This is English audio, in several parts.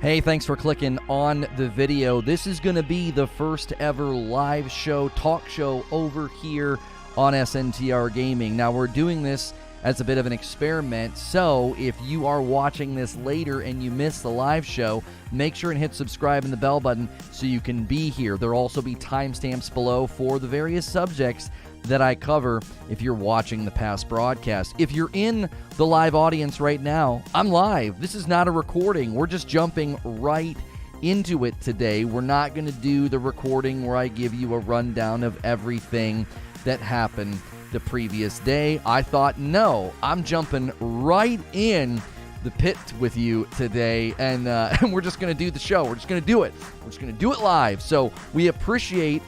Hey, thanks for clicking on the video. This is going to be the first ever live show, talk show over here on SNTR Gaming. Now, we're doing this as a bit of an experiment, so if you are watching this later and you miss the live show, make sure and hit subscribe and the bell button so you can be here. There'll also be timestamps below for the various subjects that I cover if you're watching the past broadcast. If you're in the live audience right now, I'm live. This is not a recording. We're just jumping right into it today. We're not going to do the recording where I give you a rundown of everything that happened the previous day. I thought, no, I'm jumping right in the pit with you today, and we're just going to do the show. We're just going to do it. We're just going to do it live. So we appreciate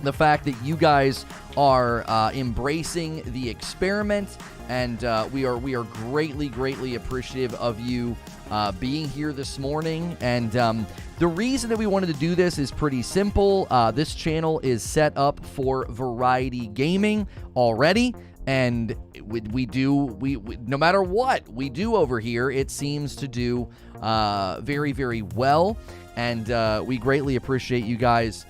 the fact that you guys are embracing the experiment, and we are greatly appreciative of you being here this morning. And the reason that we wanted to do this is pretty simple. This channel is set up for variety gaming already, and we no matter what we do over here, it seems to do very well, and we greatly appreciate you guys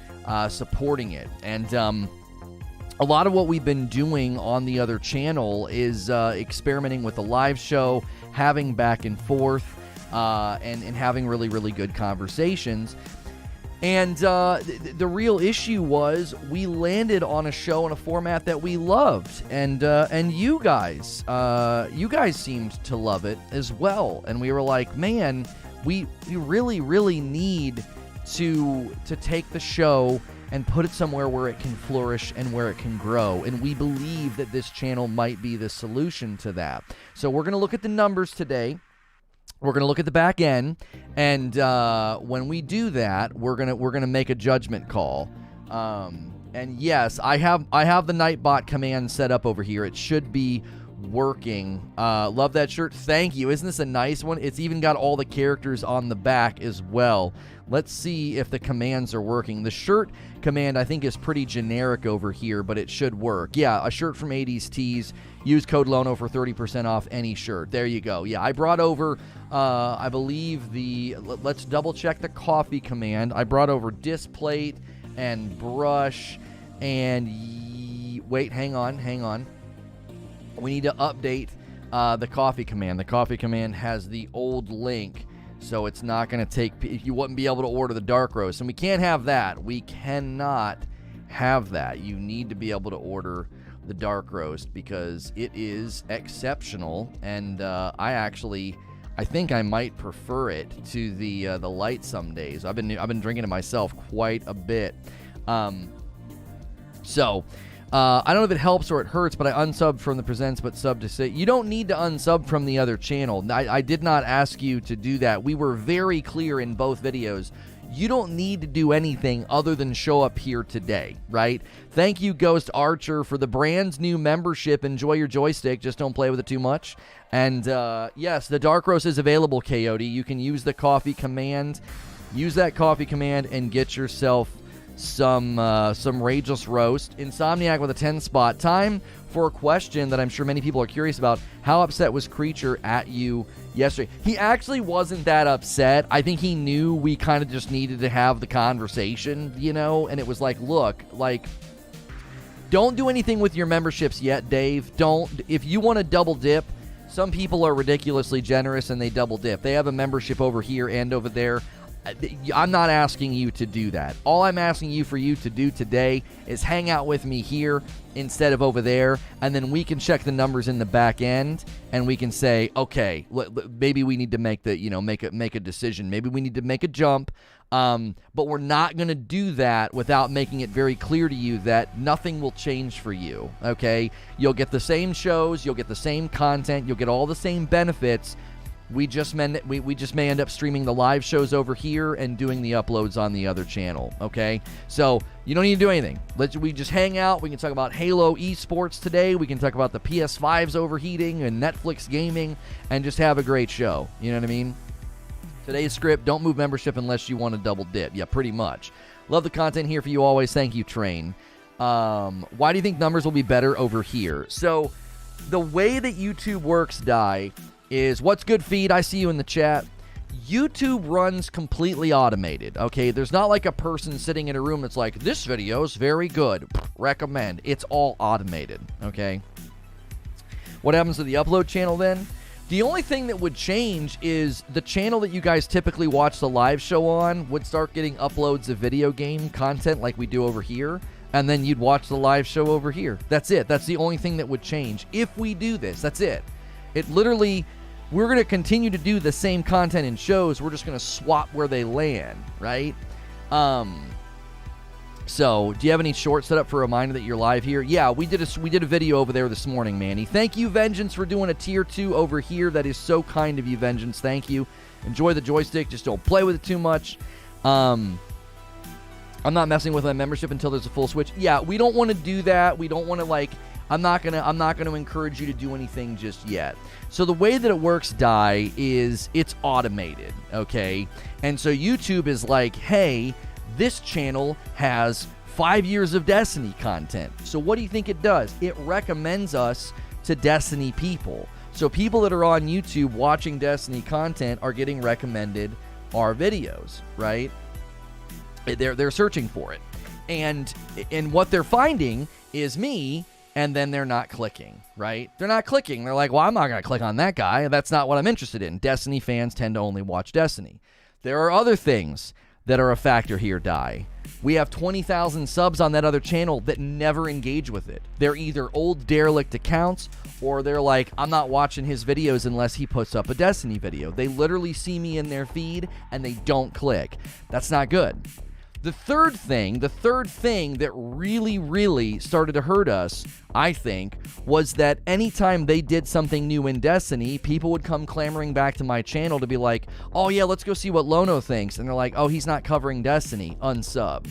supporting it. And a lot of what we've been doing on the other channel is experimenting with the live show, having back and forth, and having really good conversations. And the real issue was we landed on a show in a format that we loved, and you guys seemed to love it as well. And we were like, man, we really need to take the show and put it somewhere where it can flourish and where it can grow. And we believe that this channel might be the solution to that. So we're going to look at the numbers today. We're going to look at the back end, and when we do that, we're gonna make a judgment call. And yes, I have the Nightbot command set up over here. It should be working. Love that shirt. Thank you. Isn't this a nice one? It's even got all the characters on the back as well. Let's see if the commands are working. The shirt command, I think, is pretty generic over here, but it should work. Yeah, a shirt from 80s Tees. Use code LONO for 30% off any shirt. There you go. Yeah, I brought over, I believe, let's double check the coffee command. I brought over displate and brush and wait, hang on. We need to update the coffee command. The coffee command has the old link, so it's not going to take, you wouldn't be able to order the dark roast, and we can't have that. We cannot have that. You need to be able to order the dark roast because it is exceptional, and I think I might prefer it to the light some days. I've been drinking it myself quite a bit. So I don't know if it helps or it hurts, but I unsubbed from the Presents but sub to say you don't need to unsub from the other channel. I did not ask you to do that. We were very clear in both videos. You don't need to do anything other than show up here today, right? Thank you, Ghost Archer, for the brand new membership. Enjoy your joystick. Just don't play with it too much. And yes, the Dark Roast is available, Coyote. You can use the coffee command. Use that coffee command and get yourself some Rageless Roast. Insomniac with a 10 spot. Time for a question that I'm sure many people are curious about. How upset was Creature at you yesterday? He actually wasn't that upset. I think he knew we kind of just needed to have the conversation, and it was like, look, like, don't do anything with your memberships yet, Dave. If you want to double dip, some people are ridiculously generous and they double dip. They have a membership over here and over there. I'm not asking you to do that. All I'm asking you to do today is hang out with me here instead of over there, and then we can check the numbers in the back end, and we can say, okay, maybe we need to make a decision. Maybe we need to make a jump, but we're not going to do that without making it very clear to you that nothing will change for you, okay? You'll get the same shows, you'll get the same content, you'll get all the same benefits. We just may end up streaming the live shows over here and doing the uploads on the other channel, okay? So you don't need to do anything. We just hang out. We can talk about Halo Esports today. We can talk about the PS5's overheating and Netflix gaming and just have a great show. You know what I mean? Today's script, don't move membership unless you want to double dip. Yeah, pretty much. Love the content here for you always. Thank you, Train. Why do you think numbers will be better over here? So the way that YouTube works, Die, is what's good, Feed? I see you in the chat. YouTube runs completely automated, okay? There's not like a person sitting in a room that's like, this video is very good, recommend. It's all automated, okay? What happens to the upload channel then? The only thing that would change is the channel that you guys typically watch the live show on would start getting uploads of video game content like we do over here, and then you'd watch the live show over here. That's it. That's the only thing that would change if we do this. That's it. It literally, we're going to continue to do the same content in shows. We're just going to swap where they land, right? So, do you have any shorts set up for a reminder that you're live here? Yeah, we did a video over there this morning, Manny. Thank you, Vengeance, for doing a tier 2 over here. That is so kind of you, Vengeance. Thank you. Enjoy the joystick. Just don't play with it too much. I'm not messing with my membership until there's a full switch. Yeah, we don't want to do that. We don't want to, like, I'm not gonna encourage you to do anything just yet. So the way that it works, Dai, is it's automated, okay? And so YouTube is like, hey, this channel has 5 years of Destiny content. So what do you think it does? It recommends us to Destiny people. So people that are on YouTube watching Destiny content are getting recommended our videos, right? They're searching for it. And what they're finding is me, and then they're not clicking, right? They're not clicking. They're like, well, I'm not going to click on that guy. That's not what I'm interested in. Destiny fans tend to only watch Destiny. There are other things that are a factor here, Dai. We have 20,000 subs on that other channel that never engage with it. They're either old derelict accounts, or they're like, I'm not watching his videos unless he puts up a Destiny video. They literally see me in their feed, and they don't click. That's not good. The third thing that really, really started to hurt us, I think, was that anytime they did something new in Destiny, people would come clamoring back to my channel to be like, oh yeah, let's go see what Lono thinks. And they're like, oh, he's not covering Destiny, unsub.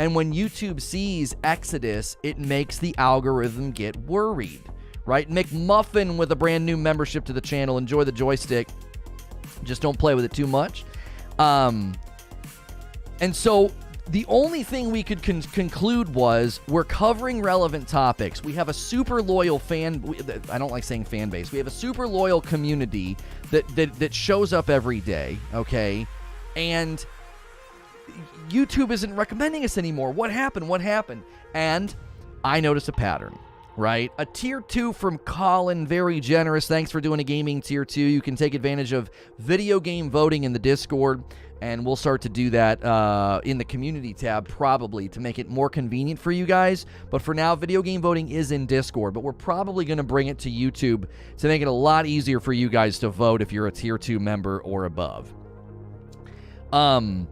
And when YouTube sees Exodus, it makes the algorithm get worried, right? McMuffin with a brand new membership to the channel. Enjoy the joystick. Just don't play with it too much. And so the only thing we could conclude was we're covering relevant topics. We have a super loyal I don't like saying fan base. We have a super loyal community that shows up every day, okay? And YouTube isn't recommending us anymore. What happened? And I noticed a pattern, right? A tier 2 from Colin, very generous. Thanks for doing a gaming tier 2. You can take advantage of video game voting in the Discord. And we'll start to do that in the community tab probably to make it more convenient for you guys. But for now, video game voting is in Discord. But we're probably going to bring it to YouTube to make it a lot easier for you guys to vote if you're a tier 2 member or above. And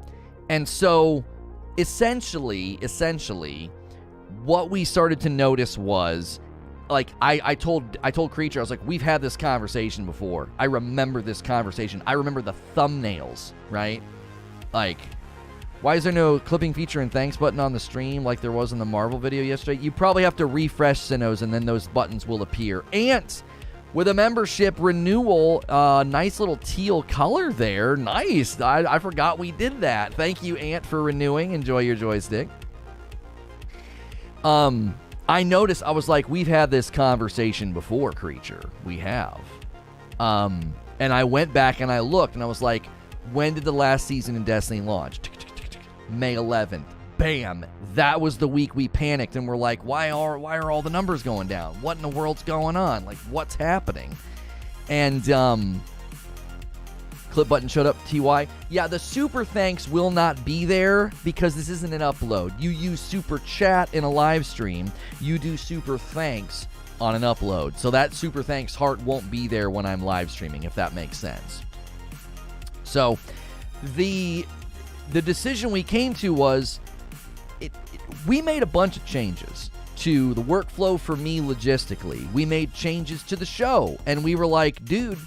so essentially, what we started to notice was, like, I told Creature, I was like, we've had this conversation before. I remember this conversation. I remember the thumbnails, right? Like, why is there no clipping feature and thanks button on the stream like there was in the Marvel video yesterday? You probably have to refresh Sinnohs, and then those buttons will appear. Ant, with a membership renewal, nice little teal color there. Nice. I forgot we did that. Thank you, Ant, for renewing. Enjoy your joystick. I noticed, I was like, we've had this conversation before, Creature. We have. And I went back and I looked, and I was like, when did the last season in Destiny launch? May 11th. Bam. That was the week we panicked and we're like, why are all the numbers going down? What in the world's going on? Like, what's happening? And clip button showed up, TY. Yeah, the super thanks will not be there because this isn't an upload. You use super chat in a live stream. You do super thanks on an upload. So that super thanks heart won't be there when I'm live streaming, if that makes sense. So the decision we came to was we made a bunch of changes to the workflow for me logistically. We made changes to the show, and we were like, dude,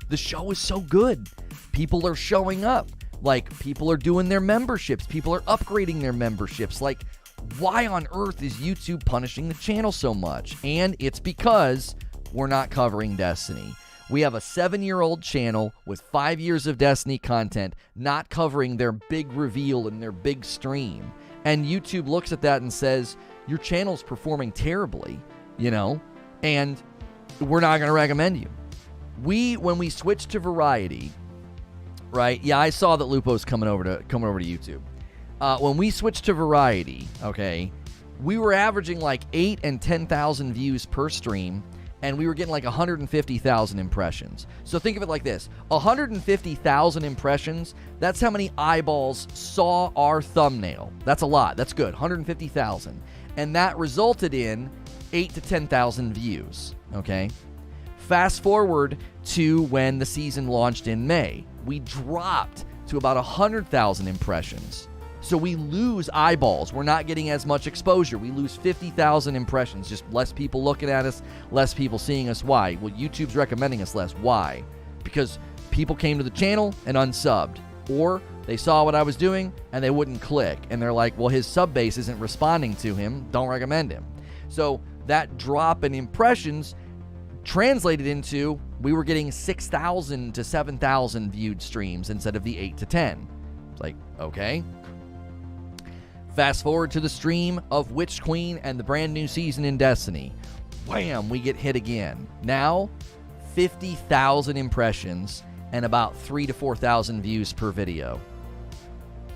the show is so good. People are showing up. Like, people are doing their memberships. People are upgrading their memberships. Like, why on earth is YouTube punishing the channel so much? And it's because we're not covering Destiny. We have a 7-year-old channel with 5 years of Destiny content not covering their big reveal and their big stream. And YouTube looks at that and says, your channel's performing terribly, you know, and we're not going to recommend you. When we switched to variety, right? Yeah, I saw that Lupo's coming over to YouTube. When we switched to Variety, okay, we were averaging like 8 and 10,000 views per stream, and we were getting like 150,000 impressions. So think of it like this: 150,000 impressions. That's how many eyeballs saw our thumbnail. That's a lot. That's good. 150,000, and that resulted in 8 to 10,000 views. Okay. Fast forward to when the season launched in May. We dropped to about 100,000 impressions. So we lose eyeballs. We're not getting as much exposure. We lose 50,000 impressions. Just less people looking at us, less people seeing us. Why? Well, YouTube's recommending us less. Why? Because people came to the channel and unsubbed. Or they saw what I was doing and they wouldn't click. And they're like, well, his sub base isn't responding to him. Don't recommend him. So that drop in impressions translated into we were getting 6,000 to 7,000 viewed streams instead of the 8 to 10. It's like, okay. Fast forward to the stream of Witch Queen and the brand new season in Destiny. Wham, we get hit again. Now, 50,000 impressions and about 3,000 to 4,000 views per video.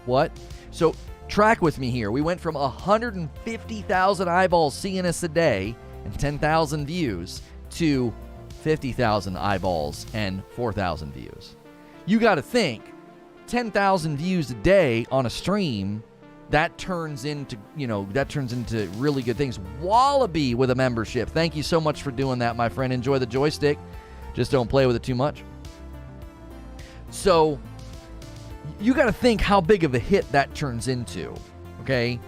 What? So track with me here. We went from 150,000 eyeballs seeing us a day and 10,000 views to 50,000 eyeballs and 4,000 views. You got to think, 10,000 views a day on a stream, that turns into really good things. Wallaby with a membership. Thank you so much for doing that, my friend. Enjoy the joystick. Just don't play with it too much. So you got to think how big of a hit that turns into, okay?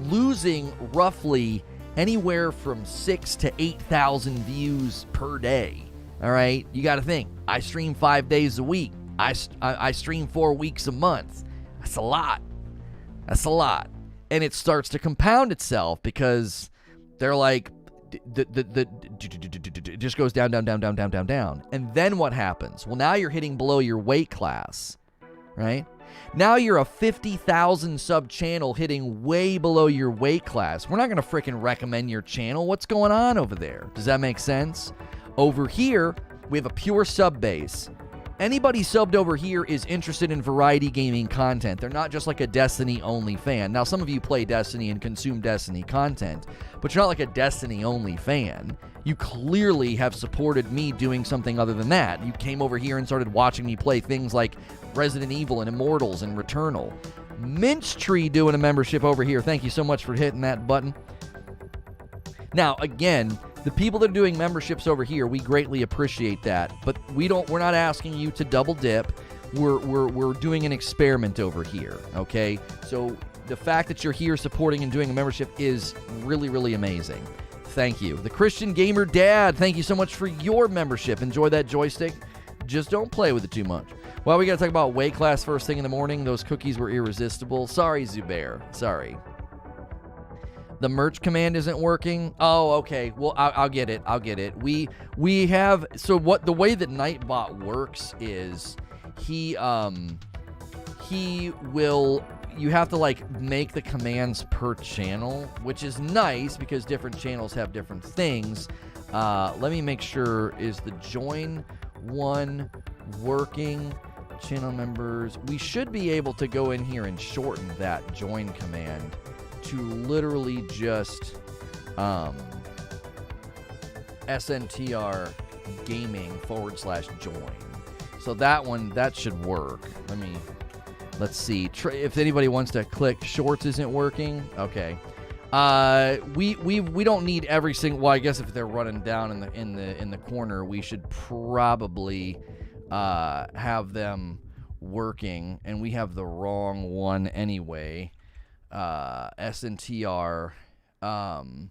Losing roughly anywhere from 6,000 to 8,000 views per day. All right, you got to think. I stream 5 days a week. I stream 4 weeks a month. That's a lot. That's a lot. And it starts to compound itself because they're like, it just goes down. And then what happens? Well, now you're hitting below your weight class, right? Now you're a 50,000 sub channel hitting way below your weight class. We're not going to freaking recommend your channel. What's going on over there? Does that make sense? Over here, we have a pure sub base. Anybody subbed over here is interested in variety gaming content. They're not just like a Destiny-only fan. Now, some of you play Destiny and consume Destiny content, but you're not like a Destiny-only fan. You clearly have supported me doing something other than that. You came over here and started watching me play things like Resident Evil and Immortals and Returnal. Minch Tree doing a membership over here. Thank you so much for hitting that button. Now, again, the people that are doing memberships over here, we greatly appreciate that. But we're not asking you to double dip. We're doing an experiment over here, okay? So the fact that you're here supporting and doing a membership is really, really amazing. Thank you. The Christian Gamer Dad, thank you so much for your membership. Enjoy that joystick. Just don't play with it too much. Well, we got to talk about weight class first thing in the morning. Those cookies were irresistible. Sorry, Zubair. Sorry. The merch command isn't working. Oh, okay. Well, I'll get it. I'll get it. We have, so what the way that Nightbot works is he will, you have to like make the commands per channel, which is nice because different channels have different things. Let me make sure, is the join one working? Channel members. We should be able to go in here and shorten that join command to literally just SNTR gaming /join. So that should work. Let's see. If anybody wants to click shorts isn't working. Okay. We don't need every single, well, I guess if they're running down in the corner, we should probably have them working, and we have the wrong one anyway. SNTR. Well,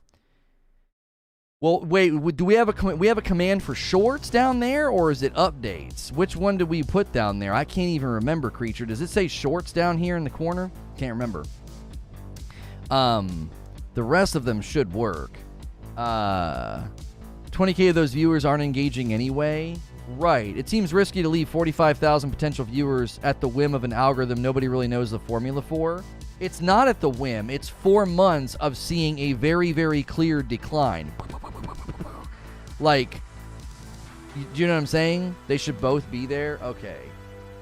wait. Do we have a command for shorts down there, or is it updates? Which one did we put down there? I can't even remember. Creature, does it say shorts down here in the corner? Can't remember. The rest of them should work. 20K of those viewers aren't engaging anyway. Right. It seems risky to leave 45,000 potential viewers at the whim of an algorithm nobody really knows the formula for. It's not at the whim. It's 4 months of seeing a very, very clear decline. Like, do you know what I'm saying? They should both be there? Okay.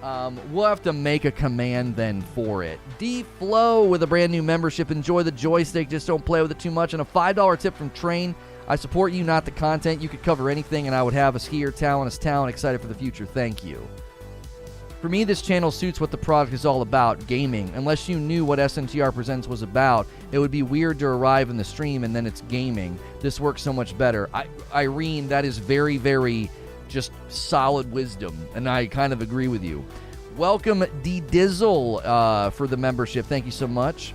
We'll have to make a command then for it. D-Flow with a brand new membership. Enjoy the joystick, just don't play with it too much. And a $5 tip from Train. I support you, not the content. You could cover anything, and I would have us here. Talent is talent. Excited for the future. Thank you. For me, this channel suits what the product is all about, gaming. Unless you knew what SNTR Presents was about, it would be weird to arrive in the stream and then it's gaming. This works so much better. Irene, that is very, very just solid wisdom, and I kind of agree with you. Welcome, D-Dizzle, for the membership. Thank you so much.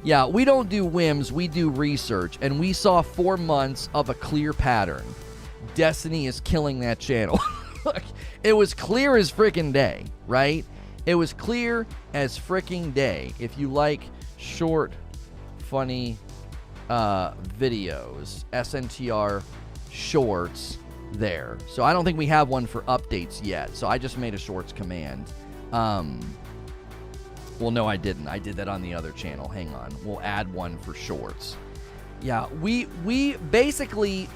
Yeah, we don't do whims, we do research, and we saw 4 months of a clear pattern. Destiny is killing that channel. It was clear as frickin' day, right? It was clear as frickin' day. If you like short, funny videos, SNTR shorts there. So I don't think we have one for updates yet. So I just made a shorts command. Well, no, I didn't. I did that on the other channel. Hang on. We'll add one for shorts. Yeah, we basically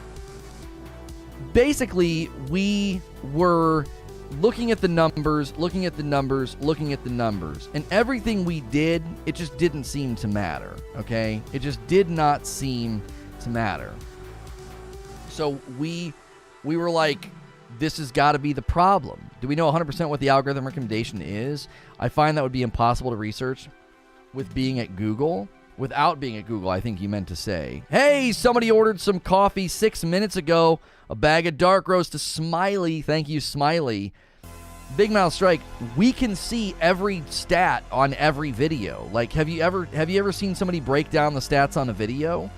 we were looking at the numbers, and everything we did, it just didn't seem to matter, okay? It just did not seem to matter. So we were like, this has got to be the problem. Do we know 100% what the algorithm recommendation is? I find that would be impossible to research with being at Google. Without being at Google, I think you meant to say. Hey, somebody ordered some coffee 6 minutes ago. A bag of dark roast to Smiley. Thank you, Smiley. Big Mouth Strike, we can see every stat on every video. Like, have you ever seen somebody break down the stats on a video?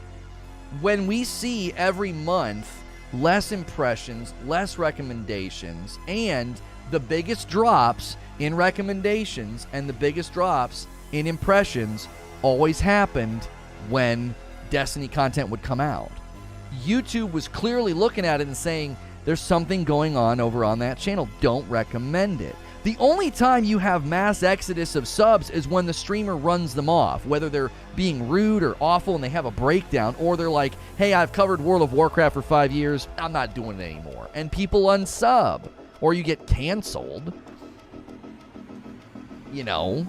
When we see every month less impressions, less recommendations, and the biggest drops in recommendations and the biggest drops in impressions always happened when Destiny content would come out. YouTube was clearly looking at it and saying, there's something going on over on that channel. Don't recommend it. The only time you have mass exodus of subs is when the streamer runs them off, whether they're being rude or awful and they have a breakdown, or they're like, hey, I've covered World of Warcraft for 5 years, I'm not doing it anymore. And people unsub, or you get canceled. You know,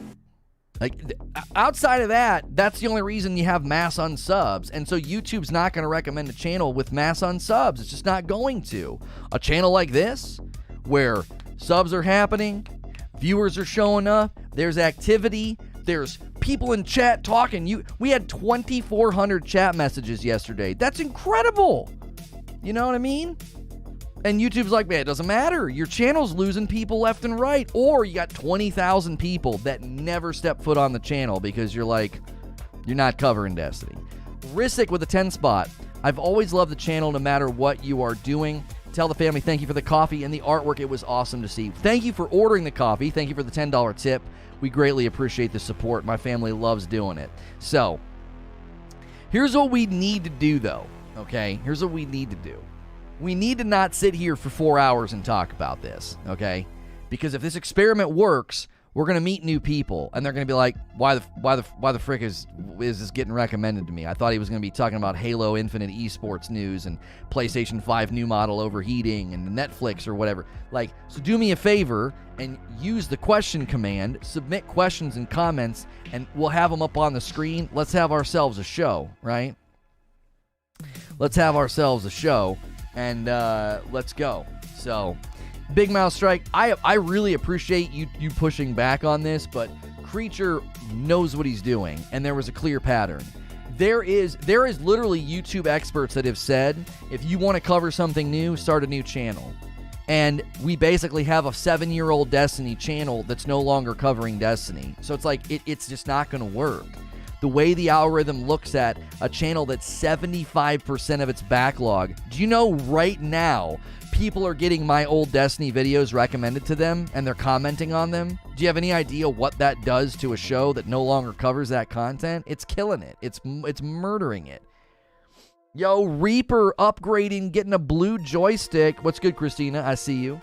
like, outside of that, that's the only reason you have mass unsubs. And so YouTube's not going to recommend a channel with mass unsubs. It's just not going to. A channel like this, where subs are happening, viewers are showing up, there's activity, there's people in chat talking. We had 2,400 chat messages yesterday. That's incredible. You know what I mean? And YouTube's like, man, it doesn't matter. Your channel's losing people left and right. Or you got 20,000 people that never step foot on the channel because you're like, you're not covering Destiny. Risic with a 10 spot. I've always loved the channel no matter what you are doing. Tell the family thank you for the coffee and the artwork. It was awesome to see. Thank you for ordering the coffee. Thank you for the $10 tip. We greatly appreciate the support. My family loves doing it. So, here's what we need to do, though. Okay? Here's what we need to do. We need to not sit here for 4 hours and talk about this, okay? Because if this experiment works, we're going to meet new people, and they're going to be like, why the frick is this getting recommended to me? I thought he was going to be talking about Halo Infinite Esports news and PlayStation 5 new model overheating and Netflix or whatever. Like, so do me a favor and use the question command, submit questions and comments, and we'll have them up on the screen. Let's have ourselves a show, right? Let's have ourselves a show. And let's go. So, Big Mouth Strike, I really appreciate you pushing back on this, but Creature knows what he's doing, and there was a clear pattern. There is literally YouTube experts that have said, if you want to cover something new, start a new channel. And we basically have a 7-year-old Destiny channel that's no longer covering Destiny. So it's like, it's just not going to work. The way the algorithm looks at a channel that's 75% of its backlog. Do you know right now people are getting my old Destiny videos recommended to them and they're commenting on them? Do you have any idea what that does to a show that no longer covers that content? It's killing it. It's murdering it. Yo, Reaper upgrading, getting a blue joystick. What's good, Christina? I see you.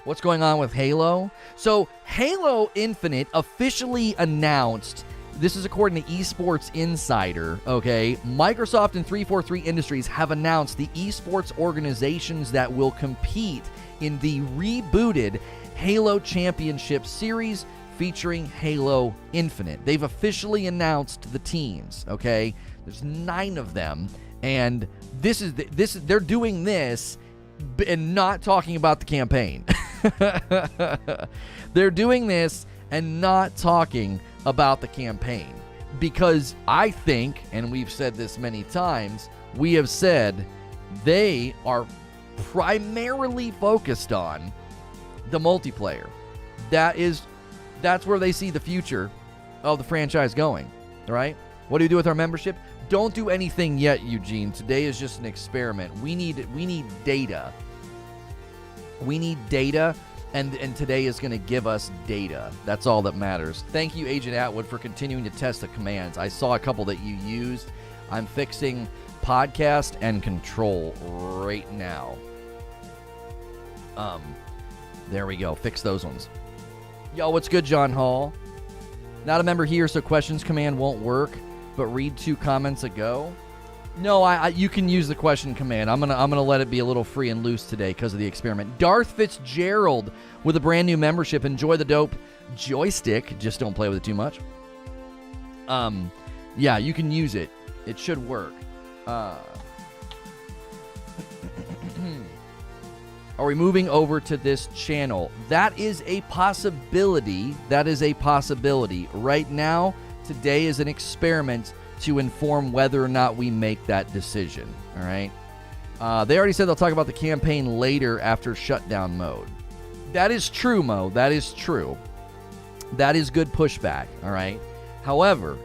What's going on with Halo? So, Halo Infinite officially announced. This is according to Esports Insider, okay? Microsoft and 343 Industries have announced the esports organizations that will compete in the rebooted Halo Championship Series featuring Halo Infinite. They've officially announced the teams, okay? There's 9 of them, and they're doing this and not talking about the campaign. They're doing this and not talking about the campaign because I think, and we've said this many times, we have said they are primarily focused on the multiplayer. That's where they see the future of the franchise going, right? What do we do with our membership? Don't do anything yet, Eugene. Today is just an experiment. We need data. We need data, and today is going to give us data. That's all that matters. Thank you, Agent Atwood, for continuing to test the commands. I saw a couple that you used. I'm fixing podcast and control right now. There we go. Fix those ones. Yo, what's good, John Hall? Not a member here, so questions command won't work, but read 2 comments ago. No, you can use the question command. I'm gonna let it be a little free and loose today because of the experiment. Darth Fitzgerald with a brand new membership. Enjoy the dope joystick. Just don't play with it too much. Yeah, you can use it. It should work. Are we moving over to this channel? That is a possibility. That is a possibility. Right now, today is an experiment to inform whether or not we make that decision. All right. They already said they'll talk about the campaign later after shutdown mode. That is true, Mo. That is true. That is good pushback. All right. However,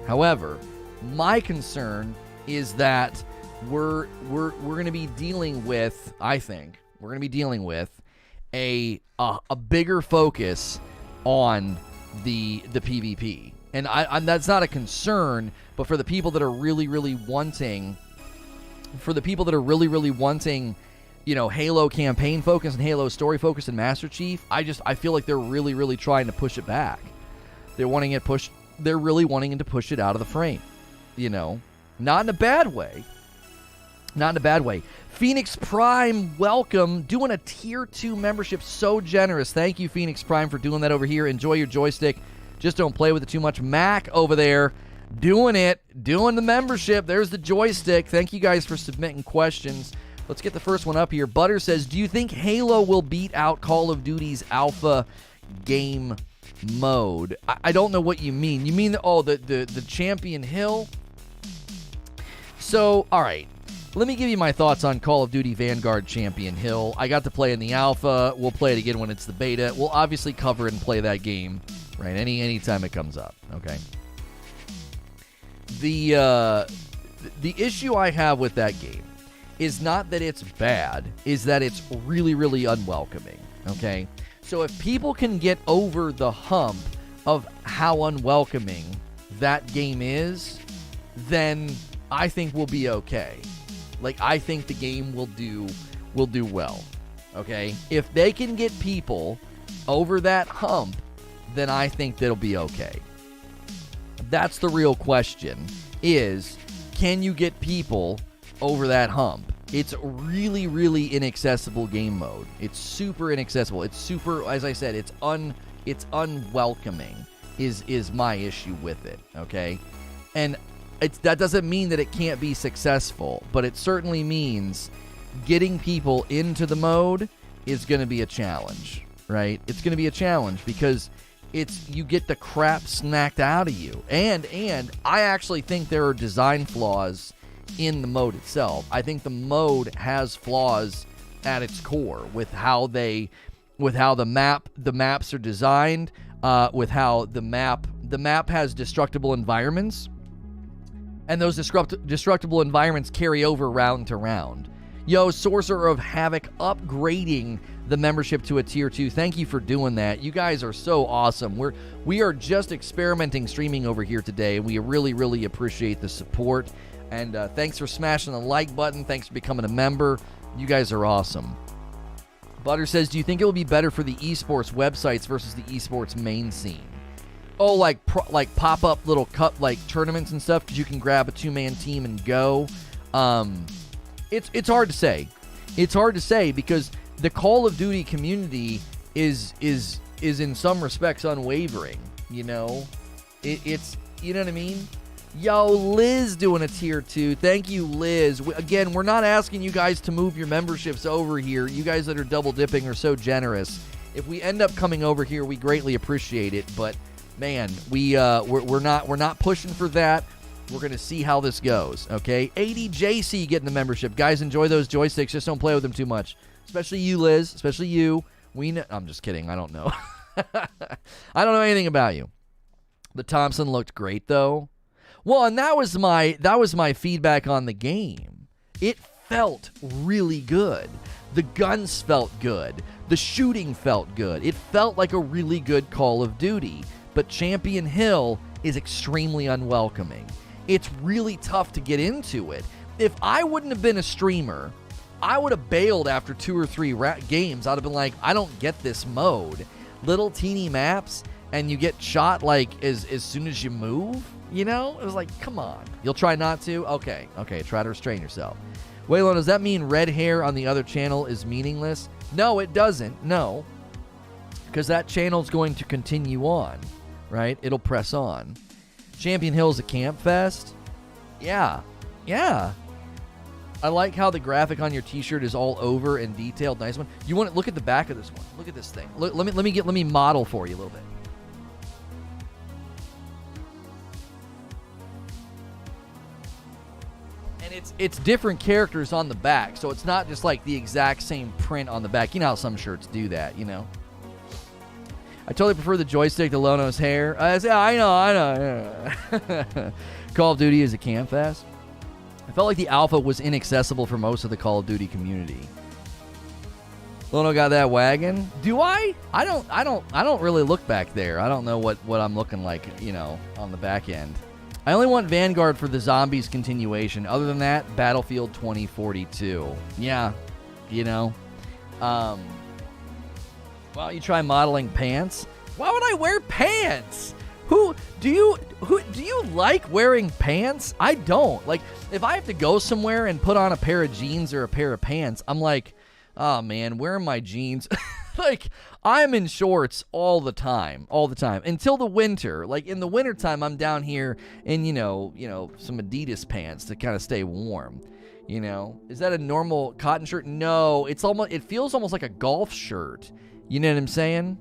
my concern is that we're going to be dealing with, I think, we're going to be dealing with a bigger focus on the PvP. And that's not a concern, but for the people that are really wanting, Halo campaign focus and Halo story focus and Master Chief, I feel like they're really trying to push it back. They're really wanting to push it out of the frame. Not in a bad way. Phoenix Prime, welcome. Doing a tier 2 membership, so generous. Thank you, Phoenix Prime, for doing that over here. Enjoy your joystick. Just don't play with it too much. Mac over there, doing the membership. There's the joystick. Thank you guys for submitting questions. Let's get the first one up here. Butter says, do you think Halo will beat out Call of Duty's alpha game mode? I don't know what you mean. You mean, the Champion Hill? So, all right. Let me give you my thoughts on Call of Duty Vanguard Champion Hill. I got to play in the alpha. We'll play it again when it's the beta. We'll obviously cover and play that game, right? Any time it comes up, okay? The issue I have with that game is not that it's bad, is that it's really unwelcoming, okay? So if people can get over the hump of how unwelcoming that game is, then I think we'll be okay. Like, I think the game will do well, okay? If they can get people over that hump, then I think that'll be okay. That's the real question, is can you get people over that hump? It's really inaccessible game mode. It's super inaccessible. It's super, as I said, it's unwelcoming is my issue with it, okay? And that doesn't mean that it can't be successful, but it certainly means getting people into the mode is going to be a challenge, right? It's going to be a challenge because you get the crap snacked out of you. And I actually think there are design flaws in the mode itself. I think the mode has flaws at its core with how the maps are designed, with how the map has destructible environments. And those destructible environments carry over round to round. Yo, Sorcerer of Havoc, upgrading the membership to a tier 2. Thank you for doing that. You guys are so awesome. We are just experimenting streaming over here today, and we really appreciate the support. And thanks for smashing the like button. Thanks for becoming a member. You guys are awesome. Butter says, do you think it will be better for the esports websites versus the esports main scene? Oh, like pop-up little cup like tournaments and stuff because you can grab a 2-man team and go. It's hard to say. It's hard to say because the Call of Duty community is is in some respects unwavering, you know? It's, you know what I mean? Yo, Liz doing a tier 2. Thank you, Liz. Again, we're not asking you guys to move your memberships over here. You guys that are double dipping are so generous. If we end up coming over here, we greatly appreciate it. But man, we're not pushing for that. We're gonna see how this goes. Okay, 80JC getting the membership. Guys, enjoy those joysticks. Just don't play with them too much. Especially you, Liz. Especially you. I'm just kidding. I don't know. I don't know anything about you. The Thompson looked great though. Well, and that was my feedback on the game. It felt really good. The guns felt good. The shooting felt good. It felt like a really good Call of Duty. But Champion Hill is extremely unwelcoming. It's really tough to get into it. If I wouldn't have been a streamer, I would have bailed after 2 or 3 games. I'd have been like, I don't get this mode. Little teeny maps, and you get shot like as soon as you move. You know, it was like, come on. You'll try not to? Okay, try to restrain yourself. Waylon, does that mean red hair on the other channel is meaningless? No, it doesn't. No. Because that channel's going to continue on, right? It'll press on. Champion Hill's a camp fest? Yeah. I like how the graphic on your t-shirt is all over and detailed. Nice one. You want to look at the back of this one. Look at this thing. Let me model for you a little bit. It's different characters on the back, so it's not just like the exact same print on the back. You know how some shirts do that, you know? I totally prefer the joystick to Lono's hair. I know. Call of Duty is a camp fest. I felt like the alpha was inaccessible for most of the Call of Duty community. Lono got that wagon. Do I? I don't really look back there. I don't know what I'm looking like, you know, on the back end. I only want Vanguard for the zombies continuation. Other than that, Battlefield 2042. Yeah, you know. Well, you try modeling pants. Why would I wear pants? Do you like wearing pants? I don't. Like, if I have to go somewhere and put on a pair of jeans or a pair of pants, I'm like, oh man, where are my jeans? Like, I'm in shorts all the time, until the winter. Like, in the wintertime, I'm down here in, you know, some Adidas pants to kind of stay warm. You know, is that a normal cotton shirt? No, it feels almost like a golf shirt. You know what I'm saying?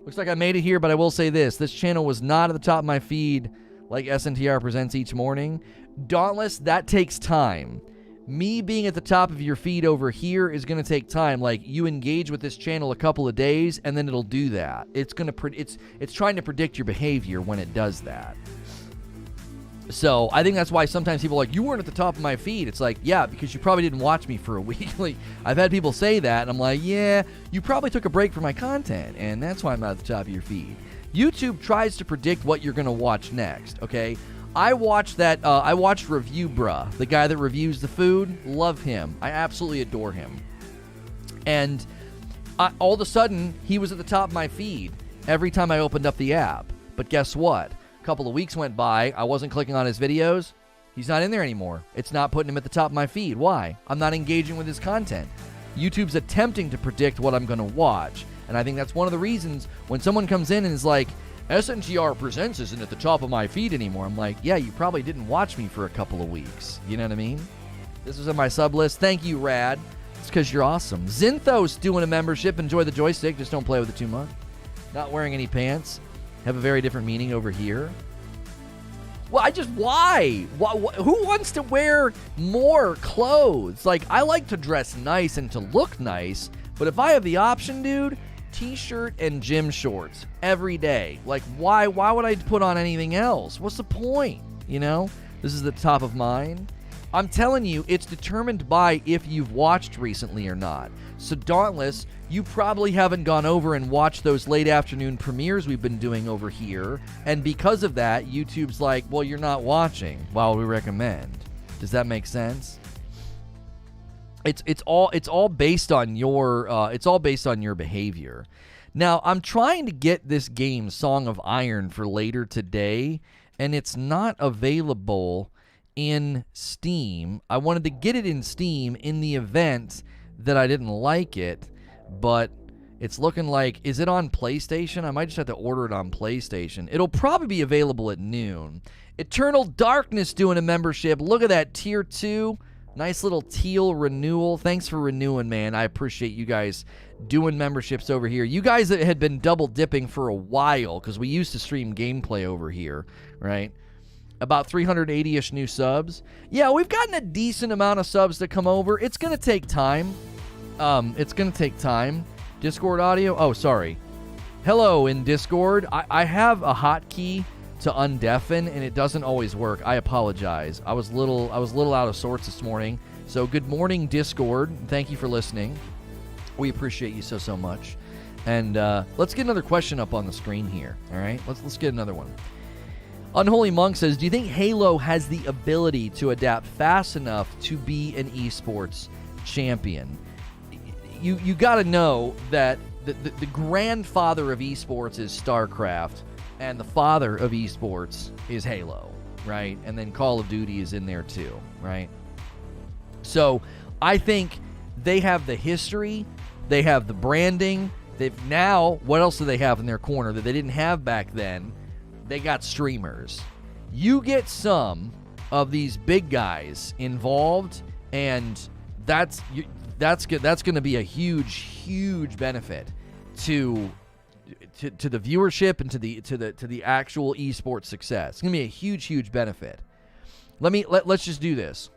Looks like I made it here, but I will say this channel was not at the top of my feed like SNTR presents each morning. Dauntless, that takes time. Me being at the top of your feed over here is going to take time. Like, you engage with this channel a couple of days, and then it'll do that. It's trying to predict your behavior when it does that. So I think that's why sometimes people are like, you weren't at the top of my feed. It's like, yeah, because you probably didn't watch me for a week. Like, I've had people say that, and I'm like, yeah, you probably took a break from my content, and that's why I'm not at the top of your feed. YouTube tries to predict what you're going to watch next, okay? I watched Review Bruh, the guy that reviews the food. Love him. I absolutely adore him. And all of a sudden, he was at the top of my feed every time I opened up the app. But guess what? A couple of weeks went by. I wasn't clicking on his videos. He's not in there anymore. It's not putting him at the top of my feed. Why? I'm not engaging with his content. YouTube's attempting to predict what I'm going to watch. And I think that's one of the reasons when someone comes in and is like, SNTR Presents isn't at the top of my feed anymore. I'm like, yeah, you probably didn't watch me for a couple of weeks. You know what I mean? This was in my sub list. Thank you, Rad. It's because you're awesome. Zinthos doing a membership. Enjoy the joystick. Just don't play with it too much. Not wearing any pants. Have a very different meaning over here. Well, why? Who wants to wear more clothes? Like, I like to dress nice and to look nice. But if I have the option, dude, t-shirt and gym shorts every day. Like, why would I put on anything else? What's the point? You know, this is the top of mind. I'm telling you, it's determined by if you've watched recently or not. So Dauntless, you probably haven't gone over and watched those late afternoon premieres we've been doing over here, and because of that, YouTube's like, well, you're not watching while we recommend. Does that make sense? It's all based on your behavior. Now, I'm trying to get this game Song of Iron for later today, and it's not available in Steam. I wanted to get it in Steam in the event that I didn't like it, but It's looking like, is it on PlayStation? I might just have to order it on PlayStation. It'll probably be available at noon. Eternal Darkness doing a membership. Look at that, tier 2. Nice little teal renewal. Thanks for renewing, man. I appreciate you guys doing memberships over here. You guys that had been double dipping for a while, because we used to stream gameplay over here, right? About 380-ish new subs. Yeah, we've gotten a decent amount of subs to come over. It's going to take time. It's going to take time. Discord audio? Oh, sorry. Hello in Discord. I have a hotkey to undeafen, and it doesn't always work. I apologize. I was a little out of sorts this morning. So good morning, Discord. Thank you for listening. We appreciate you so much. And let's get another question up on the screen here. All right, let's get another one. Unholy Monk says, do you think Halo has the ability to adapt fast enough to be an esports champion? You got to know that the grandfather of esports is StarCraft, and the father of esports is Halo, right? And then Call of Duty is in there too, right? So I think they have the history, they have the branding. What else do they have in their corner that they didn't have back then? They got streamers. You get some of these big guys involved, and that's going to be a huge benefit to the viewership and to the actual esports success. It's going to be a huge benefit. Let's just do this.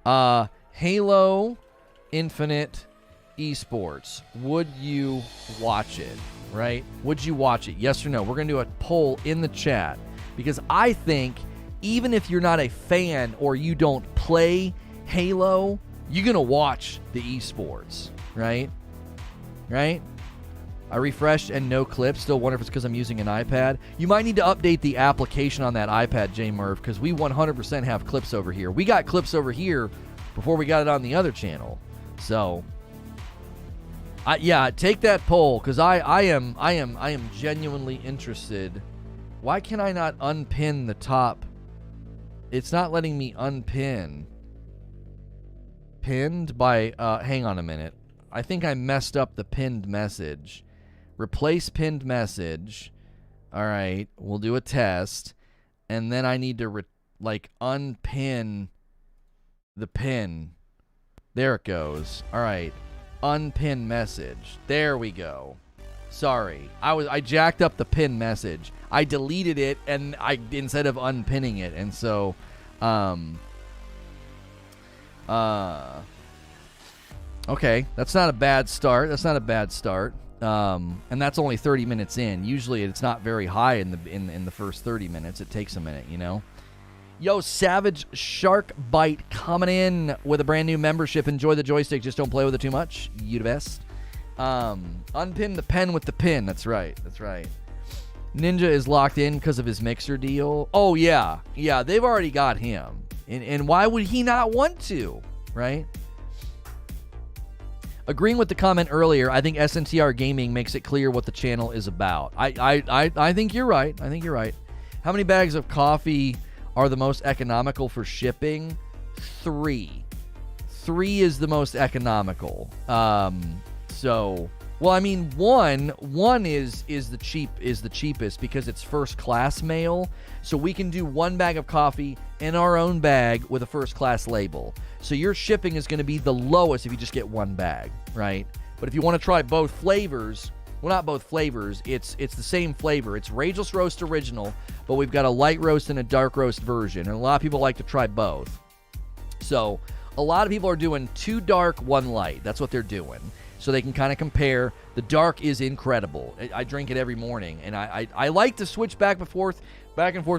Halo Infinite Esports. Would you watch it? Right? Would you watch it? Yes or no? We're going to do a poll in the chat, because I think even if you're not a fan or you don't play Halo, you're going to watch the esports, right? Right? I refreshed and no clips. Still wonder if it's because I'm using an iPad. You might need to update the application on that iPad, J-Murph, because we 100% have clips over here. We got clips over here before we got it on the other channel. So, yeah, take that poll, because I am genuinely interested. Why can I not unpin the top? It's not letting me unpin. Pinned by, hang on a minute. I think I messed up the pinned message. Replace pinned message. All right, we'll do a test. And then I need to, unpin the pin. There it goes. All right, unpin message. There we go. Sorry, I jacked up the pin message. I deleted it, and instead of unpinning it, and so, okay, that's not a bad start. And that's only 30 minutes in. Usually it's not very high in the first 30 minutes. It takes a minute, you know. Yo, Savage Shark Bite coming in with a brand new membership. Enjoy the joystick, just don't play with it too much. You the best. Unpin the pen with the pin. That's right. Ninja is locked in because of his Mixer deal. Oh yeah, they've already got him. And why would he not want to, right? Agreeing with the comment earlier, I think SNTR Gaming makes it clear what the channel is about. I think you're right. How many bags of coffee are the most economical for shipping? 3. 3 is the most economical. Well, I mean, one is the cheapest because it's first class mail. So we can do 1 bag of coffee in our own bag with a first class label. So your shipping is going to be the lowest if you just get 1 bag, right? But if you want to try both flavors, well, not both flavors, it's the same flavor. It's Rageless Roast Original, but we've got a light roast and a dark roast version, and a lot of people like to try both. So a lot of people are doing 2 dark, 1 light. That's what they're doing. So they can kind of compare. The dark is incredible. I drink it every morning, and I like to switch back and forth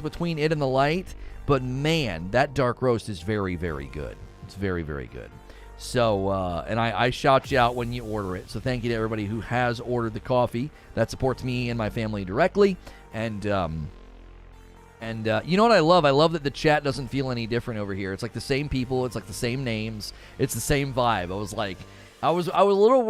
between it and the light, but man, that dark roast is very, very good. It's very, very good. So, and I shout you out when you order it. So thank you to everybody who has ordered the coffee. That supports me and my family directly. And you know what I love? I love that the chat doesn't feel any different over here. It's like the same people. It's like the same names. It's the same vibe. I was a little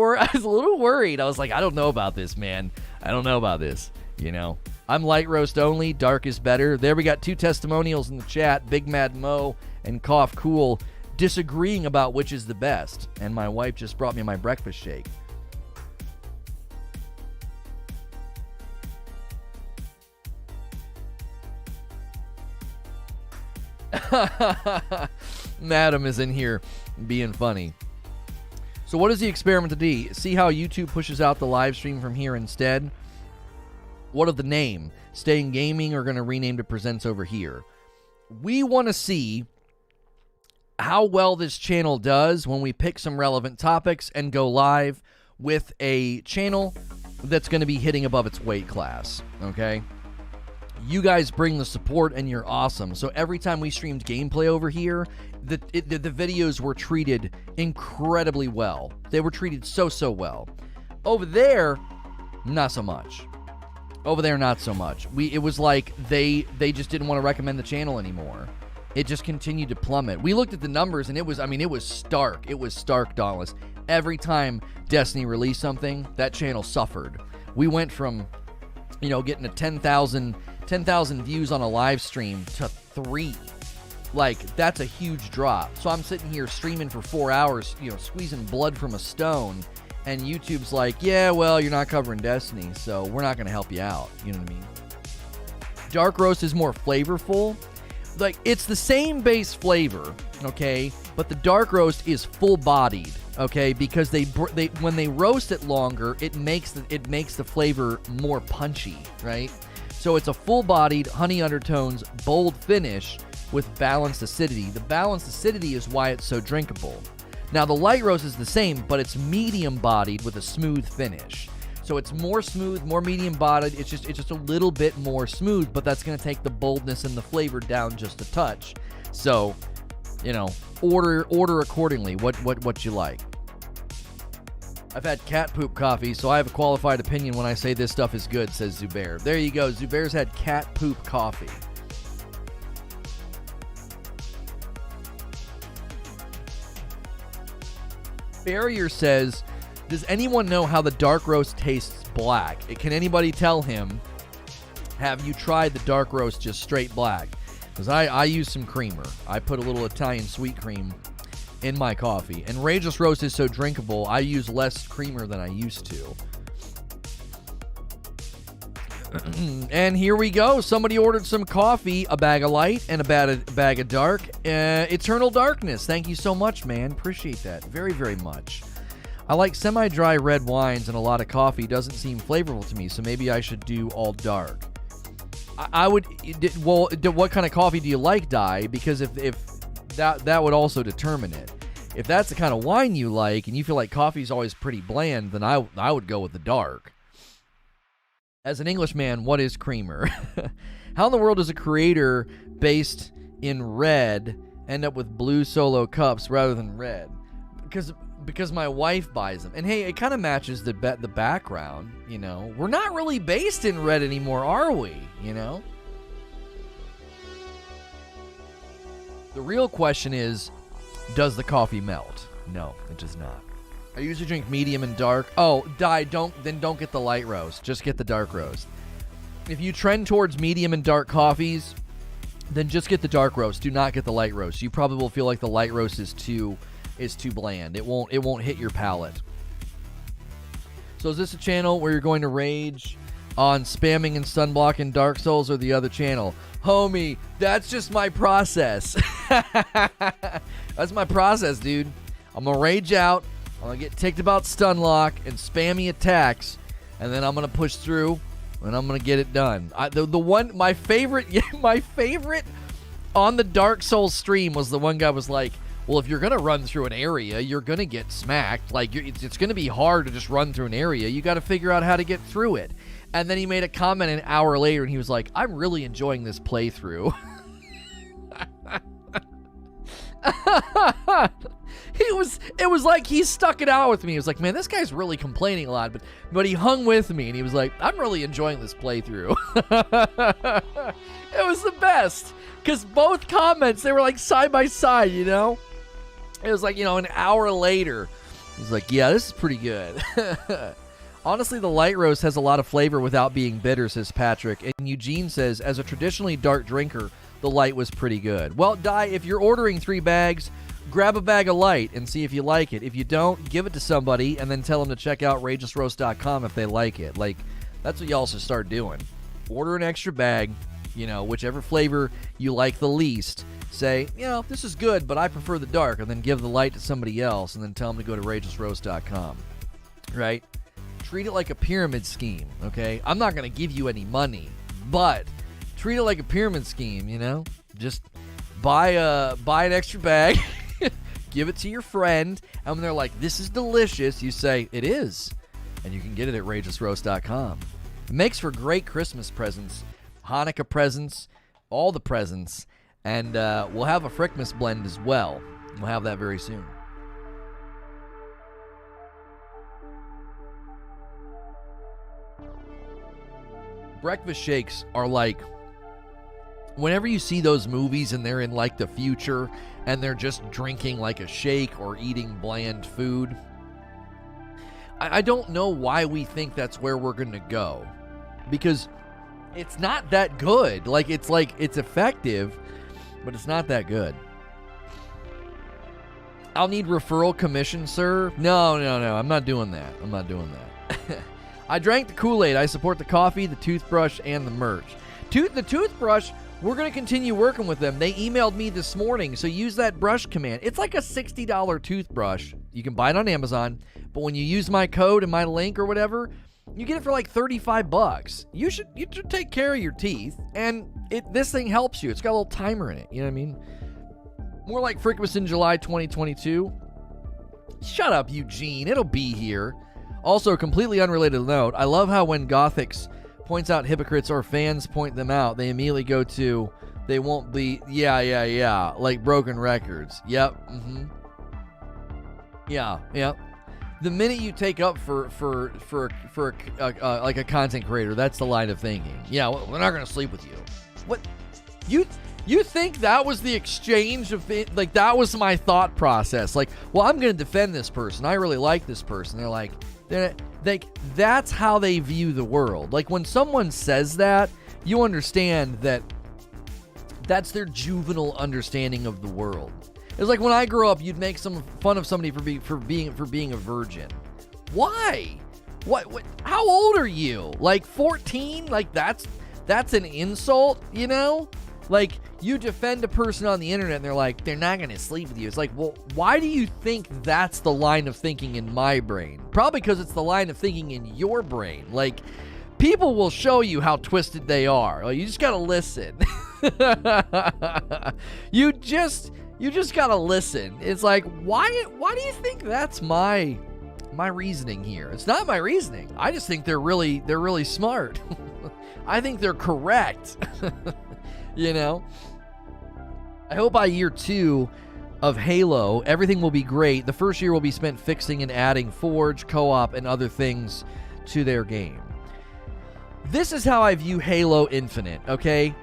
worried. I was like, I don't know about this, man. I don't know about this. You know, I'm light roast only. Dark is better. There we got 2 testimonials in the chat. Big Mad Mo and Cough Cool disagreeing about which is the best. And my wife just brought me my breakfast shake. Madam is in here being funny. So what is the experiment to be? See how YouTube pushes out the live stream from here instead? What of the name? Staying Gaming or going to rename to Presents Over Here? We want to see how well this channel does when we pick some relevant topics and go live with a channel that's going to be hitting above its weight class, okay? You guys bring the support and you're awesome. So every time we streamed gameplay over here, the videos were treated incredibly well. They were treated so well. Over there, not so much. Over there, not so much. It was like they just didn't want to recommend the channel anymore. It just continued to plummet. We looked at the numbers and it was stark. It was stark, Dauntless. Every time Destiny released something, that channel suffered. We went from, getting a 10,000 views on a live stream to 3. Like, that's a huge drop. So I'm sitting here streaming for 4 hours, squeezing blood from a stone, and YouTube's like, yeah, well, you're not covering Destiny, so we're not going to help you out. You know what I mean? Dark Roast is more flavorful. Like, it's the same base flavor, okay? But the Dark Roast is full-bodied, okay? Because they when they roast it longer, it makes the flavor more punchy, right? So it's a full-bodied, honey undertones, bold finish with balanced acidity. The balanced acidity is why it's so drinkable. Now, the light roast is the same, but it's medium-bodied with a smooth finish. So it's more smooth, more medium-bodied. It's just a little bit more smooth, but that's going to take the boldness and the flavor down just a touch. So, order accordingly. What you like. I've had cat poop coffee, so I have a qualified opinion when I say this stuff is good, says Zubair. There you go. Zubair's had cat poop coffee. Barrier says, does anyone know how the dark roast tastes black? Can anybody tell him, have you tried the dark roast just straight black? Because I use some creamer. I put a little Italian sweet cream in my coffee. And Rageless Roast is so drinkable, I use less creamer than I used to. And here we go. Somebody ordered some coffee, a bag of light, and a bag of dark. Eternal Darkness. Thank you so much, man. Appreciate that very, very much. I like semi-dry red wines, and a lot of coffee doesn't seem flavorful to me, so maybe I should do all dark. I would... Well, what kind of coffee do you like, Di? Because if that would also determine it. If that's the kind of wine you like, and you feel like coffee's always pretty bland, then I would go with the dark. As an Englishman, what is creamer? How in the world does a creator based in red end up with blue solo cups rather than red? Because my wife buys them. And hey, it kind of matches the background, We're not really based in red anymore, are we? The real question is, does the coffee melt? No, it does not. I usually drink medium and dark. Oh, don't get the light roast. Just get the dark roast. If you trend towards medium and dark coffees, then just get the dark roast. Do not get the light roast. You probably will feel like the light roast is too bland. It won't hit your palate. So is this a channel where you're going to rage on spamming and sunblock in Dark Souls, or the other channel? Homie, that's just my process. That's my process, dude. I'm gonna rage out. I'm going to get ticked about stunlock and spammy attacks, and then I'm going to push through, and I'm going to get it done. My favorite on the Dark Souls stream was the one guy was like, well, if you're going to run through an area, you're going to get smacked. Like, it's going to be hard to just run through an area. You got to figure out how to get through it. And then he made a comment an hour later, and he was like, I'm really enjoying this playthrough. It was like he stuck it out with me. He was like, man, this guy's really complaining a lot, but he hung with me, and he was like, I'm really enjoying this playthrough. It was the best, because both comments, they were like side by side, It was like, an hour later, he's like, yeah, this is pretty good. Honestly, the light roast has a lot of flavor without being bitter, says Patrick. And Eugene says, as a traditionally dark drinker, the light was pretty good. Well, Di, if you're ordering 3 bags, grab a bag of light and see if you like it. If you don't, give it to somebody and then tell them to check out RageousRoast.com if they like it. Like, that's what y'all should start doing. Order an extra bag, whichever flavor you like the least, say, this is good, but I prefer the dark, and then give the light to somebody else, and then tell them to go to ragelessroast.com, right? Treat it like a pyramid scheme, okay? I'm not going to give you any money, but treat it like a pyramid scheme, Just buy an extra bag, give it to your friend, and when they're like, this is delicious, you say, it is, and you can get it at ragelessroast.com. It makes for great Christmas presents, Hanukkah presents, all the presents, and we'll have a Frickmas blend as well. We'll have that very soon. Breakfast shakes are like, whenever you see those movies and they're in like the future and they're just drinking like a shake or eating bland food, I don't know why we think that's where we're going to go, because it's not that good. It's effective, but it's not that good. I'll need referral commission, sir. No, I'm not doing that. I drank the Kool-Aid. I support the coffee, the toothbrush, and the merch. The toothbrush, we're going to continue working with them. They emailed me this morning, so use that brush command. It's like a $60 toothbrush. You can buy it on Amazon, but when you use my code and my link or whatever, you get it for like $35. You should take care of your teeth, and this thing helps you. It's got a little timer in it. You know what I mean? More like Frickmas in July 2022. Shut up, Eugene. It'll be here. Also, completely unrelated note, I love how when Gothics points out hypocrites or fans point them out, they immediately go to, they won't be, yeah, like broken records. Yep, Yeah. The minute you take up for like a content creator, that's the line of thinking. Yeah, well, we're not going to sleep with you. What? You think that was the exchange of it? Like, that was my thought process. Like, well, I'm going to defend this person. I really like this person. They're like, that's how they view the world. Like, when someone says that, you understand that that's their juvenile understanding of the world. It's like when I grew up, you'd make some fun of somebody for being a virgin. Why? What? How old are you? Like 14? Like that's an insult, Like, you defend a person on the internet and they're like, they're not going to sleep with you. It's like, well, why do you think that's the line of thinking in my brain? Probably because it's the line of thinking in your brain. Like, people will show you how twisted they are. Like, you just got to listen. You just got to listen. It's like, why do you think that's my reasoning here? It's not my reasoning. I just think they're really smart. I think they're correct. I hope by year 2 of Halo, everything will be great. The first year will be spent fixing and adding Forge, co-op, and other things to their game. This is how I view Halo Infinite, okay?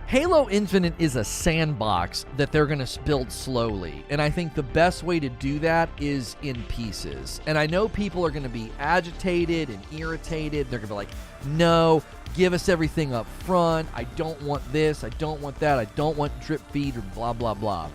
Halo Infinite is a sandbox that they're going to build slowly, and I think the best way to do that is in pieces. And I know people are going to be agitated and irritated. They're going to be like, no, give us everything up front. I don't want this. I don't want that. I don't want drip feed or blah, blah, blah.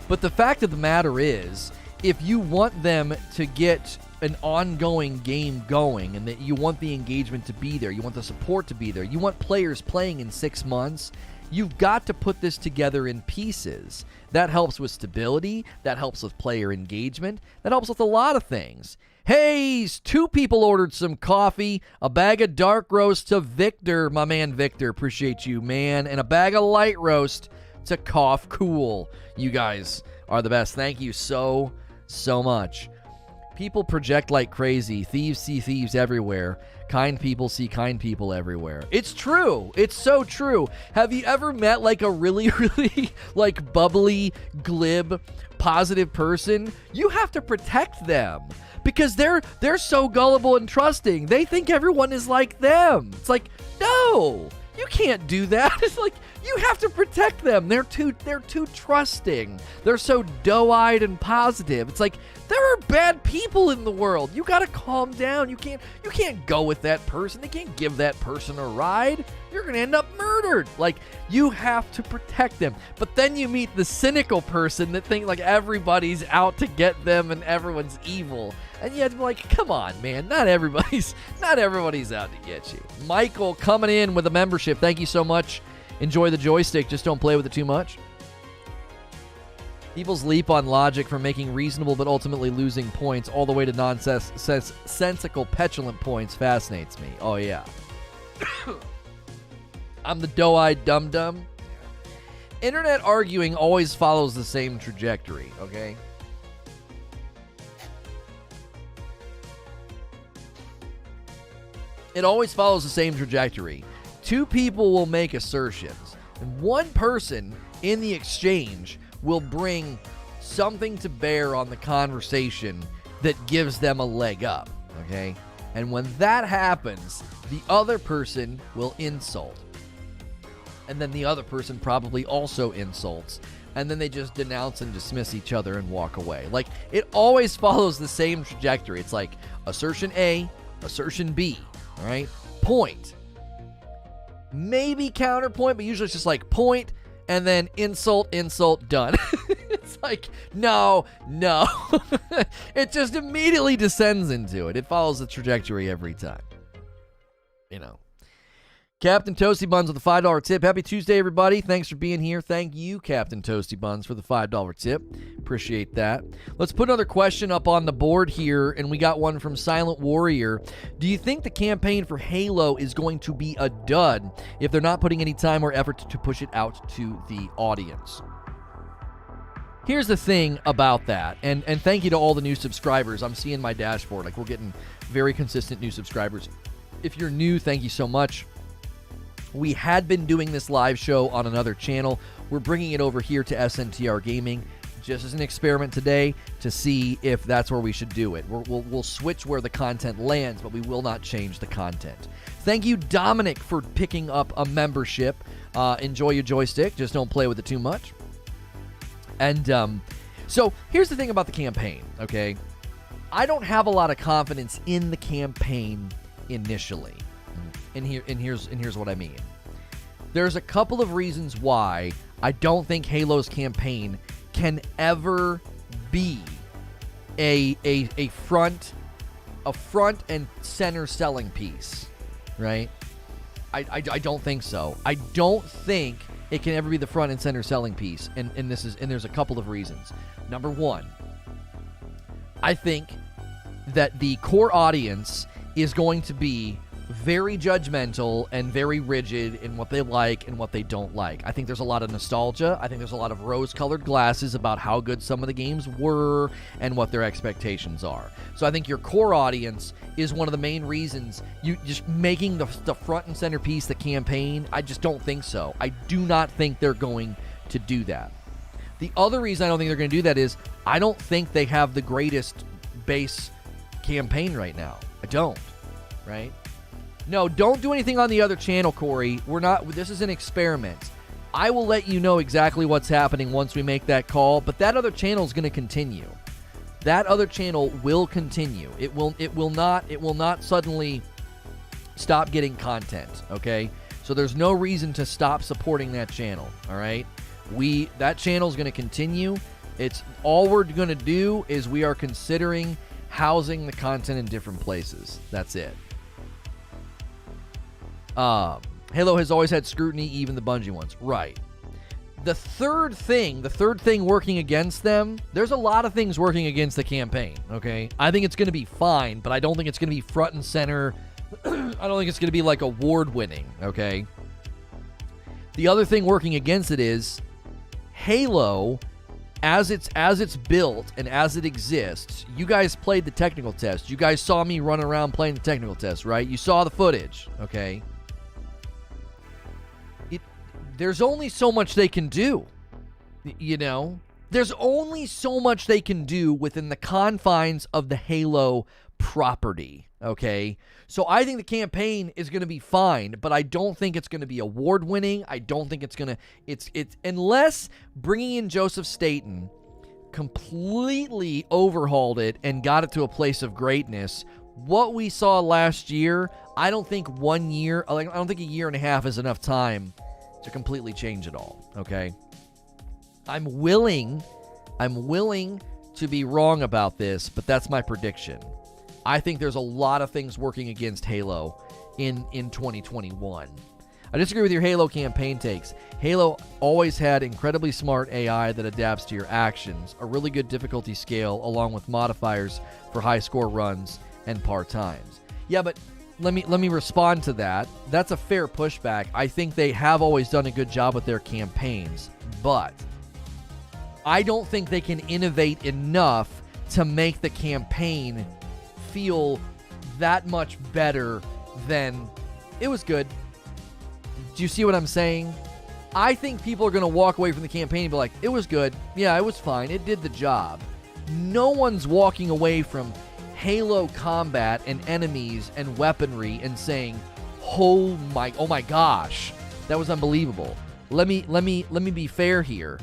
But the fact of the matter is, if you want them to get an ongoing game going and that you want the engagement to be there, you want the support to be there, you want players playing in 6 months, you've got to put this together in pieces. That helps with stability. That helps with player engagement. That helps with a lot of things. Hey, 2 people ordered some coffee, a bag of dark roast to Victor, my man Victor, appreciate you, man, and a bag of light roast to Cough Cool. You guys are the best. Thank you so much. People project like crazy. Thieves see thieves everywhere. Kind people see kind people everywhere. It's true. It's so true. Have you ever met like a really like bubbly, glib, positive person? You have to protect them because they're so gullible and trusting. They think everyone is like them. It's like, no, you can't do that. It's like, you have to protect them. They're too trusting. They're so doe-eyed and positive. It's like, there are bad people in the world. You gotta calm down. You can't go with that person. They can't give that person a ride. You're gonna end up murdered. Like, you have to protect them. But then you meet the cynical person that thinks like everybody's out to get them and everyone's evil. And you have to be like, come on, man. Not everybody's out to get you. Michael coming in with a membership. Thank you so much. Enjoy the joystick, just don't play with it too much. People's leap on logic from making reasonable but ultimately losing points all the way to nonsensical, petulant points fascinates me. Oh, yeah. I'm the doe-eyed dum-dum. Internet arguing always follows the same trajectory, okay? It always follows the same trajectory. Two people will make assertions, and one person in the exchange will bring something to bear on the conversation that gives them a leg up, okay? And when that happens, the other person will insult. And then the other person probably also insults. And then they just denounce and dismiss each other and walk away. Like, it always follows the same trajectory. It's like assertion A, assertion B, all right? Point. Maybe counterpoint, but usually it's just like point, and then insult, insult, done. It's like, no. It just immediately descends into it. It follows the trajectory every time. You know. Captain Toasty Buns with a $5 tip. Happy Tuesday, everybody. Thanks for being here. Thank you, Captain Toasty Buns, for the $5 tip. Appreciate that. Let's put another question up on the board here, and we got one from Silent Warrior. Do you think the campaign for Halo is going to be a dud if they're not putting any time or effort to push it out to the audience? Here's the thing about that, and thank you to all the new subscribers. I'm seeing my dashboard. Like, we're getting very consistent new subscribers. If you're new, thank you so much. We had been doing this live show on another channel. We're bringing it over here to SNTR Gaming just as an experiment today to see if that's where we should do it. We'll switch where the content lands, but we will not change the content. Thank you, Dominic, for picking up a membership. Enjoy your joystick. Just don't play with it too much. And so here's the thing about the campaign, okay? I don't have a lot of confidence in the campaign initially. And here's what I mean. There's a couple of reasons why I don't think Halo's campaign can ever be a front and center selling piece, right? I don't think so. I don't think it can ever be the front and center selling piece, and there's a couple of reasons. Number one, I think that the core audience is going to be very judgmental and very rigid in what they like and what they don't like. I think there's a lot of nostalgia. I think there's a lot of rose-colored glasses about how good some of the games were and what their expectations are. So I think your core audience is one of the main reasons you just making the front and center piece, the campaign. I just don't think so. I do not think they're going to do that. The other reason I don't think they're going to do that is I don't think they have the greatest base campaign right now. I don't, right? No, don't do anything on the other channel, Corey. This is an experiment. I will let you know exactly what's happening once we make that call, but that other channel is going to continue. That other channel will continue. It will not suddenly stop getting content, okay? So there's no reason to stop supporting that channel, all right? That channel is going to continue. It's all we're going to do is we are considering housing the content in different places. That's it. Halo has always had scrutiny, even the Bungie ones. Right. The third thing working against them, there's a lot of things working against the campaign, okay? I think it's going to be fine, but I don't think it's going to be front and center. I don't think it's going to be like award-winning, okay? The other thing working against it is Halo, as it's built and as it exists, you guys played the technical test. You guys saw me run around playing the technical test, right? You saw the footage, okay? There's only so much they can do, you know? There's only so much they can do within the confines of the Halo property, okay? So I think the campaign is going to be fine, but I don't think it's going to be award-winning. I don't think it's going to... It's unless bringing in Joseph Staten completely overhauled it and got it to a place of greatness. What we saw last year, I don't think 1 year... I don't think a year and a half is enough time to completely change it all, okay? I'm willing to be wrong about this, but that's my prediction. I think there's a lot of things working against Halo in 2021. I disagree with your Halo campaign takes. Halo always had incredibly smart AI that adapts to your actions, a really good difficulty scale, along with modifiers for high score runs and par times. Yeah, but let me respond to that. That's a fair pushback. I think they have always done a good job with their campaigns, but I don't think they can innovate enough to make the campaign feel that much better than it was good. Do you see what I'm saying? I think people are going to walk away from the campaign and be like, it was good. Yeah, it was fine. It did the job. No one's walking away from Halo combat and enemies and weaponry and saying, oh my gosh, that was unbelievable. Let me be fair here.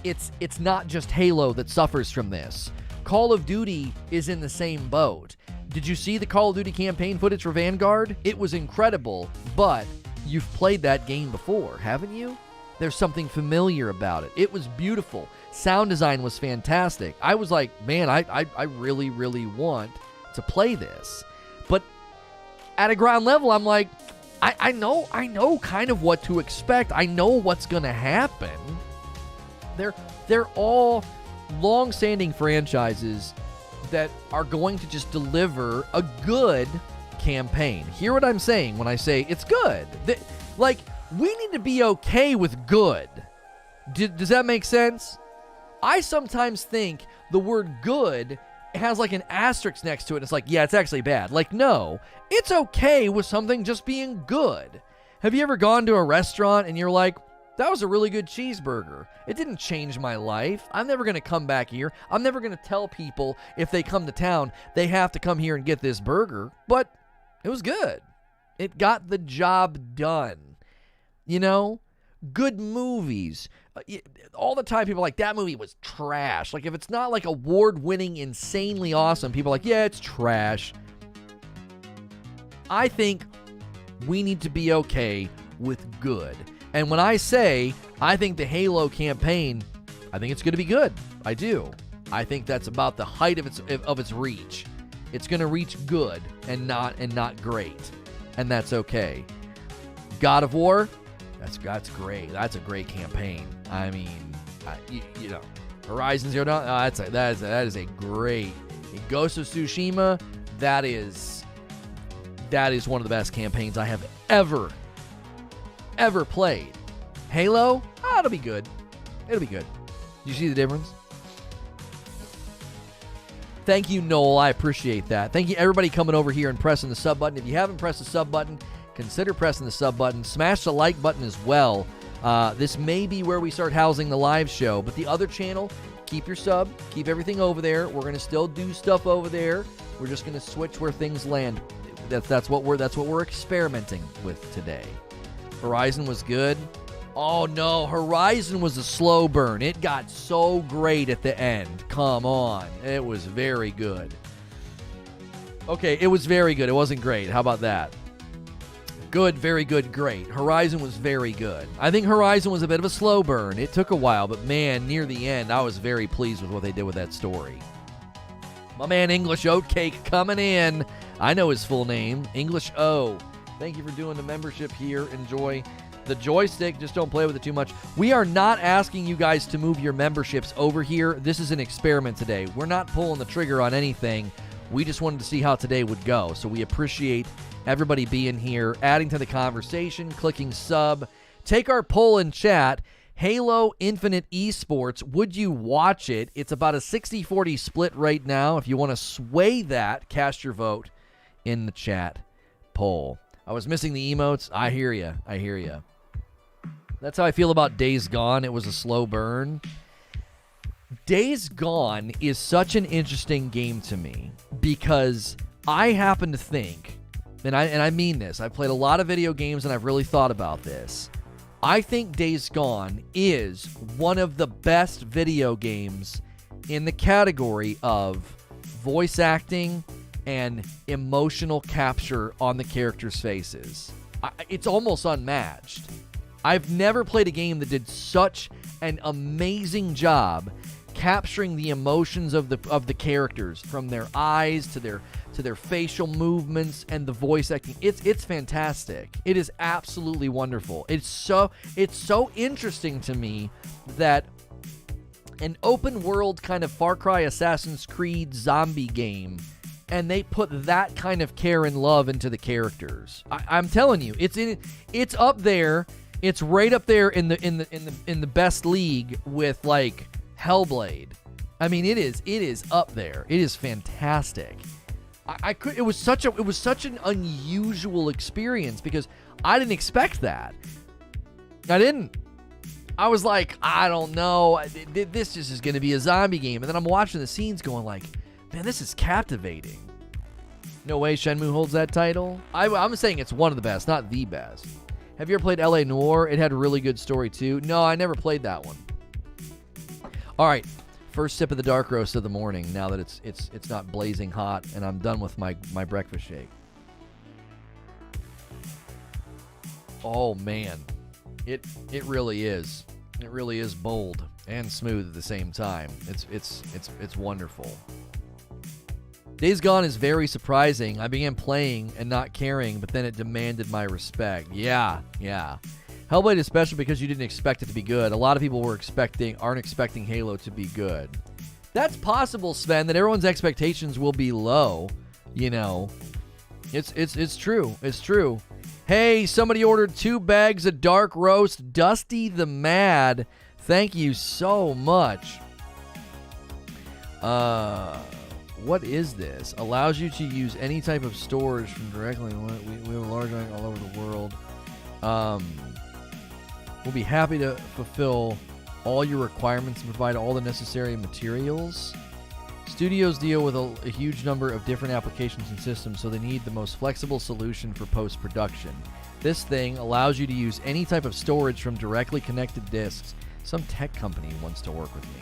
It's not just Halo that suffers from this. Call of Duty is in the same boat. Did you see the Call of Duty campaign footage for Vanguard? It was incredible, but you've played that game before, haven't you? There's something familiar about it. It was beautiful. Sound design was fantastic. I was like, man, I really, really want to play this. But at a ground level, I'm like, I know kind of what to expect. I know what's going to happen. They're all long-standing franchises that are going to just deliver a good campaign. Hear what I'm saying when I say it's good. We need to be okay with good. Does that make sense? I sometimes think the word good has like an asterisk next to it. It's like, yeah, it's actually bad. Like, no, it's okay with something just being good. Have you ever gone to a restaurant and you're like, that was a really good cheeseburger. It didn't change my life. I'm never going to come back here. I'm never going to tell people if they come to town, they have to come here and get this burger. But it was good. It got the job done. You know? Good movies. All the time people are like, that movie was trash. Like, if it's not like award-winning, insanely awesome, people are like, yeah, it's trash. I think we need to be okay with good. And when I say I think the Halo campaign, I think it's going to be good. I do. I think that's about the height of its reach. It's going to reach good and not great, and that's okay. God of War, that's great. That's a great campaign. I mean, you know, Horizon Zero Dawn, that is a great. Ghost of Tsushima, that is one of the best campaigns I have ever played. Halo, it'll be good. It'll be good. You see the difference? Thank you, Noel. I appreciate that. Thank you, everybody coming over here and pressing the sub button. If you haven't pressed the sub button, consider pressing the sub button. Smash the like button as well. This may be where we start housing the live show, but the other channel, keep your sub, keep everything over there. We're going to still do stuff over there. We're just going to switch where things land. That's what we're experimenting with today. Horizon was good. Oh no, Horizon was a slow burn. It got so great at the end. Come on. It was very good. Okay, it was very good. It wasn't great. How about that? Good, very good, great. Horizon was very good. I think Horizon was a bit of a slow burn. It took a while, but man, near the end, I was very pleased with what they did with that story. My man English Oatcake coming in. I know his full name, English O. Thank you for doing the membership here. Enjoy the joystick. Just don't play with it too much. We are not asking you guys to move your memberships over here. This is an experiment today. We're not pulling the trigger on anything. We just wanted to see how today would go. So we appreciate everybody being here, adding to the conversation, clicking sub. Take our poll in chat. Halo Infinite Esports, would you watch it? It's about a 60-40 split right now. If you want to sway that, cast your vote in the chat poll. I was missing the emotes. I hear you. I hear you. That's how I feel about Days Gone. It was a slow burn. Days Gone is such an interesting game to me because I happen to think, and I mean this, I've played a lot of video games and I've really thought about this. I think Days Gone is one of the best video games in the category of voice acting and emotional capture on the characters' faces. It's almost unmatched. I've never played a game that did such an amazing job capturing the emotions of the characters, from their eyes to to their facial movements and the voice acting. It's fantastic. It is absolutely wonderful. It's so interesting to me that an open world kind of Far Cry Assassin's Creed zombie game, and they put that kind of care and love into the characters. I'm telling you, it's up there. It's right up there in the best league with like Hellblade. I mean, it is up there. It is fantastic. It was such an unusual experience because I didn't expect that. I didn't. I was like, I don't know. This just is going to be a zombie game. And then I'm watching the scenes going like, man, this is captivating. No way Shenmue holds that title. I'm saying it's one of the best, not the best. Have you ever played LA Noire? It had a really good story too. No, I never played that one. All right, first sip of the dark roast of the morning. Now that it's not blazing hot and I'm done with my breakfast shake. Oh man, it really is. It really is bold and smooth at the same time. It's wonderful. Days Gone is very surprising. I began playing and not caring, but then it demanded my respect. Yeah. Hellblade is special because you didn't expect it to be good. A lot of people aren't expecting Halo to be good. That's possible, Sven, that everyone's expectations will be low. You know, it's true. It's true. Hey, somebody ordered 2 bags of dark roast. Dusty the Mad. Thank you so much. What is this? Allows you to use any type of storage from directly. We have a large amount all over the world. We'll be happy to fulfill all your requirements and provide all the necessary materials. Studios deal with a huge number of different applications and systems, so they need the most flexible solution for post-production. This thing allows you to use any type of storage from directly connected disks. Some tech company wants to work with me.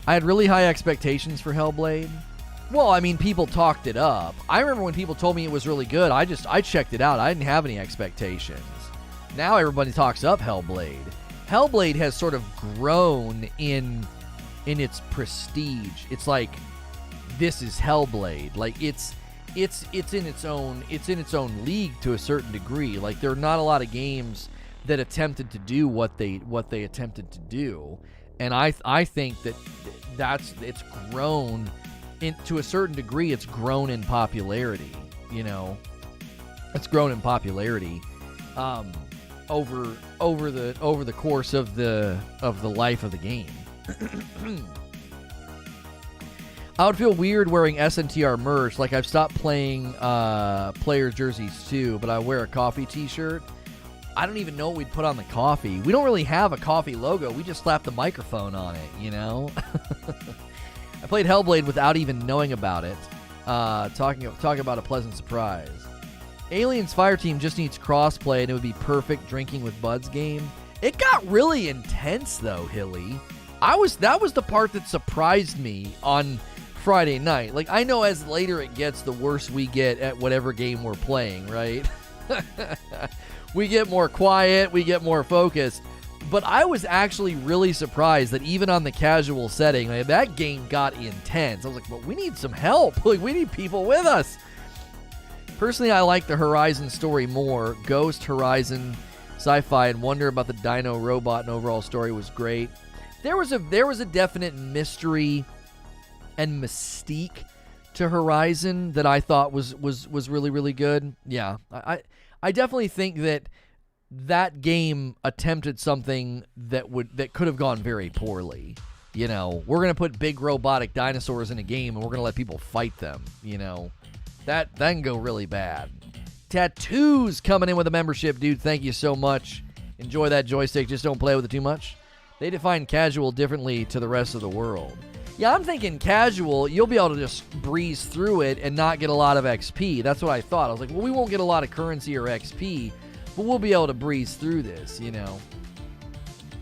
I had really high expectations for Hellblade. Well, I mean, people talked it up. I remember when people told me it was really good, I checked it out. I didn't have any expectations. Now everybody talks up Hellblade. Hellblade has sort of grown in its prestige. It's like, this is Hellblade. Like it's in its own league to a certain degree. Like there are not a lot of games that attempted to do what they attempted to do. And I think it's grown to a certain degree. It's grown in popularity. You know, it's grown in popularity over the course of the life of the game. I would feel weird wearing SNTR merch. Like I've stopped playing player jerseys too, but I wear a coffee t-shirt. I don't even know what we'd put on the coffee. We don't really have a coffee logo. We just slapped the microphone on it, you know? I played Hellblade without even knowing about it. Talking about a pleasant surprise. Aliens Fireteam just needs crossplay, and it would be perfect drinking with buds game. It got really intense, though, Hilly. That was the part that surprised me on Friday night. Like, I know as later it gets, the worse we get at whatever game we're playing, right? We get more quiet, we get more focused. But I was actually really surprised that even on the casual setting, like, that game got intense. I was like, well, we need some help. Like, we need people with us. Personally, I like the Horizon story more. Ghost, Horizon, sci-fi, and wonder about the dino robot and overall story was great. There was a definite mystery and mystique to Horizon that I thought was really, really good. Yeah, I definitely think that game attempted something that could have gone very poorly. You know, we're gonna put big robotic dinosaurs in a game and we're gonna let people fight them. You know, that can go really bad. Tattoos coming in with a membership, dude. Thank you so much. Enjoy that joystick. Just don't play with it too much. They define casual differently to the rest of the world. Yeah, I'm thinking casual, you'll be able to just breeze through it and not get a lot of XP. That's what I thought. I was like, well, we won't get a lot of currency or XP, but we'll be able to breeze through this, you know.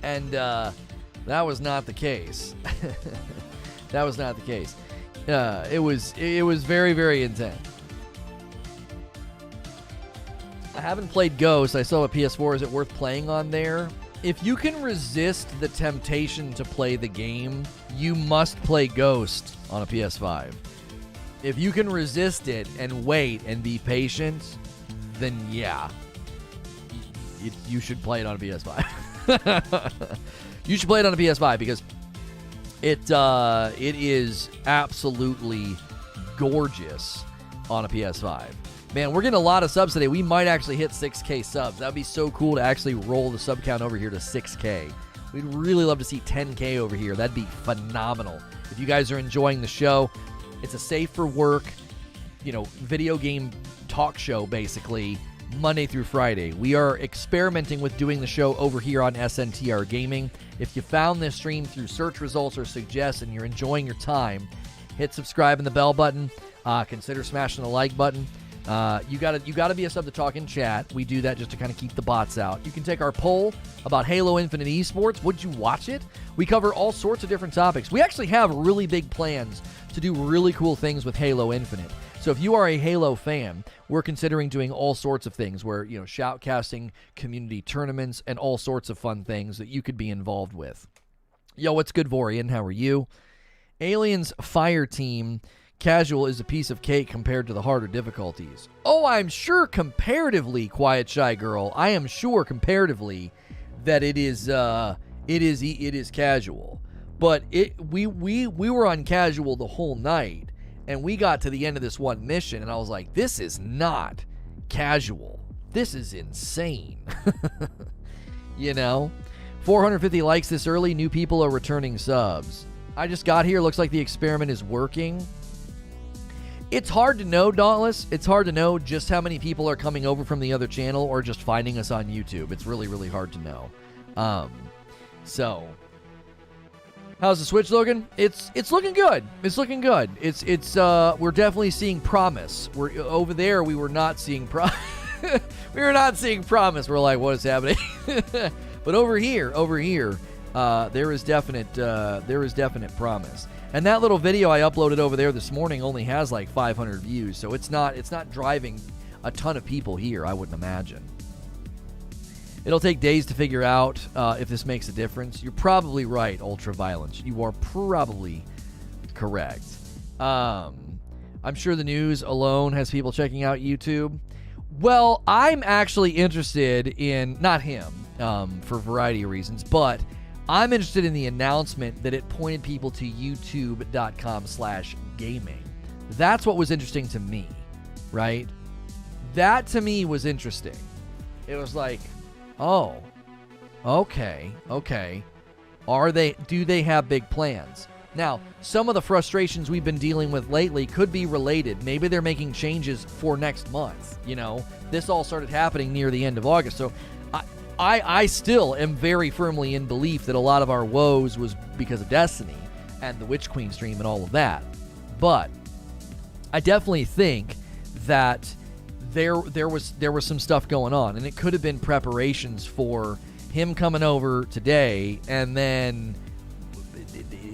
And that was not the case. That was not the case. It was very, very intense. I haven't played Ghost. I still have a PS4. Is it worth playing on there? If you can resist the temptation to play the game, you must play Ghost on a PS5. if you can resist it and wait and be patient, then yeah, you should play it on a PS5. You should play it on a PS5 because it is absolutely gorgeous on a PS5. Man, we're getting a lot of subs today. We might actually hit 6K subs. That would be so cool to actually roll the sub count over here to 6K. We'd really love to see 10K over here. That'd be phenomenal. If you guys are enjoying the show, it's a safe for work, video game talk show, basically, Monday through Friday. We are experimenting with doing the show over here on SNTR Gaming. If you found this stream through search results or suggest and you're enjoying your time, hit subscribe and the bell button. Consider smashing the like button. You gotta be a sub to talk in chat. We do that just to kind of keep the bots out. You can take our poll about Halo Infinite Esports. Would you watch it? We cover all sorts of different topics. We actually have really big plans to do really cool things with Halo Infinite. So if you are a Halo fan, we're considering doing all sorts of things where, shoutcasting, community tournaments, and all sorts of fun things that you could be involved with. Yo, what's good, Vorian? How are you? Aliens Fire Team Casual is a piece of cake compared to the harder difficulties. Oh, I'm sure comparatively, Quiet Shy Girl. I am sure comparatively that it is casual. But we were on casual the whole night, and we got to the end of this one mission, and I was like, this is not casual. This is insane. 450 likes this early. New people are returning subs. I just got here. Looks like the experiment is working. It's hard to know, Dauntless. It's hard to know just how many people are coming over from the other channel or just finding us on YouTube. It's really, really hard to know. So, how's the Switch looking? It's looking good. It's looking good. We're definitely seeing promise. We're over there. We were not seeing we were not seeing promise. We're like, what is happening? But over here, there is definite promise. And that little video I uploaded over there this morning only has like 500 views, so it's not driving a ton of people here, I wouldn't imagine. It'll take days to figure out if this makes a difference. You're probably right, Ultraviolence. You are probably correct. I'm sure the news alone has people checking out YouTube. Well, I'm actually interested in, not him, for a variety of reasons, but I'm interested in the announcement that it pointed people to youtube.com/gaming. That's what was interesting to me, right? That to me was interesting. It was like, oh, okay. Do they have big plans? Now, some of the frustrations we've been dealing with lately could be related. Maybe they're making changes for next month. This all started happening near the end of August. So I still am very firmly in belief that a lot of our woes was because of Destiny and the Witch Queen stream and all of that. But I definitely think that there was some stuff going on, and it could have been preparations for him coming over today, and then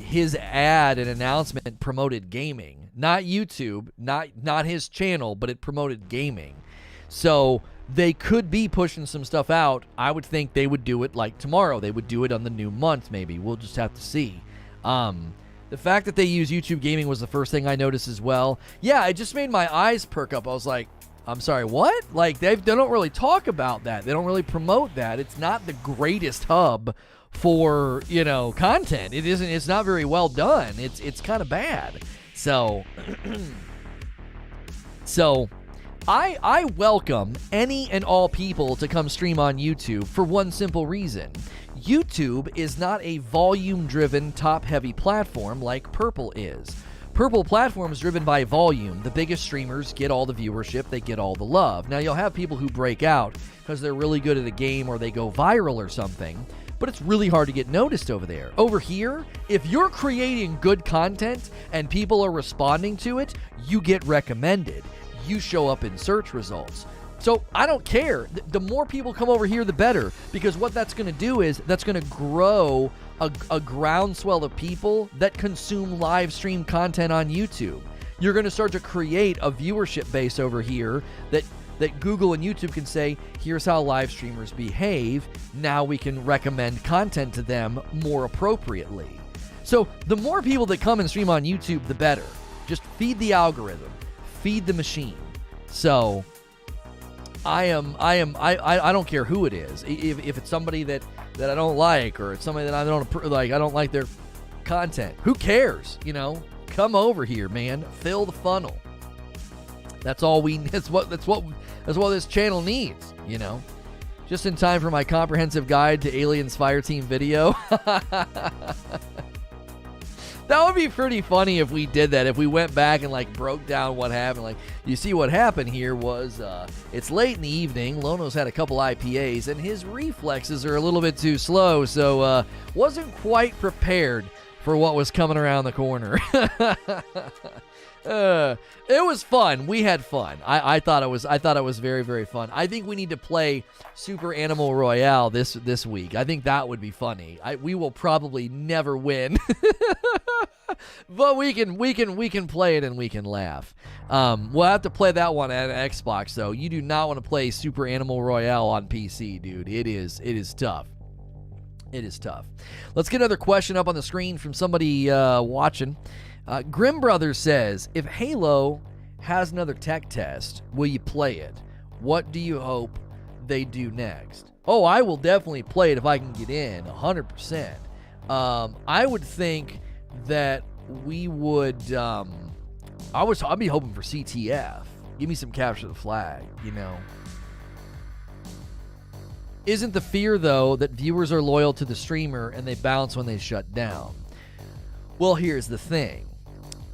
his ad and announcement promoted gaming, not YouTube, not his channel, but it promoted gaming. So they could be pushing some stuff out. I would think they would do it like tomorrow. They would do it on the new month, maybe. We'll just have to see. The fact that they use YouTube Gaming was the first thing I noticed as well. Yeah, it just made my eyes perk up. I was like, I'm sorry, what? Like, they don't really talk about that. They don't really promote that. It's not the greatest hub for, content. It isn't. It's not very well done. It's kind of bad. So, I welcome any and all people to come stream on YouTube for one simple reason. YouTube is not a volume-driven, top-heavy platform like Purple is. Purple platform is driven by volume. The biggest streamers get all the viewership, they get all the love. Now, you'll have people who break out because they're really good at a game or they go viral or something, but it's really hard to get noticed over there. Over here, if you're creating good content and people are responding to it, you get recommended. You show up in search results. So I don't care. The more people come over here, the better, because what that's going to do is that's going to grow a groundswell of people that consume live stream content on YouTube. You're going to start to create a viewership base over here that Google and YouTube can say, here's how live streamers behave. Now we can recommend content to them more appropriately. So the more people that come and stream on YouTube, the better. Just feed the algorithm. Feed the machine. So I don't care who it is. If it's somebody that I don't like, or it's somebody that I don't like, I don't like their content. Who cares? You know, come over here, man. Fill the funnel. That's all we. That's what this channel needs. You know, just in time for my comprehensive guide to Aliens Fireteam video. That would be pretty funny if we did that. If we went back and like broke down what happened. Like, you see what happened here was it's late in the evening. Lono's had a couple IPAs and his reflexes are a little bit too slow, so wasn't quite prepared for what was coming around the corner. It was fun. We had fun. I thought it was very, very fun. I think we need to play Super Animal Royale this week. I think that would be funny. We will probably never win. But we can play it and we can laugh. We'll have to play that one at Xbox though. You do not want to play Super Animal Royale on PC, dude. It is tough. It is tough. Let's get another question up on the screen from somebody watching. Grim Brothers says, if Halo has another tech test, will you play it? What do you hope they do next? Oh, I will definitely play it if I can get in, 100%. I would think that we would, I'd be hoping for CTF. Give me some capture the flag, you know. Isn't the fear, though, that viewers are loyal to the streamer and they bounce when they shut down? Well, here's the thing.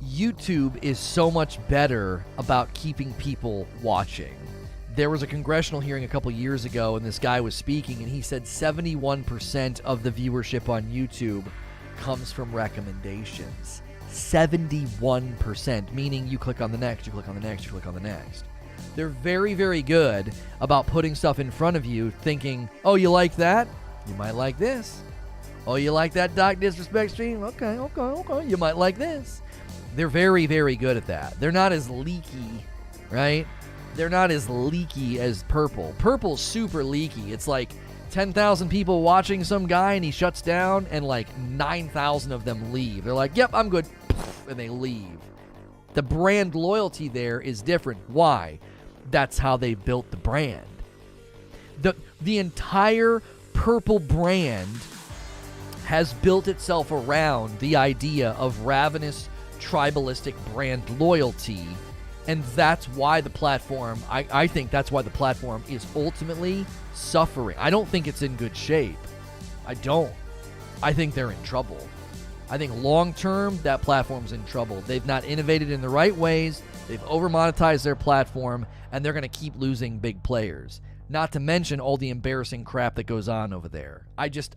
YouTube is so much better about keeping people watching. There was a congressional hearing a couple years ago, and this guy was speaking, and he said 71% of the viewership on YouTube comes from recommendations. 71%, meaning you click on the next, you click on the next, you click on the next. They're very, very good about putting stuff in front of you, thinking, oh, you like that? You might like this. Oh, you like that Doc Disrespect stream? Okay. You might like this. They're very, very good at that. They're not as leaky, right? They're not as leaky as Purple. Purple's super leaky. It's like 10,000 people watching some guy and he shuts down and like 9,000 of them leave. They're like, yep, I'm good. And they leave. The brand loyalty there is different. Why? That's how they built the brand. The entire Purple brand has built itself around the idea of ravenous, tribalistic brand loyalty, and that's why the platform, I think that's why the platform is ultimately suffering. I don't think it's in good shape. I don't. I think they're in trouble. I think long-term, that platform's in trouble. They've not innovated in the right ways, they've over-monetized their platform, and they're going to keep losing big players. Not to mention all the embarrassing crap that goes on over there. I just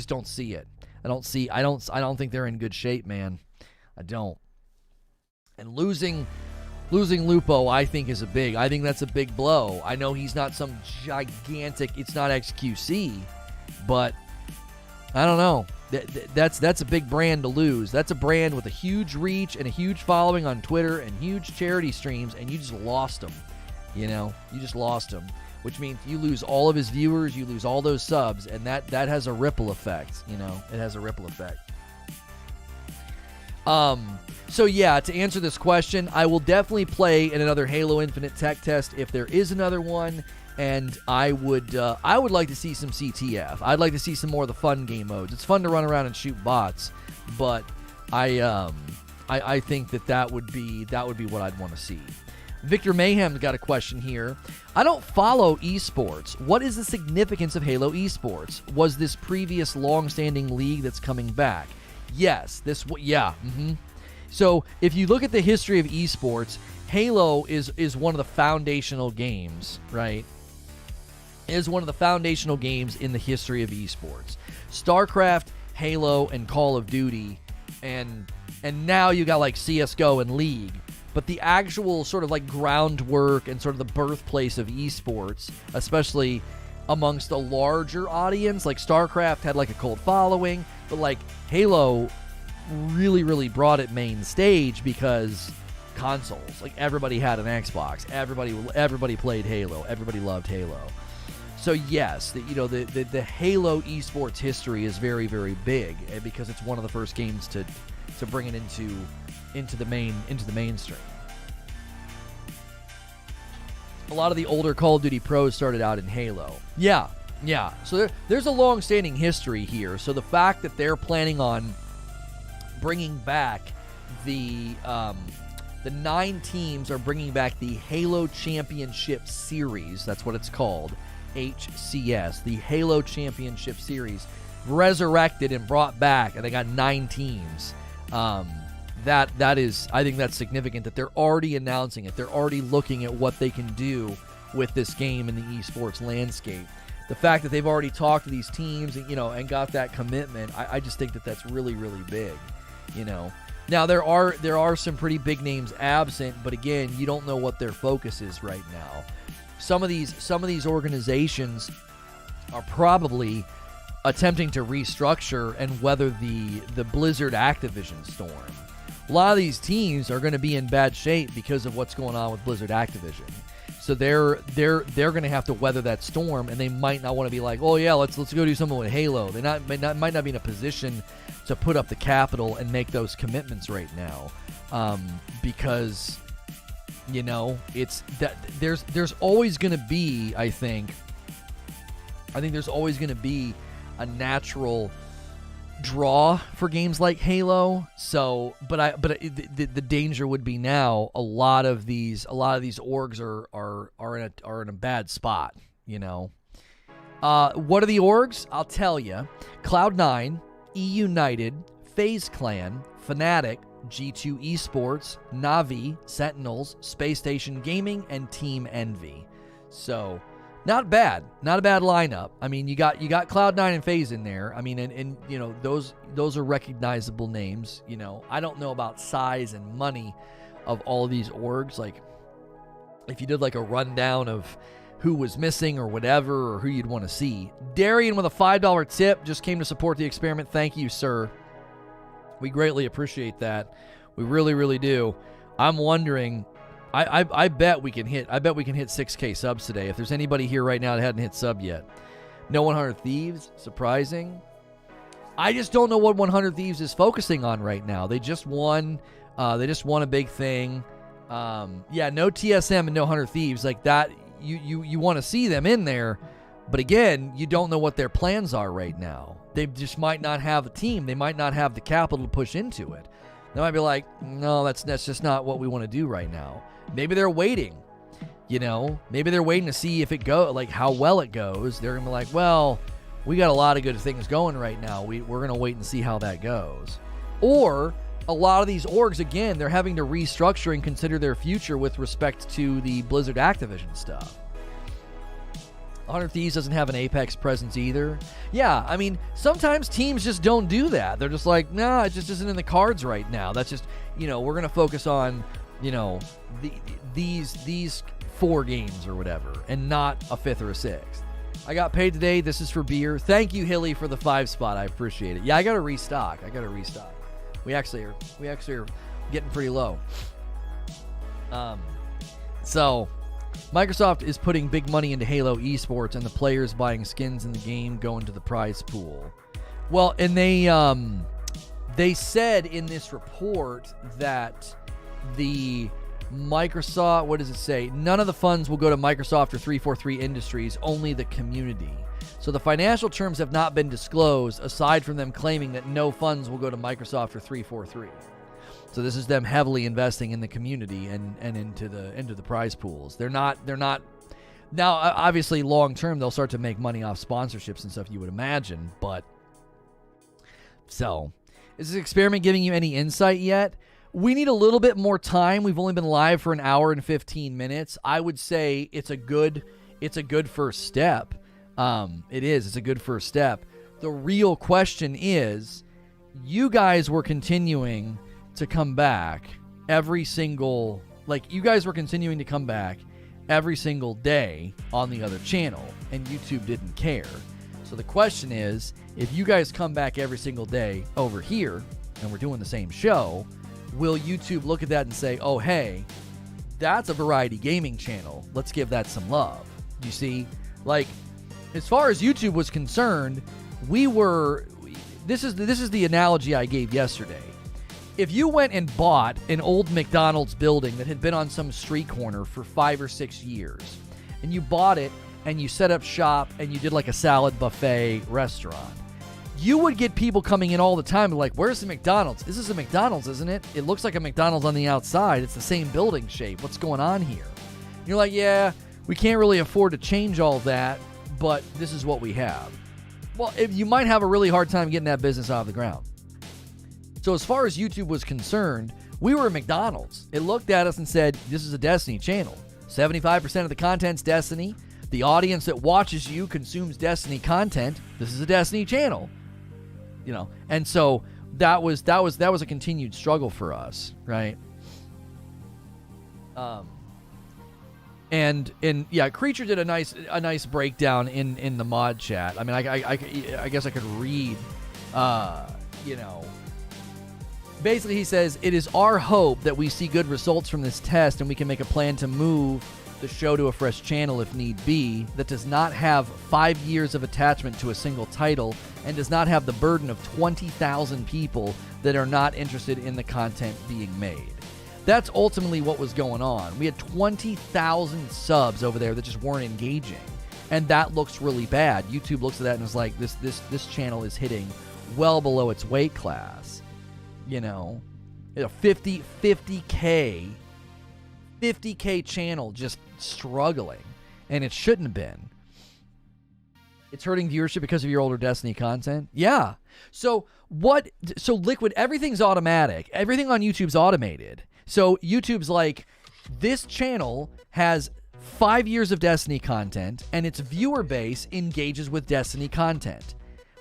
don't see it. I don't think they're in good shape, man. I don't. And losing Lupo, I think that's a big blow. I know he's not some gigantic, it's not XQC, but I don't know. That's a big brand to lose. That's a brand with a huge reach and a huge following on Twitter and huge charity streams, and you just lost him. You know, you just lost him, which means you lose all of his viewers, you lose all those subs, and that has a ripple effect. You know, it has a ripple effect. So yeah, to answer this question, I will definitely play in another Halo Infinite tech test if there is another one, and I would like to see some CTF. I'd like to see some more of the fun game modes. It's fun to run around and shoot bots, but I think that would be what I'd want to see. Victor Mayhem's got a question here. I don't follow esports. What is the significance of Halo esports? Was this previous long-standing league that's coming back? Yes, So if you look at the history of esports, Halo is one of the foundational games, right? It is one of the foundational games in the history of esports. StarCraft, Halo, and Call of Duty, and now you got like CSGO and League. But the actual sort of like groundwork and sort of the birthplace of esports, especially amongst a larger audience, like StarCraft had like a cult following, but like Halo really, really brought it main stage because consoles, like everybody had an Xbox, everybody played Halo, everybody loved Halo. So yes, the Halo esports history is very, very big because it's one of the first games to bring it into into the mainstream. A lot of the older Call of Duty pros started out in Halo. Yeah. So there's a long-standing history here. So the fact that they're planning on bringing back the 9 teams are bringing back the Halo Championship Series. That's what it's called, HCS. The Halo Championship Series, resurrected and brought back, and they got 9 teams. That is, I think that's significant that they're already announcing it. They're already looking at what they can do with this game in the esports landscape. The fact that they've already talked to these teams, and got that commitment, I just think that that's really, really big. Now there are some pretty big names absent, but again, you don't know what their focus is right now. Some of these organizations are probably attempting to restructure and weather the Blizzard Activision storm. A lot of these teams are going to be in bad shape because of what's going on with Blizzard Activision. So they're going to have to weather that storm, and they might not want to be like, oh yeah, let's go do something with Halo. They might not be in a position to put up the capital and make those commitments right now, because it's that there's always going to be, I think there's always going to be a natural draw for games like Halo. So, but the danger would be now a lot of these orgs are in a bad spot. What are the orgs? I'll tell you: Cloud9, eUnited, Faze Clan, Fnatic, G2 Esports, NAVI, Sentinels, Spacestation Gaming, and Team Envy. So, not bad. Not a bad lineup. I mean, you got Cloud9 and Faze in there. I mean, and those are recognizable names. I don't know about size and money of all of these orgs. Like, if you did like a rundown of who was missing or whatever, or who you'd want to see. Darian with a $5 tip just came to support the experiment. Thank you, sir. We greatly appreciate that. We really, really do. I'm wondering. I bet we can hit 6K subs today. If there's anybody here right now that hadn't hit sub yet. No 100 Thieves, surprising. I just don't know what 100 Thieves is focusing on right now. They just won. They just won a big thing. Yeah, no TSM and no 100 Thieves like that. You want to see them in there, but again, you don't know what their plans are right now. They just might not have a team. They might not have the capital to push into it. They might be like, no, that's just not what we want to do right now. Maybe they're waiting, maybe they're waiting to see if it like how well it goes. They're going to be like, well, we got a lot of good things going right now. We're going to wait and see how that goes. Or a lot of these orgs, again, they're having to restructure and consider their future with respect to the Blizzard Activision stuff. 100 Thieves doesn't have an Apex presence either. Yeah, I mean, sometimes teams just don't do that. They're just like, nah, it just isn't in the cards right now. That's just, we're going to focus on, these 4 games or whatever, and not a 5th or a 6th. I got paid today. This is for beer. Thank you, Hilly, for the 5 spot. I appreciate it. Yeah, I got to restock. We actually are getting pretty low. So Microsoft is putting big money into Halo Esports, and the players buying skins in the game go into the prize pool. Well, and they said in this report that the Microsoft, what does it say? None of the funds will go to Microsoft or 343 Industries, only the community. So the financial terms have not been disclosed, aside from them claiming that no funds will go to Microsoft or 343. So this is them heavily investing in the community and into the prize pools. They're not now, obviously long term they'll start to make money off sponsorships and stuff, you would imagine, but so is this experiment giving you any insight yet? We need a little bit more time. We've only been live for an hour and 15 minutes. I would say it's a good first step. It's a good first step. The real question is, you guys were continuing to come back every single day on the other channel, and YouTube didn't care. So the question is, if you guys come back every single day over here and we're doing the same show, will YouTube look at that and say, oh hey, that's a variety gaming channel, let's give that some love? You see, like, as far as YouTube was concerned, this is the analogy I gave yesterday. if you went and bought an old McDonald's building that had been on some street corner for 5 or 6 years, and you bought it and you set up shop and you did like a salad buffet restaurant, you would get people coming in all the time like, where's the McDonald's? This is a McDonald's, isn't it? It looks like a McDonald's on the outside. It's the same building shape. What's going on here? And you're like, yeah, we can't really afford to change all that, but this is what we have. Well, you might have a really hard time getting that business off the ground. So as far as YouTube was concerned, we were a McDonald's. It looked at us and said, this is a Destiny channel. 75% of the content's Destiny. The audience that watches you consumes Destiny content. This is a Destiny channel. You know, and so that was a continued struggle for us, right? And yeah, Creature did a nice breakdown in the mod chat. I mean, I guess I could read, you know. Basically, he says, it is our hope that we see good results from this test and we can make a plan to move the show to a fresh channel if need be, that does not have 5 years of attachment to a single title and does not have the burden of 20,000 people that are not interested in the content being made. That's ultimately what was going on. We had 20,000 subs over there that just weren't engaging, and that looks really bad. YouTube looks at that and is like, this channel is hitting well below its weight class. You know, 50K channel just struggling, and it shouldn't have been. It's hurting viewership because of your older Destiny content. Yeah. So Liquid, everything's automatic. Everything on YouTube's automated. So YouTube's like, this channel has 5 years of Destiny content, and its viewer base engages with Destiny content.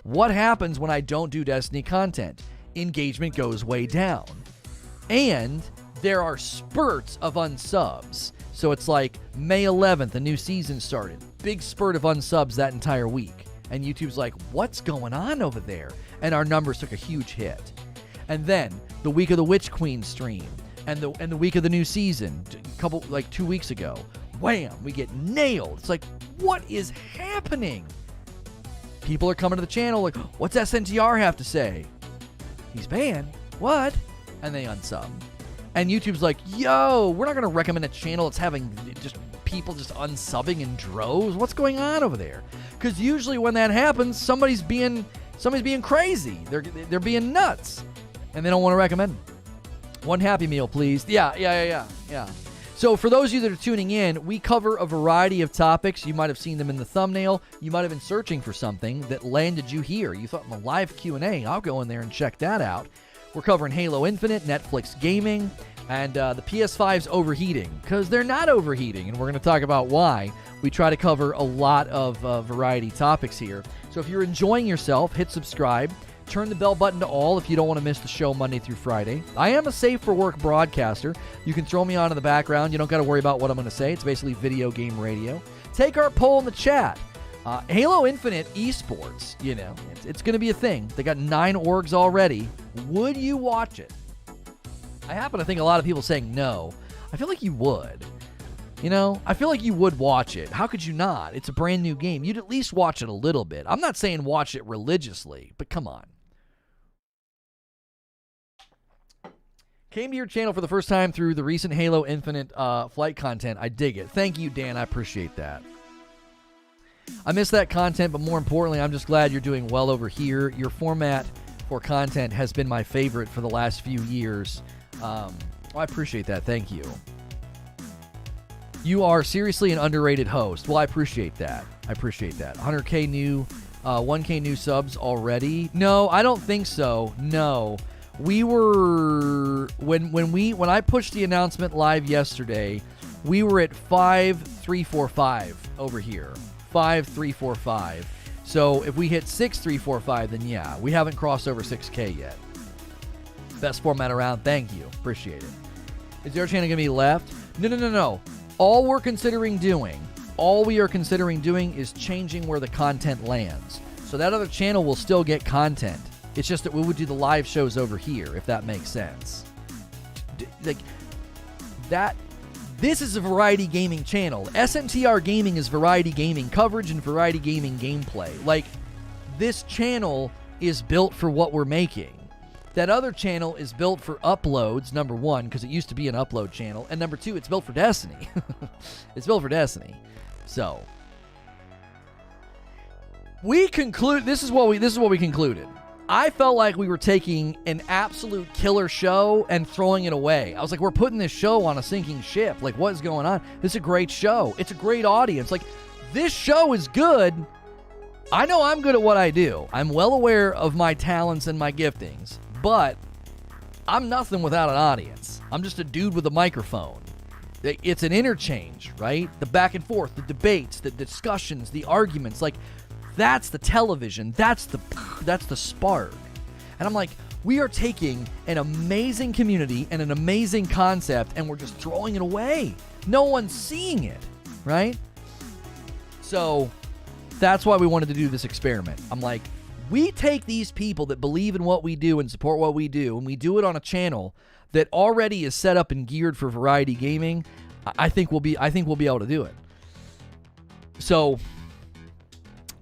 What happens when I don't do Destiny content? Engagement goes way down. And there are spurts of unsubs. So it's like May 11th, a new season started. Big spurt of unsubs that entire week. And YouTube's like, what's going on over there? And our numbers took a huge hit. And then the week of the Witch Queen stream and the week of the new season, 2 weeks ago, wham, we get nailed. It's like, what is happening? People are coming to the channel like, what's SNTR have to say? He's banned. What? And they unsub. And YouTube's like, yo, we're not going to recommend a channel that's having just people just unsubbing in droves. What's going on over there? Because usually when that happens, somebody's being crazy. They're being nuts, and they don't want to recommend them. One Happy Meal, please. Yeah. So for those of you that are tuning in, we cover a variety of topics. You might have seen them in the thumbnail. You might have been searching for something that landed you here. You thought in the live Q&A, I'll go in there and check that out. We're covering Halo Infinite, Netflix gaming, and the PS5's overheating, because they're not overheating, and we're going to talk about why. We try to cover a lot of variety topics here. So if you're enjoying yourself, hit subscribe. Turn the bell button to all if you don't want to miss the show Monday through Friday. I am a safe-for-work broadcaster. You can throw me on in the background. You don't got to worry about what I'm going to say. It's basically video game radio. Take our poll in the chat. Halo Infinite Esports, you know, it's going to be a thing. They got 9 orgs already. Would you watch it? I happen to think a lot of people saying no. I feel like you would. You know, I feel like you would watch it. How could you not? It's a brand new game. You'd at least watch it a little bit. I'm not saying watch it religiously, but come on. Came to your channel for the first time through the recent Halo Infinite flight content. I dig it. Thank you, Dan. I appreciate that. I miss that content, but more importantly, I'm just glad you're doing well over here. Your format for content has been my favorite for the last few years. I appreciate that. Thank you. You are seriously an underrated host. Well, I appreciate that. 100K new, 1K new subs already. No, I don't think so. No. We were when I pushed the announcement live yesterday, we were at 5345 over here. 5345. So if we hit 6345, then yeah, we haven't crossed over 6K yet. Best format around. Thank you. Appreciate it. Is your channel gonna be left? No. All we are considering doing is changing where the content lands. So that other channel will still get content. It's just that we would do the live shows over here, if that makes sense. Like that. This is a variety gaming channel. SNTR Gaming is variety gaming coverage and variety gaming gameplay. Like, this channel is built for what we're making. That other channel is built for uploads, number one, because it used to be an upload channel, and number two, it's built for Destiny. It's built for Destiny. So this is what we concluded. I felt like we were taking an absolute killer show and throwing it away. I was like, we're putting this show on a sinking ship. Like, what is going on? This is a great show. It's a great audience. Like, this show is good. I know I'm good at what I do. I'm well aware of my talents and my giftings, but I'm nothing without an audience. I'm just a dude with a microphone. It's an interchange, right? The back and forth, the debates, the discussions, the arguments, like, that's the television. That's the spark. And I'm like, we are taking an amazing community and an amazing concept, and we're just throwing it away. No one's seeing it, right? So that's why we wanted to do this experiment. I'm like, we take these people that believe in what we do and support what we do, and we do it on a channel that already is set up and geared for variety gaming. I think we'll be able to do it. So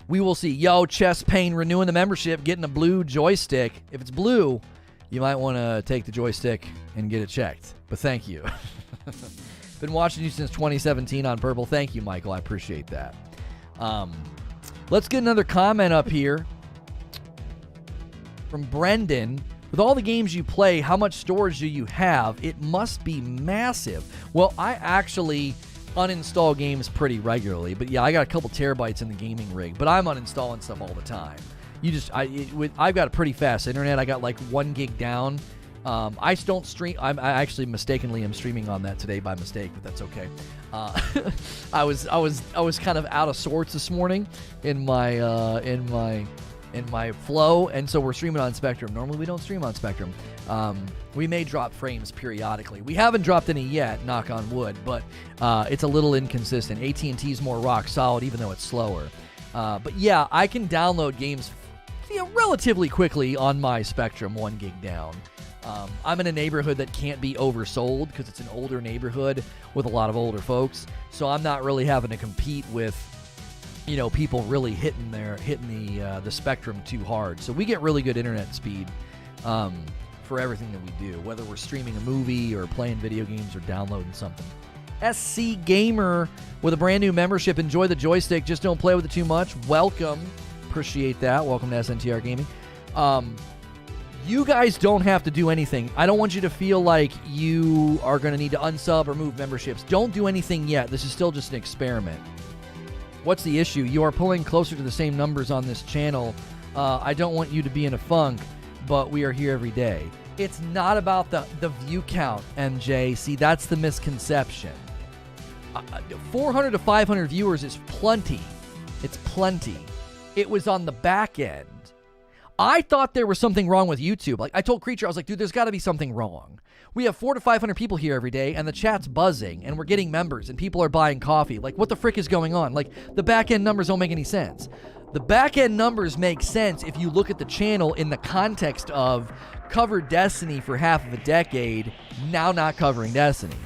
we will see. Yo, Chest Pain renewing the membership, getting a blue joystick. If it's blue, you might want to take the joystick and get it checked. But thank you. Been watching you since 2017 on Purple. Thank you, Michael. I appreciate that. Let's get another comment up here from Brendan. With all the games you play, how much storage do you have? It must be massive. Well, I actually uninstall games pretty regularly, but yeah, I got a couple terabytes in the gaming rig, but I'm uninstalling stuff all the time. I've got a pretty fast internet. I got like 1 gig down. I don't stream. I actually mistakenly am streaming on that today by mistake, but that's okay. I was kind of out of sorts this morning in my flow, and so we're streaming on Spectrum. Normally we don't stream on Spectrum. We may drop frames periodically. We haven't dropped any yet, knock on wood, but it's a little inconsistent. AT&T's more rock solid, even though it's slower. But yeah, I can download games relatively quickly on my Spectrum, 1 gig down. I'm in a neighborhood that can't be oversold because it's an older neighborhood with a lot of older folks, so I'm not really having to compete with people really hitting the spectrum too hard. So we get really good internet speed for everything that we do, whether we're streaming a movie or playing video games or downloading something. SC Gamer with a brand new membership. Enjoy the joystick, just don't play with it too much. Welcome. Appreciate that. Welcome to SNTR Gaming. You guys don't have to do anything. I don't want you to feel like you are going to need to unsub or move memberships. Don't do anything yet. This is still just an experiment. What's the issue? You are pulling closer to the same numbers on this channel. I don't want you to be in a funk, but we are here every day. It's not about the view count, MJ. See, that's the misconception. 400 to 500 viewers is plenty. It's plenty. It was on the back end. I thought there was something wrong with YouTube. Like, I told Creature, I was like, dude, there's got to be something wrong. We have 400 to 500 people here every day, and the chat's buzzing, and we're getting members, and people are buying coffee. Like, what the frick is going on? Like, the back-end numbers don't make any sense. The back-end numbers make sense if you look at the channel in the context of covered Destiny for half of a decade, now not covering Destiny.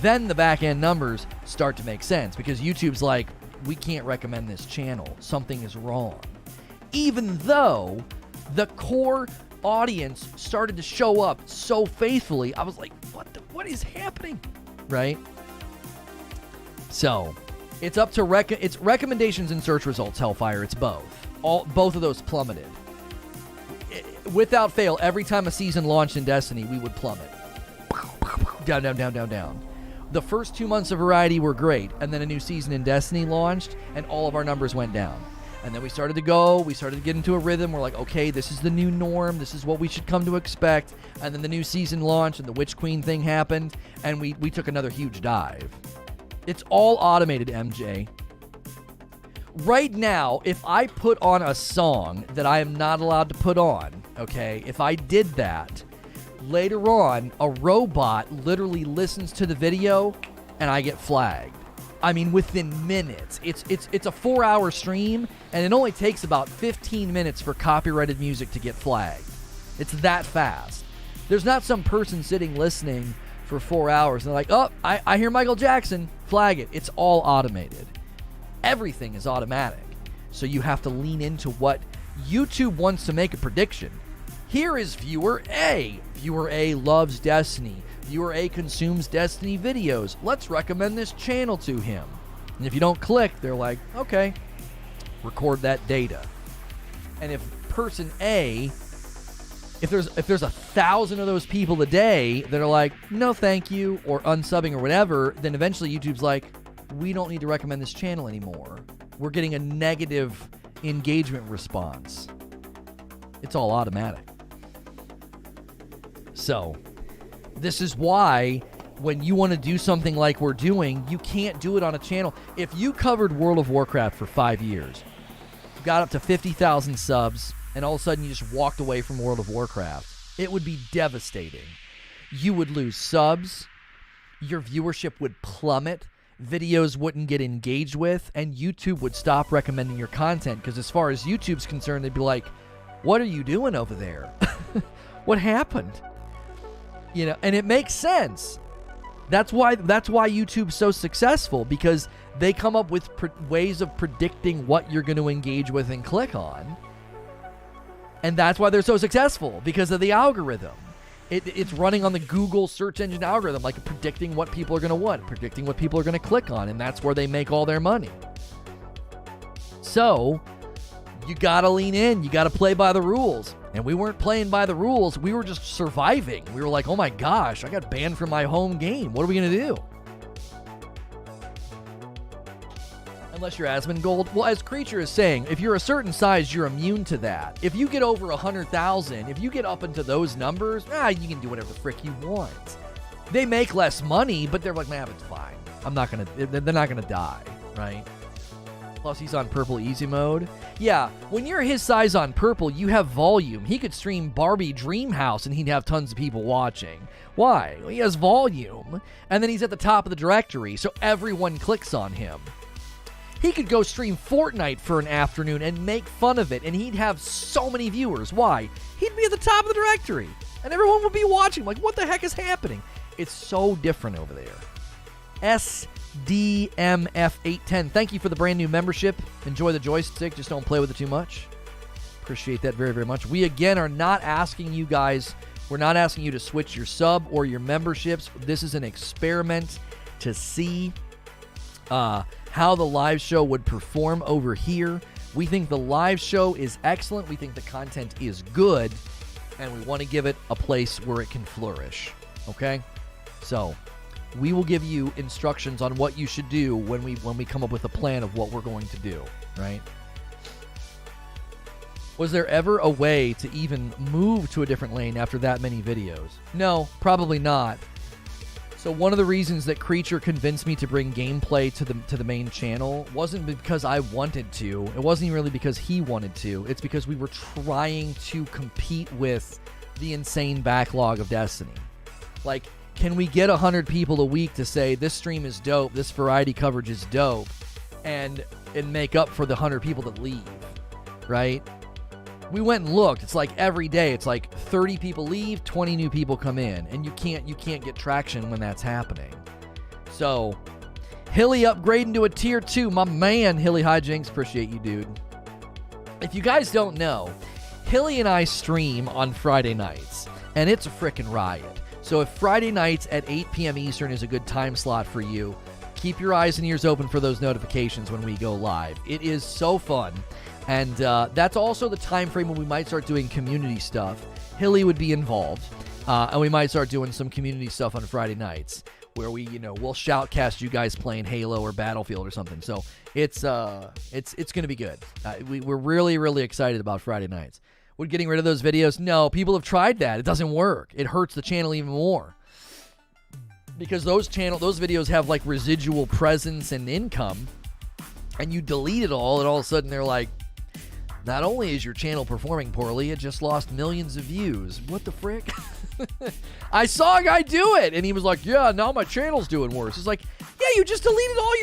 Then the back-end numbers start to make sense, because YouTube's like, we can't recommend this channel. Something is wrong. Even though the core audience started to show up so faithfully, I was like, what is happening? Right? So, it's up to it's recommendations and search results, Hellfire. It's both. Both of those plummeted. Without fail, every time a season launched in Destiny, we would plummet. Down, down, down, down, down. The first 2 months of Variety were great, and then a new season in Destiny launched, and all of our numbers went down. And then we started to get into a rhythm. We're like, okay, this is the new norm. This is what we should come to expect. And then the new season launched and the Witch Queen thing happened. And we took another huge dive. It's all automated, MJ. Right now, if I put on a song that I am not allowed to put on, okay, if I did that, later on, a robot literally listens to the video and I get flagged. I mean, within minutes. It's a 4-hour stream, and it only takes about 15 minutes for copyrighted music to get flagged. It's that fast. There's not some person sitting listening for 4 hours, and they're like, oh, I hear Michael Jackson, flag it. It's all automated. Everything is automatic. So you have to lean into what YouTube wants to make a prediction. Here is viewer A. Viewer A loves Destiny. Viewer A consumes Destiny videos. Let's recommend this channel to him. And if you don't click, they're like, okay, record that data. And if person A, if there's 1,000 of those people a day that are like, no thank you, or unsubbing or whatever, then eventually YouTube's like, we don't need to recommend this channel anymore. We're getting a negative engagement response. It's all automatic. So, this is why when you want to do something like we're doing, you can't do it on a channel. If you covered World of Warcraft for 5 years, got up to 50,000 subs, and all of a sudden you just walked away from World of Warcraft, it would be devastating. You would lose subs, your viewership would plummet, videos wouldn't get engaged with, and YouTube would stop recommending your content, because as far as YouTube's concerned, they'd be like, what are you doing over there? What happened? You know, and it makes sense. That's why YouTube's so successful, because they come up with ways of predicting what you're going to engage with and click on. And that's why they're so successful, because of the algorithm. It's running on the Google search engine algorithm, like predicting what people are going to want, predicting what people are going to click on, and that's where they make all their money. So, you got to lean in. You got to play by the rules. And we weren't playing by the rules. We were just surviving. We were like, oh my gosh, I got banned from my home game. What are we going to do? Unless you're Asmongold. Well, as Creature is saying, if you're a certain size, you're immune to that. If you get over 100,000, if you get up into those numbers, you can do whatever the frick you want. They make less money, but they're like, man, it's fine. They're not going to die, right? Plus, he's on purple easy mode. Yeah, when you're his size on purple, you have volume. He could stream Barbie Dreamhouse and he'd have tons of people watching. Why? Well, he has volume. And then he's at the top of the directory, so everyone clicks on him. He could go stream Fortnite for an afternoon and make fun of it, and he'd have so many viewers. Why? He'd be at the top of the directory, and everyone would be watching. Like, what the heck is happening? It's so different over there. DMF810. Thank you for the brand new membership. Enjoy the joystick. Just don't play with it too much. Appreciate that very, very much. We, again, are not asking you guys, we're not asking you to switch your sub or your memberships. This is an experiment to see how the live show would perform over here. We think the live show is excellent. We think the content is good. And we want to give it a place where it can flourish. Okay? So, we will give you instructions on what you should do when we come up with a plan of what we're going to do, right? Was there ever a way to even move to a different lane after that many videos? No, probably not. So one of the reasons that Creature convinced me to bring gameplay to the main channel wasn't because I wanted to. It wasn't even really because he wanted to. It's because we were trying to compete with the insane backlog of Destiny. Like, can we get 100 people a week to say, this stream is dope, this variety coverage is dope, and make up for the 100 people that leave, right? We went and looked. It's like every day, it's like 30 people leave, 20 new people come in, and you can't get traction when that's happening. So, Hilly upgrading to a tier 2. My man, Hilly Hijinks, appreciate you, dude. If you guys don't know, Hilly and I stream on Friday nights, and it's a frickin' riot. So if Friday nights at 8 p.m. Eastern is a good time slot for you, keep your eyes and ears open for those notifications when we go live. It is so fun. And that's also the time frame when we might start doing community stuff. Hilly would be involved. And we might start doing some community stuff on Friday nights where we'll shoutcast you guys playing Halo or Battlefield or something. So it's going to be good. We're really, really excited about Friday nights. Would getting rid of those videos? No, people have tried that. It doesn't work. It hurts the channel even more. Because those videos have like residual presence and income, and you delete it all, and all of a sudden they're like, not only is your channel performing poorly, it just lost millions of views. What the frick? I saw a guy do it, and he was like, yeah, now my channel's doing worse. It's like, yeah, you just deleted all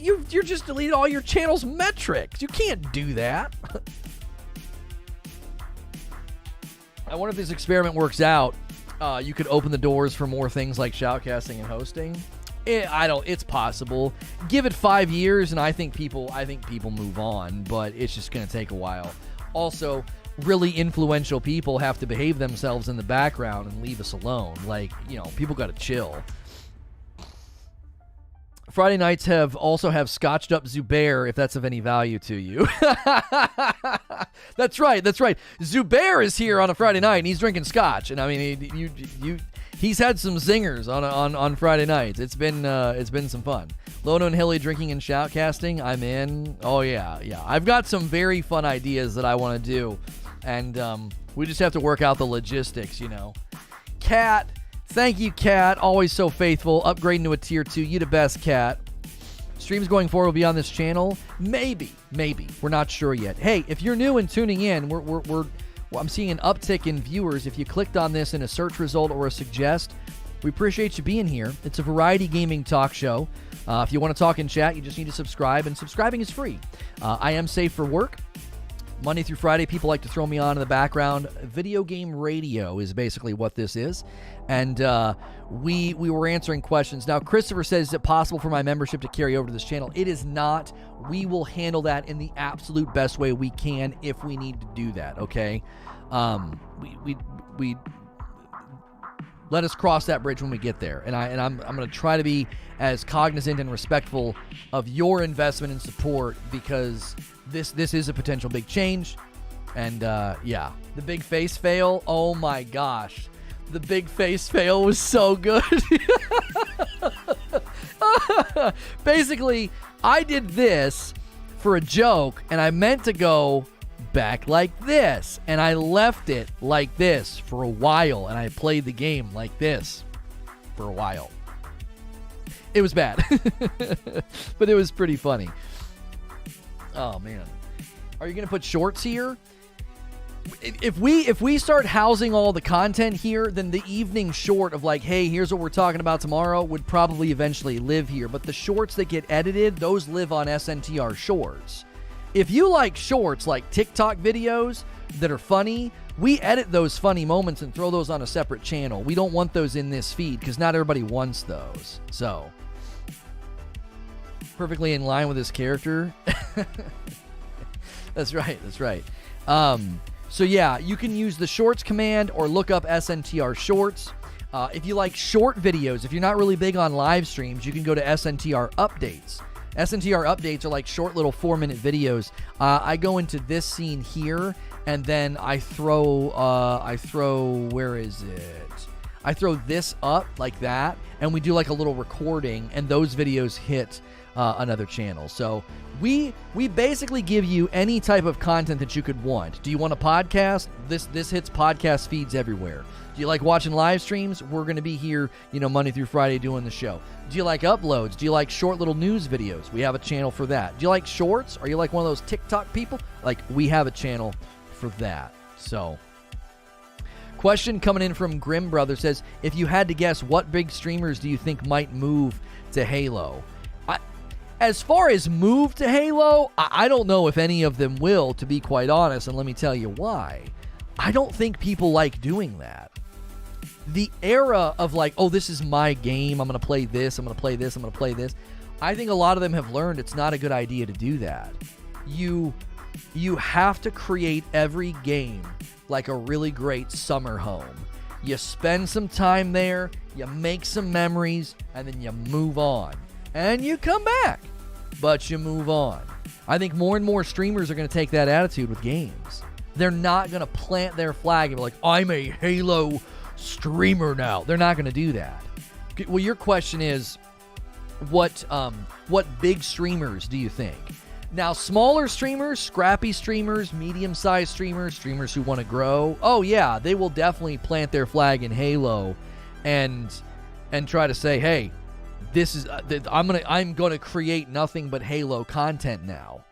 you just deleted all your channel's metrics. You can't do that. I wonder if this experiment works out. You could open the doors for more things like shoutcasting and hosting. It's possible. Give it 5 years, and I think people move on, but it's just going to take a while. Also, really influential people have to behave themselves in the background and leave us alone. Like, you know, people got to chill. Friday nights also have scotched up Zubair, if that's of any value to you. That's right. Zubair is here on a Friday night, and he's drinking scotch. And I mean, he's had some zingers on Friday nights. It's been some fun. Lono and Hilly drinking and shoutcasting. I'm in. Oh yeah. I've got some very fun ideas that I want to do, and we just have to work out the logistics, you know. Cat. Thank you, Kat. Always so faithful. Upgrading to a tier 2. You the best, Kat. Streams going forward will be on this channel. Maybe. We're not sure yet. Hey, if you're new and tuning in, I'm seeing an uptick in viewers. If you clicked on this in a search result or a suggest, we appreciate you being here. It's a variety gaming talk show. If you want to talk in chat, you just need to subscribe, and subscribing is free. I am safe for work. Monday through Friday, people like to throw me on in the background. Video game radio is basically what this is. And we were answering questions. Now, Christopher says, is it possible for my membership to carry over to this channel? It is not. We will handle that in the absolute best way we can if we need to do that, okay? We let us cross that bridge when we get there. And I'm going to try to be as cognizant and respectful of your investment and support, because this is a potential big change. And yeah, the big face fail. Oh my gosh. The big face fail was so good. Basically, I did this for a joke, and I meant to go back like this, and I left it like this for a while, and I played the game like this for a while. It was bad, but it was pretty funny. Oh man, are you gonna put shorts here? If we start housing all the content here, then the evening short of like, hey, here's what we're talking about tomorrow, would probably eventually live here. But the shorts that get edited, those live on SNTR Shorts. If you like shorts, like TikTok videos that are funny, we edit those funny moments and throw those on a separate channel. We don't want those in this feed because not everybody wants those. So, perfectly in line with his character. That's right. So yeah, you can use the shorts command or look up SNTR Shorts. If you like short videos, if you're not really big on live streams, you can go to SNTR Updates. SNTR Updates are like short little 4-minute videos. I go into this scene here, and then I throw, where is it? I throw this up like that, and we do like a little recording, and those videos hit another channel. So we basically give you any type of content that you could want. Do you want a podcast? This hits podcast feeds everywhere. Do you like watching live streams? We're going to be here, Monday through Friday doing the show. Do you like uploads? Do you like short little news videos? We have a channel for that. Do you like shorts? Are you like one of those TikTok people? We have a channel for that. So, question coming in from Grim Brother says, if you had to guess, what big streamers do you think might move to Halo? As far as move to Halo, I don't know if any of them will, to be quite honest, and let me tell you why. I don't think people like doing that. The era of this is my game, I'm going to play this, I'm going to play this, I'm going to play this. I think a lot of them have learned it's not a good idea to do that. You have to create every game like a really great summer home. You spend some time there, you make some memories, and then you move on. And you come back, but you move on. I think more and more streamers are going to take that attitude with games. They're not going to plant their flag and be like, I'm a Halo streamer now. They're not going to do that. Well, your question is, what big streamers do you think? Now, smaller streamers, scrappy streamers, medium-sized streamers, streamers who want to grow, oh yeah, they will definitely plant their flag in Halo and try to say, hey, this is I'm gonna create nothing but Halo content now.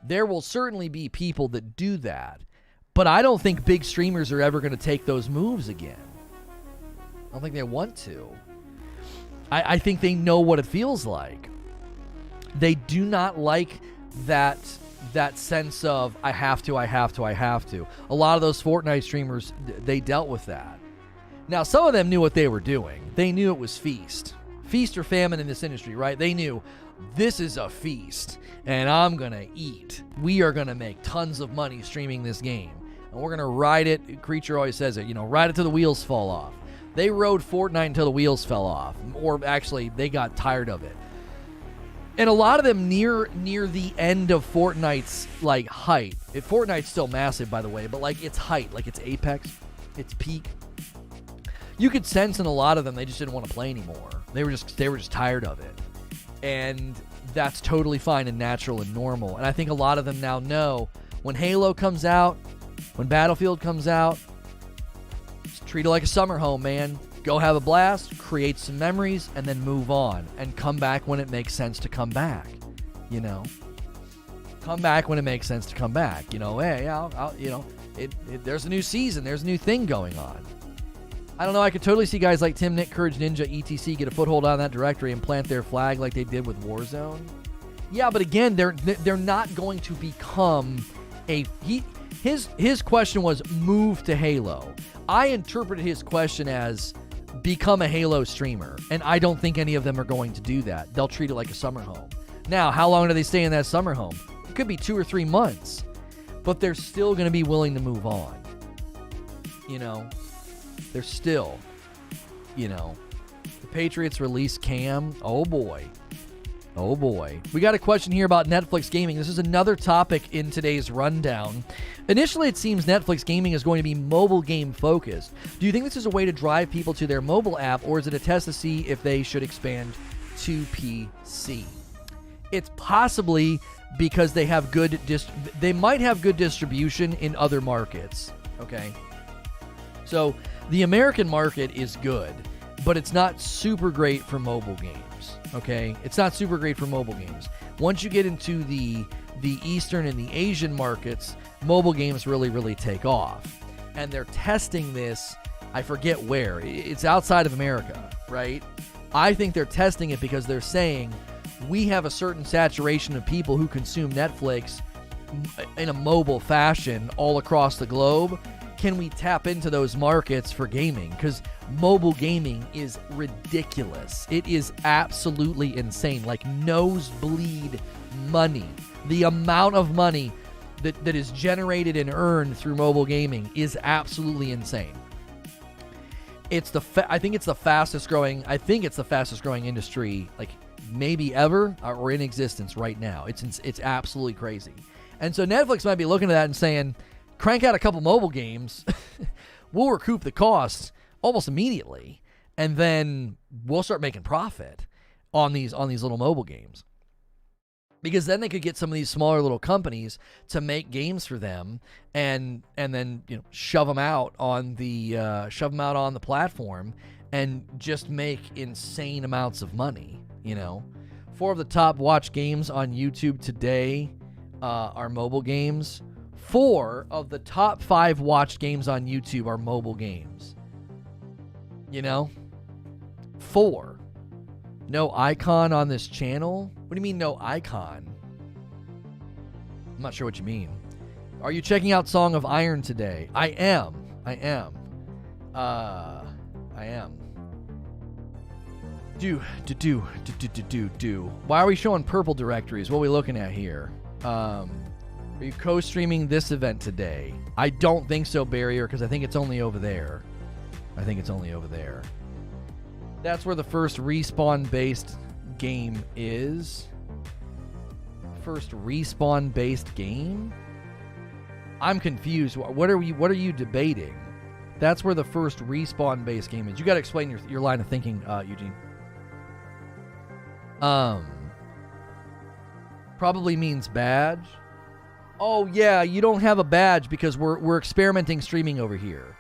There will certainly be people that do that, but I don't think big streamers are ever going to take those moves again. I don't think they want to. I think they know what it feels like. They do not like that sense of I have to. A lot of those Fortnite streamers, they dealt with that. Now, some of them knew what they were doing. They knew it was feast or famine in this industry, right? They knew this is a feast and I'm gonna eat. We are gonna make tons of money streaming this game. and we're going to ride it. Creature always says it, ride it till the wheels fall off. They rode Fortnite until the wheels fell off, or actually they got tired of it. And a lot of them near the end of Fortnite's like height. Fortnite's still massive, by the way, but like its height, like its apex, its peak. You could sense in a lot of them they just didn't want to play anymore. They were just tired of it. And that's totally fine and natural and normal. And I think a lot of them now know when Halo comes out, when Battlefield comes out, just treat it like a summer home, man. Go have a blast, create some memories, and then move on. And come back when it makes sense to come back. Come back when it makes sense to come back. Hey, there's a new season. There's a new thing going on. I don't know. I could totally see guys like Tim, Nick, Courage Ninja, etc. get a foothold on that directory and plant their flag like they did with Warzone. Yeah, but again, they're not going to become his question was move to Halo. I interpreted his question as become a Halo streamer, and I don't think any of them are going to do that. They'll treat it like a summer home. Now, how long do they stay in that summer home? It could be 2 or 3 months, but they're still going to be willing to move on. They're still, the Patriots release Cam. Oh boy. We got a question here about Netflix gaming. This is another topic in today's rundown. Initially, it seems Netflix gaming is going to be mobile game focused. Do you think this is a way to drive people to their mobile app, or is it a test to see if they should expand to PC? It's possibly because they have they might have good distribution in other markets. Okay. So the American market is good, but it's not super great for mobile games, okay? It's not super great for mobile games. Once you get into the Eastern and the Asian markets, mobile games really, really take off. And they're testing this, I forget where. It's outside of America, right? I think they're testing it because they're saying we have a certain saturation of people who consume Netflix in a mobile fashion all across the globe. Can we tap into those markets for gaming? Because mobile gaming is ridiculous. It is absolutely insane. Like nosebleed money. The amount of money that is generated and earned through mobile gaming is absolutely insane. I think it's the fastest growing industry, like maybe ever or in existence right now. It's absolutely crazy. And so Netflix might be looking at that and saying, crank out a couple mobile games, we'll recoup the costs almost immediately, and then we'll start making profit on these little mobile games. Because then they could get some of these smaller little companies to make games for them, and then shove them out on the platform, and just make insane amounts of money. 4 of the top watched games on YouTube today are mobile games. 4 of the top 5 watched games on YouTube are mobile games. 4. No icon on this channel? What do you mean no icon? I'm not sure what you mean. Are you checking out Song of Iron today? I am. Do. Why are we showing purple directories? What are we looking at here? Are you co-streaming this event today? I don't think so, Barrier, because I think it's only over there. That's where the first respawn-based game is. First respawn-based game? I'm confused. What are you debating? That's where the first respawn-based game is. You got to explain your line of thinking, Eugene. Probably means badge. Oh yeah, you don't have a badge because we're experimenting streaming over here.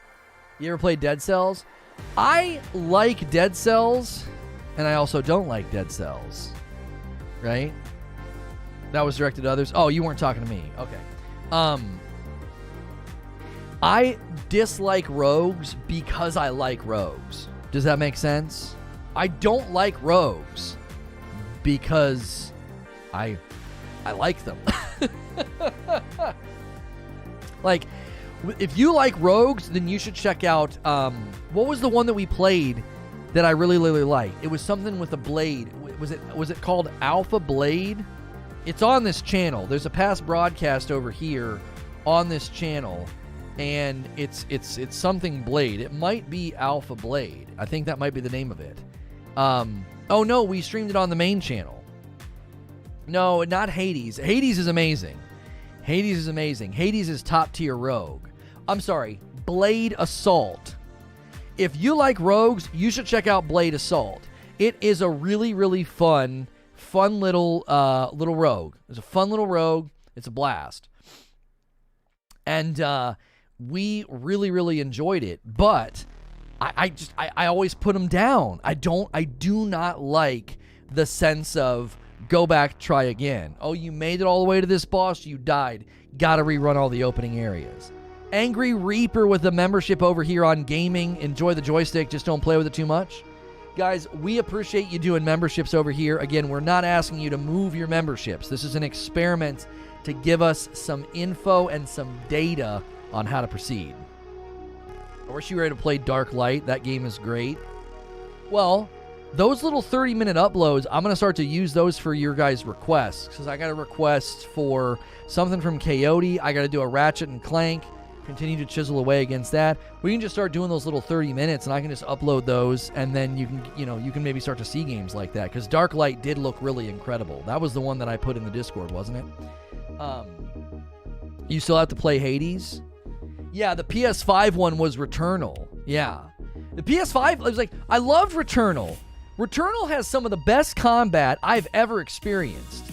You ever played Dead Cells? I like Dead Cells, and I also don't like Dead Cells. Right? That was directed to others. Oh, you weren't talking to me. Okay. I dislike rogues because I like rogues. Does that make sense? I don't like rogues because I like them. Like, if you like rogues, then you should check out, what was the one that we played that I really, really liked? It was something with a blade. Was it called Alpha Blade? It's on this channel. There's a past broadcast over here on this channel. and it's something Blade. It might be Alpha Blade. I think that might be the name of it. Oh no, we streamed it on the main channel. No, not Hades. Hades is amazing. Hades is amazing. Hades is top tier rogue. I'm sorry, Blade Assault. If you like rogues, you should check out Blade Assault. It is a really, really fun little rogue. It's a fun little rogue. It's a blast. And we really, really enjoyed it. But I always put them down. I do not like the sense of go back, try again. Oh, you made it all the way to this boss, you died. Gotta rerun all the opening areas. Angry Reaper with a membership over here on gaming. Enjoy the joystick, just don't play with it too much. Guys, we appreciate you doing memberships over here. Again, we're not asking you to move your memberships. This is an experiment to give us some info and some data on how to proceed. I wish you were able to play Dark Light. That game is great. Well, those little 30-minute uploads, I'm going to start to use those for your guys' requests. Because I got a request for something from Coyote. I got to do a Ratchet and Clank. Continue to chisel away against that. We can just start doing those little 30 minutes, and I can just upload those, and then you can maybe start to see games like that. Because Dark Light did look really incredible. That was the one that I put in the Discord, wasn't it? You still have to play Hades? Yeah, the PS5 one was Returnal. Yeah. The PS5, I was like, I loved Returnal. Returnal has some of the best combat I've ever experienced.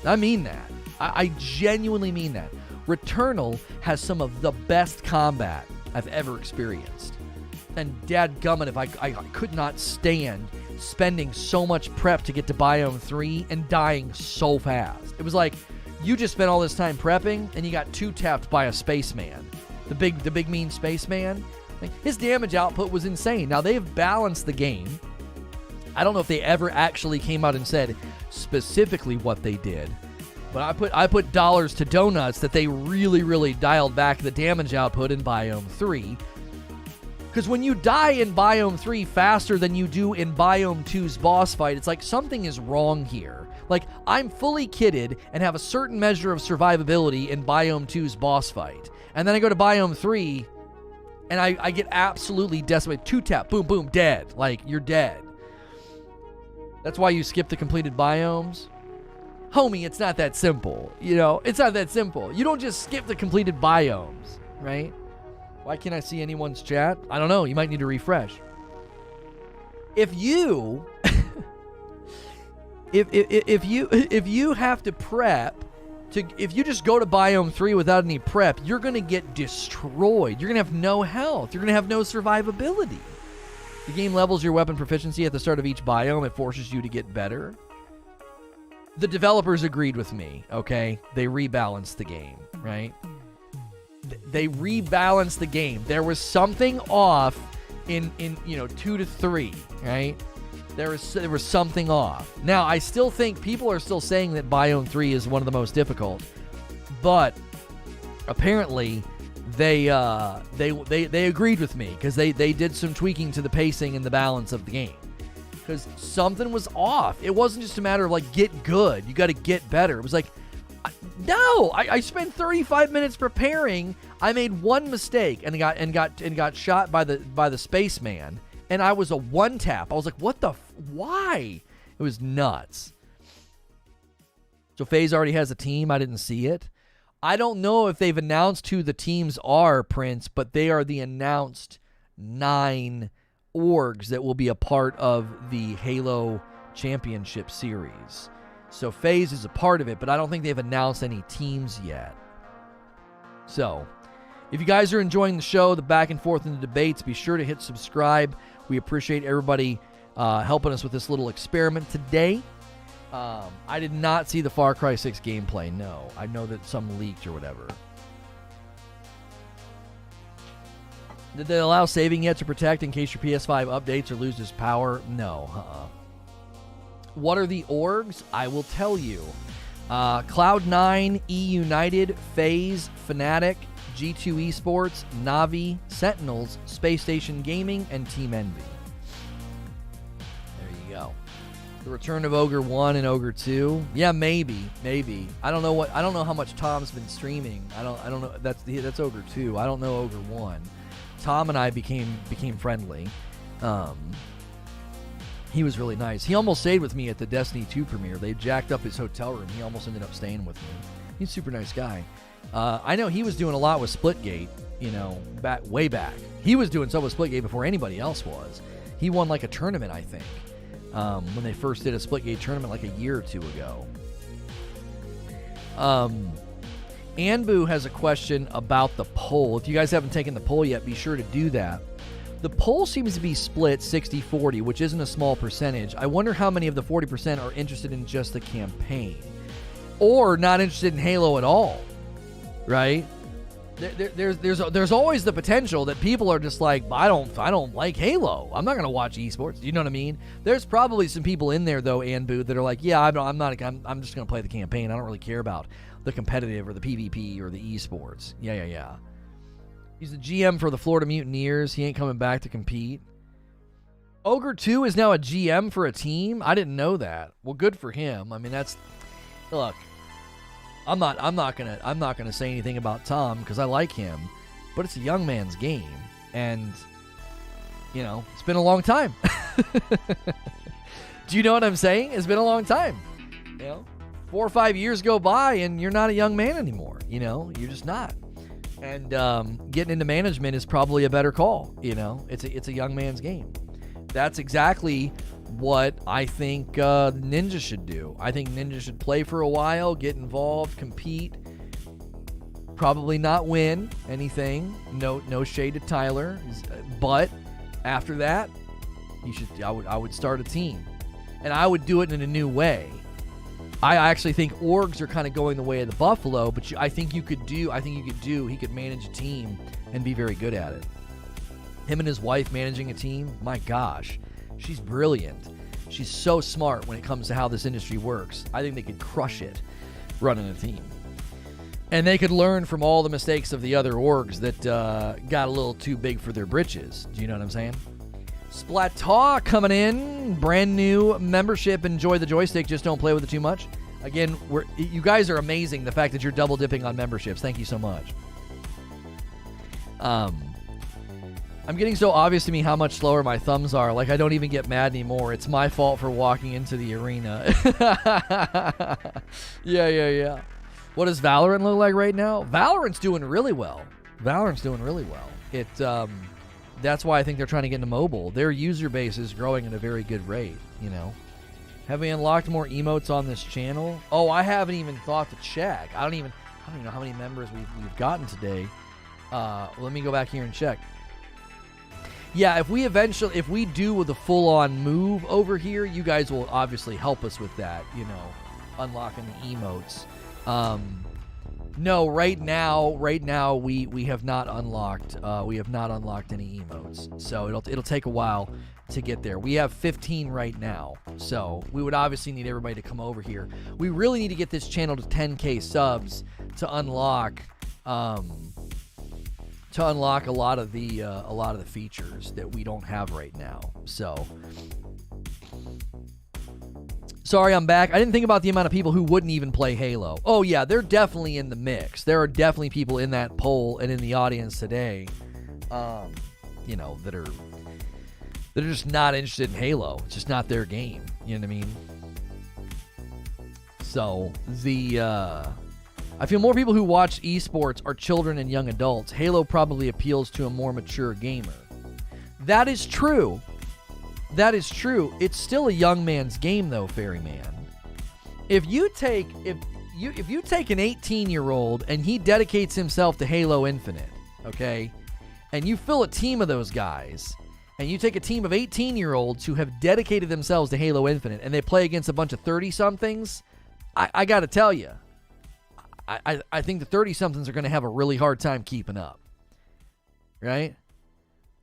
I mean that. I genuinely mean that. Returnal has some of the best combat I've ever experienced. And dadgummit, if I could not stand spending so much prep to get to Biome 3 and dying so fast. It was like, you just spent all this time prepping, and you got two-tapped by a spaceman. The big mean spaceman. Like, his damage output was insane. Now, they've balanced the game. I don't know if they ever actually came out and said specifically what they did. But I put dollars to donuts that they really, really dialed back the damage output in Biome 3. Because when you die in Biome 3 faster than you do in Biome 2's boss fight, it's like something is wrong here. Like, I'm fully kitted and have a certain measure of survivability in Biome 2's boss fight. And then I go to Biome 3, and I get absolutely decimated. Two-tap, boom, boom, dead. Like, you're dead. That's why you skip the completed biomes. Homie, it's not that simple. You know, it's not that simple. You don't just skip the completed biomes, right? Why can't I see anyone's chat? I don't know. You might need to refresh. If you if you have to prep if you just go to Biome 3 without any prep, you're going to get destroyed. You're going to have no health. You're going to have no survivability. The game levels your weapon proficiency at the start of each biome. It forces you to get better. The developers agreed with me, okay? They rebalanced the game, right? They rebalanced the game. There was something off in 2 to 3, right? There was something off. Now, I still think people are still saying that Biome 3 is one of the most difficult, but apparently they agreed with me because they did some tweaking to the pacing and the balance of the game. Because something was off. It wasn't just a matter of like get good. You got to get better. It was like, no. I spent 35 minutes preparing. I made one mistake and got shot by the spaceman. And I was a one tap. I was like, what the? Why? It was nuts. So Faze already has a team. I didn't see it. I don't know if they've announced who the teams are, Prince, but they are the announced 9 orgs that will be a part of the Halo Championship Series. So Faze is a part of it, but I don't think they've announced any teams yet. So, if you guys are enjoying the show, the back and forth in the debates, be sure to hit subscribe. We appreciate everybody helping us with this little experiment today. I did not see the Far Cry 6 gameplay, no. I know that some leaked or whatever. Did they allow saving yet to protect in case your PS5 updates or loses power? No. What are the orgs? I will tell you. Cloud9, eUnited, Faze, Fnatic, G2 Esports, NAVI, Sentinels, Spacestation Gaming, and Team Envy. There you go. The return of Ogre 1 and Ogre 2. Yeah, maybe. I don't know how much Tom's been streaming. I don't know. That's Ogre 2. I don't know Ogre 1. Tom and I became friendly. He was really nice. He almost stayed with me at the Destiny 2 premiere. They jacked up his hotel room. He almost ended up staying with me. He's a super nice guy. I know he was doing a lot with Splitgate, way back. He was doing so with Splitgate before anybody else was. He won like a tournament, I think, when they first did a Splitgate tournament like a year or two ago. Anbu has a question about the poll. If you guys haven't taken the poll yet, be sure to do that. The poll seems to be split 60-40, which isn't a small percentage. I wonder how many of the 40% are interested in just the campaign or not interested in Halo at all, right? There's always the potential that people are just like, I don't like Halo. I'm not going to watch esports. You know what I mean? There's probably some people in there, though, Anbu, that are like, yeah, I'm just going to play the campaign. I don't really care about the competitive or the PvP or the esports. Yeah. He's the GM for the Florida Mutineers. He ain't coming back to compete. Ogre 2 is now a GM for a team? I didn't know that. Well, good for him. I mean, look, I'm not gonna say anything about Tom because I like him, but it's a young man's game, and it's been a long time. Do you know what I'm saying? It's been a long time. 4 or 5 years go by and you're not a young man anymore. You're just not. And getting into management is probably a better call. It's a young man's game. That's exactly what I think Ninja should do. I think Ninja should play for a while, get involved, compete, probably not win anything. No shade to Tyler, but after that, I would start a team, and I would do it in a new way. I actually think orgs are kind of going the way of the Buffalo, but I think he could manage a team and be very good at it. Him and his wife managing a team, my gosh, she's brilliant. She's so smart when it comes to how this industry works. I think they could crush it running a team. And they could learn from all the mistakes of the other orgs that got a little too big for their britches. Do you know what I'm saying? Splataw coming in, brand new membership. Enjoy the joystick, just don't play with it too much. Again, you guys are amazing. The fact that you're double dipping on memberships, thank you so much. I'm getting so obvious to me how much slower my thumbs are. Like I don't even get mad anymore. It's my fault for walking into the arena. Yeah. What does Valorant look like right now? Valorant's doing really well. That's why I think they're trying to get into mobile. Their user base is growing at a very good rate, Have we unlocked more emotes on this channel? Oh, I haven't even thought to check. I don't even know how many members we've gotten today. Let me go back here and check. Yeah, if we do with a full-on move over here, you guys will obviously help us with that, unlocking the emotes. No, right now we have not unlocked any emotes. So it'll take a while to get there. We have 15 right now. So we would obviously need everybody to come over here. We really need to get this channel to 10K subs to unlock a lot of the features that we don't have right now. So sorry, I'm back. I didn't think about the amount of people who wouldn't even play Halo. Oh, yeah, they're definitely in the mix. There are definitely people in that poll and in the audience today, that are just not interested in Halo. It's just not their game. You know what I mean? So, I feel more people who watch esports are children and young adults. Halo probably appeals to a more mature gamer. That is true. It's still a young man's game, though, Ferryman. If you take an 18-year-old and he dedicates himself to Halo Infinite, okay, and you fill a team of those guys, and you take a team of 18-year-olds who have dedicated themselves to Halo Infinite, and they play against a bunch of 30-somethings, I got to tell you, I think the 30-somethings are going to have a really hard time keeping up, right?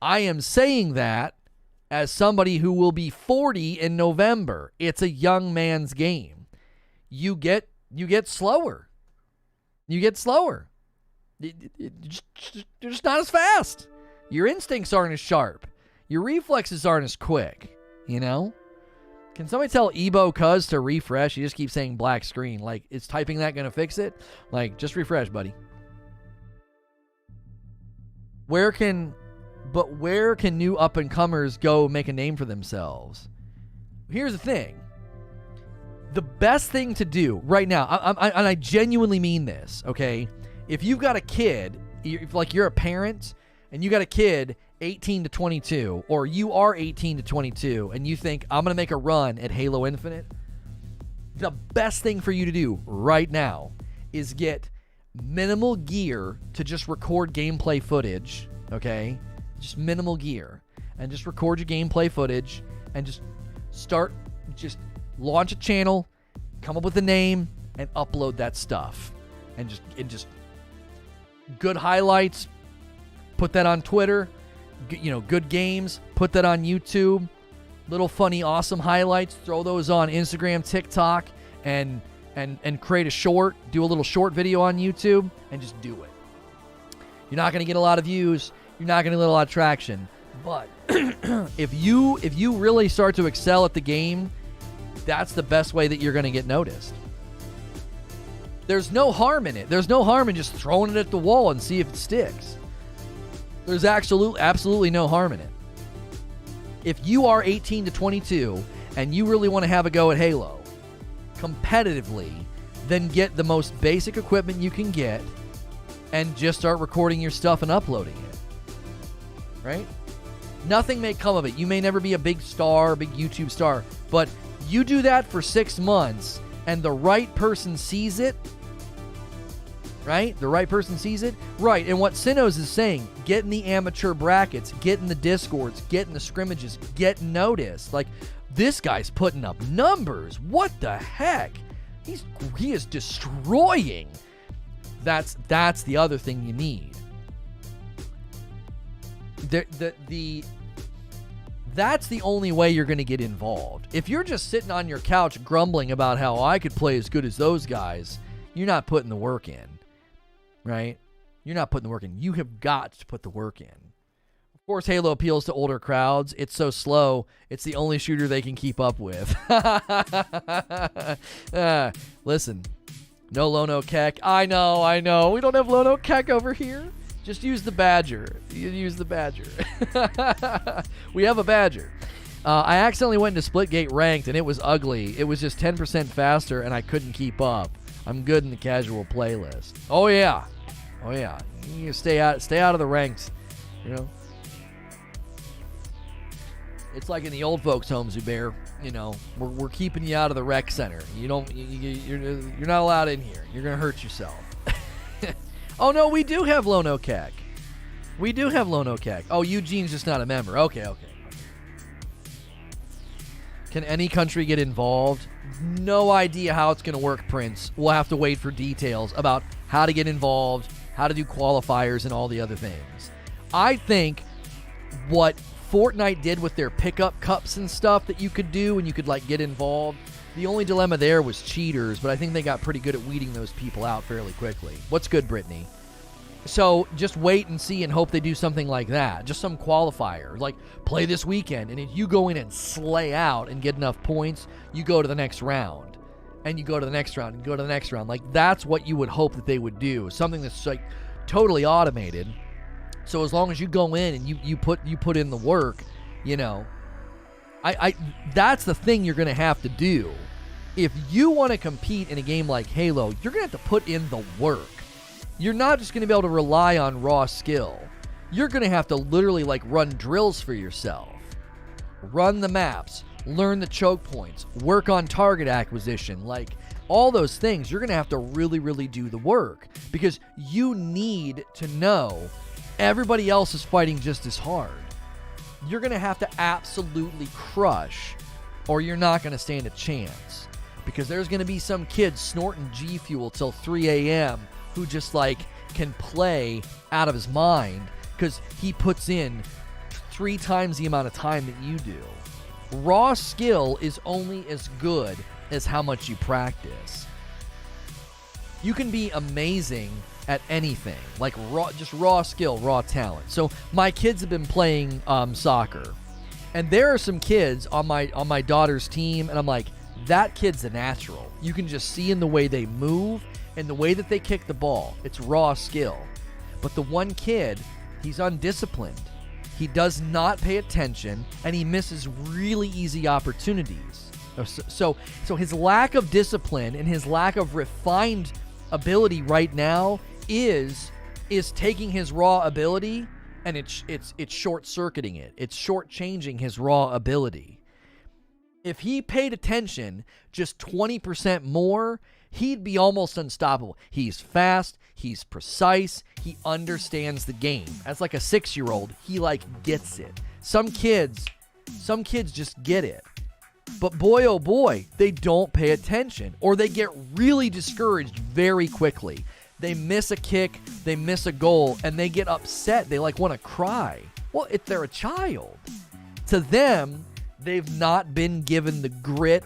I am saying that as somebody who will be 40 in November. It's a young man's game. You get slower. You're just not as fast. Your instincts aren't as sharp. Your reflexes aren't as quick, Can somebody tell Ebo Cuz to refresh? He just keeps saying black screen. Like, is typing that going to fix it? Like, just refresh, buddy. Where can new up-and-comers go make a name for themselves? Here's the thing. The best thing to do right now, and I genuinely mean this, okay? If you've got a kid, if you're a parent, and you got a kid 18 to 22, or you are 18 to 22, and you think, I'm going to make a run at Halo Infinite, the best thing for you to do right now is get minimal gear to just record gameplay footage, okay? Just minimal gear. And just record your gameplay footage, and just launch a channel, come up with a name, and upload that stuff. And just good highlights, put that on Twitter. Good games, put that on YouTube. Little funny, awesome highlights, throw those on Instagram, TikTok, and create a short, do a little short video on YouTube, and just do it. You're not going to get a lot of views, you're not going to get a lot of traction, but if you really start to excel at the game, that's the best way that you're going to get noticed. There's no harm in it. There's no harm in just throwing it at the wall and see if it sticks. There's absolutely no harm in it. If you are 18 to 22 and you really want to have a go at Halo competitively, then get the most basic equipment you can get and just start recording your stuff and uploading it. Right? Nothing may come of it. You may never be a big star, big YouTube star, but you do that for 6 months and the right person sees it, right? The right person sees it. Right. And what Sinos is saying, get in the amateur brackets, get in the Discords, get in the scrimmages, get noticed. Like, this guy's putting up numbers. What the heck? He is destroying. That's the other thing you need. That's the only way you're going to get involved. If you're just sitting on your couch grumbling about how I could play as good as those guys, you're not putting the work in. Right? You're not putting the work in. You have got to put the work in. Of course, Halo appeals to older crowds. It's so slow, it's the only shooter they can keep up with. Listen, no Lono Keck. I know. We don't have Lono Keck over here. Just use the Badger. Use the Badger. We have a Badger. I accidentally went into Splitgate ranked, and it was ugly. It was just 10% faster, and I couldn't keep up. I'm good in the casual playlist. Oh yeah. You stay out of the ranks. You know. It's like in the old folks' home, Zubair. You know, we're keeping you out of the rec center. You're not allowed in here. You're gonna hurt yourself. Oh no, we do have Lono Keck. Oh, Eugene's just not a member. Okay. Can any country get involved? No idea how it's going to work, Prince. We'll have to wait for details about how to get involved, how to do qualifiers, and all the other things. I think what Fortnite did with their pickup cups and stuff that you could do and you could get involved, the only dilemma there was cheaters, but I think they got pretty good at weeding those people out fairly quickly. What's good, Brittany? So just wait and see and hope they do something like that. Just some qualifier. Like, play this weekend, and if you go in and slay out and get enough points, you go to the next round. And you go to the next round and go to the next round. Like, that's what you would hope that they would do. Something that's totally automated. So as long as you go in and you put in the work, you know, that's the thing you're going to have to do. If you want to compete in a game like Halo, you're going to have to put in the work. You're not just going to be able to rely on raw skill. You're going to have to literally run drills for yourself. Run the maps, learn the choke points, work on target acquisition, all those things. You're going to have to really, really do the work because you need to know everybody else is fighting just as hard. You're going to have to absolutely crush or you're not going to stand a chance because there's going to be some kid snorting G Fuel till 3 a.m. who just can play out of his mind because he puts in 3 times the amount of time that you do. Raw skill is only as good as how much you practice. You can be amazing at anything, raw skill, raw talent. So my kids have been playing soccer, And there are some kids on my daughter's team, and I'm like, that kid's a natural. You can just see in the way they move and the way that they kick the ball. It's raw skill. But the one kid, he's undisciplined. He does not pay attention, and he misses really easy opportunities. So his lack of discipline and his lack of refined ability right now is taking his raw ability, and it's short-circuiting it. It's short-changing his raw ability. If he paid attention just 20% more, he'd be almost unstoppable. He's fast, he's precise, he understands the game. As like a 6-year-old, he like gets it. Some kids just get it. But boy, oh boy, they don't pay attention, or they get really discouraged very quickly. They miss a kick, they miss a goal, and they get upset. They like want to cry. Well, if they're a child, to them, they've not been given the grit.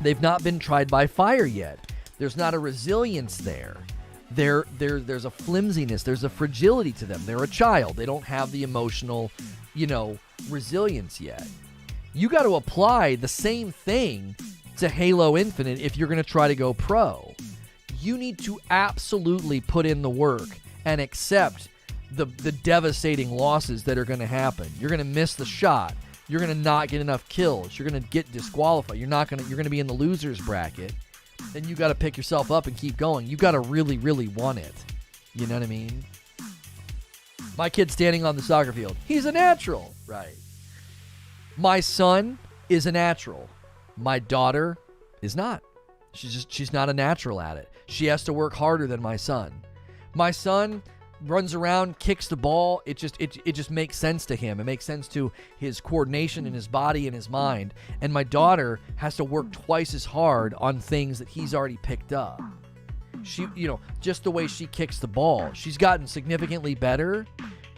They've not been tried by fire yet. There's not a resilience there. There's a flimsiness. There's a fragility to them. They're a child. They don't have the emotional, resilience yet. You got to apply the same thing to Halo Infinite if you're going to try to go pro. You need to absolutely put in the work and accept the devastating losses that are going to happen. You're going to miss the shot. You're going to not get enough kills. You're going to get disqualified. You're going to be in the losers bracket. Then you got to pick yourself up and keep going. You got to really, really want it. You know what I mean? My kid's standing on the soccer field. He's a natural, right? My son is a natural. My daughter is not. She's not a natural at it. She has to work harder than my son. My son runs around, kicks the ball. It just makes sense to him. It makes sense to his coordination in his body and his mind. And my daughter has to work twice as hard on things that he's already picked up. She, just the way she kicks the ball. She's gotten significantly better,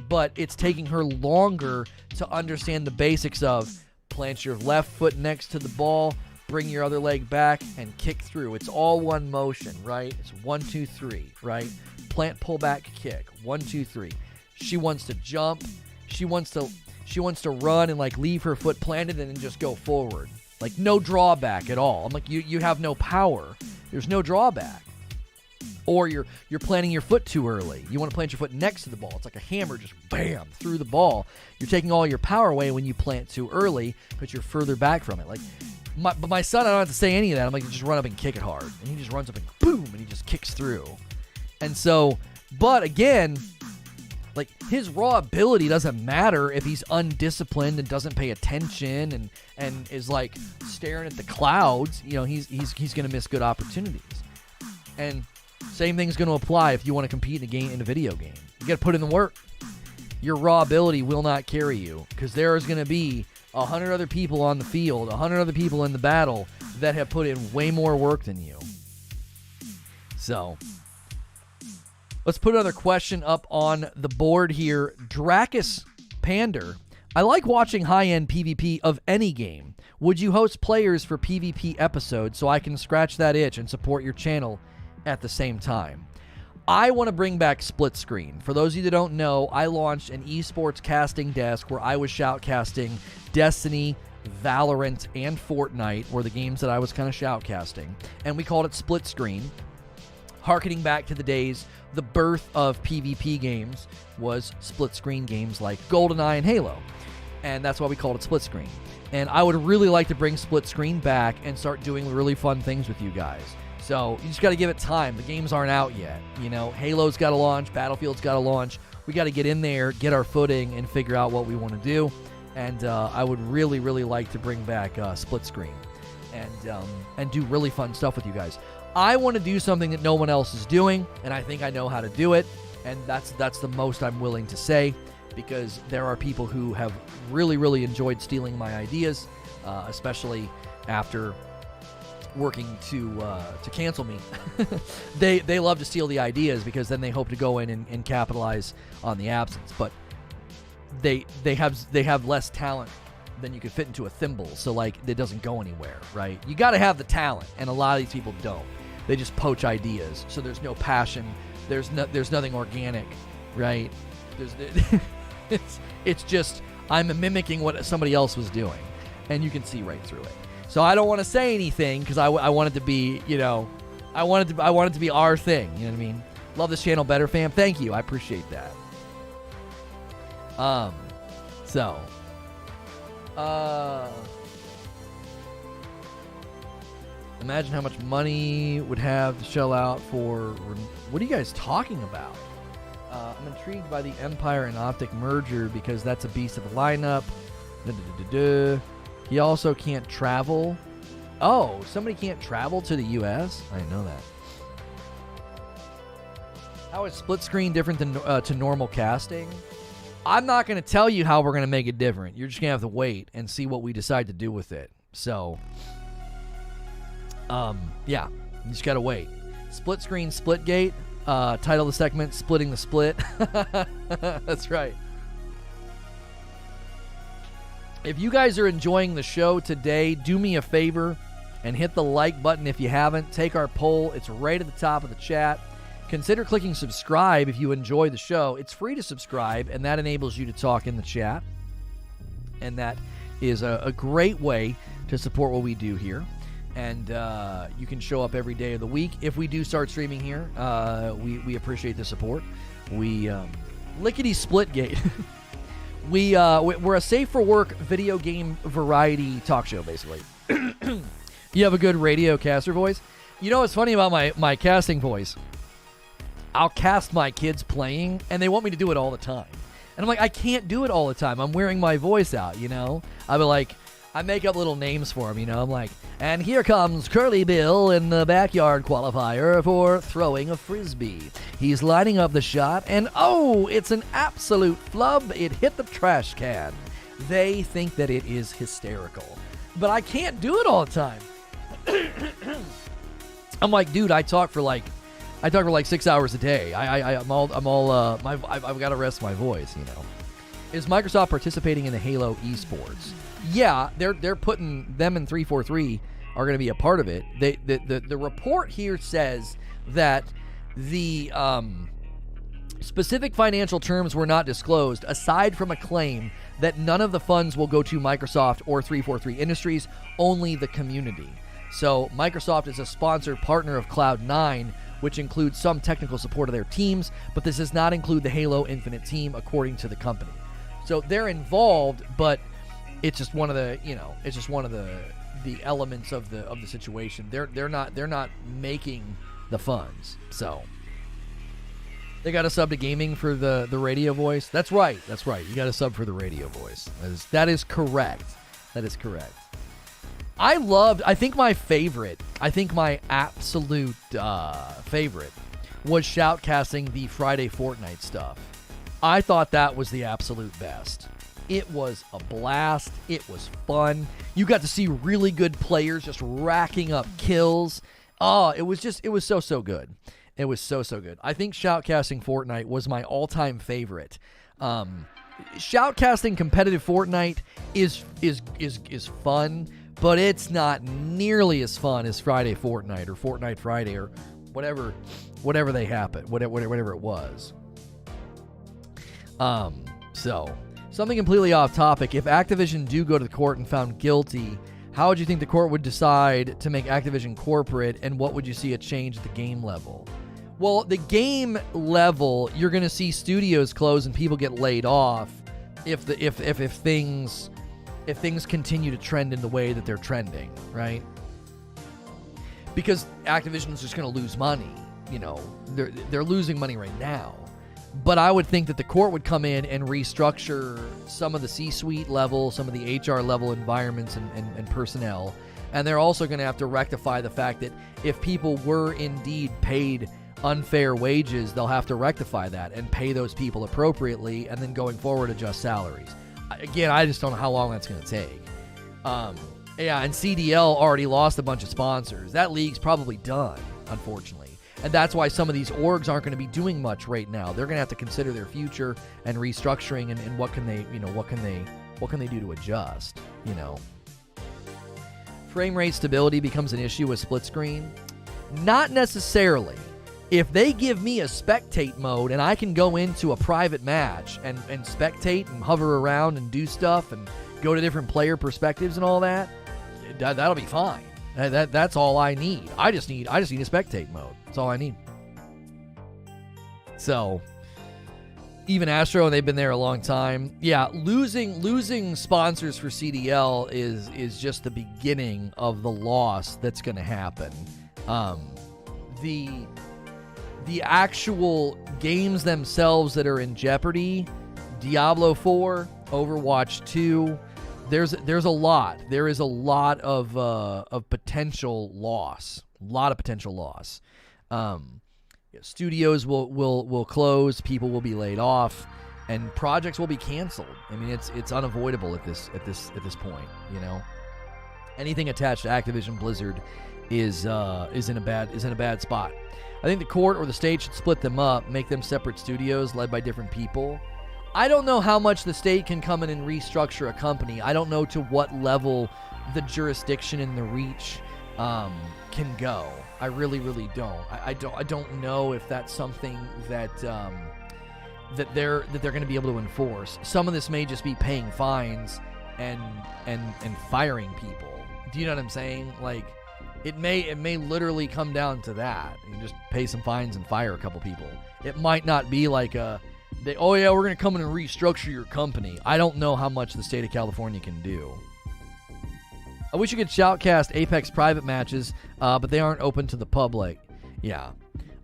but it's taking her longer to understand the basics of plant your left foot next to the ball, bring your other leg back, and kick through. It's all one motion, right? It's 1, 2, 3, right? Plant, pull back, kick. 1, 2, 3. She wants to jump. She wants to run and like leave her foot planted and then just go forward. Like no drawback at all. I'm like, you have no power. There's no drawback. Or you're planting your foot too early. You want to plant your foot next to the ball. It's like a hammer, just bam, through the ball. You're taking all your power away when you plant too early because you're further back from it. Like, but my son, I don't have to say any of that. I'm like, just run up and kick it hard. And he just runs up and boom, and he just kicks through. And so, but again, like his raw ability doesn't matter if he's undisciplined and doesn't pay attention and is like staring at the clouds. He's going to miss good opportunities. And same thing's going to apply if you want to compete in a video game. You got to put in the work. Your raw ability will not carry you because there is going to be 100 other people on the field, 100 other people in the battle that have put in way more work than you. So, let's put another question up on the board here. Dracus Pander. I like watching high-end PvP of any game. Would you host players for PvP episodes so I can scratch that itch and support your channel at the same time? I want to bring back split screen. For those of you that don't know, I launched an esports casting desk where I was shoutcasting Destiny, Valorant, and Fortnite were the games that I was kind of shoutcasting. And we called it split screen. Harkening back to the days, the birth of PvP games was split screen games like GoldenEye and Halo. And that's why we called it split screen. And I would really like to bring split screen back and start doing really fun things with you guys. So you just got to give it time. The games aren't out yet. Halo's got to launch. Battlefield's got to launch. We got to get in there, get our footing, and figure out what we want to do. And I would really, really like to bring back split screen and do really fun stuff with you guys. I want to do something that no one else is doing, and I think I know how to do it. And that's the most I'm willing to say, because there are people who have really, really enjoyed stealing my ideas, especially after working to cancel me. They love to steal the ideas because then they hope to go in and capitalize on the absence. But they have less talent than you could fit into a thimble, so like it doesn't go anywhere, right? You got to have the talent, and a lot of these people don't. They just poach ideas, so there's no passion. There's nothing organic, right? It's just I'm mimicking what somebody else was doing, and you can see right through it. So I don't want to say anything because I want it to be, you know, I want it to be our thing. You know what I mean? Love this channel better, fam. Thank you. I appreciate that. Imagine how much money would have to shell out for... What are you guys talking about? I'm intrigued by the Empire and Optic merger because that's a beast of a lineup. He also can't travel. Oh, somebody can't travel to the U.S.? I didn't know that. How is split screen different than to normal casting? I'm not going to tell you how we're going to make it different. You're just going to have to wait and see what we decide to do with it. So, yeah, you just got to wait. Split screen, split gate. Title of the segment, Splitting the Split. That's right. If you guys are enjoying the show today, do me a favor and hit the like button if you haven't. Take our poll. It's right at the top of the chat. Consider clicking subscribe if you enjoy the show. It's free to subscribe, and that enables you to talk in the chat. And that is a great way to support what we do here. And you can show up every day of the week. If we do start streaming here, we appreciate the support. We lickety splitgate. We're a safe for work video game variety talk show, basically. You have a good radio caster voice. You know what's funny about my casting voice? I'll cast my kids playing, and they want me to do it all the time. And I'm like, I can't do it all the time. I'm wearing my voice out, you know? I'll be like, I make up little names for them, you know? I'm like, and here comes Curly Bill in the backyard qualifier for throwing a frisbee. He's lining up the shot, and oh, it's an absolute flub. It hit the trash can. They think that it is hysterical. But I can't do it all the time. I'm like, dude, I talk for like 6 hours a day. I've got to rest my voice, you know. Is Microsoft participating in the Halo Esports? Yeah, they're putting them in 343 are going to be a part of it. The report here says that the specific financial terms were not disclosed, aside from a claim that none of the funds will go to Microsoft or 343 Industries, only the community. So Microsoft is a sponsored partner of Cloud9, which includes some technical support of their teams, but this does not include the Halo Infinite team, according to the company. So they're involved, but it's just one of the, you know, it's just one of the elements of the situation. They're not making the funds. So they got a sub to gaming for the radio voice. That's right. You got a sub for the radio voice. That is correct. I think my absolute favorite was shoutcasting the Friday Fortnite stuff. I thought that was the absolute best. It was a blast. It was fun. You got to see really good players just racking up kills. Oh, it was so good. It was so good. I think shoutcasting Fortnite was my all-time favorite. Shoutcasting competitive Fortnite is fun, but it's not nearly as fun as Friday Fortnite or Fortnite Friday or whatever they happen, whatever it was. So something completely off topic. If Activision do go to the court and found guilty, how would you think the court would decide to make Activision corporate, and what would you see a change at the game level? Well, the game level, you're going to see studios close and people get laid off if things continue to trend in the way that they're trending, right? Because Activision's just going to lose money. You know, they're losing money right now. But I would think that the court would come in and restructure some of the C-suite level, some of the HR level environments and personnel. And they're also going to have to rectify the fact that if people were indeed paid unfair wages, they'll have to rectify that and pay those people appropriately, and then going forward adjust salaries. Again, I just don't know how long that's going to take. Yeah, and CDL already lost a bunch of sponsors. That league's probably done, unfortunately. And that's why some of these orgs aren't going to be doing much right now. They're going to have to consider their future and restructuring and what can they do to adjust, you know. Frame rate stability becomes an issue with split screen. Not necessarily. If they give me a spectate mode and I can go into a private match and spectate and hover around and do stuff and go to different player perspectives and all that, that'll be fine. That's all I need. I just need a spectate mode. That's all I need. So, even Astro, they've been there a long time. Yeah, losing sponsors for CDL is just the beginning of the loss that's going to happen. The actual games themselves that are in jeopardy, Diablo 4, Overwatch 2, there's a lot. There is a lot of potential loss. A lot of potential loss. Studios will close, people will be laid off, and projects will be canceled. I mean, it's unavoidable at this point. You know, anything attached to Activision Blizzard is in a bad spot. I think the court or the state should split them up, make them separate studios led by different people. I don't know how much the state can come in and restructure a company. I don't know to what level the jurisdiction and the reach can go. I really don't. I don't know if that's something that they're going to be able to enforce. Some of this may just be paying fines and firing people. Do you know what I'm saying? Like, it may literally come down to that. You just pay some fines and fire a couple people. It might not be like we're going to come in and restructure your company. I don't know how much the state of California can do. I wish you could shoutcast Apex private matches, but they aren't open to the public. Yeah.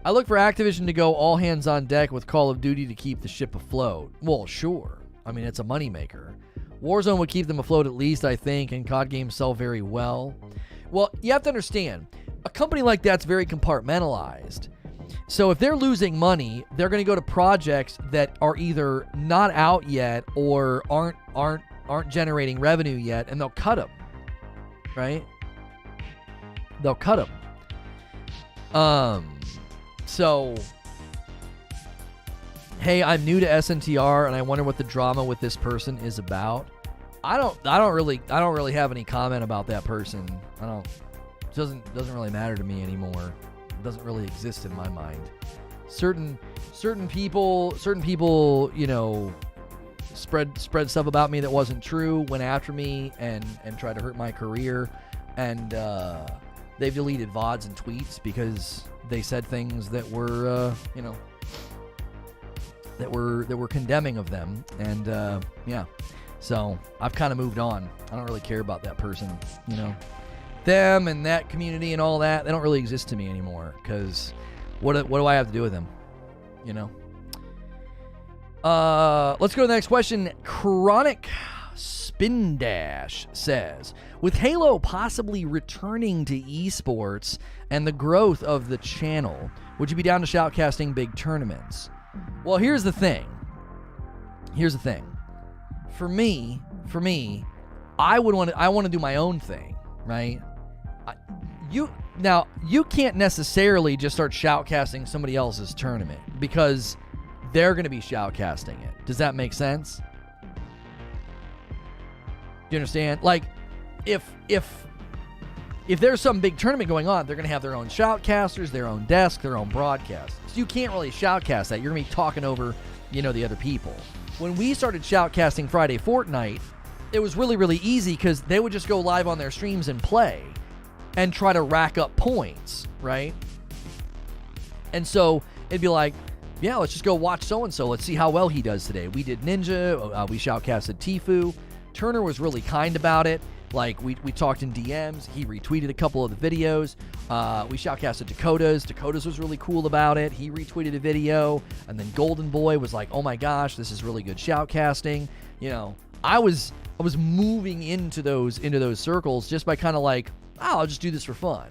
I look for Activision to go all hands on deck with Call of Duty to keep the ship afloat. Well, sure. I mean, it's a moneymaker. Warzone would keep them afloat at least, I think, and COD games sell very well. Well, you have to understand, a company like that's very compartmentalized. So if they're losing money, they're going to go to projects that are either not out yet or aren't generating revenue yet, and they'll cut them. Right? They'll cut them. So, hey, I'm new to SNTR and I wonder what the drama with this person is about. I don't really have any comment about that person. It doesn't really matter to me anymore. It doesn't really exist in my mind. Certain people, you know, spread stuff about me that wasn't true, went after me and tried to hurt my career, and they've deleted VODs and tweets because they said things that were that were condemning of them, and yeah. So I've kind of moved on. I don't really care about that person, you know. Them and that community and all that, they don't really exist to me anymore, because what do I have to do with them, you know? Let's go to the next question. Chronic Spin Dash says, with Halo possibly returning to esports and the growth of the channel, would you be down to shoutcasting big tournaments? Well, here's the thing. For me, I want to do my own thing, right? You can't necessarily just start shoutcasting somebody else's tournament because they're going to be shoutcasting it. Does that make sense? Do you understand? Like, if there's some big tournament going on, they're going to have their own shoutcasters, their own desk, their own broadcast. So you can't really shoutcast that. You're going to be talking over, you know, the other people. When we started shoutcasting Friday Fortnite, it was really, really easy because they would just go live on their streams and play and try to rack up points, right? And so it'd be like, yeah, let's just go watch so-and-so. Let's see how well he does today. We did Ninja. We shoutcasted Tfue. Turner was really kind about it. Like, we talked in DMs. He retweeted a couple of the videos. We shoutcasted Dakota's. Dakota's was really cool about it. He retweeted a video. And then Golden Boy was like, oh my gosh, this is really good shoutcasting. You know, I was moving into those circles just by kind of like, oh, I'll just do this for fun.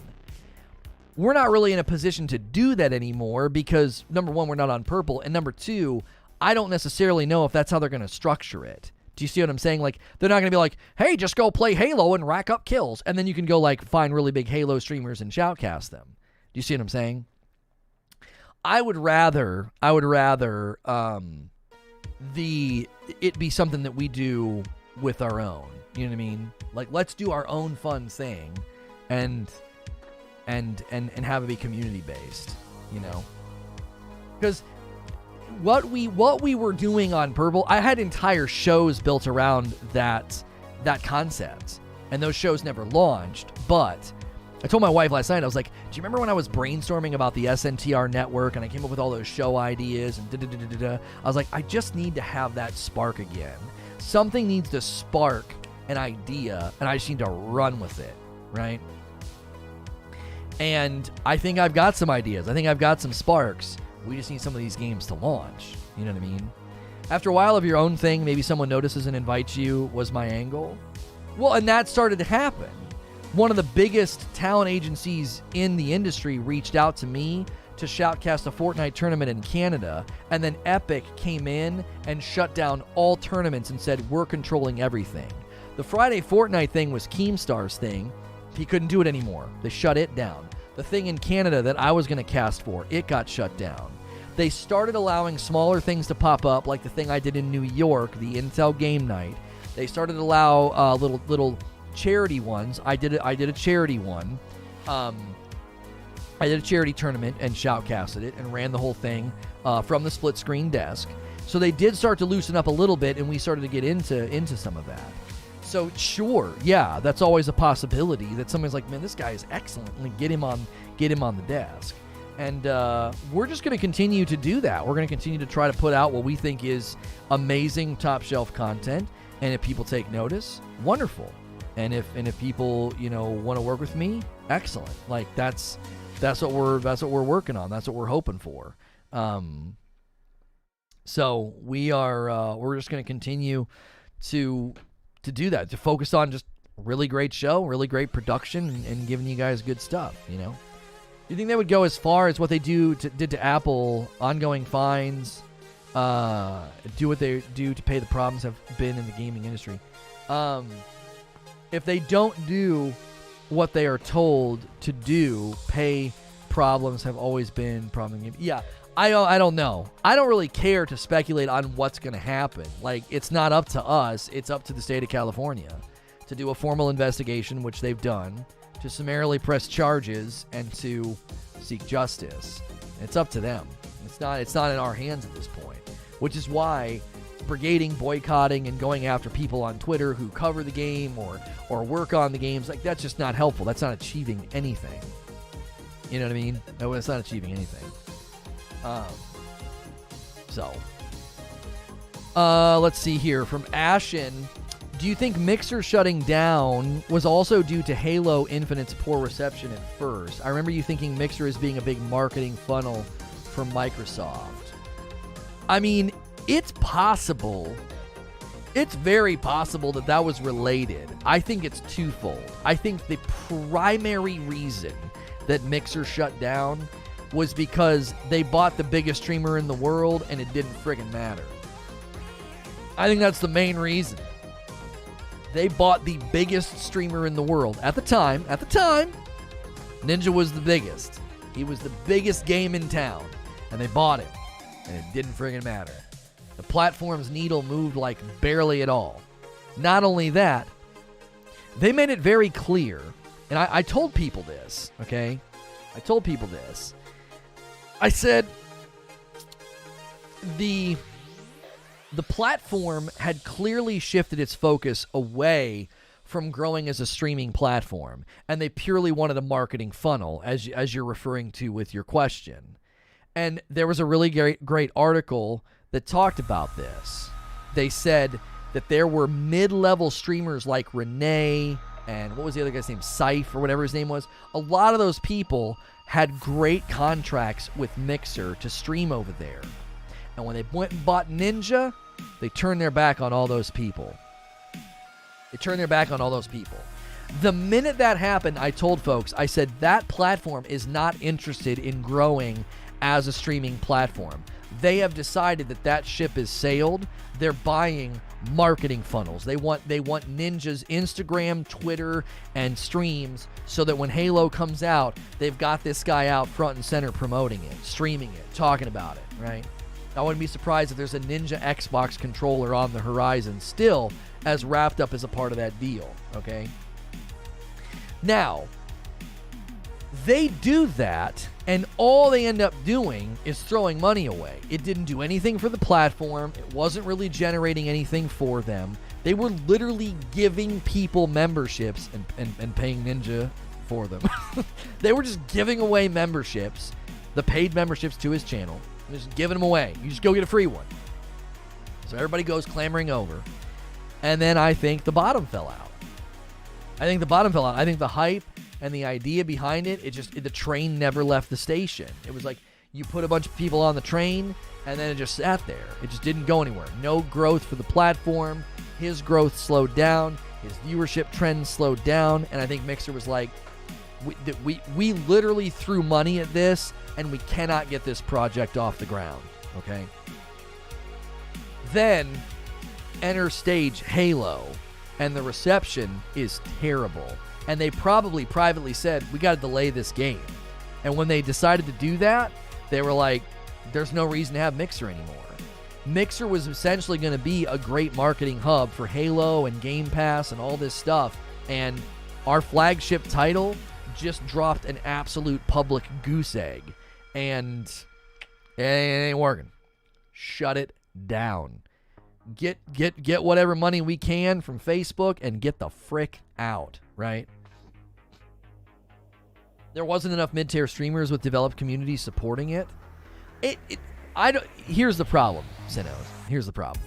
We're not really in a position to do that anymore because, number one, we're not on Purple. And number two, I don't necessarily know if that's how they're going to structure it. Do you see what I'm saying? Like, they're not going to be like, hey, just go play Halo and rack up kills. And then you can go, like, find really big Halo streamers and shoutcast them. Do you see what I'm saying? I would rather it be something that we do with our own. You know what I mean? Like, let's do our own fun thing and have it be community-based, you know? Because what we were doing on Purple, I had entire shows built around that concept, and those shows never launched. But I told my wife last night, I was like, do you remember when I was brainstorming about the SNTR network and I came up with all those show ideas and da-da-da-da-da? I was like, I just need to have that spark again. Something needs to spark an idea, and I just need to run with it, right? And I think I've got some ideas. I think I've got some sparks. We just need some of these games to launch. You know what I mean? After a while of your own thing, maybe someone notices and invites you, was my angle. Well, and that started to happen. One of the biggest talent agencies in the industry reached out to me to shoutcast a Fortnite tournament in Canada, and then Epic came in and shut down all tournaments and said, we're controlling everything. The Friday Fortnite thing was Keemstar's thing. He couldn't do it anymore. They shut it down. The thing in Canada that I was going to cast for, it got shut down. They started allowing smaller things to pop up, like the thing I did in New York, the Intel Game Night. They started to allow little charity ones. I did a charity one. I did a charity tournament and shoutcasted it and ran the whole thing from the split screen desk. So they did start to loosen up a little bit, and we started to get into some of that. So sure, yeah, that's always a possibility that someone's like, man, this guy is excellent. Like, get him on the desk. And we're just going to continue to do that. We're going to continue to try to put out what we think is amazing top shelf content. And if people take notice, wonderful. And if people, want to work with me, excellent. Like that's what we're working on. That's what we're hoping for. So we're just going to continue to do that, to focus on just really great show, really great production, and giving you guys good stuff. Do you think they would go as far as what they did to Apple, ongoing fines, do what they do to pay the problems have been in the gaming industry? If they don't do what they are told to do, pay problems have always been problem. Yeah, I don't know. I don't really care to speculate on what's going to happen. Like, it's not up to us. It's up to the state of California to do a formal investigation, which they've done, to summarily press charges and to seek justice. It's up to them. It's not in our hands at this point, which is why brigading, boycotting, and going after people on Twitter who cover the game or work on the games, like, that's just not helpful. That's not achieving anything. You know what I mean? No, it's not achieving anything. Let's see here from Ashen. Do you think Mixer shutting down was also due to Halo Infinite's poor reception at first? I remember you thinking Mixer as being a big marketing funnel for Microsoft. I mean, it's possible. It's very possible that was related. I think it's twofold. I think the primary reason that Mixer shut down was because they bought the biggest streamer in the world and it didn't friggin' matter. I think that's the main reason. They bought the biggest streamer in the world. At the time, Ninja was the biggest. He was the biggest game in town. And they bought it. And it didn't friggin' matter. The platform's needle moved like barely at all. Not only that, they made it very clear. And I told people this, okay? I told people this. I said the platform had clearly shifted its focus away from growing as a streaming platform, and they purely wanted a marketing funnel, as you're referring to with your question. And there was a really great article that talked about this. They said that there were mid-level streamers like Renee and what was the other guy's name? Syph or whatever his name was. A lot of those people had great contracts with Mixer to stream over there. And when they went and bought Ninja, they turned their back on all those people. The minute that happened, I told folks, I said, that platform is not interested in growing as a streaming platform. They have decided that ship is sailed. They're buying marketing funnels. They want Ninja's Instagram, Twitter, and streams so that when Halo comes out, they've got this guy out front and center promoting it, streaming it, talking about it, right? I wouldn't be surprised if there's a Ninja Xbox controller on the horizon still as wrapped up as a part of that deal, okay? Now, they do that And all they end up doing is throwing money away. It didn't do anything for the platform. It wasn't really generating anything for them. They were literally giving people memberships and paying Ninja for them. They were just giving away memberships, the paid memberships to his channel, and just giving them away. You just go get a free one. So everybody goes clamoring over. And then I think the bottom fell out. I think the hype and the idea behind it, the train never left the station. It was like you put a bunch of people on the train, and then it just sat there. It just didn't go anywhere. No growth for the platform. His growth slowed down. His viewership trends slowed down. And I think Mixer was like, we literally threw money at this, and we cannot get this project off the ground. Okay? Then enter stage Halo, and the reception is terrible. And they probably privately said, we got to delay this game. And when they decided to do that, they were like, there's no reason to have Mixer anymore. Mixer was essentially going to be a great marketing hub for Halo and Game Pass and all this stuff. And our flagship title just dropped an absolute public goose egg. And it ain't working. Shut it down. Get whatever money we can from Facebook and get the frick out, right? There wasn't enough mid-tier streamers with developed communities supporting it. Here's the problem, Sentinels. Here's the problem.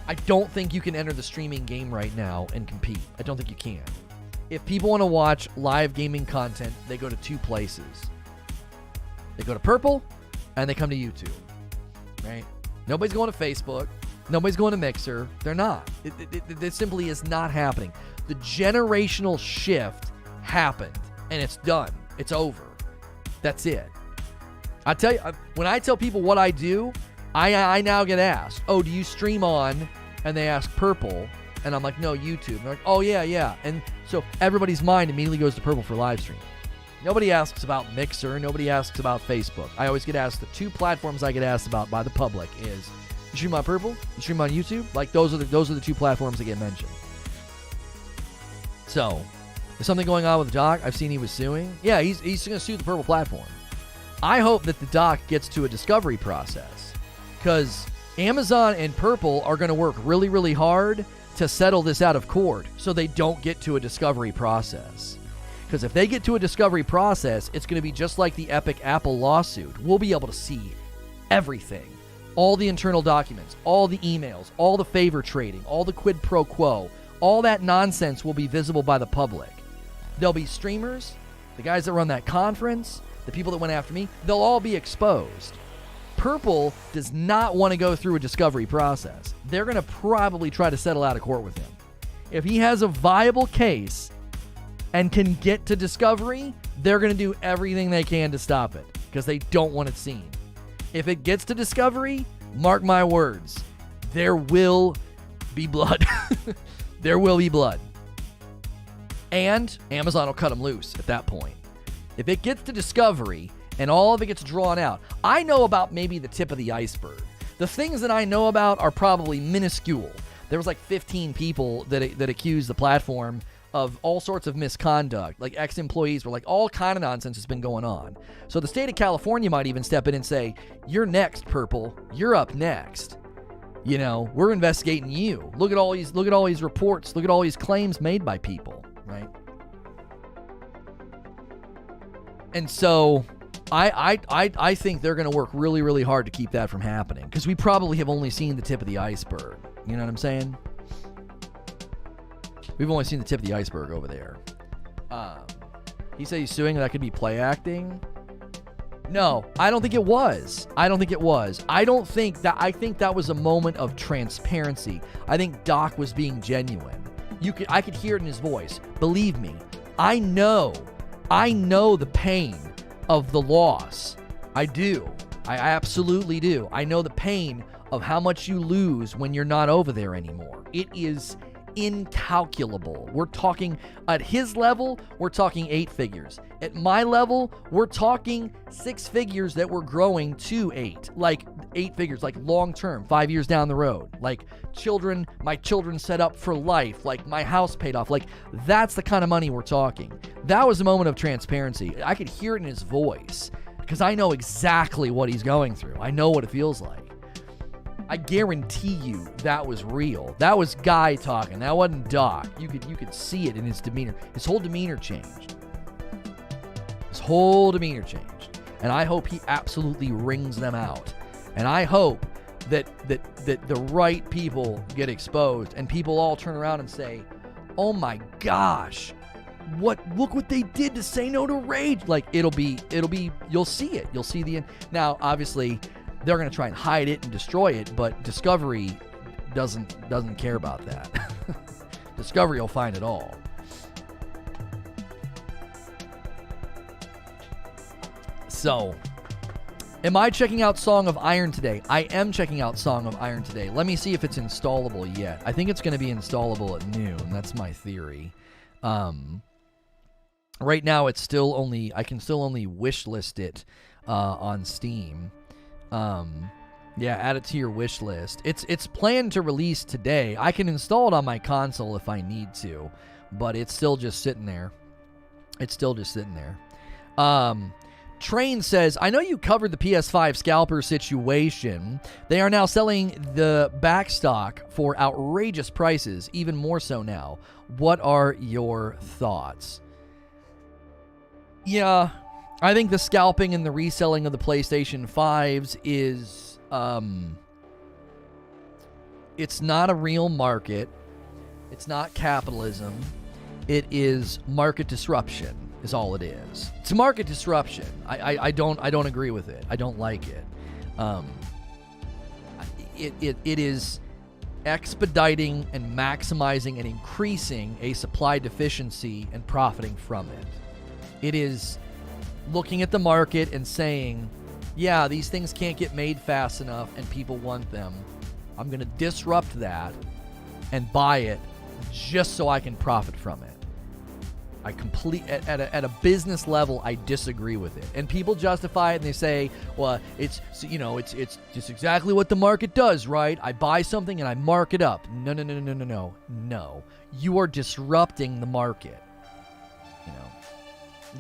I don't think you can enter the streaming game right now and compete. I don't think you can. If people want to watch live gaming content, they go to two places. They go to Purple, and they come to YouTube, right? Nobody's going to Facebook. Nobody's going to Mixer. They're not. It simply is not happening. The generational shift happened, and it's done. It's over. That's it. I tell you, when I tell people what I do, I now get asked, oh, do you stream on? And they ask Purple, and I'm like, no, YouTube. And they're like, oh, yeah. And so everybody's mind immediately goes to Purple for live stream. Nobody asks about Mixer. Nobody asks about Facebook. I always get asked, the two platforms I get asked about by the public is, you stream on Purple? You stream on YouTube? Like, those are the two platforms that get mentioned. So, there's something going on with Doc. I've seen he was suing. Yeah, he's going to sue the Purple platform. I hope that the Doc gets to a discovery process, because Amazon and Purple are going to work really, really hard to settle this out of court so they don't get to a discovery process. Because if they get to a discovery process, it's going to be just like the Epic Apple lawsuit. We'll be able to see everything. All the internal documents, all the emails, all the favor trading, all the quid pro quo, all that nonsense will be visible by the public. There'll be streamers, the guys that run that conference, the people that went after me, they'll all be exposed. Purple does not want to go through a discovery process. They're going to probably try to settle out of court with him. If he has a viable case and can get to discovery, they're going to do everything they can to stop it, because they don't want it seen. If it gets to discovery, mark my words, there will be blood. There will be blood. And Amazon will cut them loose at that point. If it gets to discovery and all of it gets drawn out, I know about maybe the tip of the iceberg. The things that I know about are probably minuscule. There was like 15 people that accused the platform of all sorts of misconduct. Like ex-employees were like, all kind of nonsense has been going on. So the state of California might even step in and say, you're next, Purple. You're up next. You know, we're investigating you. Look at all these reports. Look at all these claims made by people, right? And so I think they're going to work really, really hard to keep that from happening, because we probably have only seen the tip of the iceberg. You know what I'm saying? We've only seen the tip of the iceberg over there. He said he's suing. That could be play acting. No, I don't think it was. I think that was a moment of transparency. I think Doc was being genuine. I could hear it in his voice. Believe me, I know the pain of the loss. I do. I absolutely do. I know the pain of how much you lose when you're not over there anymore. It is incalculable. We're talking at his level, we're talking 8 figures. At my level, we're talking 6 figures that we're growing to 8. Like 8 figures, like long term, 5 years down the road. Like children, my children set up for life, like my house paid off. Like that's the kind of money we're talking. That was a moment of transparency. I could hear it in his voice because I know exactly what he's going through. I know what it feels like. I guarantee you that was real. That was Guy talking. That wasn't Doc. You could see it in his demeanor. His whole demeanor changed. And I hope he absolutely wrings them out. And I hope that the right people get exposed and people all turn around and say, "Oh my gosh, look what they did to say no to Rage." Like it'll be you'll see it. You'll see the end. Now, obviously, they're going to try and hide it and destroy it, but Discovery doesn't care about that. Discovery will find it all. So, am I checking out Song of Iron today? I am checking out Song of Iron today. Let me see if it's installable yet. I think it's going to be installable at noon. That's my theory. Right now, I can still only wish list it on Steam. Yeah, add it to your wish list. It's planned to release today. I can install it on my console if I need to, but it's still just sitting there. Train says, I know you covered the PS5 scalper situation. They are now selling the backstock for outrageous prices, even more so now. What are your thoughts? Yeah, I think the scalping and the reselling of the PlayStation 5s is, it's not a real market. It's not capitalism. It is market disruption is all it is. It's market disruption. I don't agree with it. I don't like it. It is expediting and maximizing and increasing a supply deficiency and profiting from it. It is looking at the market and saying, yeah, these things can't get made fast enough and people want them. I'm going to disrupt that and buy it just so I can profit from it. At a business level, I disagree with it. And people justify it and they say, well, it's just exactly what the market does, right? I buy something and I mark it up. No. You are disrupting the market.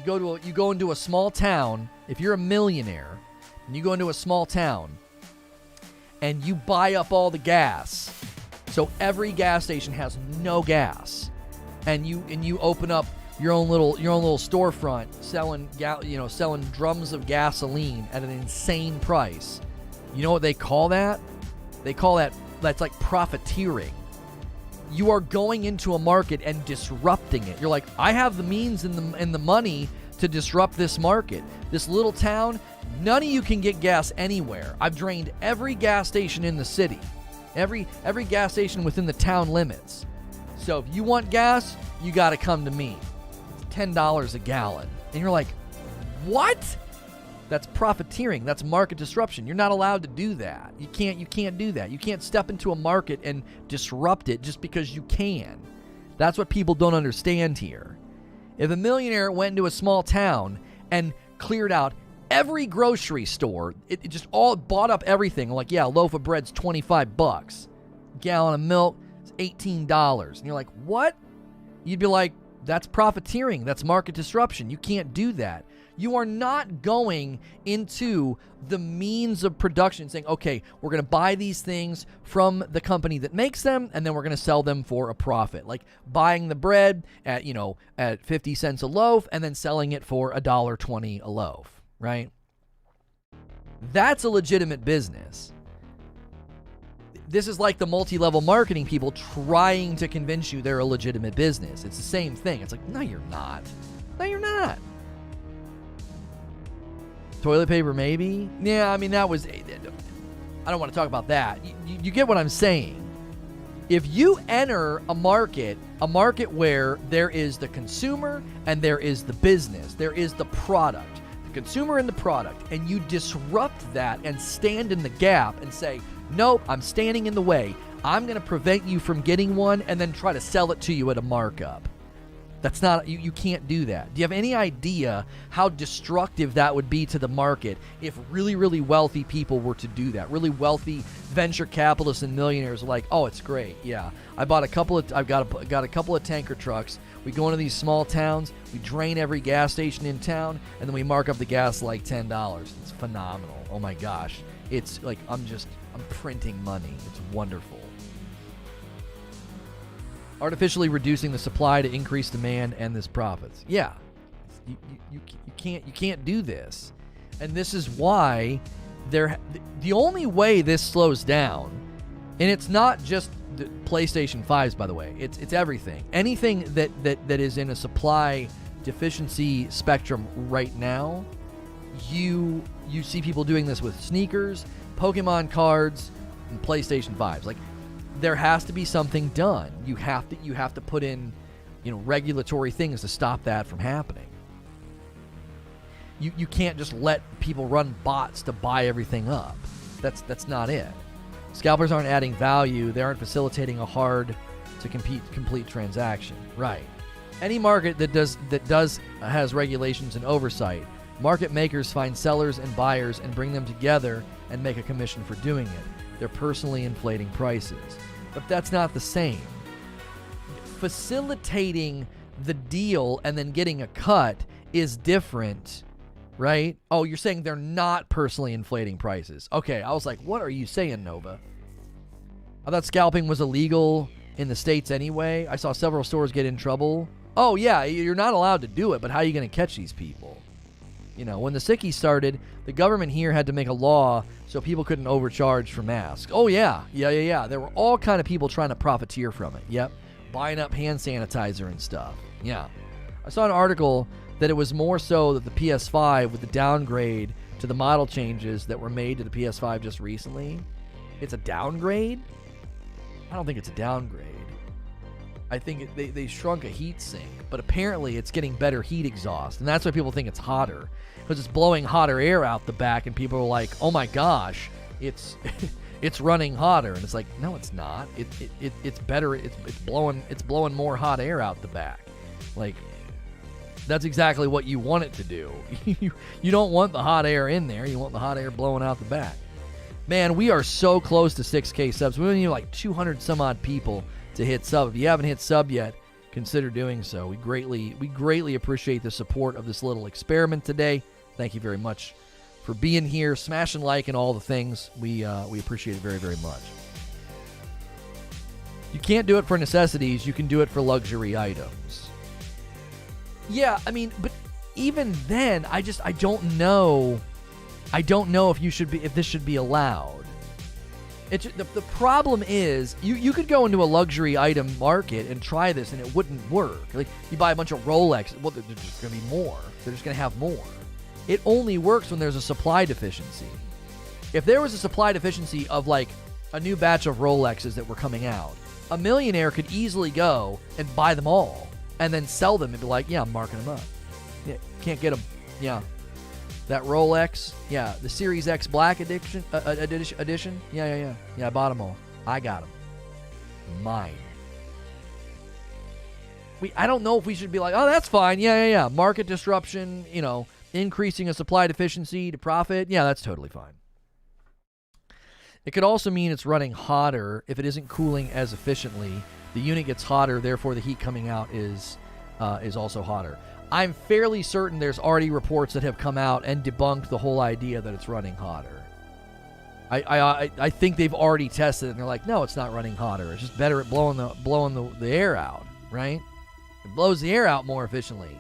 You go into a small town, if you're a millionaire, and you go into a small town and you buy up all the gas. So every gas station has no gas. And you open up your own little storefront selling drums of gasoline at an insane price. You know what they call that? That's like profiteering. You are going into a market and disrupting it. You're like, I have the means and the money to disrupt this market. This little town, none of you can get gas anywhere. I've drained every gas station in the city. Every gas station within the town limits. So if you want gas, you got to come to me. It's $10 a gallon. And you're like, what? That's profiteering. That's market disruption. You're not allowed to do that. You can't do that. You can't step into a market and disrupt it just because you can. That's what people don't understand here. If a millionaire went into a small town and cleared out every grocery store, it just all bought up everything. Like, yeah, a loaf of bread's $25. A gallon of milk is $18. And you're like, what? You'd be like, that's profiteering. That's market disruption. You can't do that. You are not going into the means of production saying, okay, we're going to buy these things from the company that makes them, and then we're going to sell them for a profit. Like buying the bread at 50 cents a loaf and then selling it for $1.20 a loaf, right? That's a legitimate business. This is like the multi-level marketing people trying to convince you they're a legitimate business. It's the same thing. It's like, no, you're not. No, you're not. Toilet paper, maybe? Yeah, I mean, that was... I don't want to talk about that. You get what I'm saying. If you enter a market where there is the consumer and there is the business, there is the product, the consumer and the product, and you disrupt that and stand in the gap and say, nope, I'm standing in the way. I'm going to prevent you from getting one and then try to sell it to you at a markup. That's not, you can't do that. Do you have any idea how destructive that would be to the market if really, really wealthy people were to do that? Really wealthy venture capitalists and millionaires are like, oh, it's great. Yeah, I've got a couple of tanker trucks. We go into these small towns, we drain every gas station in town, and then we mark up the gas like $10. It's phenomenal. Oh my gosh. It's like, I'm printing money. It's wonderful. Artificially reducing the supply to increase demand and this profits. Yeah, you can't do this, and this is why the only way this slows down, and it's not just the PlayStation 5s, by the way. It's everything. Anything that is in a supply deficiency spectrum right now. You see people doing this with sneakers, Pokemon cards, and PlayStation 5s. Like, there has to be something done. You have to put in, regulatory things to stop that from happening. You can't just let people run bots to buy everything up. That's not it. Scalpers aren't adding value. They aren't facilitating a hard to complete transaction. Right. Any market that has regulations and oversight, market makers find sellers and buyers and bring them together and make a commission for doing it. They're personally inflating prices. But that's not the same. Facilitating the deal and then getting a cut is different, right? Oh, you're saying they're not personally inflating prices. Okay, I was like, what are you saying, Nova? I thought scalping was illegal in the States anyway. I saw several stores get in trouble. Oh, yeah, you're not allowed to do it, but how are you going to catch these people? When the sickie started, the government here had to make a law so people couldn't overcharge for masks. Oh, yeah. There were all kind of people trying to profiteer from it. Yep. Buying up hand sanitizer and stuff. Yeah. I saw an article that it was more so that the PS5 with the downgrade to the model changes that were made to the PS5 just recently. It's a downgrade? I don't think it's a downgrade. I think they shrunk a heat sink, but apparently it's getting better heat exhaust, and that's why people think it's hotter, because it's blowing hotter air out the back, and people are like, oh my gosh, it's running hotter, and it's like, no, it's not. It's better. It's blowing more hot air out the back. Like, that's exactly what you want it to do. You don't want the hot air in there. You want the hot air blowing out the back. Man, we are so close to 6K subs. We only need like 200 some odd people to hit sub. If you haven't hit sub yet, consider doing so. We greatly appreciate the support of this little experiment today. Thank you very much for being here, smashing like and all the things. We appreciate it very, very much. You can't do it for necessities. You can do it for luxury items. Yeah, I mean, but even then, I don't know. I don't know if this should be allowed. The problem is, you could go into a luxury item market and try this, and it wouldn't work. Like, you buy a bunch of Rolex, well, there's just going to be more. They're just going to have more. It only works when there's a supply deficiency. If there was a supply deficiency of, like, a new batch of Rolexes that were coming out, a millionaire could easily go and buy them all and then sell them and be like, yeah, I'm marking them up. Yeah, can't get them. Yeah. That Rolex, yeah, the Series X Black edition. Yeah, I bought them all. I got them. Mine. I don't know if we should be like, oh, that's fine. Yeah. Market disruption, increasing a supply deficiency to profit. Yeah, that's totally fine. It could also mean it's running hotter if it isn't cooling as efficiently. The unit gets hotter, therefore the heat coming out is also hotter. I'm fairly certain there's already reports that have come out and debunked the whole idea that it's running hotter. I think they've already tested it, and they're like, no, it's not running hotter. It's just better at blowing the air out, right? It blows the air out more efficiently.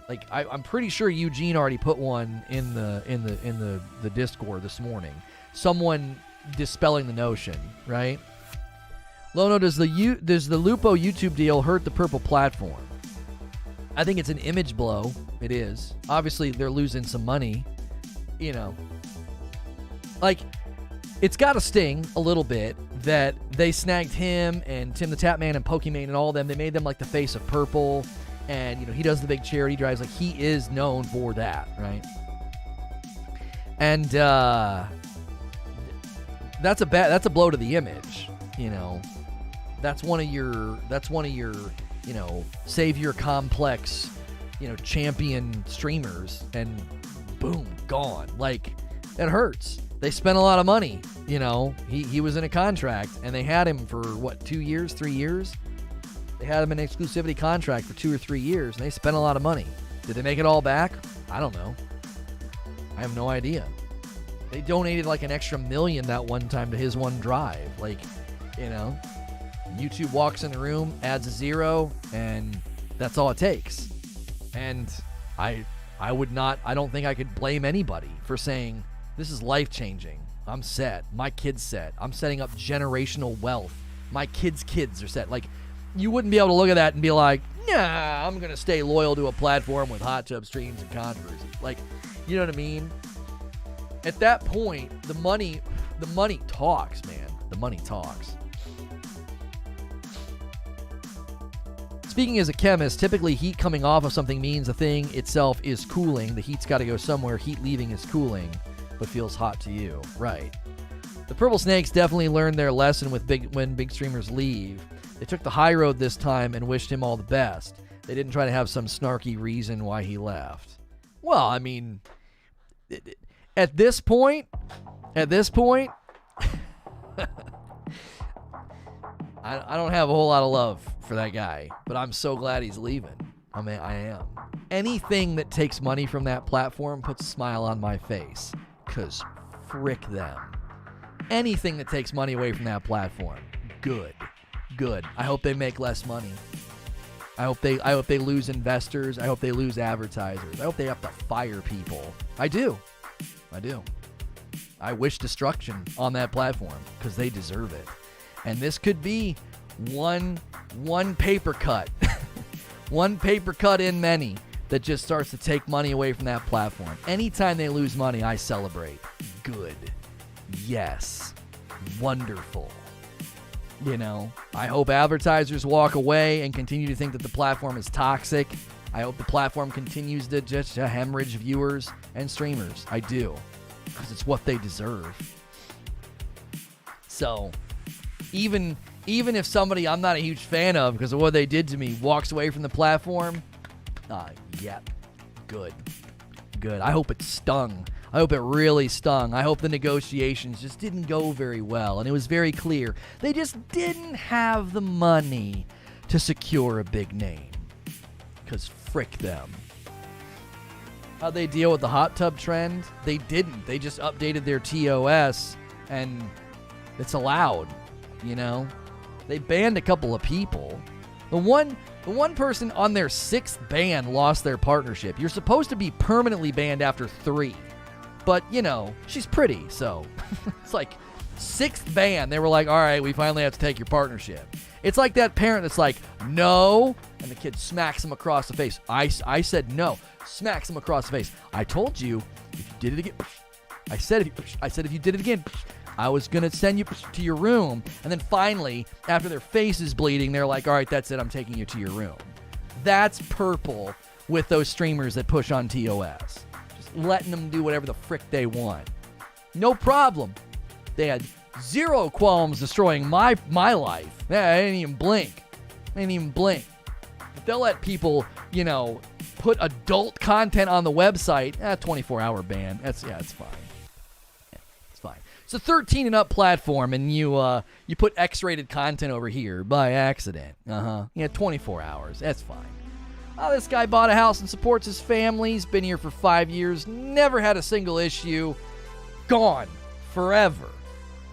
Like, I'm pretty sure Eugene already put one in the Discord this morning. Someone dispelling the notion, right? Lono, does the Lupo YouTube deal hurt the purple platform? I think it's an image blow. It is. Obviously, they're losing some money. Like, it's got to sting a little bit that they snagged him and Tim the Tapman and Pokimane and all of them. They made them like the face of purple. And, he does the big charity drives. Like, he is known for that, right? And that's a blow to the image. You know, that's one of your, you know, savior complex, you know, champion streamers, and boom, gone. Like, it hurts. They spent a lot of money. You know, he was in a contract, and they had him for, what, 2 years, 3 years? They had him in an exclusivity contract for 2 or 3 years, and they spent a lot of money. Did they make it all back? I don't know. I have no idea. They donated like an extra $1 million that one time to his one drive. Like, you know, YouTube walks in the room, adds a 0, and that's all it takes. And I don't think I could blame anybody for saying, this is life-changing. I'm set. My kid's set. I'm setting up generational wealth. My kids' kids are set. Like, you wouldn't be able to look at that and be like, nah, I'm going to stay loyal to a platform with hot tub streams and controversy. Like, you know what I mean? At that point, the money talks, man. The money talks. Speaking as a chemist, typically heat coming off of something means the thing itself is cooling. The heat's got to go somewhere. Heat leaving is cooling, but feels hot to you. Right. The Purple Snakes definitely learned their lesson when big streamers leave. They took the high road this time and wished him all the best. They didn't try to have some snarky reason why he left. Well, I mean, at this point, I don't have a whole lot of love for that guy, but I'm so glad he's leaving. I mean, I am. Anything that takes money from that platform puts a smile on my face, because frick them. Anything that takes money away from that platform, good. I hope they make less money. I hope they lose investors. I hope they lose advertisers. I hope they have to fire people. I do. I wish destruction on that platform because they deserve it. And this could be one paper cut. One paper cut in many that just starts to take money away from that platform. Anytime they lose money, I celebrate. Good. Yes. Wonderful. You know, I hope advertisers walk away and continue to think that the platform is toxic. I hope the platform continues to just hemorrhage viewers and streamers. I do. Because it's what they deserve. So, even if somebody I'm not a huge fan of because of what they did to me walks away from the platform, yeah, good. I hope it stung. I hope it really stung. I hope the negotiations just didn't go very well. And it was very clear. They just didn't have the money to secure a big name. Because frick them. How'd they deal with the hot tub trend? They didn't. They just updated their TOS and it's allowed, you know? They banned a couple of people. The one person on their 6th ban lost their partnership. You're supposed to be permanently banned after 3. But, you know, she's pretty, so it's like 6th ban. They were like, all right, we finally have to take your partnership. It's like that parent that's like, no, and the kid smacks him across the face. I said no. Smacks him across the face. I told you if you did it again. I said if you did it again, I was going to send you to your room. And then finally, after their face is bleeding, they're like, all right, that's it. I'm taking you to your room. That's purple with those streamers that push on TOS. Letting them do whatever the frick they want. No problem. They had 0 qualms destroying my life. I didn't even blink. But they'll let people, you know, put adult content on the website. 24-hour ban. It's fine. It's fine. It's a 13 and up platform, and you put X-rated content over here by accident. 24 hours. That's fine. Oh, this guy bought a house and supports his family. He's been here for 5 years. Never had a single issue. Gone. Forever.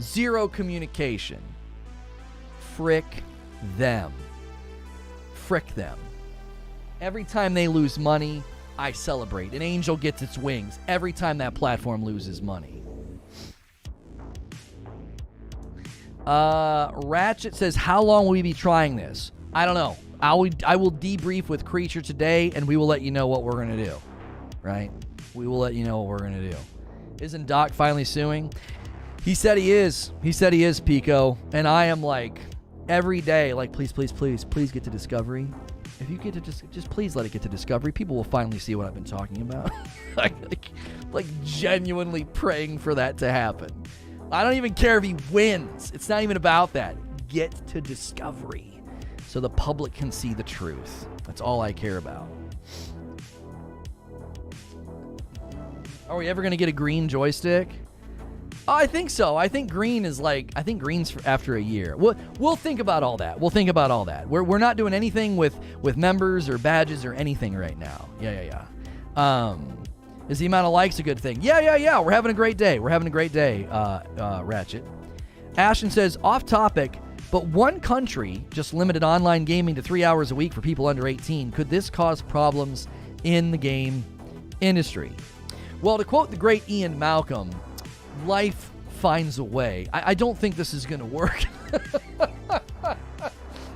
0 communication. Frick them. Every time they lose money, I celebrate. An angel gets its wings every time that platform loses money. Ratchet says, how long will we be trying this? I don't know. I will debrief with Creature today, and we will let you know what we're going to do. Right? We will let you know what we're going to do. Isn't Doc finally suing? He said he is. He said he is, Pico. And I am like, every day, like, please get to Discovery. If you get to just please let it get to Discovery. People will finally see what I've been talking about. like genuinely praying for that to happen. I don't even care if he wins. It's not even about that. get to discovery so the public can see the truth. That's all I care about. Are we ever going to get a green joystick? Oh, I think so. I think green's for after a year. We'll think about all that. We're not doing anything with members or badges or anything right now. Yeah. Is the amount of likes a good thing? Yeah. We're having a great day. Ratchet. Ashton says, off topic, but one country just limited online gaming to 3 hours a week for people under 18. Could this cause problems in the game industry? Well, to quote the great Ian Malcolm, life finds a way. I don't think this is going to work.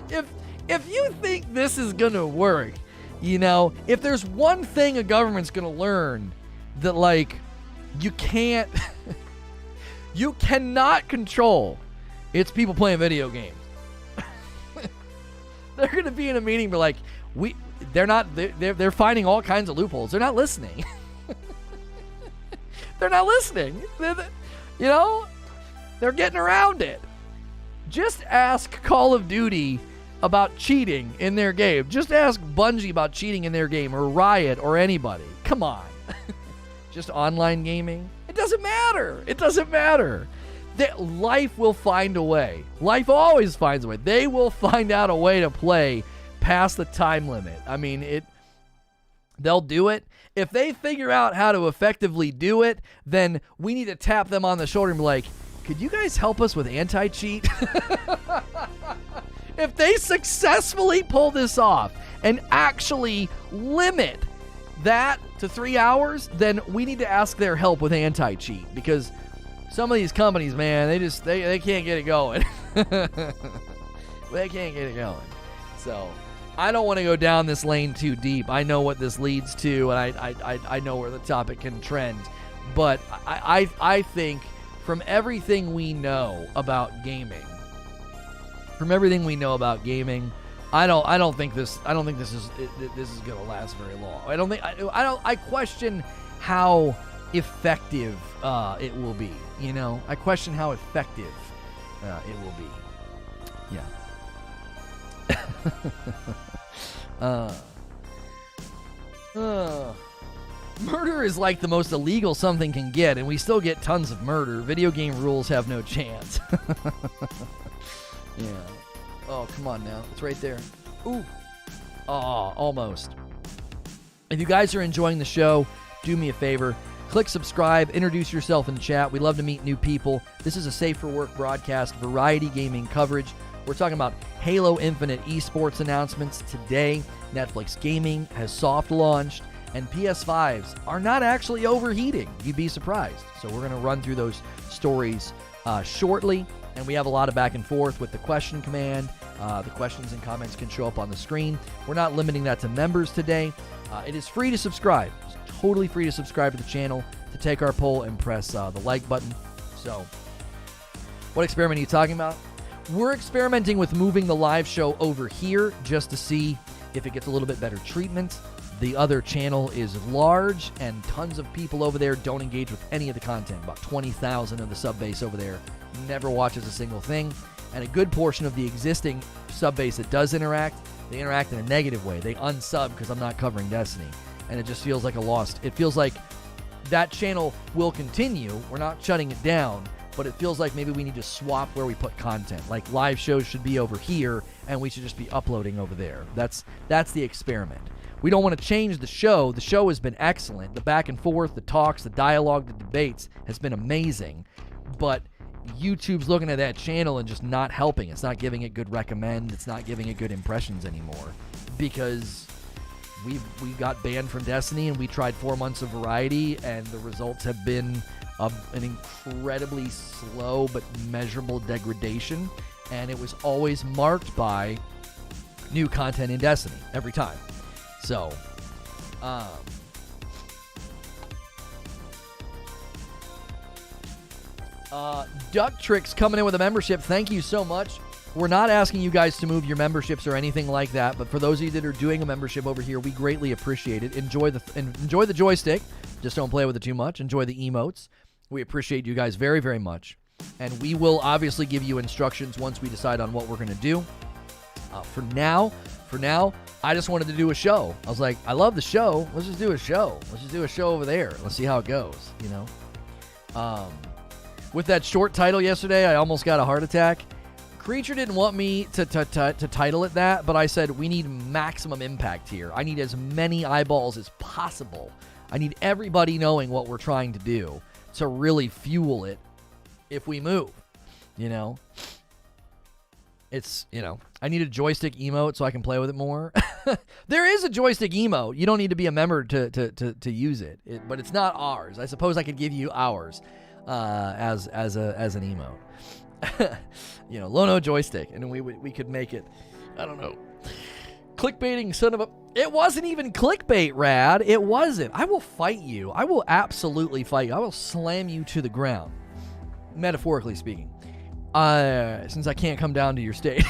If you think this is going to work, if there's one thing a government's going to learn that, like, you cannot control, it's people playing video games. They're going to be in a meeting, but like, they're finding all kinds of loopholes. They're not listening. They're not listening. They're getting around it. Just ask Call of Duty about cheating in their game. Just ask Bungie about cheating in their game, or Riot, or anybody. Come on. Just online gaming? It doesn't matter. Life will find a way. Life always finds a way. They will find out a way to play past the time limit. I mean, they'll do it. If they figure out how to effectively do it, then we need to tap them on the shoulder and be like, could you guys help us with anti-cheat? If they successfully pull this off and actually limit that to 3 hours, then we need to ask their help with anti-cheat, because some of these companies, man, they can't get it going. They can't get it going. So I don't want to go down this lane too deep. I know what this leads to, and I know where the topic can trend. But I think from everything we know about gaming, I don't think this is going to last very long. I question how effective it will be. I question how effective it will be. Yeah. Murder is like the most illegal something can get, and we still get tons of murder. Video game rules have no chance. Yeah. Oh, come on now. It's right there. Ooh. Oh, almost. If you guys are enjoying the show, do me a favor. Click subscribe, introduce yourself in chat. We love to meet new people. This is a Safe for Work broadcast, variety gaming coverage. We're talking about Halo Infinite esports announcements today. Netflix Gaming has soft launched, and PS5s are not actually overheating. You'd be surprised. So we're going to run through those stories shortly, and we have a lot of back and forth with the question command. The questions and comments can show up on the screen. We're not limiting that to members today. It is free to subscribe. It's totally free to subscribe to the channel, to take our poll and press the like button. So, what experiment are you talking about? We're experimenting with moving the live show over here just to see if it gets a little bit better treatment. The other channel is large, and tons of people over there don't engage with any of the content. About 20,000 of the sub base over there never watches a single thing. And a good portion of the existing sub base that does interact, they interact in a negative way. They unsub because I'm not covering Destiny. And it just feels like a lost. It feels like that channel will continue. We're not shutting it down, but it feels like maybe we need to swap where we put content. Like live shows should be over here, and we should just be uploading over there. That's the experiment. We don't want to change the show. The show has been excellent. The back and forth, the talks, the dialogue, the debates has been amazing. But YouTube's looking at that channel and just not helping. It's not giving it good recommend. It's not giving it good impressions anymore, because we got banned from Destiny, and we tried 4 months of variety, and the results have been an incredibly slow but measurable degradation, and it was always marked by new content in Destiny every time. So, Duck Tricks coming in with a membership. Thank you so much. We're not asking you guys to move your memberships or anything like that, but for those of you that are doing a membership over here, we greatly appreciate it. Enjoy the joystick. Just don't play with it too much. Enjoy the emotes. We appreciate you guys very, very much. And we will obviously give you instructions once we decide on what we're going to do. For now, I just wanted to do a show. I was like, I love the show. Let's just do a show. Let's just do a show over there. Let's see how it goes, you know? With that short title yesterday, I almost got a heart attack. Creature didn't want me to title it that, but I said we need maximum impact here. I need as many eyeballs as possible. I need everybody knowing what we're trying to do to really fuel it if we move, you know? It's, you know, I need a joystick emote so I can play with it more. There is a joystick emote. You don't need to be a member to use it, but it's not ours. I suppose I could give you ours as an emote. You know, Lono joystick, and we could make it, I don't know, clickbaiting son of a... It wasn't even clickbait, Rad. It wasn't. I will fight you. I will absolutely fight you. I will slam you to the ground, metaphorically speaking, since I can't come down to your state.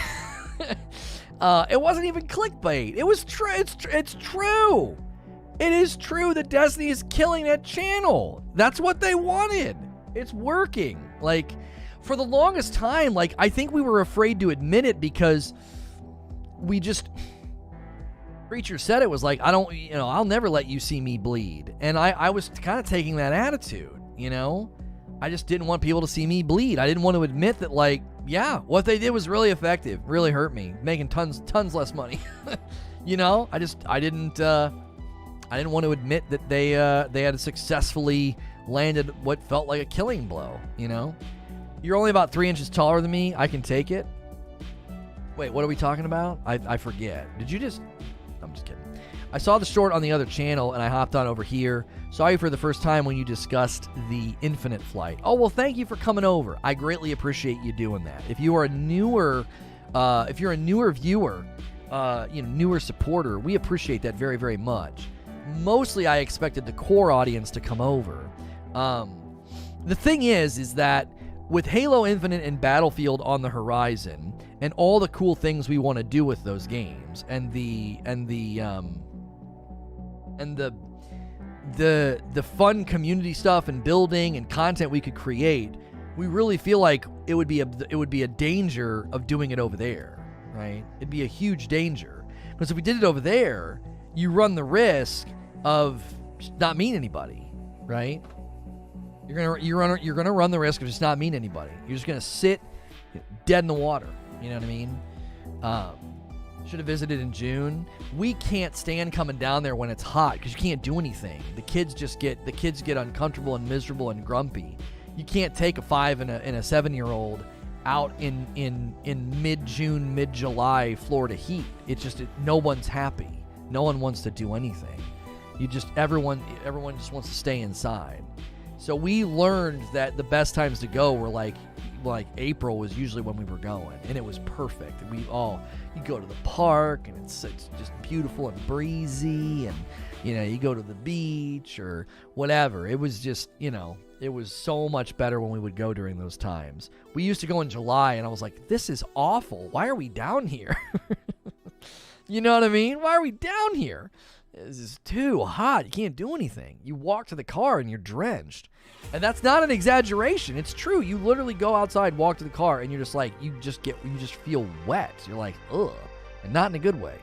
It wasn't even clickbait. It was true. It's true. It is true that Destiny is killing that channel. That's what they wanted. It's working. Like, for the longest time, like, I think we were afraid to admit it because we just... Preacher said it was like, I'll never let you see me bleed. And I was kind of taking that attitude, you know? I just didn't want people to see me bleed. I didn't want to admit that, like, yeah, what they did was really effective, really hurt me, making tons less money. You know? I didn't want to admit that they had successfully landed what felt like a killing blow, you know? You're only about 3 inches taller than me. I can take it. Wait, what are we talking about? I forget. Did you just... I'm just kidding. I saw the short on the other channel, and I hopped on over here. Saw you for the first time when you discussed the Infinite flight. Oh, well, thank you for coming over. I greatly appreciate you doing that. If you are a newer, viewer, newer supporter, we appreciate that very, very much. Mostly, I expected the core audience to come over. The thing is that with Halo Infinite and Battlefield on the horizon, and all the cool things we want to do with those games, and the fun community stuff and building and content we could create, we really feel like it would be a danger of doing it over there, right? It'd be a huge danger, because if we did it over there, you run the risk of not meeting anybody, right? You're gonna run the risk of just not meeting anybody. You're just gonna sit dead in the water. You know what I mean? Should have visited in June. We can't stand coming down there when it's hot because you can't do anything. The kids get uncomfortable and miserable and grumpy. You can't take a 5 and a 7-year-old out in mid-June, mid-July Florida heat. No one's happy. No one wants to do anything. Everyone just wants to stay inside. So we learned that the best times to go were like April was usually when we were going, and it was perfect. You go to the park, and it's just beautiful and breezy, and you go to the beach or whatever. It was just, it was so much better when we would go during those times. We used to go in July, and I was like, this is awful. Why are we down here? You know what I mean? Why are we down here? This is too hot. You can't do anything. You walk to the car and you're drenched. And that's not an exaggeration. It's true. You literally go outside, walk to the car, and you're just like, you just feel wet. You're like, ugh. And not in a good way.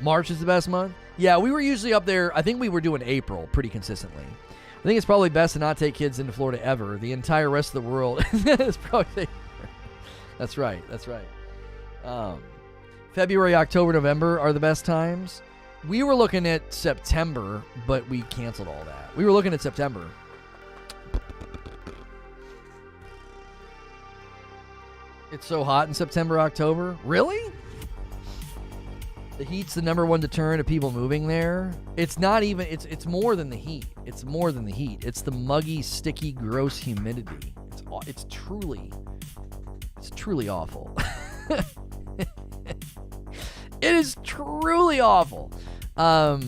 March is the best month. Yeah, we were usually up there. I think we were doing April pretty consistently. I think it's probably best to not take kids into Florida ever. The entire rest of the world is probably... That's right. February, October, November are the best times. We were looking at September, but we canceled all that. We were looking at September. It's so hot in September, October. Really? The heat's the number one deterrent of people moving there. It's not even, it's more than the heat. It's more than the heat. It's the muggy, sticky, gross humidity. It's truly awful. It is truly awful. Let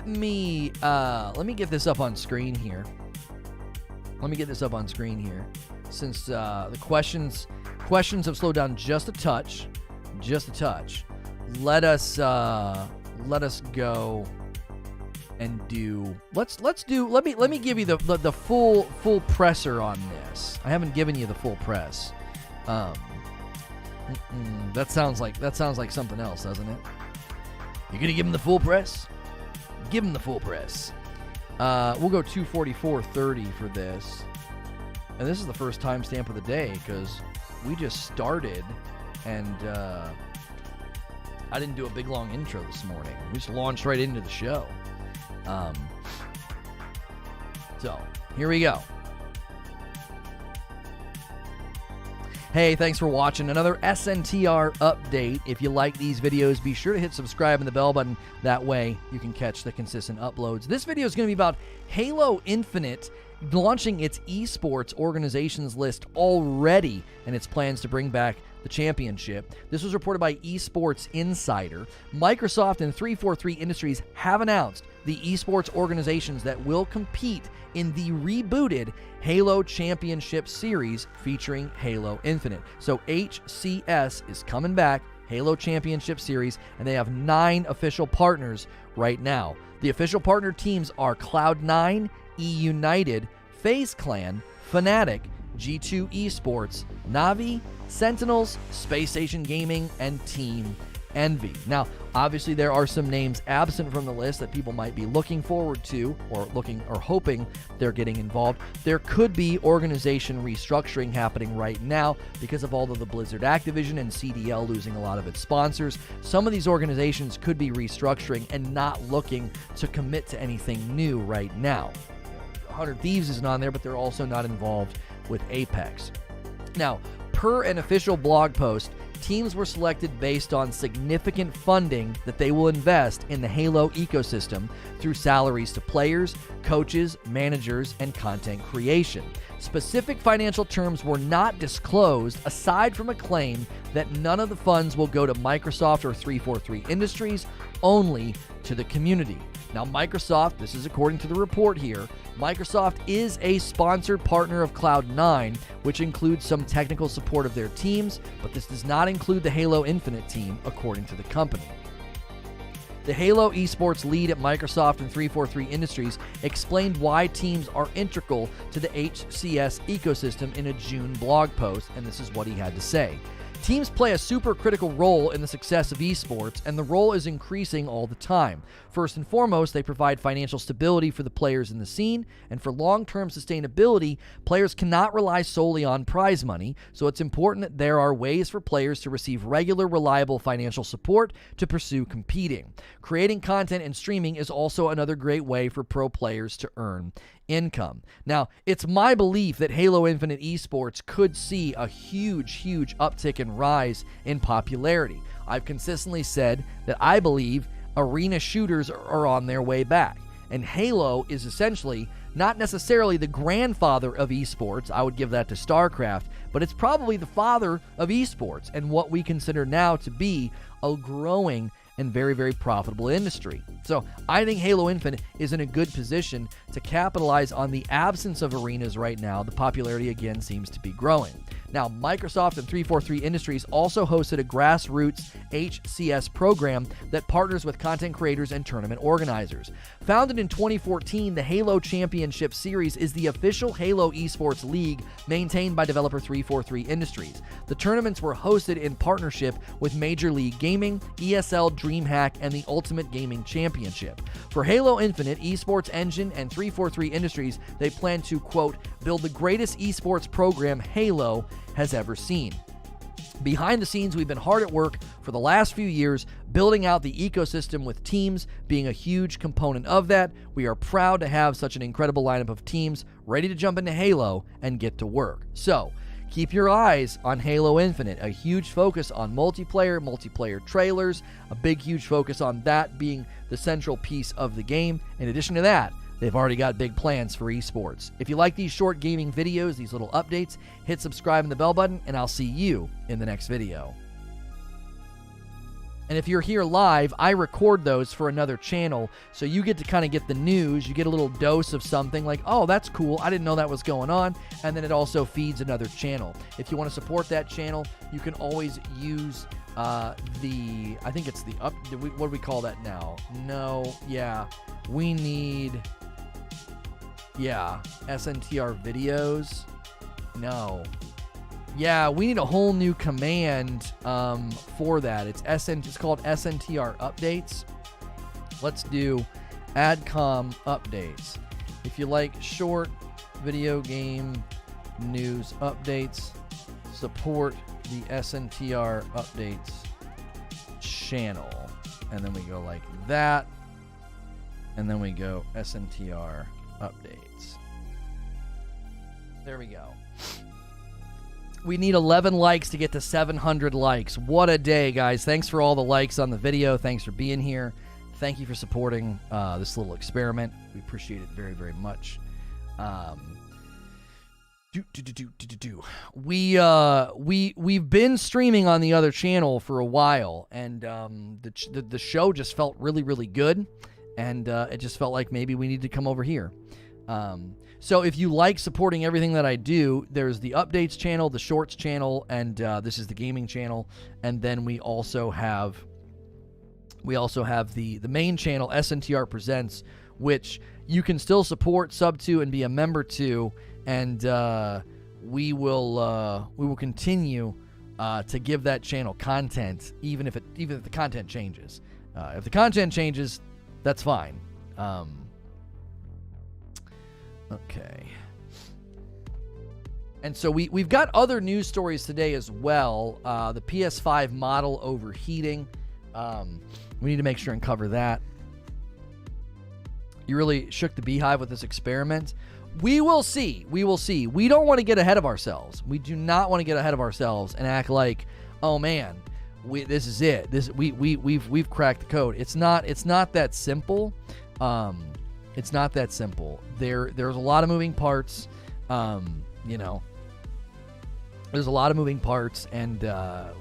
me get this up on screen here. Since the questions have slowed down just a touch. Let us go and do. Let me give you the full presser on this. I haven't given you the full press. That sounds like something else, doesn't it? You're gonna give him the full press? Give him the full press. We'll go 2:44:30 for this, and this is the first timestamp of the day because we just started, and I didn't do a big long intro this morning. We just launched right into the show. So here we go. Hey, thanks for watching another SNTR update. If you like these videos, be sure to hit subscribe and the bell button. That way you can catch the consistent uploads. This video is going to be about Halo Infinite launching its esports organizations list already and its plans to bring back the championship. This was reported by Esports Insider. Microsoft and 343 Industries have announced the esports organizations that will compete in the rebooted Halo Championship Series featuring Halo Infinite. So HCS is coming back, Halo Championship Series, and they have 9 official partners right now. The official partner teams are Cloud9, eUnited, Faze Clan, Fnatic, G2 Esports, NAVI, Sentinels, Spacestation Gaming, and Team NAVI. Now, obviously, there are some names absent from the list that people might be looking forward to or hoping they're getting involved. There could be organization restructuring happening right now because of all of the Blizzard Activision and CDL losing a lot of its sponsors. Some of these organizations could be restructuring and not looking to commit to anything new right now. 100 Thieves isn't on there, but they're also not involved with Apex. Now, per an official blog post, teams were selected based on significant funding that they will invest in the Halo ecosystem through salaries to players, coaches, managers, and content creation. Specific financial terms were not disclosed aside from a claim that none of the funds will go to Microsoft or 343 Industries, only to the community. Now, Microsoft, this is according to the report here, Microsoft is a sponsored partner of Cloud9, which includes some technical support of their teams, but this does not include the Halo Infinite team, according to the company. The Halo esports lead at Microsoft and 343 Industries explained why teams are integral to the HCS ecosystem in a June blog post, and this is what he had to say. Teams play a super critical role in the success of esports, and the role is increasing all the time. First and foremost, they provide financial stability for the players in the scene, and for long-term sustainability, players cannot rely solely on prize money, so it's important that there are ways for players to receive regular, reliable financial support to pursue competing. Creating content and streaming is also another great way for pro players to earn income. Now, it's my belief that Halo Infinite Esports could see a huge uptick and rise in popularity. I've consistently said that I believe arena shooters are on their way back, and Halo is essentially not necessarily the grandfather of esports. I would give that to StarCraft, but it's probably the father of esports and what we consider now to be a growing and very profitable industry. So I think Halo Infinite is in a good position to capitalize on the absence of arenas right now. The popularity again seems to be growing. Now, Microsoft and 343 Industries also hosted a grassroots HCS program that partners with content creators and tournament organizers. Founded in 2014, the Halo Championship Series is the official Halo esports league maintained by developer 343 Industries. The tournaments were hosted in partnership with Major League Gaming, ESL, DreamHack, and the Ultimate Gaming Championship. For Halo Infinite, Esports Engine, and 343 Industries, they plan to, quote, build the greatest esports program Halo has ever seen. Behind the scenes, we've been hard at work for the last few years building out the ecosystem, with teams being a huge component of that. We are proud to have such an incredible lineup of teams ready to jump into Halo and get to work. So, keep your eyes on Halo Infinite. A huge focus on multiplayer trailers, a huge focus on that being the central piece of the game. In addition to that, they've already got big plans for esports. If you like these short gaming videos, these little updates, hit subscribe and the bell button, and I'll see you in the next video. And if you're here live, I record those for another channel, so you get to kind of get the news. You get a little dose of something like, oh, that's cool, I didn't know that was going on, and then it also feeds another channel. If you want to support that channel, you can always use I think it's what do we call that now? No, yeah. We need, yeah, SNTR videos. No. Yeah, we need a whole new command for that. It's called SNTR updates. Let's do AdCom updates. If you like short video game news updates, support the SNTR updates channel. And then we go like that. And then we go SNTR updates. There we go. We need 11 likes to get to 700 likes. What a day, guys. Thanks for all the likes on the video. Thanks for being here. Thank you for supporting this little experiment. We appreciate it very, very much. We've been streaming on the other channel for a while, and the show just felt really, really good, and it just felt like maybe we need to come over here. So if you like supporting everything that I do, there's the updates channel, the shorts channel, and this is the gaming channel, and then we also have the main channel, SNTR Presents, which you can still support, sub to, and be a member to, and we will continue to give that channel content, even if the content changes. If the content changes, that's fine. Okay. And so we've got other news stories today as well. The PS5 model overheating. We need to make sure and cover that. You really shook the beehive with this experiment. We will see. We will see. We don't want to get ahead of ourselves. We do not want to get ahead of ourselves and act like, oh man, this is it. We've cracked the code. It's not that simple. It's not that simple. There's a lot of moving parts. You know, there's a lot of moving parts, and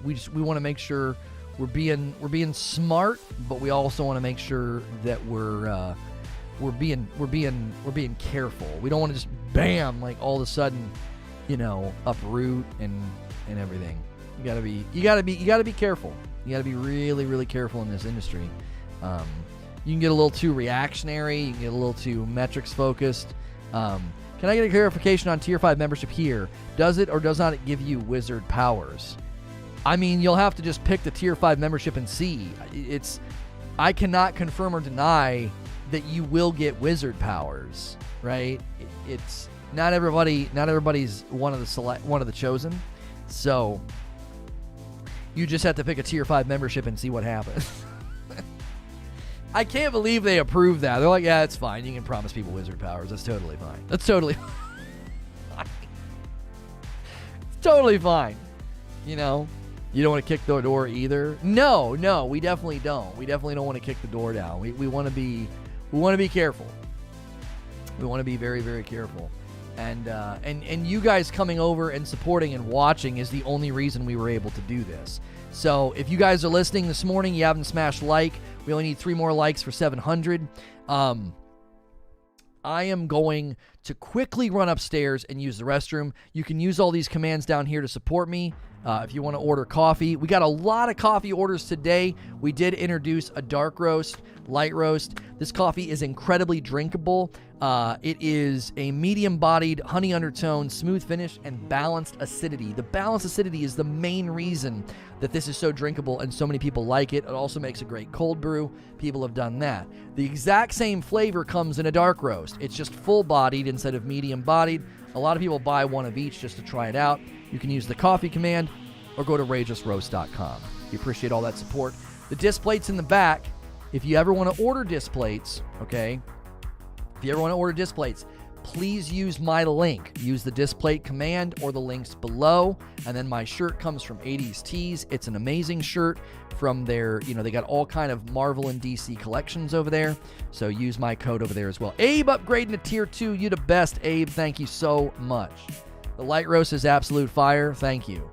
we want to make sure we're being smart, but we also want to make sure that we're being careful. We don't want to just bam, like all of a sudden, you know, uproot and everything. You gotta be careful. You gotta be really, really careful in this industry. You can get a little too reactionary. You can get a little too metrics focused. Can I get a clarification on Tier 5 membership here? Does it or does not it give you wizard powers? I mean, you'll have to just pick the Tier 5 membership and see. I cannot confirm or deny that you will get wizard powers, right? It's not everybody's one of the chosen. So you just have to pick a Tier 5 membership and see what happens. I can't believe they approved that. They're like, yeah, it's fine. You can promise people wizard powers. That's totally fine. That's totally fine. It's totally fine. You know, you don't want to kick the door either. No, we definitely don't. We definitely don't want to kick the door down. We want to be careful. We want to be very, very careful. And you guys coming over and supporting and watching is the only reason we were able to do this. So if you guys are listening this morning, you haven't smashed like, we only need 3 more likes for 700. I am going to quickly run upstairs and use the restroom. You can use all these commands down here to support me. If you want to order coffee, we got a lot of coffee orders today. We did introduce a dark roast, light roast. This coffee is incredibly drinkable. It is a medium-bodied, honey undertone, smooth finish, and balanced acidity. The balanced acidity is the main reason that this is so drinkable and so many people like it. It also makes a great cold brew. People have done that. The exact same flavor comes in a dark roast. It's just full-bodied instead of medium-bodied. A lot of people buy one of each just to try it out. You can use the coffee command or go to rageousroast.com. We appreciate all that support. The disc plates in the back, if you ever want to order disc plates, okay, if you ever want to order disc plates, please use my link. Use the disc plate command or the links below. And then my shirt comes from 80s Tees. It's an amazing shirt from their, you know, they got all kind of Marvel and DC collections over there. So use my code over there as well. Abe upgrading to tier 2. You the best, Abe. Thank you so much. The light roast is absolute fire. Thank you.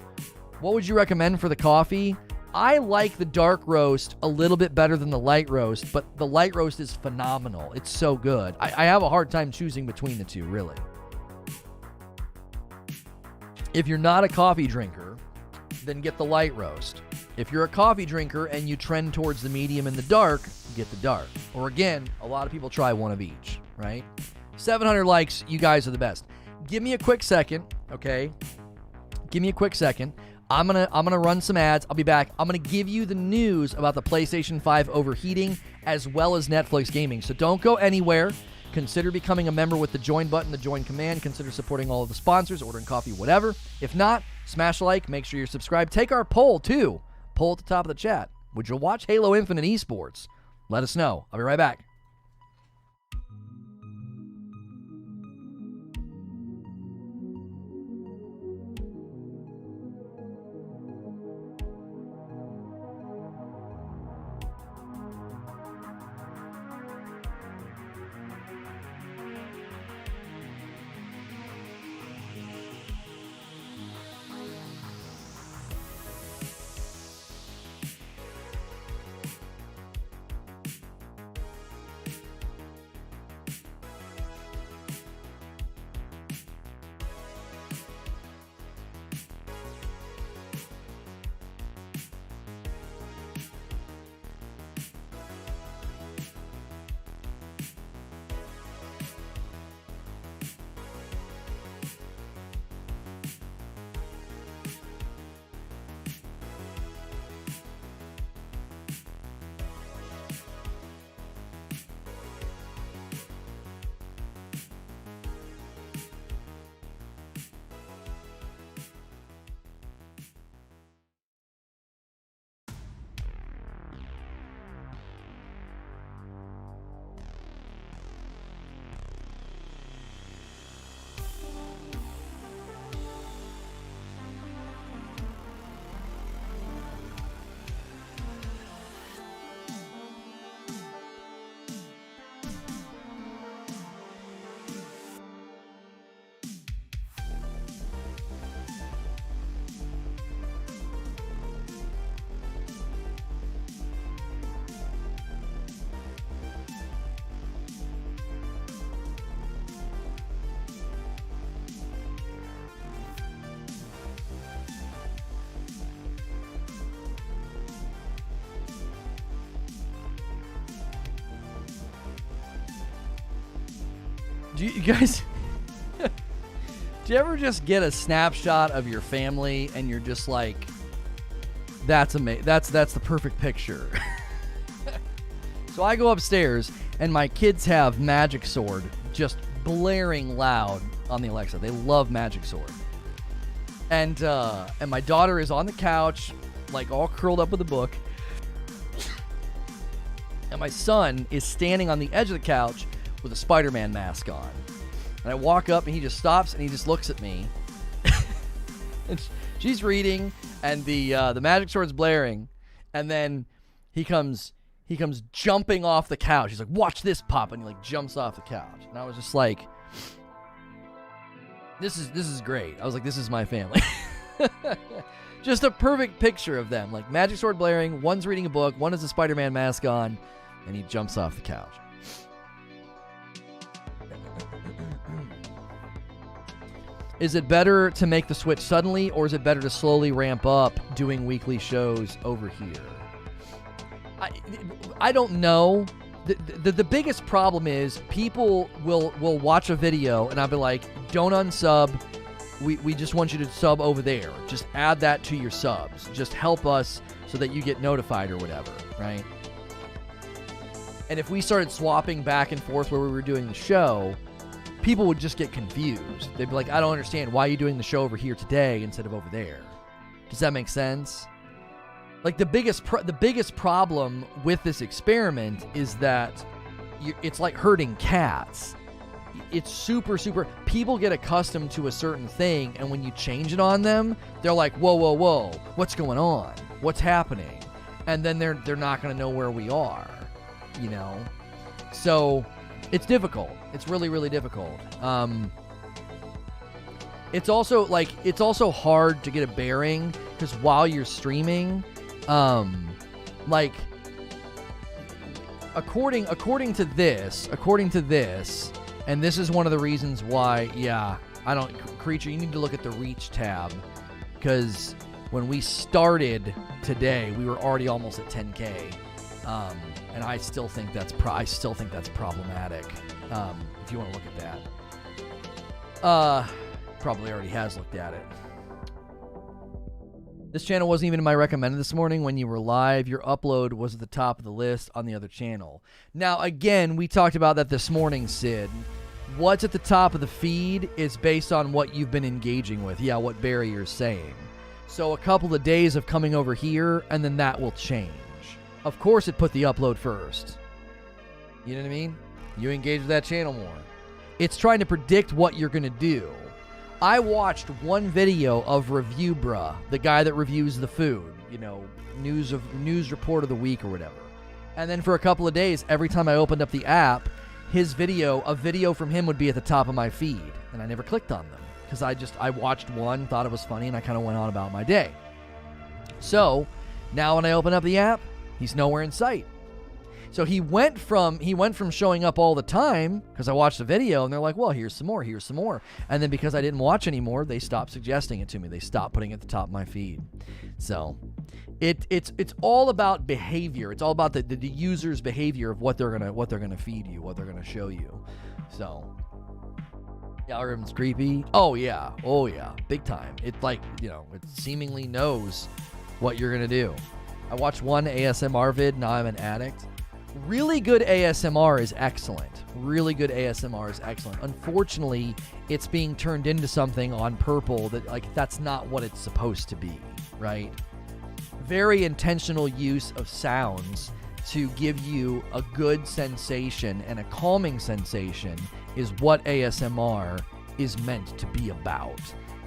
What would you recommend for the coffee? I like the dark roast a little bit better than the light roast, but the light roast is phenomenal. It's so good. I have a hard time choosing between the two, really. If you're not a coffee drinker, then get the light roast. If you're a coffee drinker and you trend towards the medium and the dark, get the dart. Or again, a lot of people try one of each, right? 700 likes, you guys are the best. Give me a quick second, okay? Give me a quick second. I'm gonna run some ads. I'll be back. I'm gonna give you the news about the PlayStation 5 overheating as well as Netflix gaming. So don't go anywhere. Consider becoming a member with the join button, the join command. Consider supporting all of the sponsors, ordering coffee, whatever. If not, smash a like. Make sure you're subscribed. Take our poll too. Poll at the top of the chat. Would you watch Halo Infinite Esports? Let us know. I'll be right back. Do you guys, do you ever just get a snapshot of your family and you're just like, that's amazing, that's the perfect picture. So I go upstairs and my kids have Magic Sword just blaring loud on the Alexa. They love Magic Sword. And my daughter is on the couch, like all curled up with a book. And my son is standing on the edge of the couch with a Spider-Man mask on. And I walk up and he just stops and he just looks at me. And she's reading and the Magic Sword's blaring. And then he comes jumping off the couch. He's like, "Watch this, Pop," and he like jumps off the couch. And I was just like, This is great. I was like, this is my family. Just a perfect picture of them. Like Magic Sword blaring, one's reading a book, one has a Spider-Man mask on, and he jumps off the couch. Is it better to make the switch suddenly, or is it better to slowly ramp up doing weekly shows over here? I don't know. The biggest problem is people will watch a video and I'll be like, don't unsub. We just want you to sub over there. Just add that to your subs. Just help us so that you get notified or whatever, right? And if we started swapping back and forth where we were doing the show, people would just get confused. They'd be like, I don't understand. Why are you doing the show over here today instead of over there? Does that make sense? Like the biggest problem with this experiment is that it's like herding cats. It's super, people get accustomed to a certain thing, and when you change it on them, they're like, whoa, what's going on? What's happening? And then they're not going to know where we are, you know? So it's difficult. It's really, really difficult. It's also hard to get a bearing, because while you're streaming, like according to this, and this is one of the reasons why, Creature, you need to look at the reach tab, because when we started today, we were already almost at 10K. And I still think that's problematic. If you want to look at that, probably already has looked at it. This channel wasn't even in my recommended this morning when you were live. Your upload was at the top of the list on the other channel. Now, again, we talked about that this morning, Sid. What's at the top of the feed is based on what you've been engaging with. Yeah, what Barry you're saying. So a couple of days of coming over here, and then that will change. Of course, it put the upload first. You know what I mean? You engage with that channel more. It's trying to predict what you're going to do. I watched one video of Review Bruh, the guy that reviews the food, you know, news report of the week or whatever. And then for a couple of days, every time I opened up the app, a video from him would be at the top of my feed. And I never clicked on them because I watched one, thought it was funny, and I kind of went on about my day. So now when I open up the app, he's nowhere in sight. So he went from showing up all the time because I watched the video and they're like, well, here's some more. And then because I didn't watch anymore, they stopped suggesting it to me. They stopped putting it at the top of my feed. So it's all about behavior. It's all about the user's behavior of what they're gonna feed you, what they're gonna show you. So the algorithm's creepy. Oh yeah, big time. It's like, you know, it seemingly knows what you're gonna do. I watched one ASMR vid. Now I'm an addict. Really good ASMR is excellent. Unfortunately, it's being turned into something on Purple that's not what it's supposed to be, right? Very intentional use of sounds to give you a good sensation and a calming sensation is what ASMR is meant to be about.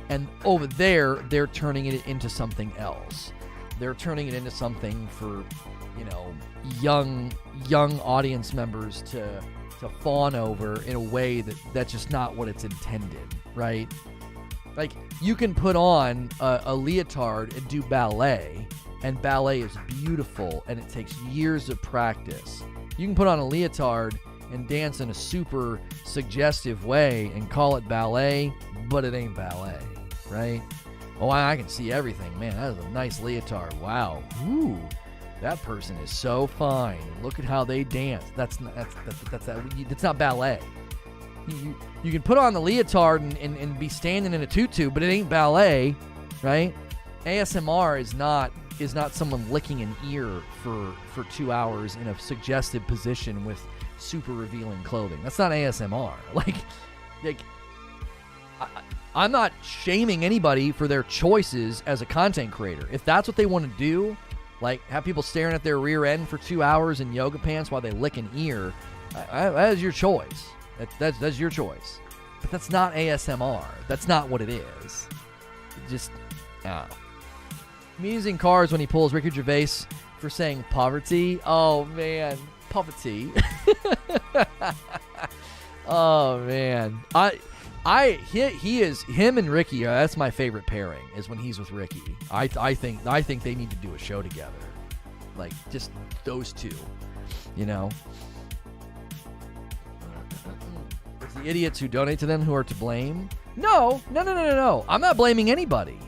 And over there, they're turning it into something else. They're turning it into something for, you know, young audience members to fawn over in a way that's just not what it's intended, right? Like, you can put on a leotard and do ballet, and ballet is beautiful, and it takes years of practice. You can put on a leotard and dance in a super suggestive way and call it ballet, but it ain't ballet, right? Oh, I can see everything. Man, that is a nice leotard. Wow. Ooh, that person is so fine. Look at how they dance. That's not ballet. You can put on the leotard and be standing in a tutu, but it ain't ballet, right? ASMR is not someone licking an ear for 2 hours in a suggestive position with super revealing clothing. That's not ASMR. Like I'm not shaming anybody for their choices as a content creator. If that's what they want to do, like have people staring at their rear end for 2 hours in yoga pants while they lick an ear, that is your choice. That's your choice. But that's not ASMR. That's not what it is. Just, I'm using cars when he pulls Ricky Gervais for saying poverty. Oh, man. Poverty. Oh, man. Him and Ricky, that's my favorite pairing, is when he's with Ricky. I think they need to do a show together. Like, just those two, you know? It's the idiots who donate to them who are to blame. No. I'm not blaming anybody.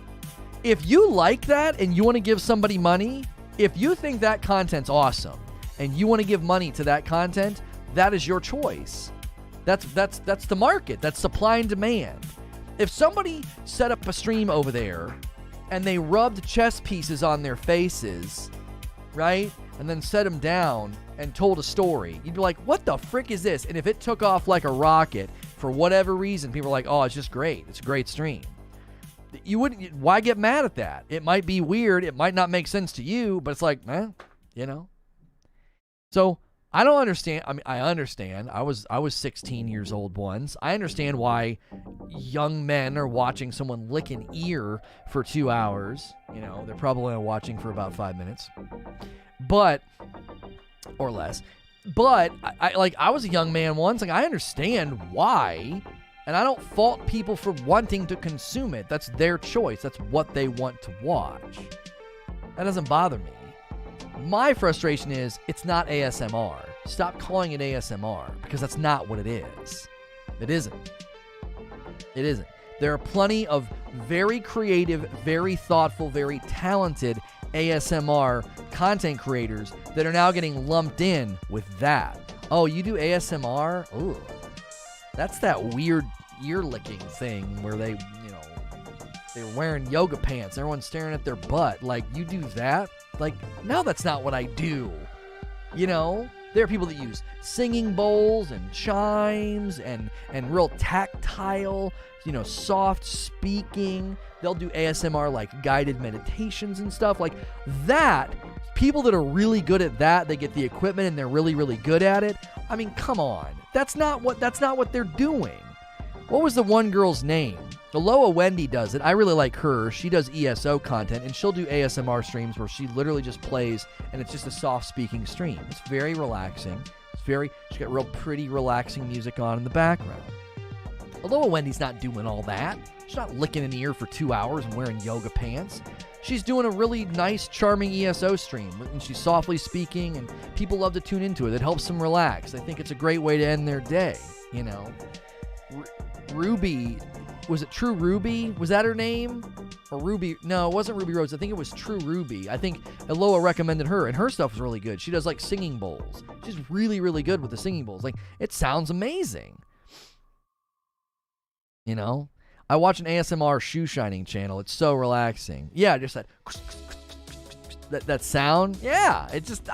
If you like that and you want to give somebody money, if you think that content's awesome and you want to give money to that content, that is your choice. That's the market. That's supply and demand. If somebody set up a stream over there and they rubbed chess pieces on their faces, right, and then set them down and told a story, you'd be like, what the frick is this? And if it took off like a rocket for whatever reason, people are like, oh, it's just great. It's a great stream. You wouldn't. Why get mad at that? It might be weird. It might not make sense to you, but it's like, you know. So I don't understand. I mean, I understand. I was 16 years old once. I understand why young men are watching someone lick an ear for 2 hours. You know, they're probably only watching for about 5 minutes, or less. But I was a young man once. Like, I understand why. And I don't fault people for wanting to consume it. That's their choice. That's what they want to watch. That doesn't bother me. My frustration is it's not ASMR. Stop calling it ASMR because that's not what it is. It isn't. It isn't. There are plenty of very creative, very thoughtful, very talented ASMR content creators that are now getting lumped in with that. Oh, you do ASMR? Ooh. That's that weird ear licking thing where they, they're wearing yoga pants. Everyone's staring at their butt. Like, you do that? Like, no, that's not what I do. There are people that use singing bowls and chimes and real tactile, soft speaking. They'll do ASMR like guided meditations and stuff like that. People that are really good at that, they get the equipment and they're really, really good at it. I mean, come on. That's not what they're doing. What was the one girl's name? Aloha Wendy does it. I really like her. She does ESO content, and she'll do ASMR streams where she literally just plays, and it's just a soft-speaking stream. It's very relaxing. She's got real pretty, relaxing music on in the background. Aloha Wendy's not doing all that. She's not licking an ear for 2 hours and wearing yoga pants. She's doing a really nice, charming ESO stream, and she's softly speaking, and people love to tune into it. It helps them relax. I think it's a great way to end their day, Ruby, was it True Ruby? Was that her name? Or Ruby? No, it wasn't Ruby Rose. I think it was True Ruby. I think Aloha recommended her, and her stuff is really good. She does like singing bowls. She's really, really good with the singing bowls. Like, it sounds amazing. I watch an ASMR shoe shining channel. It's so relaxing. Yeah, just that sound. Yeah, it's just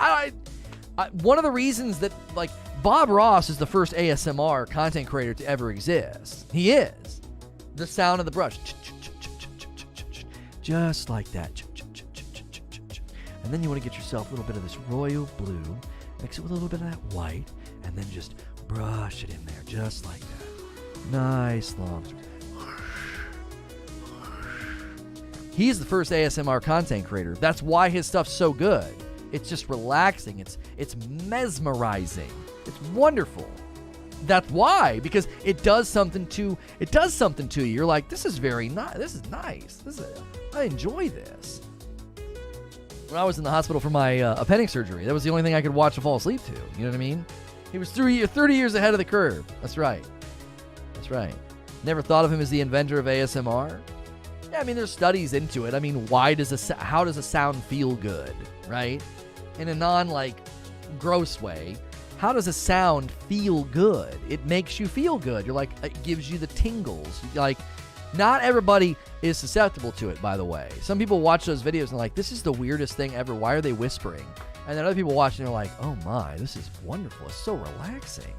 one of the reasons that like Bob Ross is the first ASMR content creator to ever exist. He is. The sound of the brush. Just like that. And then you want to get yourself a little bit of this royal blue, mix it with a little bit of that white, and then just brush it in there just like that. Nice long. He's the first ASMR content creator. That's why his stuff's so good. It's just relaxing. It's mesmerizing. It's wonderful. That's why, because it does something to you. You're like, this is very nice. This is nice. I enjoy this. When I was in the hospital for my appendix surgery, that was the only thing I could watch to fall asleep to. You know what I mean? He was 30 years ahead of the curve. That's right. Never thought of him as the inventor of ASMR. Yeah, I mean, there's studies into it. I mean, how does a sound feel good, right? In a gross way. How does a sound feel good? It makes you feel good. You're like, it gives you the tingles. Like, not everybody is susceptible to it, by the way. Some people watch those videos and they're like, this is the weirdest thing ever. Why are they whispering? And then other people watch and they're like, oh my, this is wonderful. It's so relaxing,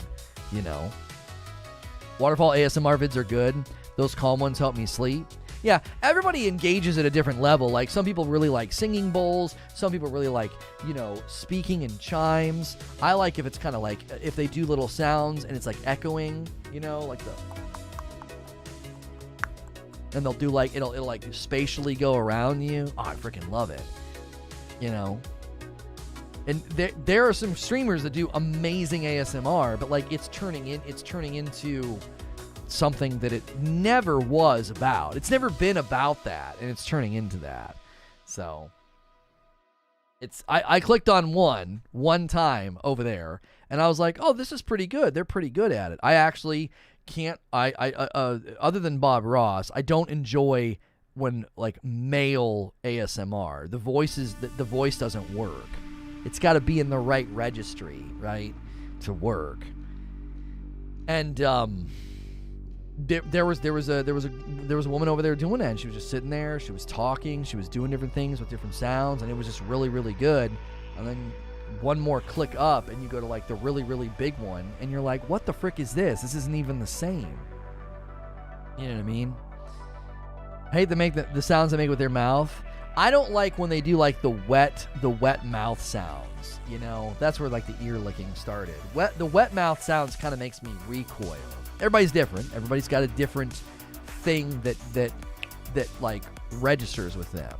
Waterfall ASMR vids are good. Those calm ones help me sleep. Yeah, everybody engages at a different level. Like, some people really like singing bowls. Some people really like, speaking in chimes. I like if it's kind of like, if they do little sounds and it's like echoing, like the... And they'll do like, it'll like spatially go around you. Oh, I freaking love it. And there are some streamers that do amazing ASMR, but like it's turning into something that it never was about. It's never been about that, and it's turning into that. So I clicked on one time over there, and I was like, oh, this is pretty good. They're pretty good at it. I actually can't, other than Bob Ross, I don't enjoy when like male ASMR. The voice doesn't work. It's got to be in the right registry, right, to work. And there was a woman over there doing that, and she was just sitting there. She was talking. She was doing different things with different sounds, and it was just really, really good. And then one more click up, and you go to like the really, really big one, and you're like, what the frick is this? This isn't even the same. You know what I mean? I hate to make the sounds they make with their mouth. I don't like when they do like the wet mouth sounds. That's where like the ear licking started. The wet mouth sounds kind of makes me recoil. Everybody's different. Everybody's got a different thing that like registers with them.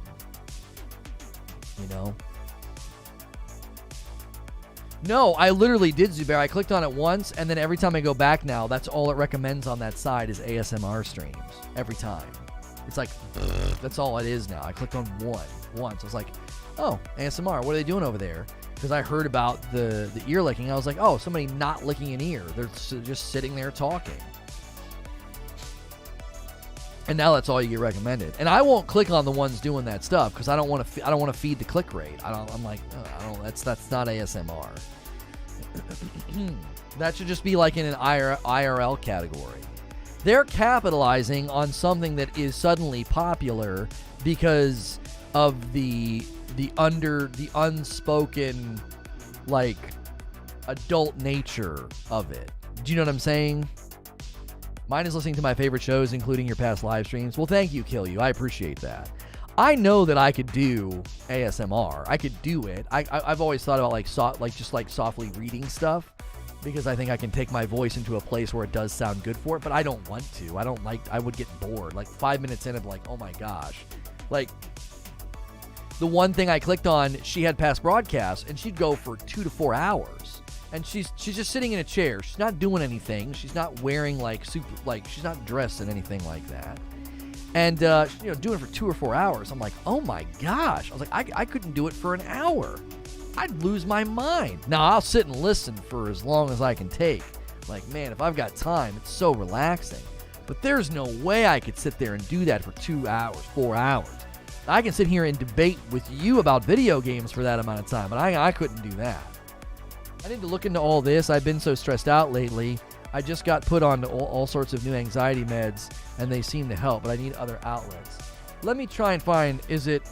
No, I literally did, Zubair. I clicked on it once, and then every time I go back now, that's all it recommends on that side is ASMR streams. Every time. It's like, that's all it is now. I clicked on once. I was like, oh, ASMR, what are they doing over there? Because I heard about the ear licking. I was like, oh, somebody not licking an ear. They're just sitting there talking. And now that's all you get recommended. And I won't click on the ones doing that stuff because I don't want to feed the click rate. I'm like, that's not ASMR. That should just be like in an IRL category. They're capitalizing on something that is suddenly popular because of the unspoken, like, adult nature of it. Do you know what I'm saying? Mine is listening to my favorite shows, including your past live streams. Well, thank you, Kill You. I appreciate that. I know that I could do ASMR. I could do it. I've always thought about just softly reading stuff because I think I can take my voice into a place where it does sound good for it, but I don't want to. I would get bored. Like 5 minutes in, I'm like, oh my gosh. Like, the one thing I clicked on, she had past broadcasts, and she'd go for 2 to 4 hours. And she's just sitting in a chair. She's not doing anything. She's not wearing she's not dressed in anything like that. And doing it for 2 or 4 hours. I'm like, oh my gosh. I was like, I couldn't do it for an hour. I'd lose my mind. Now I'll sit and listen for as long as I can take. Like, man, if I've got time, it's so relaxing. But there's no way I could sit there and do that for 2 hours, 4 hours. I can sit here and debate with you about video games for that amount of time, but I couldn't do that. I need to look into all this. I've been so stressed out lately. I just got put on all sorts of new anxiety meds, and they seem to help, but I need other outlets. Let me try and find, is it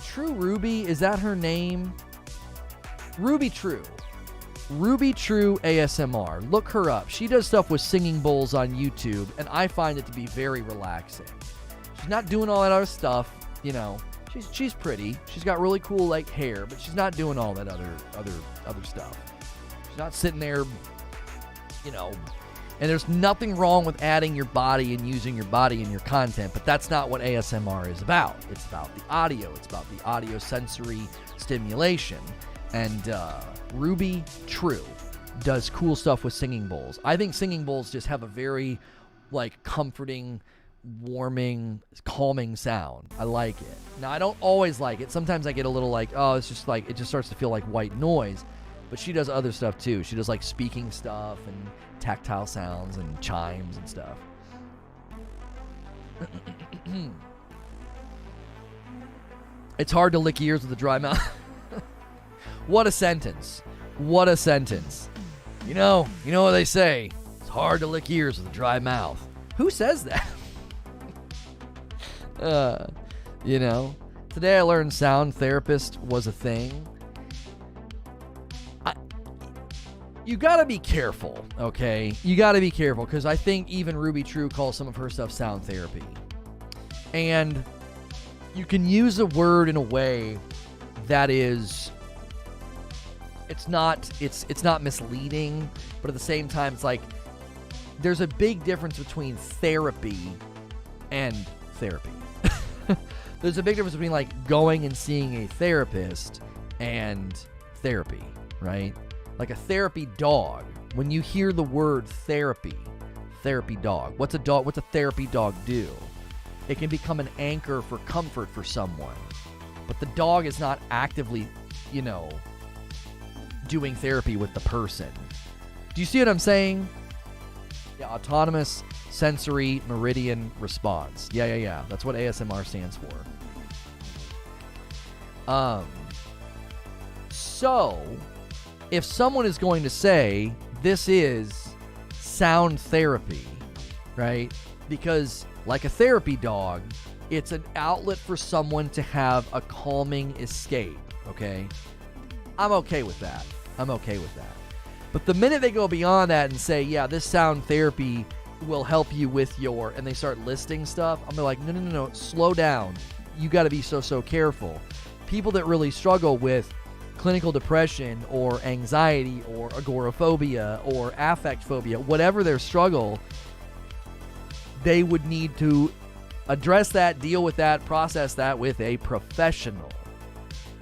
True Ruby? Is that her name? Ruby True. Ruby True ASMR. Look her up. She does stuff with singing bowls on YouTube, and I find it to be very relaxing. She's not doing all that other stuff, you know. She's pretty. She's got really cool like hair, but she's not doing all that other stuff. She's not sitting there, you know. And there's nothing wrong with adding your body and using your body in your content, but that's not what ASMR is about. It's about the audio. It's about the audio sensory stimulation. And Ruby True does cool stuff with singing bowls. I think singing bowls just have a very like comforting, warming, calming sound. I like it. Now, I don't always like it. Sometimes I get a little like, oh, it's just like, it just starts to feel like white noise. But she does other stuff too. She does like speaking stuff and tactile sounds and chimes and stuff. It's hard to lick ears with a dry mouth. What a sentence. What a sentence. You know what they say. It's hard to lick ears with a dry mouth. Who says that? Today I learned sound therapist was a thing. You gotta be careful, okay? You gotta be careful, because I think even Ruby True calls some of her stuff sound therapy. And you can use a word in a way that is, it's not misleading, but at the same time, it's like, there's a big difference between therapy and therapy. There's a big difference between like going and seeing a therapist and therapy, right? Like a therapy dog. When you hear the word therapy dog, what's a therapy dog do? It can become an anchor for comfort for someone. But the dog is not actively, doing therapy with the person. Do you see what I'm saying? Yeah, autonomous sensory meridian response. Yeah. That's what ASMR stands for. So, if someone is going to say this is sound therapy, right? Because like a therapy dog, it's an outlet for someone to have a calming escape, okay? I'm okay with that. But the minute they go beyond that and say, yeah, this sound therapy will help you with your, and they start listing stuff, I'm like, no, slow down. You got to be so careful. People that really struggle with clinical depression or anxiety or agoraphobia or affect phobia, whatever their struggle, they would need to address that, deal with that, process that with a professional.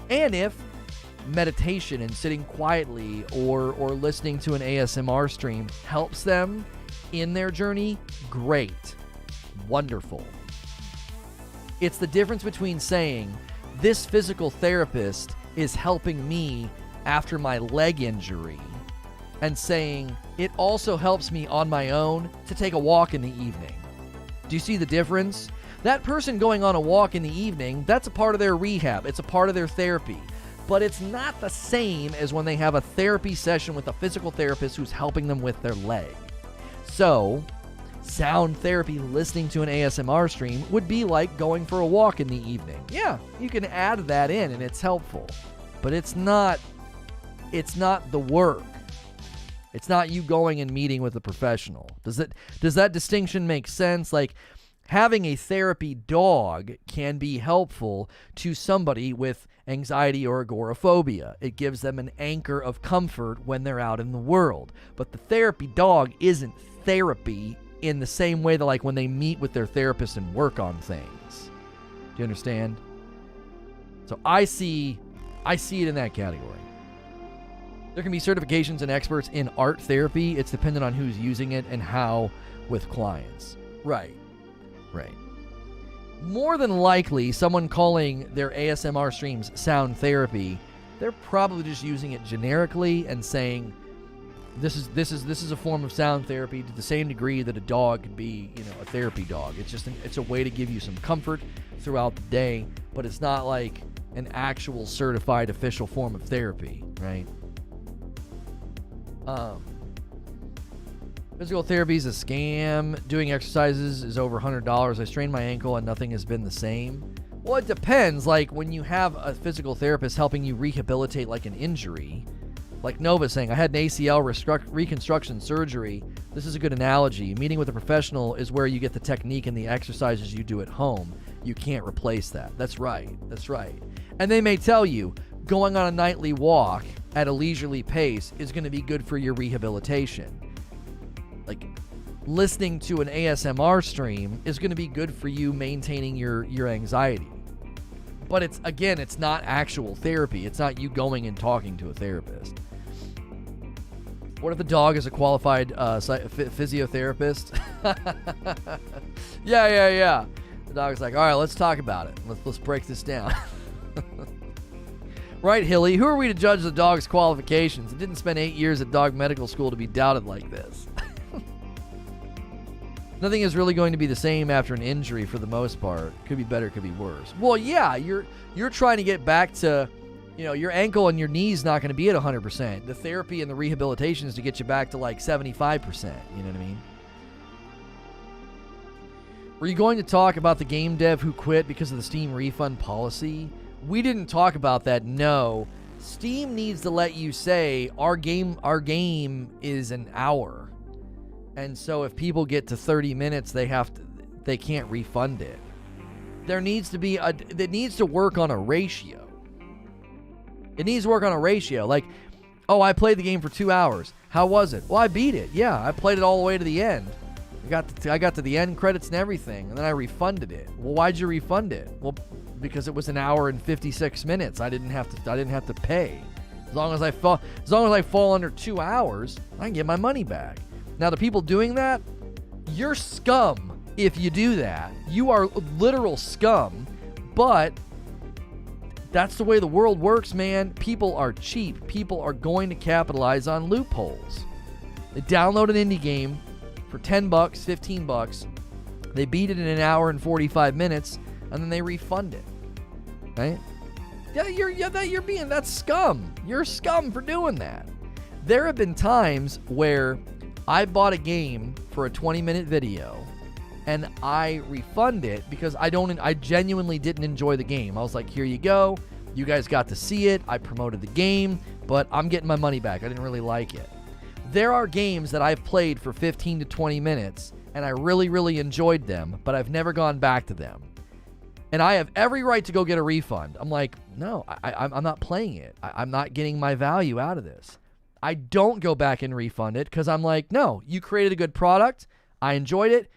And if meditation and sitting quietly or listening to an ASMR stream helps them in their journey, great. Wonderful. It's the difference between saying, this physical therapist is helping me after my leg injury, and saying, it also helps me on my own to take a walk in the evening. Do you see the difference? That person going on a walk in the evening, that's a part of their rehab. It's a part of their therapy. But it's not the same as when they have a therapy session with a physical therapist who's helping them with their leg. So, sound therapy, listening to an ASMR stream, would be like going for a walk in the evening. Yeah, you can add that in and it's helpful. But it's not the work. It's not you going and meeting with a professional. Does that distinction make sense? Like, having a therapy dog can be helpful to somebody with anxiety or agoraphobia. It gives them an anchor of comfort when they're out in the world. But the therapy dog isn't therapy in the same way that, like, when they meet with their therapist and work on things. Do you understand? So I see it in that category. There can be certifications and experts in art therapy. It's dependent on who's using it and how with clients. Right. More than likely, someone calling their ASMR streams sound therapy, they're probably just using it generically and saying, this is a form of sound therapy to the same degree that a dog could be, a therapy dog. It's a way to give you some comfort throughout the day, but it's not like an actual certified official form of therapy, right? Physical therapy is a scam. Doing exercises is over $100. I strained my ankle and nothing has been the same. Well, it depends. Like, when you have a physical therapist helping you rehabilitate like an injury, like Nova saying, I had an ACL reconstruction surgery. This is a good analogy. Meeting with a professional is where you get the technique and the exercises you do at home. You can't replace that. That's right. And they may tell you, going on a nightly walk at a leisurely pace is going to be good for your rehabilitation. Like, listening to an ASMR stream is going to be good for you maintaining your anxiety. But it's not actual therapy. It's not you going and talking to a therapist. What if the dog is a qualified physiotherapist? Yeah. The dog's like, all right, let's talk about it. Let's break this down. Right, Hilly, who are we to judge the dog's qualifications? It didn't spend 8 years at dog medical school to be doubted like this. Nothing is really going to be the same after an injury for the most part. Could be better, could be worse. Well, yeah, you're trying to get back to, your ankle and your knee's not going to be at 100%. The therapy and the rehabilitation is to get you back to like 75%. You know what I mean? Were you going to talk about the game dev who quit because of the Steam refund policy? We didn't talk about that, no. Steam needs to let you say, our game is an hour. And so if people get to 30 minutes, they can't refund it. There needs to be it needs to work on a ratio. It needs to work on a ratio. Like, oh, I played the game for 2 hours. How was it? Well, I beat it. Yeah, I played it all the way to the end. I got to the end credits and everything, and then I refunded it. Well, why'd you refund it? Well, because it was an hour and 56 minutes. I didn't have to pay. As long as I fall under 2 hours, I can get my money back. Now, the people doing that, you're scum if you do that. You are literal scum, but that's the way the world works, man. People are cheap. People are going to capitalize on loopholes. They download an indie game for $10, $15. They beat it in an hour and 45 minutes, and then they refund it. Right? That's scum. You're scum for doing that. There have been times where I bought a game for a 20-minute video and I refund it because I genuinely didn't enjoy the game. I was like, here you go. You guys got to see it. I promoted the game, but I'm getting my money back. I didn't really like it. There are games that I've played for 15 to 20 minutes and I really, really enjoyed them, but I've never gone back to them. And I have every right to go get a refund. I'm like, no, I'm not playing it. I'm not getting my value out of this. I don't go back and refund it because I'm like, no, you created a good product. I enjoyed it.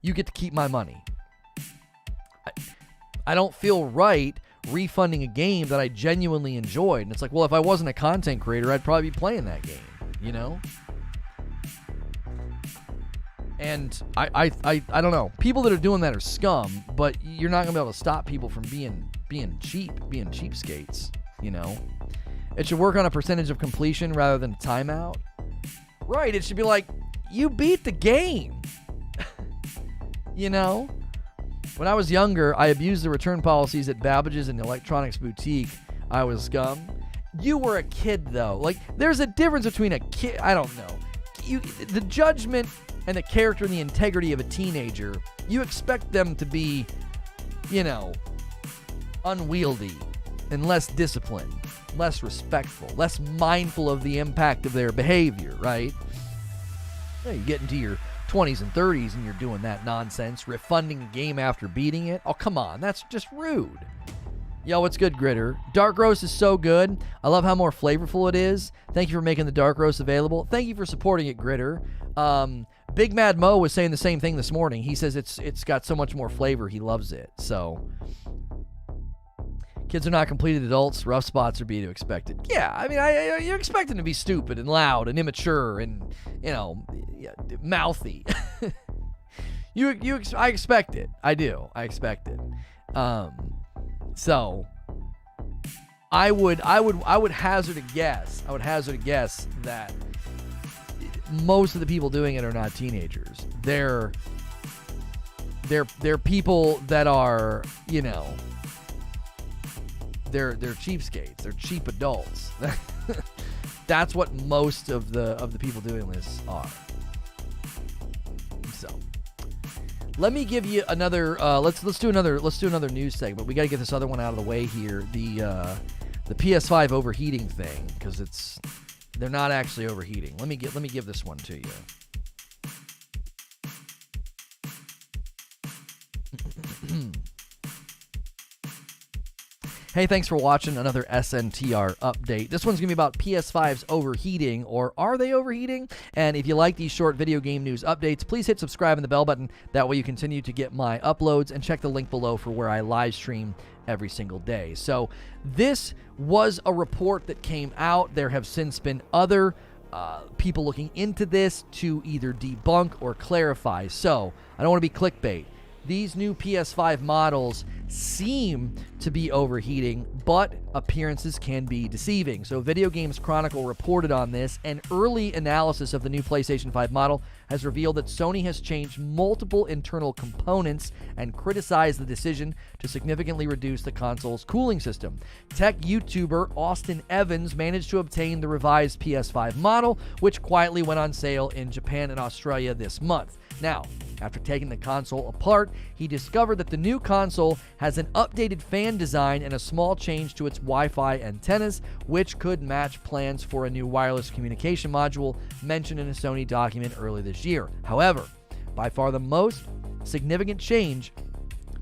You get to keep my money. I don't feel right refunding a game that I genuinely enjoyed. And it's like, well, if I wasn't a content creator, I'd probably be playing that game, And I don't know. People that are doing that are scum, but you're not going to be able to stop people from being cheapskates, It should work on a percentage of completion rather than timeout. Right, it should be like, you beat the game. You know? When I was younger, I abused the return policies at Babbage's and Electronics Boutique. I was scum. You were a kid, though. Like, there's a difference between a kid... I don't know. The judgment and the character and the integrity of a teenager, you expect them to be, you know, unwieldy and less disciplined, less respectful, less mindful of the impact of their behavior, right? Yeah, you get into your 20s and 30s and you're doing that nonsense, refunding a game after beating it. Oh, come on. That's just rude. Yo, what's good, Gritter? Dark roast is so good. I love how more flavorful it is. Thank you for making the dark roast available. Thank you for supporting it, Gritter. Big Mad Mo was saying the same thing this morning. He says it's got so much more flavor. He loves it. So, kids are not completed adults. Rough spots are be expected. Yeah, I mean, you expect them to be stupid and loud and immature and, you know, mouthy. I expect it. I do. I expect it. So I would hazard a guess. I would hazard a guess that most of the people doing it are not teenagers. They're people that are, you know, they're cheapskates. They're cheap adults. That's what most of the people doing this are. So let me give you another. Let's do another news segment. We got to get this other one out of the way here. The PS5 overheating thing, because they're not actually overheating. Let me give this one to you. Hey, thanks for watching another SNTR update. This one's going to be about PS5's overheating, or are they overheating? And if you like these short video game news updates, please hit subscribe and the bell button. That way you continue to get my uploads, and check the link below for where I live stream every single day. So this was a report that came out. There have since been other people looking into this to either debunk or clarify. So I don't want to be clickbait. These new PS5 models seem to be overheating, but appearances can be deceiving. So Video Games Chronicle reported on this, and early analysis of the new PlayStation 5 model has revealed that Sony has changed multiple internal components and criticized the decision to significantly reduce the console's cooling system. Tech YouTuber Austin Evans managed to obtain the revised PS5 model, which quietly went on sale in Japan and Australia this month. Now, after taking the console apart, he discovered that the new console has an updated fan design and a small change to its Wi-Fi antennas, which could match plans for a new wireless communication module mentioned in a Sony document early this year. However, by far the most significant change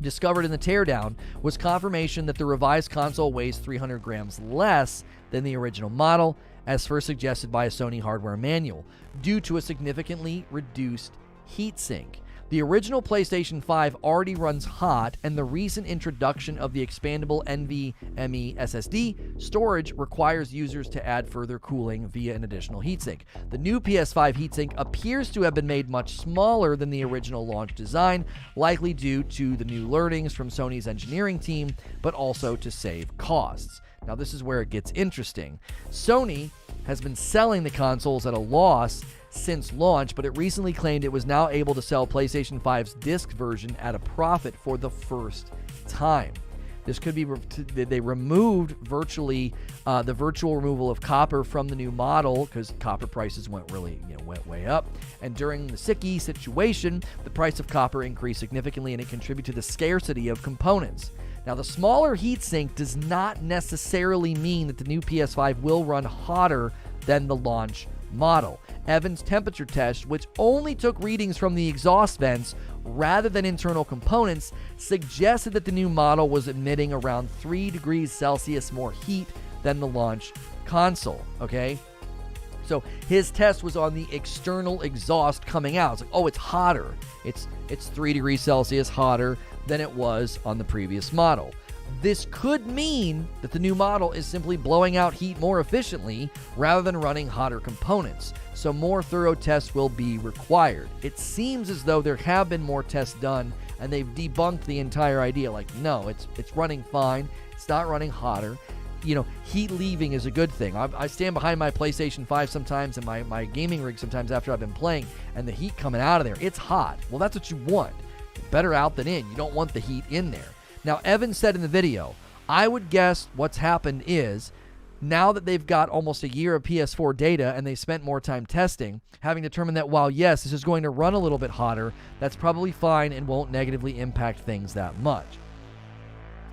discovered in the teardown was confirmation that the revised console weighs 300 grams less than the original model, as first suggested by a Sony hardware manual, due to a significantly reduced heatsink. The original PlayStation 5 already runs hot, and the recent introduction of the expandable NVMe SSD storage requires users to add further cooling via an additional heatsink. The new PS5 heatsink appears to have been made much smaller than the original launch design, likely due to the new learnings from Sony's engineering team, but also to save costs. Now, this is where it gets interesting. Sony has been selling the consoles at a loss since launch, but it recently claimed it was now able to sell PlayStation 5's disc version at a profit for the first time. This could be they removed virtually the virtual removal of copper from the new model, because copper prices went way up, and during the Siki situation, the price of copper increased significantly, and it contributed to the scarcity of components. Now, the smaller heatsink does not necessarily mean that the new PS5 will run hotter than the launch model. Evans' temperature test, which only took readings from the exhaust vents rather than internal components, suggested that the new model was emitting around 3 degrees Celsius more heat than the launch console, okay? So his test was on the external exhaust coming out. It's like, oh, it's hotter. It's 3 degrees Celsius hotter than it was on the previous model. This could mean that the new model is simply blowing out heat more efficiently rather than running hotter components, so more thorough tests will be required. It seems as though there have been more tests done, and they've debunked the entire idea. Like, no, it's running fine. It's not running hotter. You know, heat leaving is a good thing. I stand behind my PlayStation 5 sometimes and my gaming rig sometimes after I've been playing, and the heat coming out of there, it's hot. Well, that's what you want. Better out than in. You don't want the heat in there. Now, Evan said in the video, I would guess what's happened is now that they've got almost a year of PS4 data and they spent more time testing, having determined that while, yes, this is going to run a little bit hotter, that's probably fine and won't negatively impact things that much.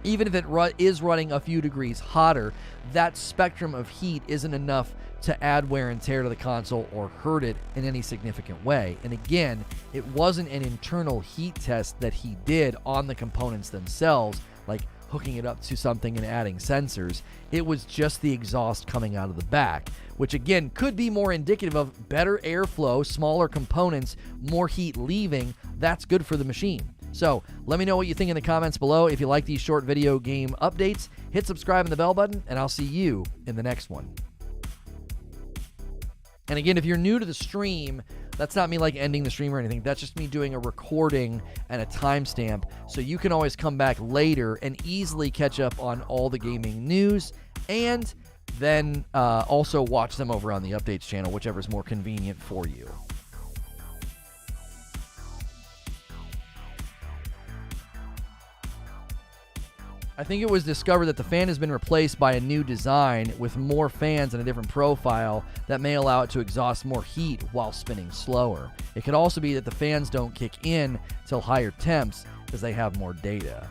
Even if it is running a few degrees hotter, that spectrum of heat isn't enough to add wear and tear to the console or hurt it in any significant way. And again, it wasn't an internal heat test that he did on the components themselves, like hooking it up to something and adding sensors. It was just the exhaust coming out of the back, which again could be more indicative of better airflow, smaller components, more heat leaving. That's good for the machine. So let me know what you think in the comments below. If you like these short video game updates, hit subscribe and the bell button, and I'll see you in the next one. And again, if you're new to the stream, that's not me like ending the stream or anything. That's just me doing a recording and a timestamp, so you can always come back later and easily catch up on all the gaming news, and then also watch them over on the updates channel, whichever is more convenient for you. I think it was discovered that the fan has been replaced by a new design with more fans and a different profile that may allow it to exhaust more heat while spinning slower. It could also be that the fans don't kick in till higher temps because they have more data.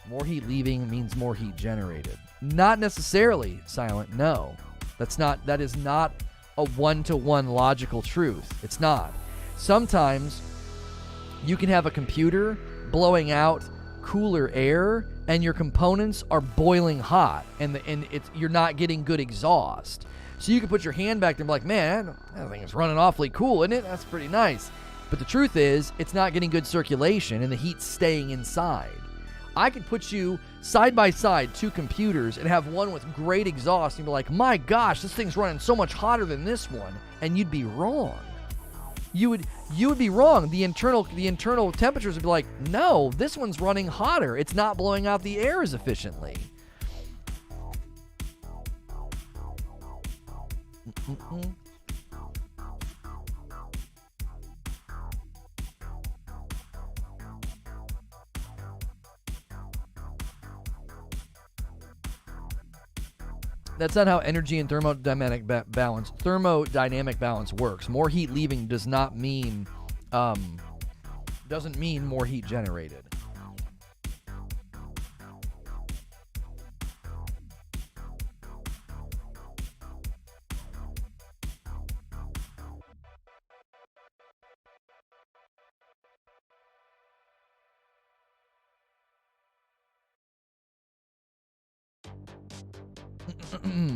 More heat leaving means more heat generated. Not necessarily, Silent, no. That is not a one-to-one logical truth. It's not. Sometimes you can have a computer blowing out cooler air and your components are boiling hot, and you're not getting good exhaust. So you can put your hand back there and be like, man, that thing is running awfully cool, isn't it? That's pretty nice. But the truth is, it's not getting good circulation, and the heat's staying inside. I could put you side by side, two computers, and have one with great exhaust, and be like, my gosh, this thing's running so much hotter than this one, and you'd be wrong. You would be wrong. The internal temperatures would be like, no, this one's running hotter. It's not blowing out the air as efficiently. That's not how energy and thermodynamic balance works. More heat leaving does not mean doesn't mean more heat generated.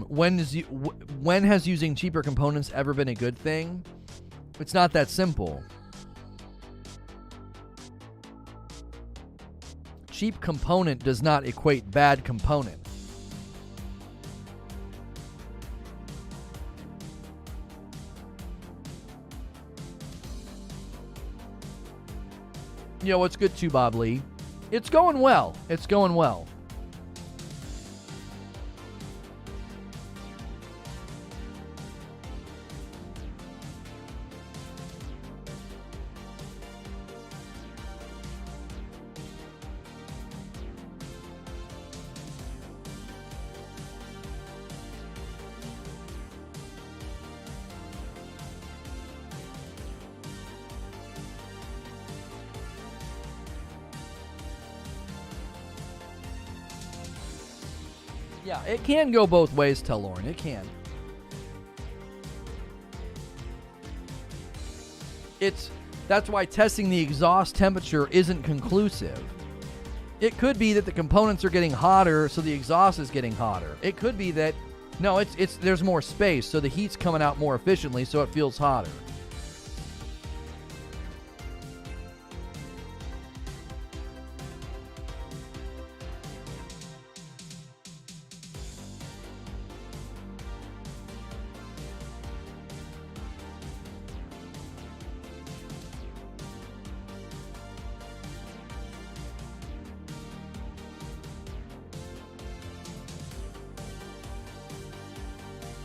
When has using cheaper components ever been a good thing? It's not that simple. Cheap component does not equate bad component. Yo, what's good too, Bob Lee? It's going well. It's going well. Yeah, it can go both ways, tell Lauren. It can. That's why testing the exhaust temperature isn't conclusive. It could be that the components are getting hotter, so the exhaust is getting hotter. It could be that no, there's more space, so the heat's coming out more efficiently, so it feels hotter.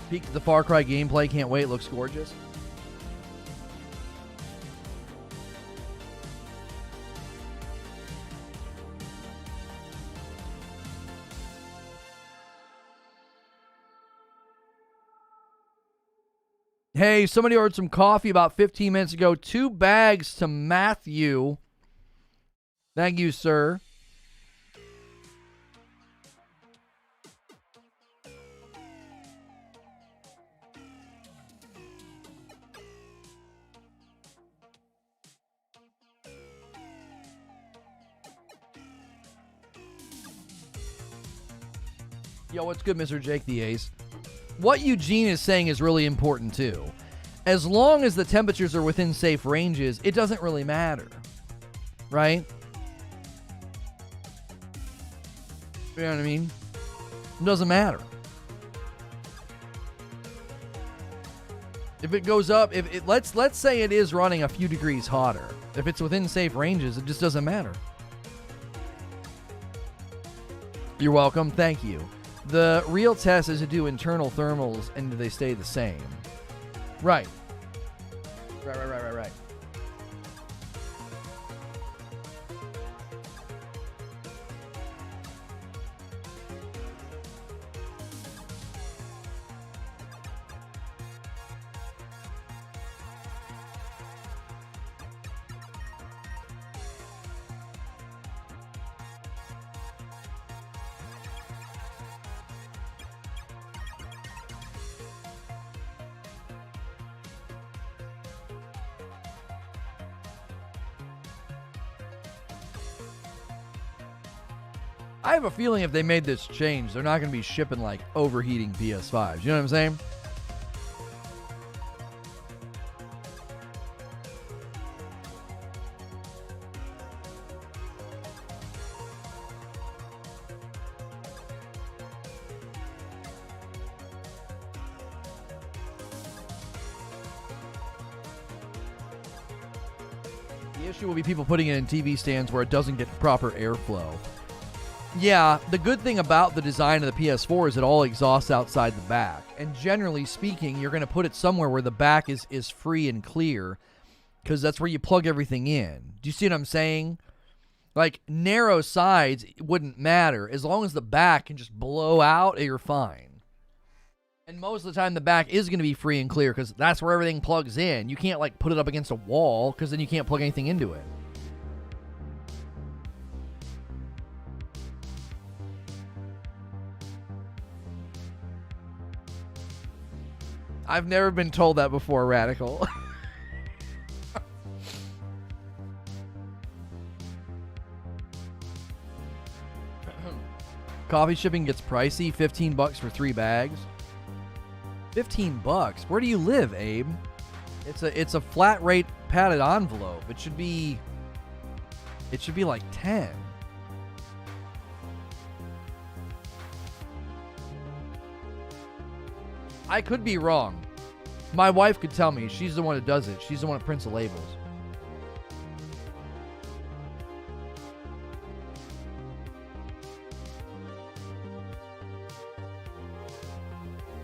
Peek to the Far Cry gameplay. Can't wait. Looks gorgeous. Hey, somebody ordered some coffee about 15 minutes ago. 2 bags to Matthew. Thank you, sir. Yo, what's good, Mr. Jake the Ace? What Eugene is saying is really important, too. As long as the temperatures are within safe ranges, it doesn't really matter. Right? You know what I mean? It doesn't matter. If it goes up, let's say it is running a few degrees hotter. If it's within safe ranges, it just doesn't matter. You're welcome. Thank you. The real test is to do internal thermals, and do they stay the same? Right. Right. I have a feeling if they made this change, they're not going to be shipping like overheating PS5s. You know what I'm saying? The issue will be people putting it in TV stands where it doesn't get proper airflow. Yeah, the good thing about the design of the PS4 is it all exhausts outside the back. And generally speaking, you're going to put it somewhere where the back is free and clear, because that's where you plug everything in. Do you see what I'm saying? Like, narrow sides wouldn't matter. As long as the back can just blow out, you're fine. And most of the time, the back is going to be free and clear, because that's where everything plugs in. You can't, like, put it up against a wall, because then you can't plug anything into it. I've never been told that before, Radical. Coffee shipping gets pricey. $15 for 3 bags. $15? Where do you live, Abe? It's a flat rate padded envelope. It should be like 10. I could be wrong. My wife could tell me. She's the one who does it. She's the one that prints the labels.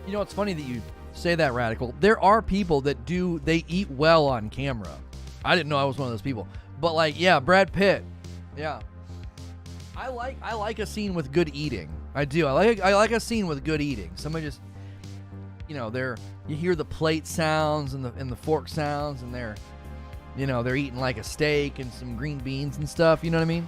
You know, it's funny that you say that, Radical. There are people that they eat well on camera. I didn't know I was one of those people. But like, yeah, Brad Pitt. Yeah. I like a scene with good eating. I do. I like a scene with good eating. Somebody just, you know, you hear the plate sounds and the fork sounds, and they're eating like a steak and some green beans and stuff. You know what I mean?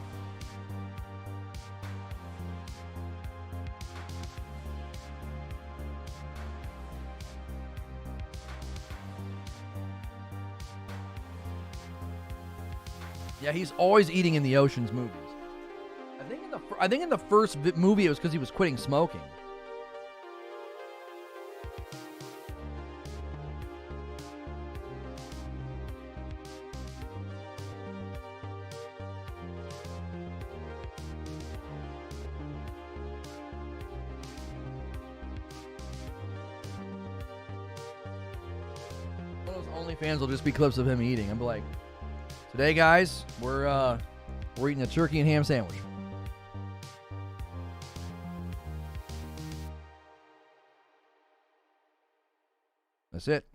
Yeah, he's always eating in the Ocean's movies. I think in the first movie it was because he was quitting smoking. One of those OnlyFans will just be clips of him eating. I'm like, today, guys, we're eating a turkey and ham sandwich. That's it.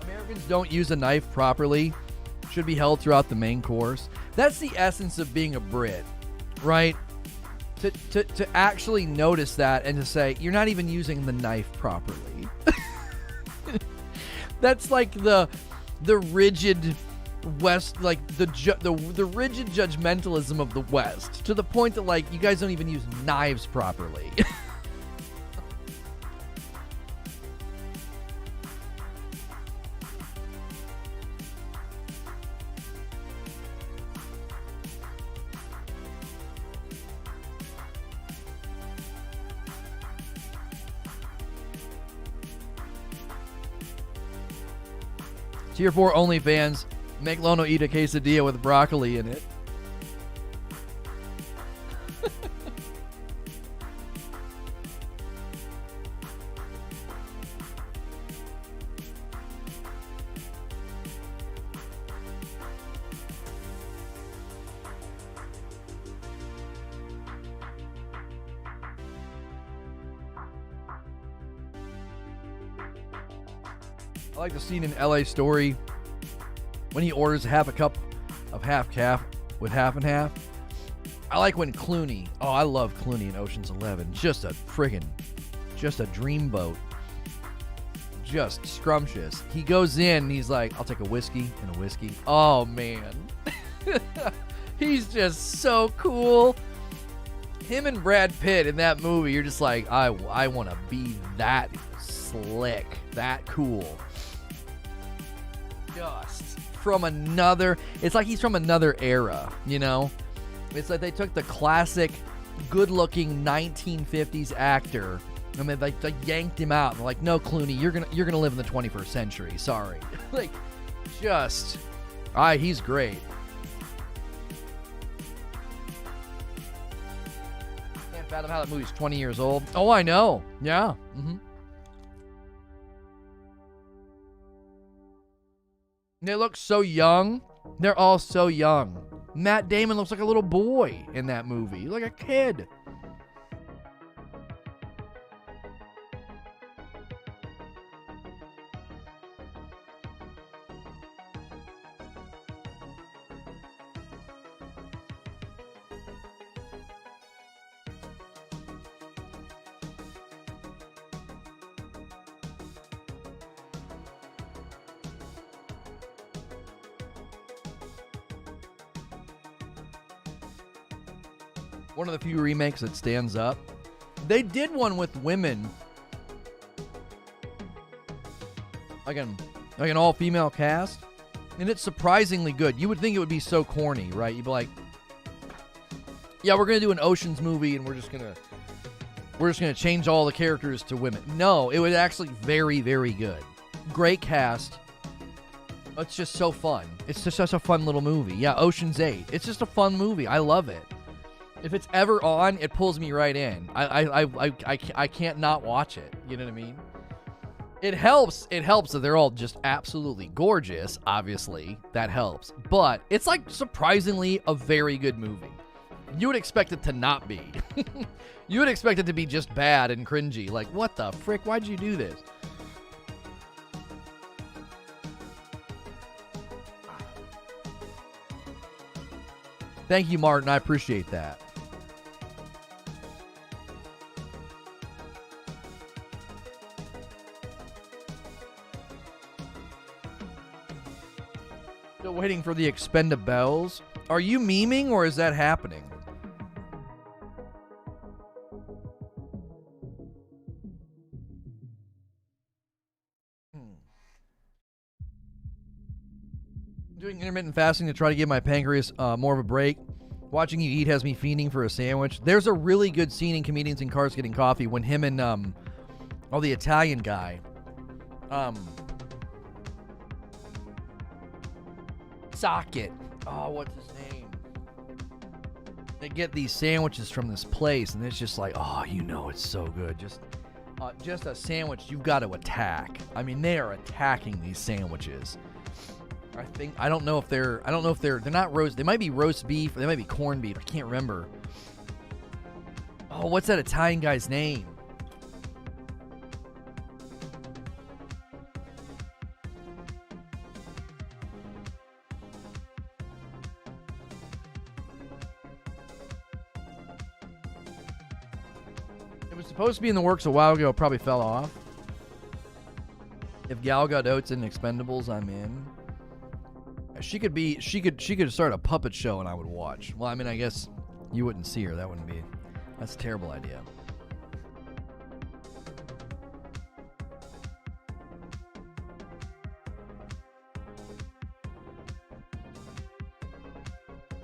Americans don't use a knife properly. Should be held throughout the main course. That's the essence of being a Brit, right? to actually notice that and to say you're not even using the knife properly. That's like the rigid West, like the rigid judgmentalism of the West, to the point that like you guys don't even use knives properly. Tier 4 OnlyFans. Make Lono eat a quesadilla with broccoli in it. I like the scene in LA Story when he orders half a cup of half calf with half and half. I like when Clooney, oh, I love Clooney in Ocean's 11. Just a dreamboat. Just scrumptious. He goes in and he's like, I'll take a whiskey and a whiskey. Oh, man. He's just so cool. Him and Brad Pitt in that movie, you're just like, I want to be that slick, that cool. Just from another, it's like he's from another era, you know? It's like they took the classic, good-looking 1950s actor and they like yanked him out. And they're like, no, Clooney, you're gonna live in the 21st century. Sorry. Like, just, he's great. Can't fathom how that movie's 20 years old. Oh, I know. Yeah. Mm-hmm. They look so young. They're all so young. Matt Damon looks like a little boy in that movie, like a kid. One of the few remakes that stands up. They did one with women. Like an all-female cast. And it's surprisingly good. You would think it would be so corny, right? You'd be like, yeah, we're going to do an Oceans movie and we're just going to change all the characters to women. No, it was actually very, very good. Great cast. It's just so fun. It's just such a fun little movie. Yeah, Ocean's 8. It's just a fun movie. I love it. If it's ever on, it pulls me right in. I can't not watch it. You know what I mean? It helps that they're all just absolutely gorgeous, obviously. That helps. But it's like surprisingly a very good movie. You would expect it to not be. You would expect it to be just bad and cringy. Like, what the frick? Why'd you do this? Thank you, Martin. I appreciate that. Still waiting for the Expendables. Are you memeing or is that happening? Doing intermittent fasting to try to give my pancreas more of a break. Watching you eat has me fiending for a sandwich. There's a really good scene in Comedians in Cars Getting Coffee when him and the Italian guy Socket. Oh, what's his name? They get these sandwiches from this place, and it's just like, oh, you know, it's so good. Just a sandwich you've got to attack. I mean, they are attacking these sandwiches. I don't know if they're not roast. They might be roast beef, or they might be corned beef. I can't remember. Oh, what's that Italian guy's name? was supposed to be in the works a while ago. It probably fell off. If Gal Gadot's in Expendables, I'm in. She could start a puppet show and I would watch. Well, I mean, I guess you wouldn't see her. That's a terrible idea.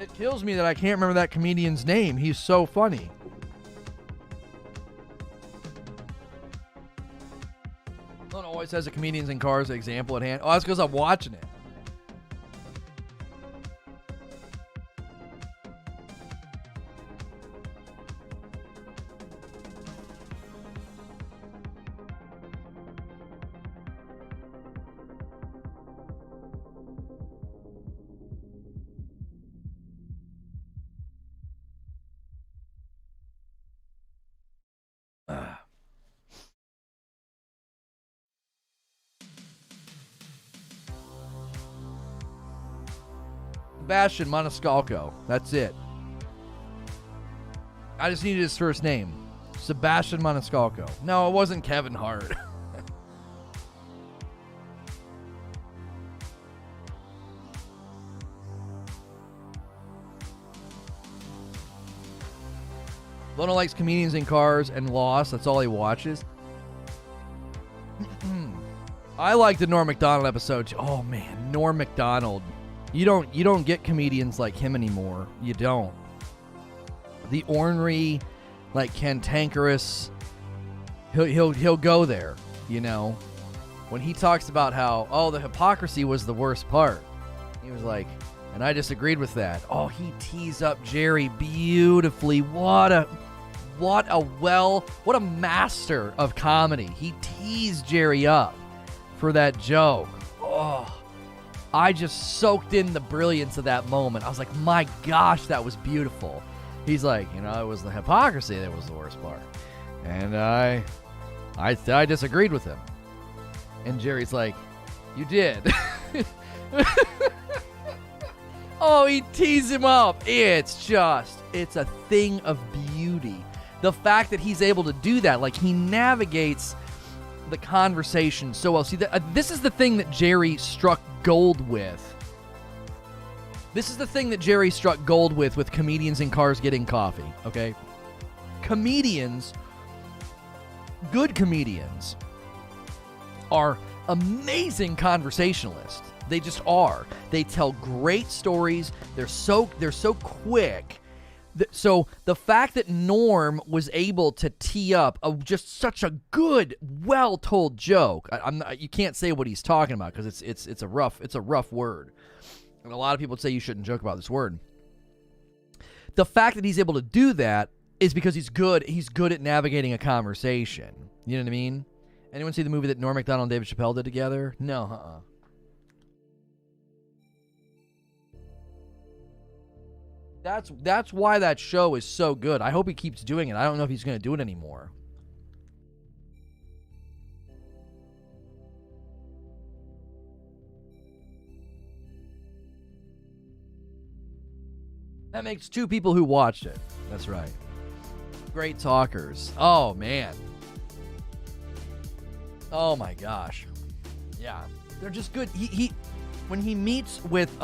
It kills me that I can't remember that comedian's name. He's so funny. Lona always has a comedians in cars example at hand. Oh, that's because I'm watching it. Sebastian Maniscalco. That's it. I just needed his first name. Sebastian Maniscalco. No, it wasn't Kevin Hart. Lona likes comedians in cars and Lost. That's all he watches. I like the Norm Macdonald episode too. Oh man, Norm Macdonald. You don't get comedians like him anymore. You don't. The ornery, like cantankerous. He'll go there. You know, when he talks about how the hypocrisy was the worst part. He was like, and I disagreed with that. Oh, he tees up Jerry beautifully. What a master of comedy. He teased Jerry up for that joke. Oh. I just soaked in the brilliance of that moment. I was like, my gosh, that was beautiful. He's like, it was the hypocrisy that was the worst part. And I disagreed with him. And Jerry's like, you did. Oh, he teased him up. It's a thing of beauty. The fact that he's able to do that, like he navigates the conversation so well. See, this is the thing that Jerry struck gold with. This is the thing that Jerry struck gold with comedians in cars getting coffee, okay? Comedians, good comedians, are amazing conversationalists. They just are. They tell great stories. They're so quick. So the fact that Norm was able to tee up just such a good, well-told joke, you can't say what he's talking about because it's a rough word, and a lot of people say you shouldn't joke about this word. The fact that he's able to do that is because he's good. He's good at navigating a conversation. You know what I mean? Anyone see the movie that Norm Macdonald and David Chappelle did together? No, That's why that show is so good. I hope he keeps doing it. I don't know if he's going to do it anymore. That makes 2 people who watched it. That's right. Great talkers. Oh, man. Oh, my gosh. Yeah. They're just good. When he meets with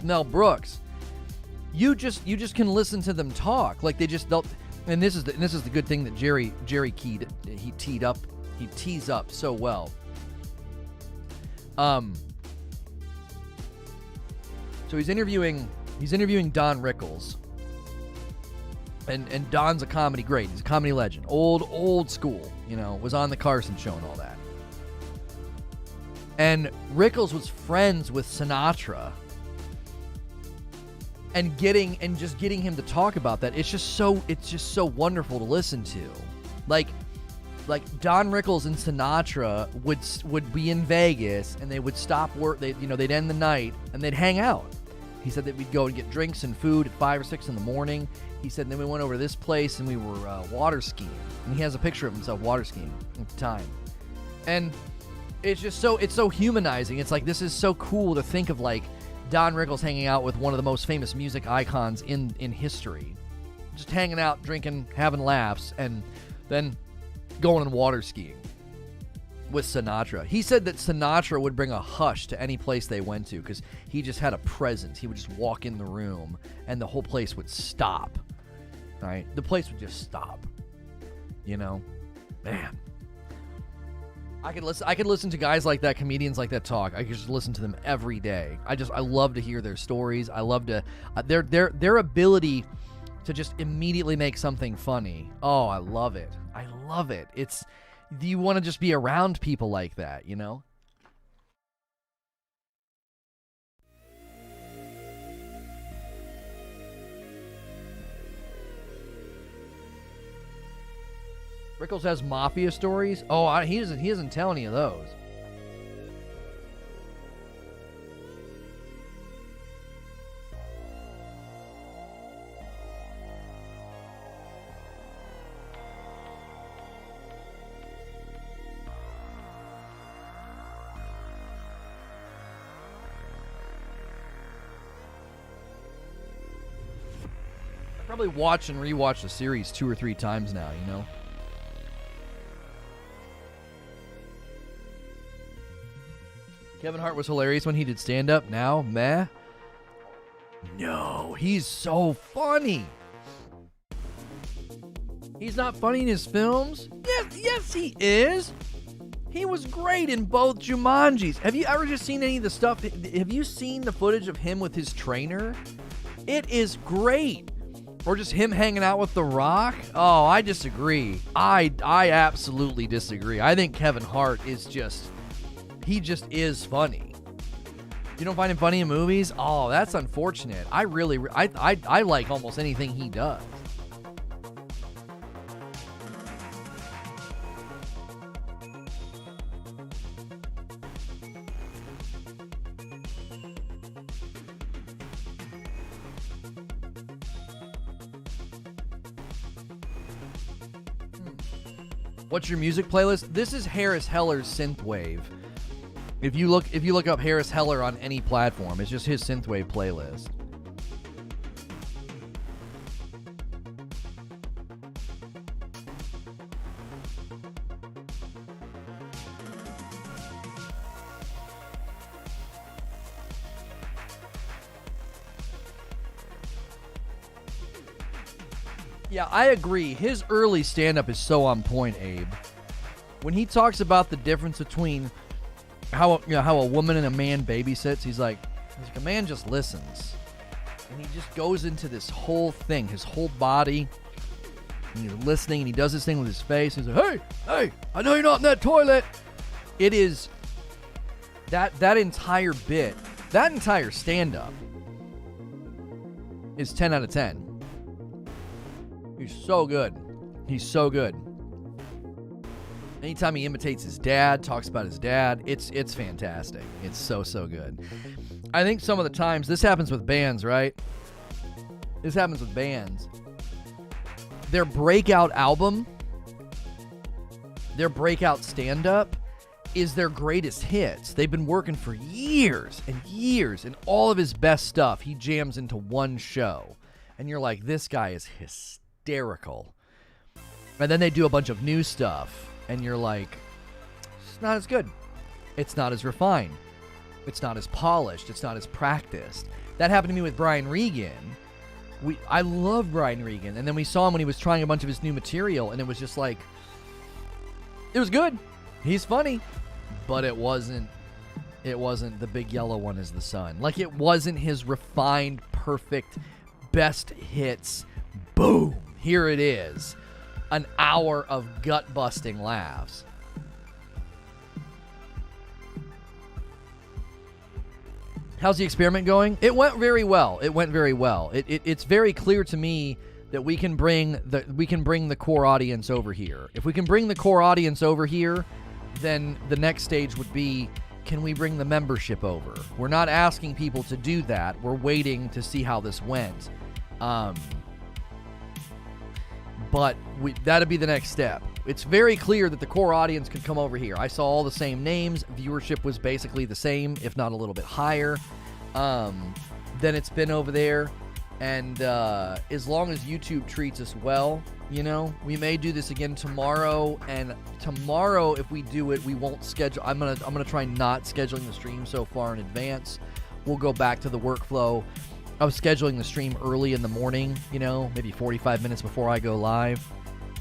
Mel Brooks, you just can listen to them talk. Like they'll and this is the good thing that Jerry tees up so well. So he's interviewing Don Rickles. And Don's a comedy great. He's a comedy legend. Old school, was on the Carson show and all that. And Rickles was friends with Sinatra. And getting him to talk about that, it's just so wonderful to listen to. Like Don Rickles and Sinatra would be in Vegas and they would stop work. They'd end the night and they'd hang out. He said that we'd go and get drinks and food at 5 or 6 in the morning. He said, and then we went over to this place and we were water skiing. And he has a picture of himself water skiing at the time. And it's so humanizing. It's like, this is so cool to think of, like, Don Rickles hanging out with one of the most famous music icons in history. just hanging out, drinking, having laughs, and then going and water skiing with Sinatra. He said that Sinatra would bring a hush to any place they went to because he just had a presence. He would just walk in the room and the whole place would stop. Right? The place would just stop. You know? Man. I could listen to guys like that, comedians like that talk. I could just listen to them every day. I love to hear their stories. I love to their ability to just immediately make something funny. Oh, I love it. I love it. You want to just be around people like that, you know? Rickles has Mafia stories? Oh, he doesn't tell any of those. I probably watch and rewatch the series 2 or 3 times now, you know? Kevin Hart was hilarious when he did stand-up. Now, meh. No, he's so funny. He's not funny in his films? Yes, he is. He was great in both Jumanjis. Have you ever just seen any of the stuff? Have you seen the footage of him with his trainer? It is great. Or just him hanging out with The Rock? Oh, I disagree. I absolutely disagree. I think Kevin Hart is just... He just is funny. You don't find him funny in movies? Oh, that's unfortunate. I like almost anything he does. What's your music playlist? This is Harris Heller's Synthwave. If you look up Harris Heller on any platform, it's just his synthwave playlist. Yeah, I agree. His early stand-up is so on point, Abe. When he talks about the difference between how a woman and a man babysits, he's like a man just listens, and he just goes into this whole thing, his whole body, and he's listening, and he does this thing with his face. He's like, hey, I know you're not in that toilet. It is that entire bit, that entire stand-up is 10 out of 10. He's so good. He's so good. Anytime he imitates his dad, talks about his dad, it's fantastic. It's so good. I think some of the times, this happens with bands, right? This happens with bands. Their breakout album, their breakout stand-up is their greatest hits. They've been working for years and years, and all of his best stuff he jams into one show. And you're like, this guy is hysterical. And then they do a bunch of new stuff. And you're like, it's not as good. It's not as refined. It's not as polished. It's not as practiced. That happened to me with Brian Regan. I love Brian Regan. And then we saw him when he was trying a bunch of his new material. And it was just like, it was good. He's funny. But it wasn't the big yellow one is the sun. Like, it wasn't his refined, perfect, best hits. Boom. Here it is. An hour of gut-busting laughs. How's the experiment going? It went very well. It's very clear to me that we can bring the core audience over here. If we can bring the core audience over here, then the next stage would be, can we bring the membership over? We're not asking people to do that. We're waiting to see how this went. But that'd be the next step. It's very clear that the core audience could come over here. I saw all the same names. Viewership was basically the same, if not a little bit higher than it's been over there. And as long as YouTube treats us well, you know, we may do this again tomorrow. And tomorrow, if we do it, we won't schedule. I'm gonna try not scheduling the stream so far in advance. We'll go back to the workflow. I was scheduling the stream early in the morning, you know, maybe 45 minutes before I go live.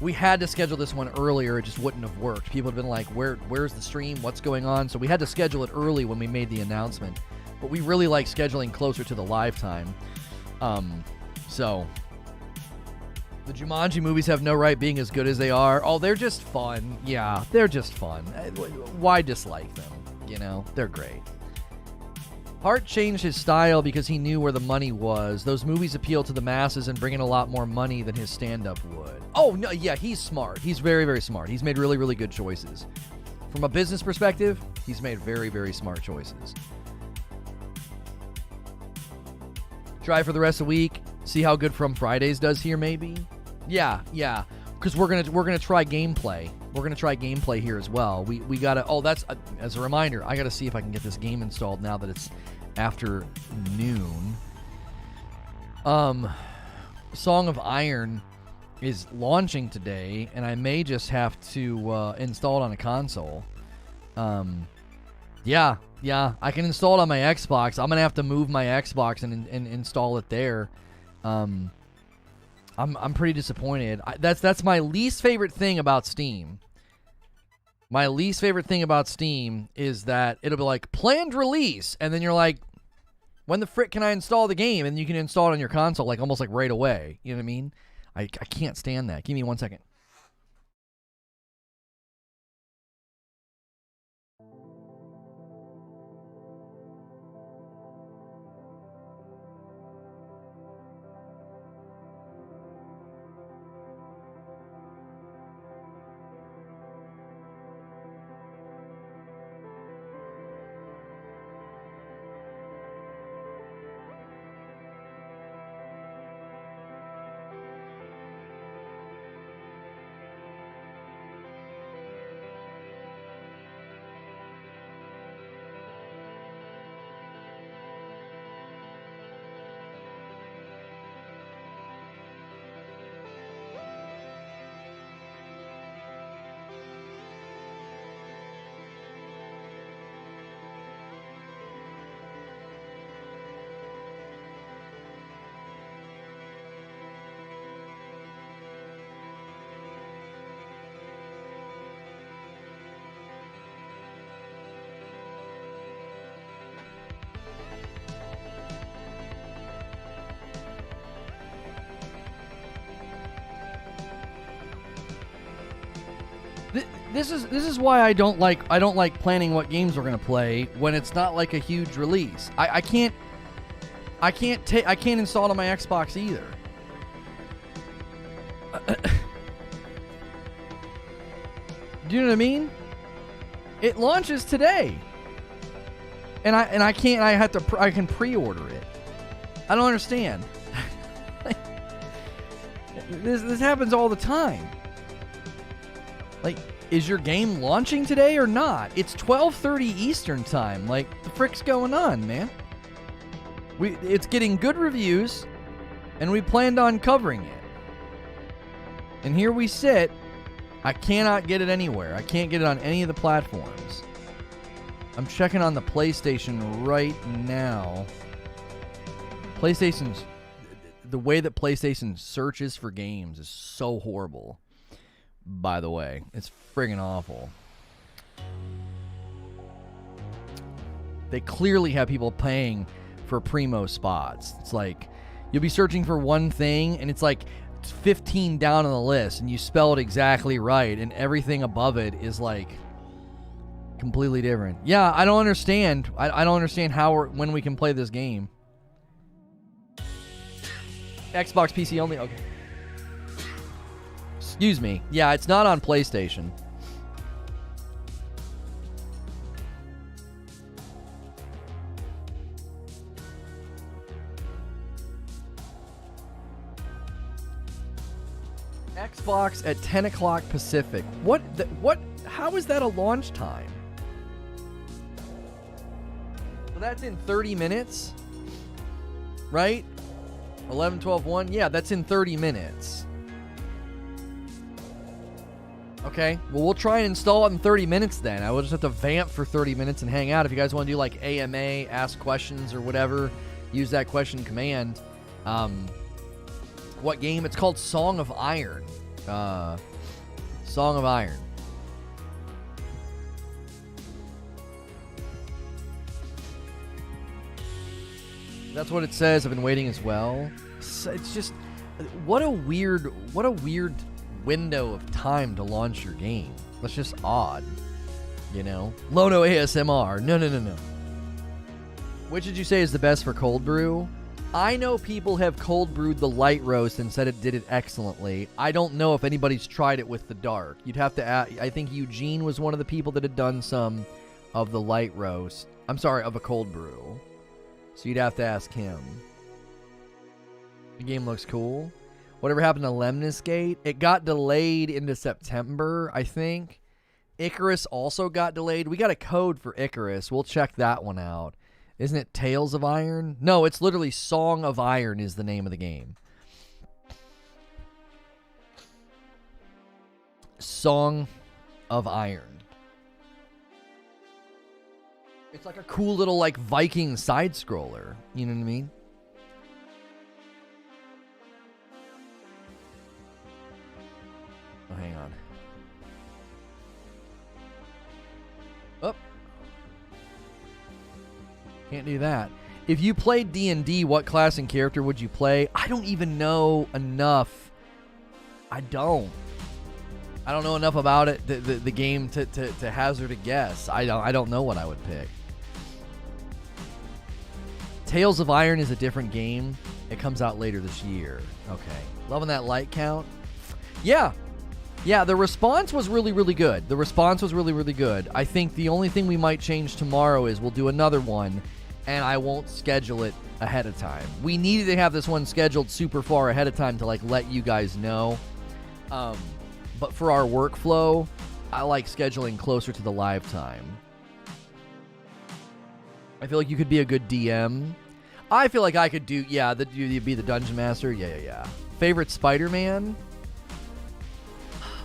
We had to schedule this one earlier. It just wouldn't have worked. People have been like, where's the stream? What's going on? So we had to schedule it early when we made the announcement. But we really like scheduling closer to the live time. So the Jumanji movies have no right being as good as they are. Oh, they're just fun. Yeah, they're just fun. Why dislike them? You know, they're great. Hart changed his style because he knew where the money was. Those movies appeal to the masses and bring in a lot more money than his stand-up would. Oh, no, yeah, he's smart. He's very, very smart. He's made really, really good choices. From a business perspective, he's made very, very smart choices. Try for the rest of the week. See how good From Fridays does here, maybe? Yeah. Because we're gonna try gameplay. We're gonna try gameplay here as well. We gotta. Oh, that's as a reminder. I gotta see if I can get this game installed now that it's after noon. Song of Iron is launching today, and I may just have to install it on a console. Yeah, I can install it on my Xbox. I'm gonna have to move my Xbox and install it there. I'm pretty disappointed. That's my least favorite thing about Steam. My least favorite thing about Steam is that it'll be like planned release, and then you're like, when the frick can I install the game? And you can install it on your console like almost like right away. You know what I mean? I can't stand that. Give me 1 second. This is why I don't like planning what games we're gonna play when it's not like a huge release. I can't install it on my Xbox either. Do you know what I mean? It launches today, and I can pre-order it. I don't understand. This happens all the time. Like, is your game launching today or not? It's 12:30 Eastern time. Like, the frick's going on, man? It's getting good reviews, and we planned on covering it. And here we sit. I cannot get it anywhere. I can't get it on any of the platforms. I'm checking on the PlayStation right now. The way that PlayStation searches for games is so horrible. By the way, it's friggin' awful. They clearly have people paying for primo spots. It's like you'll be searching for one thing and it's like 15 down on the list and you spell it exactly right and everything above it is like completely different. Yeah, I don't understand. I don't understand how or when we can play this game. Xbox PC only? Okay. Excuse me. Yeah, it's not on PlayStation. Xbox at 10 o'clock Pacific. What? How is that a launch time? Well, that's in 30 minutes, right? 11, 12, 1? Yeah, that's in 30 minutes. Okay, well, we'll try and install it in 30 minutes then. I will just have to vamp for 30 minutes and hang out. If you guys want to do like AMA, ask questions or whatever, use that question command. What game? It's called Song of Iron. Song of Iron. That's what it says. I've been waiting as well. It's just, what a weird window of time to launch your game. That's just odd, you know? Lono ASMR. No. Which did you say is the best for cold brew? I know people have cold brewed the light roast and said it did it excellently. I don't know if anybody's tried it with the dark. You'd have to ask. I think Eugene was one of the people that had done some of the light roast. I'm sorry, of a cold brew. So you'd have to ask him. The game looks cool. Whatever happened to Lemnis Gate? It got delayed into September, I think. Icarus also got delayed. We got a code for Icarus. We'll check that one out. Isn't it Tales of Iron? No, it's literally Song of Iron is the name of the game. Song of Iron. It's like a cool little like Viking side scroller. You know what I mean? Oh, hang on. Oh. Can't do that. If you played D&D, what class and character would you play? I don't even know enough. I don't know enough about it, the game, to hazard a guess. I don't know what I would pick. Tales of Iron is a different game. It comes out later this year. Okay. Loving that light count. Yeah, the response was really, really good. I think the only thing we might change tomorrow is we'll do another one, and I won't schedule it ahead of time. We needed to have this one scheduled super far ahead of time to like let you guys know. But for our workflow, I like scheduling closer to the live time. I feel like you could be a good DM. I feel like I could do, you'd be the Dungeon Master. Yeah. Favorite Spider-Man?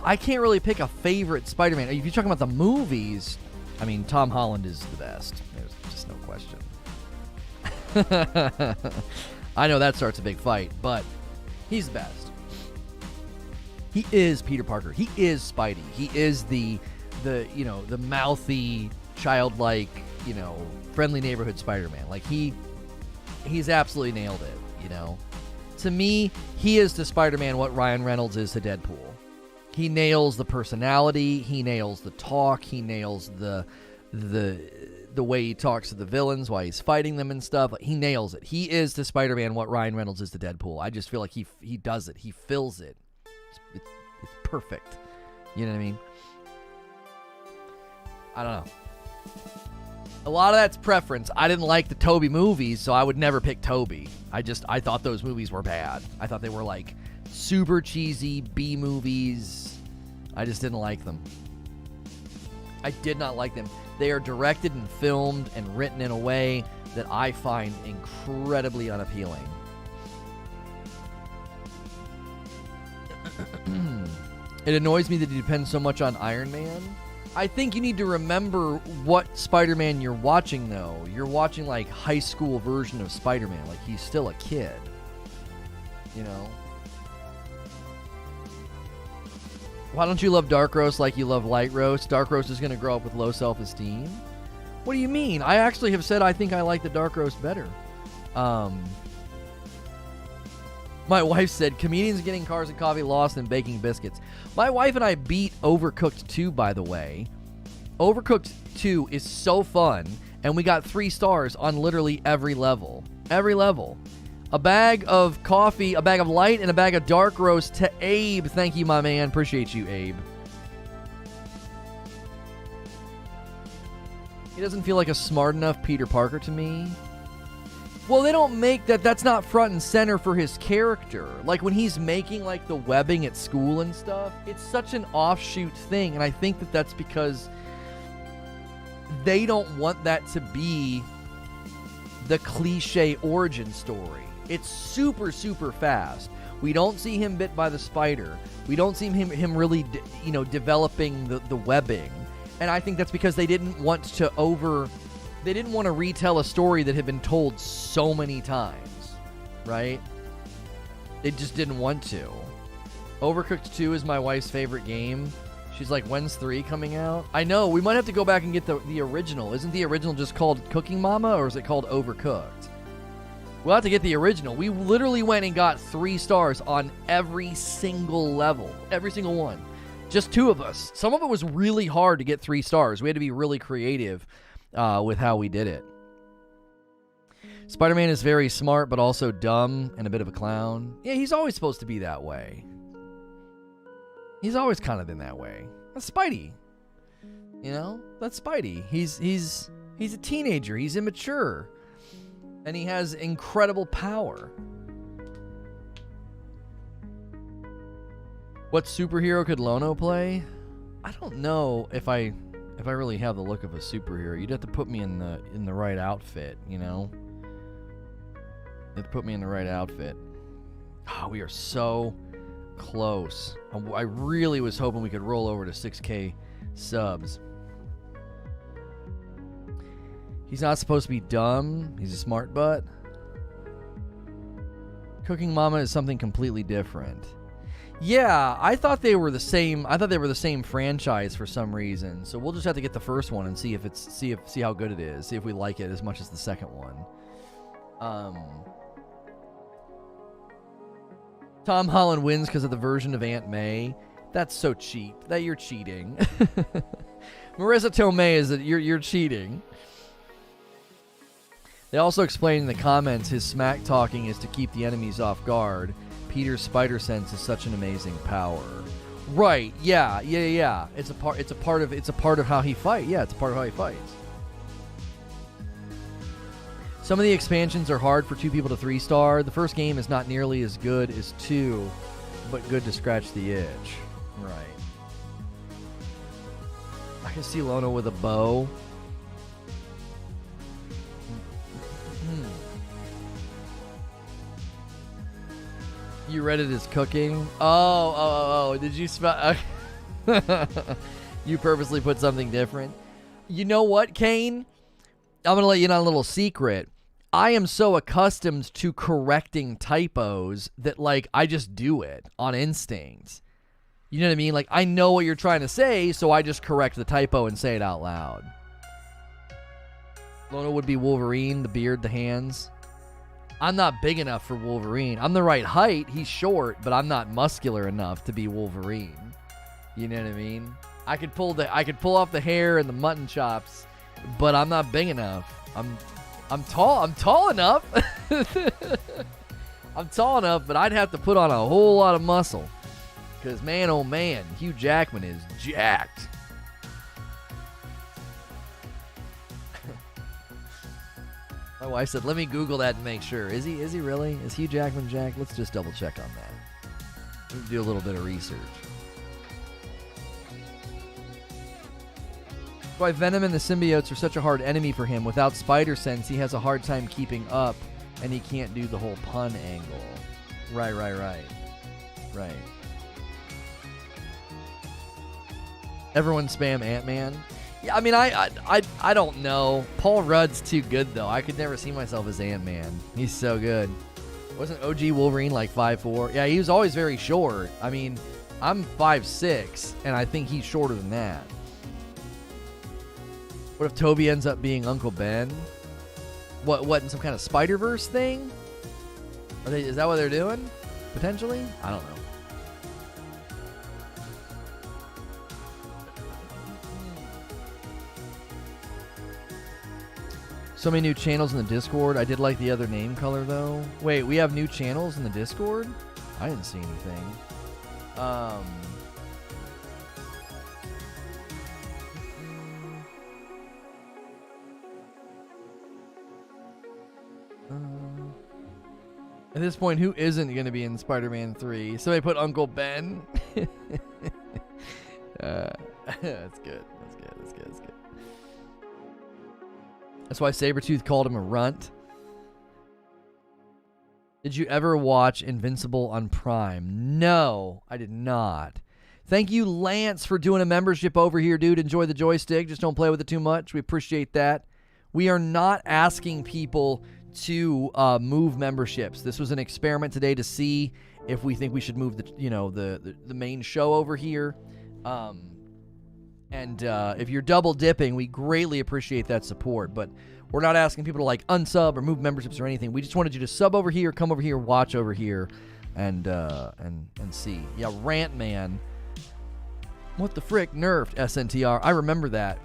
I can't really pick a favorite Spider-Man. If you're talking about the movies, I mean, Tom Holland is the best. There's just no question. I know that starts a big fight, but he's the best. He is Peter Parker. He is Spidey. He is the mouthy, childlike, friendly neighborhood Spider-Man. Like he's absolutely nailed it, To me, he is to Spider-Man what Ryan Reynolds is to Deadpool. He nails the personality, he nails the talk, he nails the way he talks to the villains while he's fighting them and stuff. He nails it. He is to Spider-Man what Ryan Reynolds is to Deadpool. I just feel like he does it. He fills it. It's perfect. You know what I mean? I don't know. A lot of that's preference. I didn't like the Tobey movies, so I would never pick Tobey. I thought those movies were bad. I thought they were like super cheesy B movies. I just didn't like them. I did not like them. They are directed and filmed and written in a way that I find incredibly unappealing. It annoys me that it depends so much on Iron Man. I think you need to remember what Spider-Man you're watching, though. You're watching, like, high school version of Spider-Man. Like, he's still a kid. Why don't you love Dark Roast like you love Light Roast? Dark Roast is going to grow up with low self-esteem? What do you mean? I actually have said I think I like the Dark Roast better. My wife said, comedians getting cars and coffee lost and baking biscuits. My wife and I beat Overcooked 2, by the way. Overcooked 2 is so fun, and we got 3 stars on literally every level. Every level. A bag of coffee, a bag of light, and a bag of dark roast to Abe. Thank you, my man. Appreciate you, Abe. He doesn't feel like a smart enough Peter Parker to me. Well, they don't make that. That's not front and center for his character. Like, when he's making, like, the webbing at school and stuff, it's such an offshoot thing. And I think that that's because they don't want that to be the cliche origin story. It's super, super fast. We don't see him bit by the spider. We don't see him really, developing the webbing. And I think that's because they didn't want to retell a story that had been told so many times, right? They just didn't want to. Overcooked 2 is my wife's favorite game. She's like, when's 3 coming out? I know, we might have to go back and get the original. Isn't the original just called Cooking Mama, or is it called Overcooked? We'll have to get the original. We literally went and got 3 stars on every single level. Every single one. Just 2 of us. Some of it was really hard to get 3 stars. We had to be really creative with how we did it. Spider-Man is very smart, but also dumb and a bit of a clown. Yeah, he's always supposed to be that way. He's always kind of been that way. That's Spidey. That's Spidey. He's a teenager. He's immature. And he has incredible power. What superhero could Lono play? I don't know if I really have the look of a superhero. You'd have to put me in the right outfit, You have to put me in the right outfit. Oh, we are so close. I really was hoping we could roll over to 6K subs. He's not supposed to be dumb. He's a smart butt. Cooking Mama is something completely different. Yeah, I thought they were the same. I thought they were the same franchise for some reason. So we'll just have to get the first one and see how good it is. See if we like it as much as the second one. Tom Holland wins because of the version of Aunt May. That's so cheap. That you're cheating. Marissa Tomei is that you're cheating. They also explain in the comments his smack talking is to keep the enemies off guard. Peter's spider sense is such an amazing power. Right? Yeah. It's a part of how he fights. Yeah, it's a part of how he fights. Some of the expansions are hard for 2 people to 3-star. The first game is not nearly as good as 2, but good to scratch the itch. Right. I can see Lono with a bow. You read it as cooking? Oh. Did you spell? You purposely put something different. You know what, Kane? I'm going to let you in on a little secret. I am so accustomed to correcting typos that, I just do it on instinct. You know what I mean? I know what you're trying to say, so I just correct the typo and say it out loud. Lono would be Wolverine, the beard, the hands. I'm not big enough for Wolverine. I'm the right height. He's short, but I'm not muscular enough to be Wolverine. You know what I mean? I could pull off the hair and the mutton chops, but I'm not big enough. I'm tall enough. I'm tall enough, but I'd have to put on a whole lot of muscle. Because, man, oh man, Hugh Jackman is jacked. My wife said, let me Google that and make sure. Is he really? Is Hugh Jackman jacked? Let's just double check on that. Let's do a little bit of research. Why Venom and the symbiotes are such a hard enemy for him. Without spider sense, he has a hard time keeping up, and he can't do the whole pun angle. Right. Everyone spam Ant-Man. Yeah, I mean, I don't know. Paul Rudd's too good, though. I could never see myself as Ant-Man. He's so good. Wasn't OG Wolverine 5'4"? Yeah, he was always very short. I mean, I'm 5'6", and I think he's shorter than that. What if Toby ends up being Uncle Ben? What, in some kind of Spider-Verse thing? Is that what they're doing? Potentially? I don't know. So many new channels in the Discord. I did like the other name color, though. Wait, we have new channels in the Discord? I didn't see anything. At this point, who isn't going to be in Spider-Man 3? Somebody put Uncle Ben. That's good. That's why Sabretooth called him a runt. Did you ever watch Invincible on Prime? No, I did not. Thank you, Lance, for doing a membership over here, dude. Enjoy the joystick. Just don't play with it too much. We appreciate that. We are not asking people to move memberships. This was an experiment today to see if we think we should move the main show over here. And if you're double dipping, we greatly appreciate that support. But we're not asking people to like unsub or move memberships or anything. We just wanted you to sub over here, come over here, watch over here, and see. Yeah, Rant Man. What the frick? Nerfed SNTR. I remember that.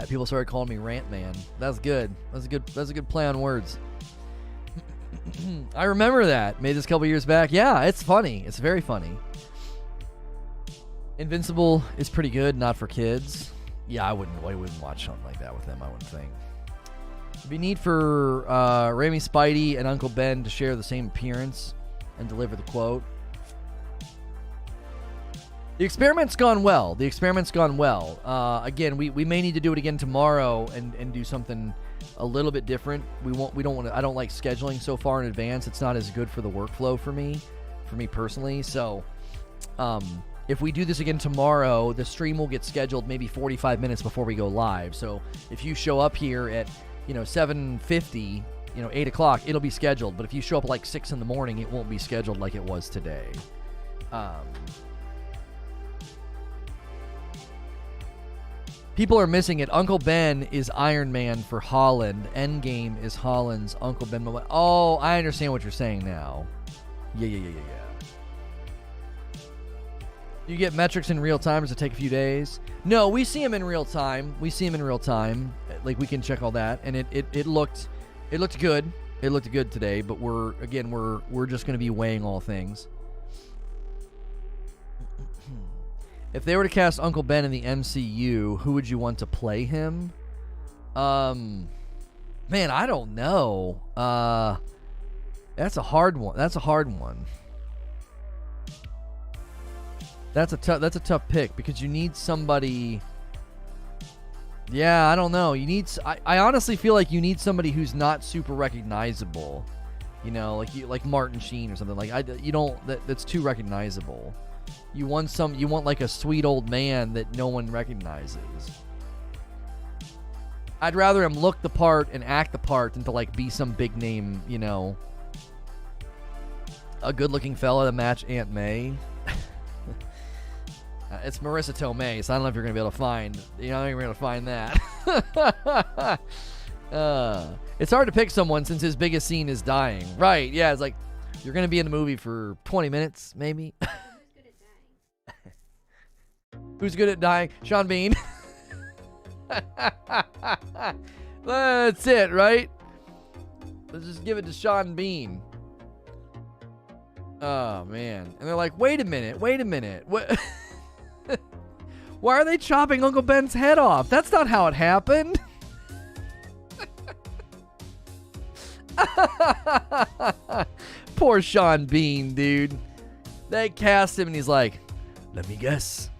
People started calling me Rant Man. That's good. That's a good play on words. I remember that. Made this a couple years back. Yeah, it's funny. It's very funny. Invincible is pretty good, not for kids. Yeah, I wouldn't watch something like that with them, I wouldn't think. It'd be neat for Rami Spidey and Uncle Ben to share the same appearance and deliver the quote. The experiment's gone well. Again, we may need to do it again tomorrow and do something a little bit different. I don't like scheduling so far in advance. It's not as good for the workflow for me personally. So, if we do this again tomorrow, the stream will get scheduled maybe 45 minutes before we go live. So if you show up here at 7:50, 8 o'clock, it'll be scheduled. But if you show up like 6 in the morning, it won't be scheduled like it was today. People are missing it. Uncle Ben is Iron Man for Holland. Endgame is Holland's Uncle Ben. Oh, I understand what you're saying now. Yeah. You get metrics in real time? Does it take a few days? No, we see them in real time. Like, we can check all that. And it looked good. It looked good today, but we're just going to be weighing all things. If they were to cast Uncle Ben in the MCU, who would you want to play him? Man, I don't know. That's a hard one. That's a tough pick because you need somebody. Yeah, I don't know. I honestly feel like you need somebody who's not super recognizable. Like Martin Sheen or something. That's too recognizable. You want like a sweet old man that no one recognizes. I'd rather him look the part and act the part than to like be some big name, a good-looking fella to match Aunt May. It's Marissa Tomei, so I don't know if you're going to be able to find. You're not going to find that. It's hard to pick someone since his biggest scene is dying. Right, yeah, it's like, you're going to be in the movie for 20 minutes, maybe. Who's good at dying? Sean Bean. That's it, right? Let's just give it to Sean Bean. Oh, man. And they're like, wait a minute. What? Why are they chopping Uncle Ben's head off? That's not how it happened. Poor Sean Bean, dude. They cast him and he's like, let me guess.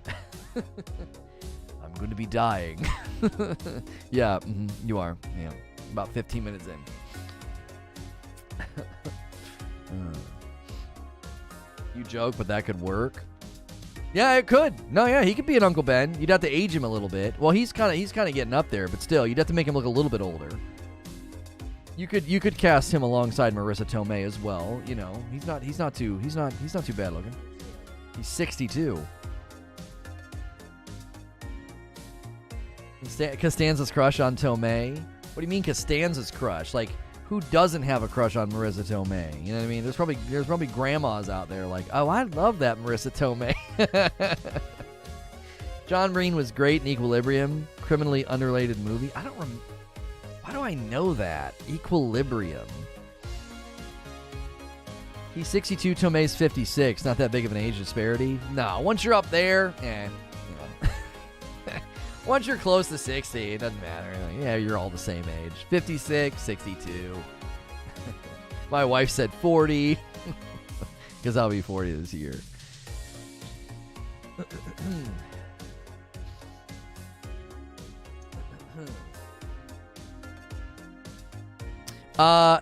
I'm going to be dying. Yeah, you are. Yeah, about 15 minutes in. You joke, but that could work. Yeah, it could. No, yeah, he could be an Uncle Ben. You'd have to age him a little bit. Well, he's kind of getting up there, but still, you'd have to make him look a little bit older. You could cast him alongside Marissa Tomei as well. He's not too bad looking. He's 62. Costanza's crush on Tomei? What do you mean Costanza's crush? Like, who doesn't have a crush on Marissa Tomei? You know what I mean? There's probably grandmas out there like, oh, I love that Marissa Tomei. John Breen was great in Equilibrium. Criminally unrelated movie. Why do I know that? Equilibrium. He's 62, Tomei's 56. Not that big of an age disparity. No, once you're up there, once you're close to 60, it doesn't matter. Yeah, you're all the same age. 56, 62. My wife said 40. Because I'll be 40 this year.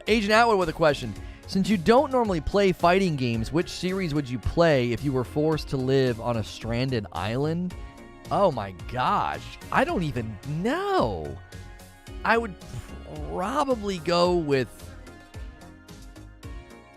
Agent Atwood with a question. Since you don't normally play fighting games, which series would you play if you were forced to live on a stranded island? Oh my gosh. I don't even know. I would probably go with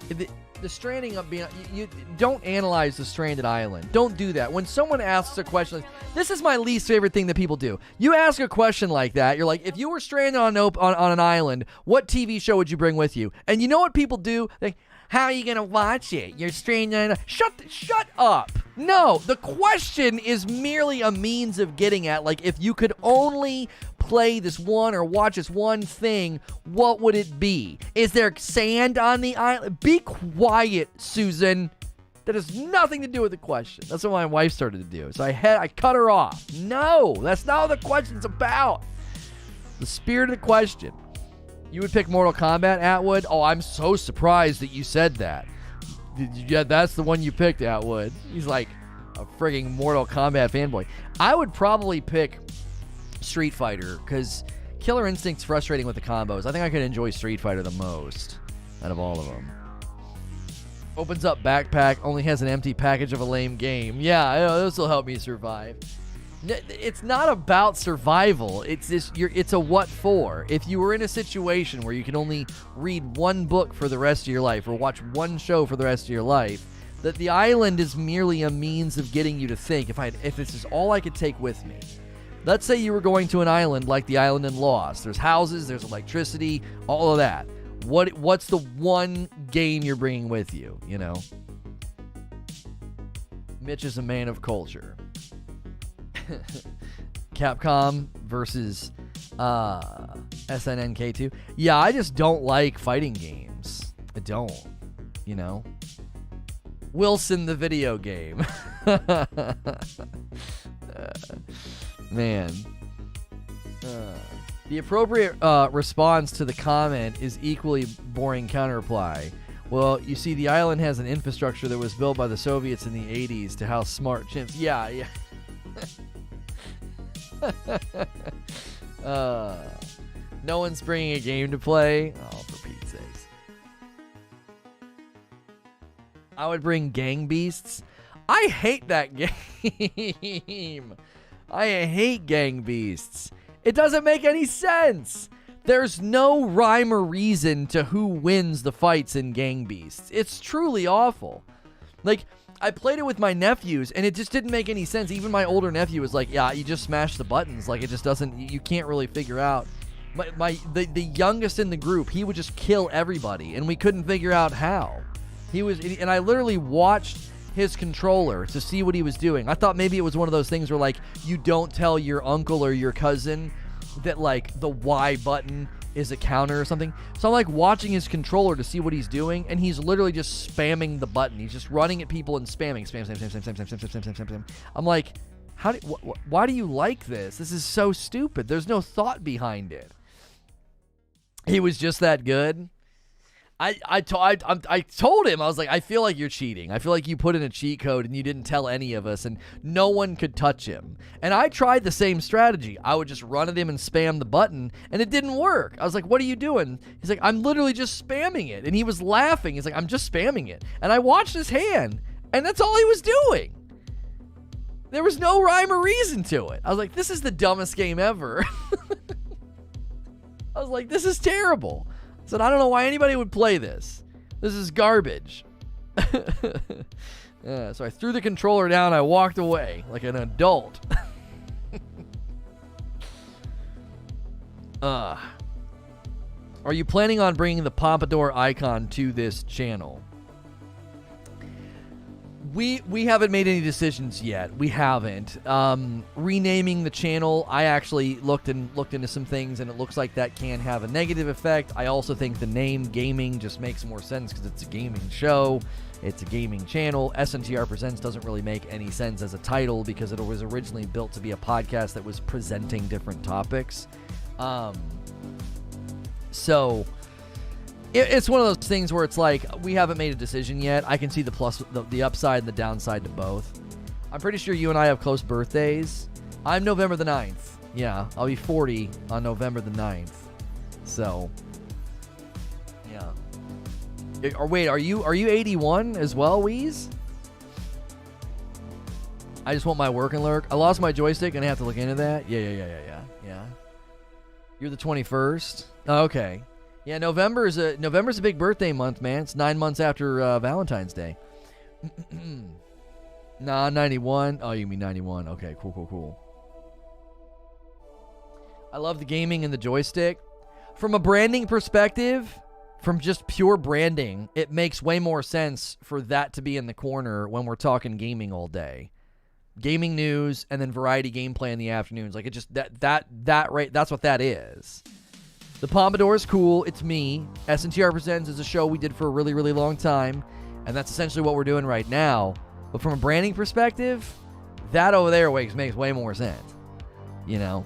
the stranding up being. You don't analyze the stranded island. Don't do that. When someone asks a question, this is my least favorite thing that people do. You ask a question like that, you're like, if you were stranded on an island, what TV show would you bring with you? And you know what people do? They, how are you gonna watch it? You're stranded on shut up. No, the question is merely a means of getting at, like, if you could only play this one or watch this one thing, what would it be? Is there sand on the island? Be quiet, Susan. That has nothing to do with the question. That's what my wife started to do. So I cut her off. No, that's not what the question's about. The spirit of the question. You would pick Mortal Kombat, Atwood? Oh, I'm so surprised that you said that. Yeah, that's the one you picked, Atwood. He's like a frigging Mortal Kombat fanboy. I would probably pick Street Fighter, because Killer Instinct's frustrating with the combos. I think I could enjoy Street Fighter the most out of all of them. Opens up backpack, only has an empty package of a lame game. Yeah, I know, this will help me survive. It's not about survival. It's this. It's a what for. If you were in a situation where you can only read one book for the rest of your life or watch one show for the rest of your life, that the island is merely a means of getting you to think. If this is all I could take with me. Let's say you were going to an island like the island in Lost. There's houses, there's electricity, all of that. What's the one game you're bringing with you, you know? Mitch is a man of culture. Capcom versus SNNK2. Yeah, I just don't like fighting games. I don't, you know? Wilson the video game. Man. The appropriate response to the comment is equally boring counterreply. Well, you see, the island has an infrastructure that was built by the Soviets in the 80s to house smart chimps. Yeah. No one's bringing a game to play. Oh, for Pete's sakes. I would bring Gang Beasts. I hate that game. I hate Gang Beasts. It doesn't make any sense. There's no rhyme or reason to who wins the fights in Gang Beasts. It's truly awful. Like, I played it with my nephews, and it just didn't make any sense. Even my older nephew was like, yeah, you just smash the buttons. Like, it just doesn't, you can't really figure out. The youngest in the group, he would just kill everybody, and we couldn't figure out how. And I literally watched his controller to see what he was doing. I thought maybe it was one of those things where, like, you don't tell your uncle or your cousin that, like, the Y button is a counter or something. So I'm, like, watching his controller to see what he's doing, and he's literally just spamming the button. He's just running at people and spamming. Spam. I'm like, why do you like this? This is so stupid. There's no thought behind it. He was just that good. I told him, I was like, I feel like you're cheating. I feel like you put in a cheat code and you didn't tell any of us, and no one could touch him. And I tried the same strategy. I would just run at him and spam the button, and it didn't work. I was like, what are you doing? He's like, I'm literally just spamming it. And he was laughing. He's like, I'm just spamming it. And I watched his hand, and that's all he was doing. There was no rhyme or reason to it. I was like, this is the dumbest game ever. I was like, this is terrible. I said, I don't know why anybody would play this. This is garbage. So I threw the controller down. I walked away like an adult. Are you planning on bringing the Pompadour icon to this channel? We haven't made any decisions yet. We haven't. Renaming the channel, I actually looked into some things, and it looks like that can have a negative effect. I also think the name gaming just makes more sense because it's a gaming show. It's a gaming channel. SNTR Presents doesn't really make any sense as a title because it was originally built to be a podcast that was presenting different topics. So it's one of those things where it's like, we haven't made a decision yet. I can see the upside and the downside to both. I'm pretty sure you and I have close birthdays. I'm November the 9th. Yeah, I'll be 40 on November the 9th. So, Yeah. Wait, are you 81 as well, Wheeze? I just want my work and lurk. I lost my joystick and I have to look into that. Yeah. You're the 21st. Oh, okay. Yeah, November's a big birthday month, man. It's 9 months after Valentine's Day. Nah, 91. Oh, you mean 91. Okay, cool. I love the gaming and the joystick. From a branding perspective, from just pure branding, it makes way more sense for that to be in the corner when we're talking gaming all day. Gaming news and then variety gameplay in the afternoons. Like, it just, that right, that's what that is. The Pompadour is cool. It's me. SNTR Presents is a show we did for a really, really long time, and that's essentially what we're doing right now. But from a branding perspective, that over there makes way more sense. You know?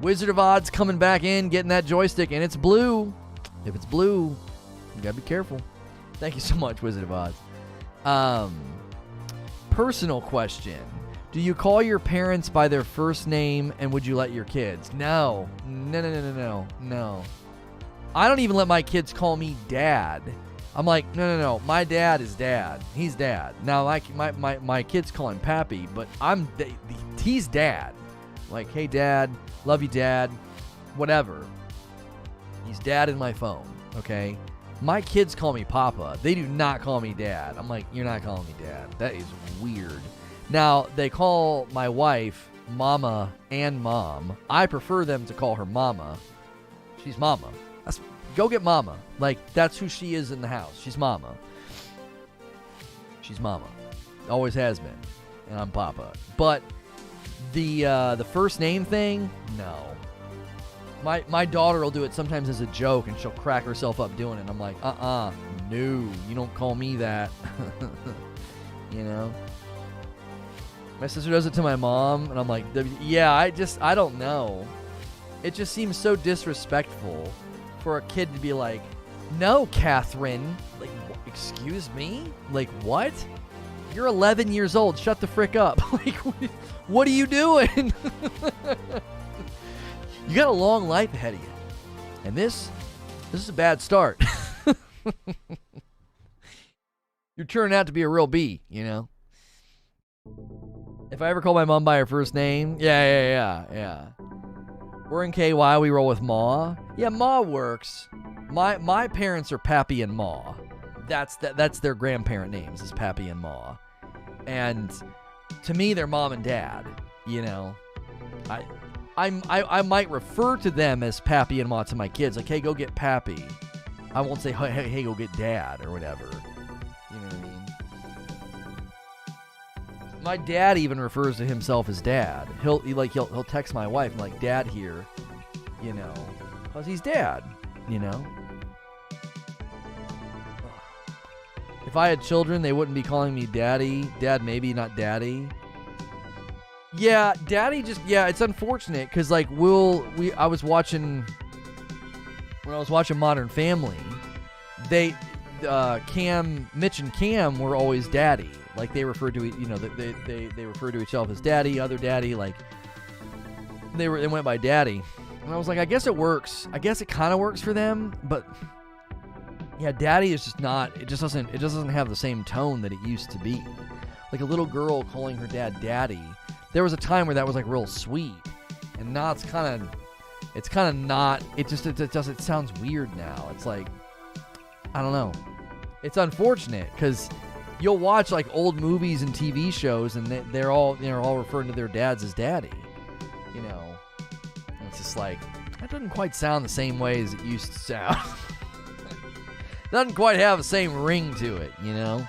Wizard of Odds coming back in, getting that joystick, and it's blue. If it's blue, you gotta be careful. Thank you so much, Wizard of Odds. Personal question. Do you call your parents by their first name, and would you let your kids? No. I don't even let my kids call me Dad. I'm like, no. My dad is Dad. He's Dad. Now, like my kids call him Pappy, but he's Dad. Like, hey, Dad. Love you, Dad. Whatever. He's Dad in my phone, okay? My kids call me Papa. They do not call me Dad. I'm like, you're not calling me Dad. That is weird. Now, they call my wife Mama and Mom. I prefer them to call her Mama. She's Mama. Go get Mama. Like, that's who she is in the house. She's Mama. She's Mama. Always has been. And I'm Papa. But the first name thing, no. My daughter will do it sometimes as a joke, and she'll crack herself up doing it. And I'm like, no, you don't call me that. You know? My sister does it to my mom, and I'm like, yeah, I don't know. It just seems so disrespectful for a kid to be like, no, Catherine. Like, excuse me? Like, what? You're 11 years old. Shut the frick up. Like, what are you doing? You got a long life ahead of you. And this is a bad start. You're turning out to be a real B, you know? If I ever call my mom by her first name, yeah. We're in KY, we roll with Ma. Yeah, Ma works. My parents are Pappy and Ma. That's their grandparent names, is Pappy and Ma. And to me, they're Mom and Dad, you know? I might refer to them as Pappy and Ma to my kids, like, hey, go get Pappy. I won't say, hey, go get Dad or whatever. You know what I mean? My dad even refers to himself as Dad. He'll text my wife, like, Dad here, you know, because he's Dad, you know. If I had children, they wouldn't be calling me Daddy. Dad, maybe, not Daddy. Yeah, Daddy it's unfortunate because, like, when I was watching Modern Family, Mitch and Cam were always Daddy. Like, they referred to, you know, they referred to each other as Daddy, other Daddy, like, they went by Daddy. And I was like, I guess it works. I guess it kind of works for them, but yeah, Daddy is just not, it just doesn't have the same tone that it used to be. Like, a little girl calling her dad Daddy. There was a time where that was, like, real sweet, and now it's kind of not. It sounds weird now. It's like, I don't know. It's unfortunate because you'll watch, like, old movies and TV shows, and they're all referring to their dads as Daddy. You know, and it's just like, that doesn't quite sound the same way as it used to sound. Doesn't quite have the same ring to it, you know.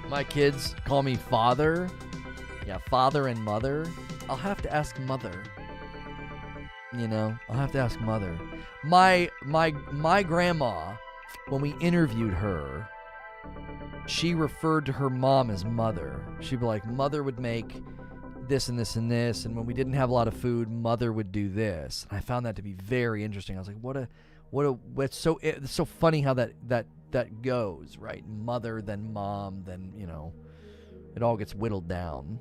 My kids call me Father. Yeah, Father and Mother. I'll have to ask Mother. You know, I'll have to ask Mother. My grandma, when we interviewed her, she referred to her mom as Mother. She'd be like, Mother would make this and this and this, and when we didn't have a lot of food, Mother would do this. And I found that to be very interesting. I was like, it's so funny how that goes, right? Mother, then Mom, then, you know, it all gets whittled down.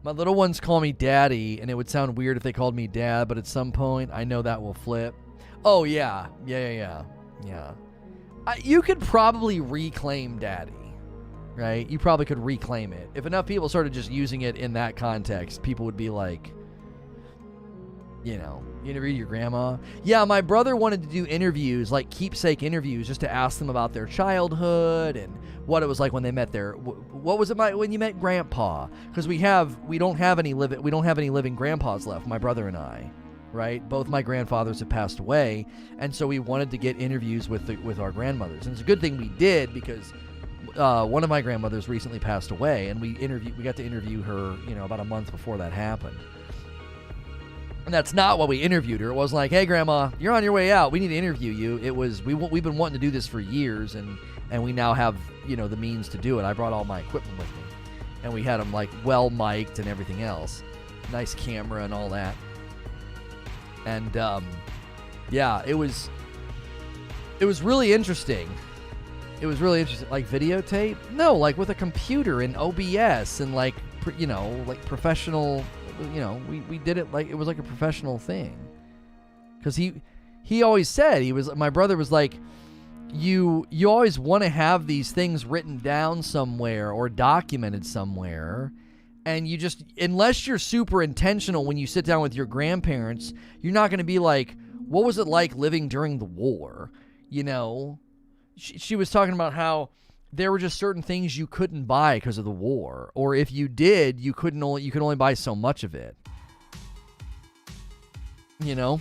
My little ones call me daddy, and it would sound weird if they called me dad, but at some point, I know that will flip. Oh, yeah. Yeah. You could probably reclaim daddy, right? You probably could reclaim it. If enough people started just using it in that context, people would be like, you know, you interviewed your grandma? Yeah, my brother wanted to do interviews, like keepsake interviews, just to ask them about their childhood and what it was like when they met their, what was it when you met grandpa? Because we don't have any living grandpas left, my brother and I, right? Both my grandfathers have passed away, and so we wanted to get interviews with our grandmothers, and it's a good thing we did, because one of my grandmothers recently passed away, and we got to interview her, you know, about a month before that happened. And that's not what we interviewed her. It wasn't like, hey, Grandma, you're on your way out. We need to interview you. It was, we've been wanting to do this for years, and we now have, you know, the means to do it. I brought all my equipment with me, and we had them, like, well mic'd and everything else. Nice camera and all that. And, yeah, it was really interesting. It was really interesting. Like, videotape? No, like, with a computer and OBS and, like, you know, like, professional... You know, we did it like it was like a professional thing, because he always said, my brother was like, you always want to have these things written down somewhere or documented somewhere, and you just, unless you're super intentional when you sit down with your grandparents, you're not going to be like, what was it like living during the war? You know, she was talking about how there were just certain things you couldn't buy because of the war, or if you did, you could only buy so much of it. You know,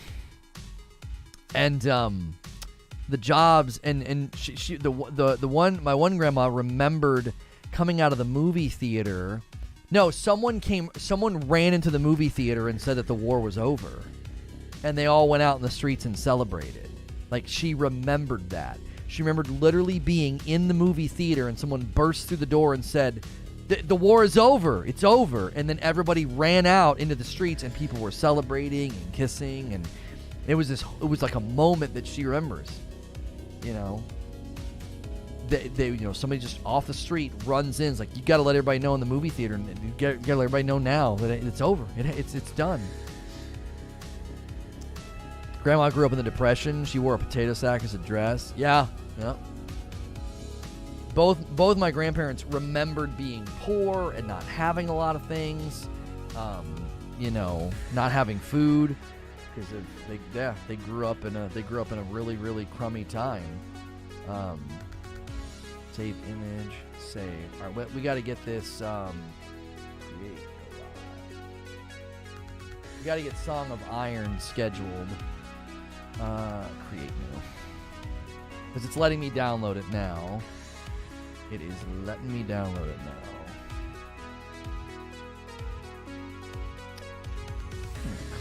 and the jobs and my one grandma remembered coming out of the movie theater. No, someone ran into the movie theater and said that the war was over, and they all went out in the streets and celebrated. Like, she remembered that. She remembered literally being in the movie theater and someone burst through the door and said, the war is over. It's over. And then everybody ran out into the streets and people were celebrating and kissing. And it was like a moment that she remembers, you know. You know, somebody just off the street runs in. It's like, you got to let everybody know in the movie theater, and you got to let everybody know now that it's over. It's done. Grandma grew up in the Depression. She wore a potato sack as a dress. Yeah. Both my grandparents remembered being poor and not having a lot of things. You know, not having food, because they grew up in a really, really crummy time. Save image. Save. All right, we got to get this. Create. We got to get Song of Iron scheduled. Create new, because it's letting me download it now. It is letting me download it now.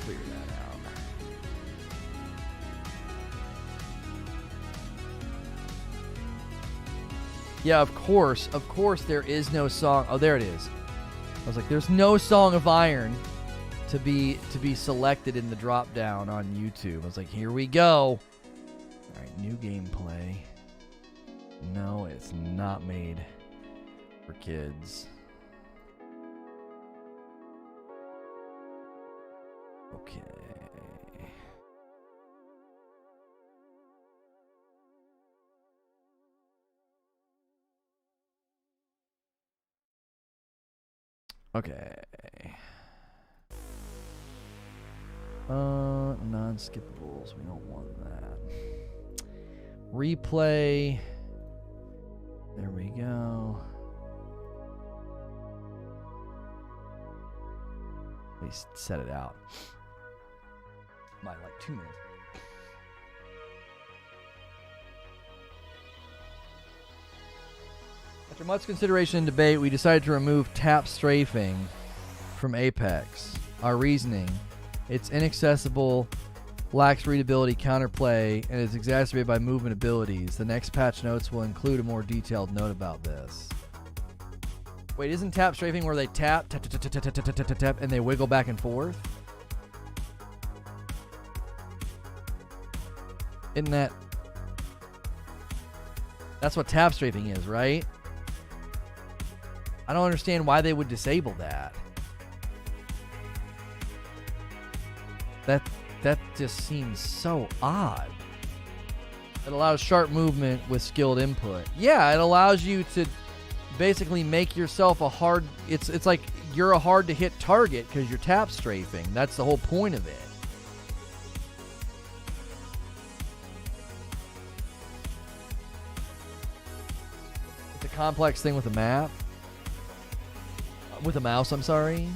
Clear that out. Yeah, of course there is no song. Oh, there it is. I was like, there's no Song of Iron to be selected in the drop down on YouTube. I was like, here we go. All right, new gameplay. No, it's not made for kids. Okay. Okay. Non-skippables. We don't want that. Replay. There we go. At least set it out. Might like 2 minutes. After much consideration and debate, we decided to remove tap strafing from Apex. Our reasoning: it's inaccessible, lacks readability, counterplay, and is exacerbated by movement abilities. The next patch notes will include a more detailed note about this. Wait, isn't tap strafing where they tap, and they wiggle back and forth? Isn't that... That's what tap strafing is, right? I don't understand why they would disable that. that just seems so odd. It allows sharp movement with skilled input. Yeah, it allows you to basically make yourself a hard... It's like you're a hard-to-hit target because you're tap strafing. That's the whole point of it. It's a complex thing with a map. With a mouse, I'm sorry.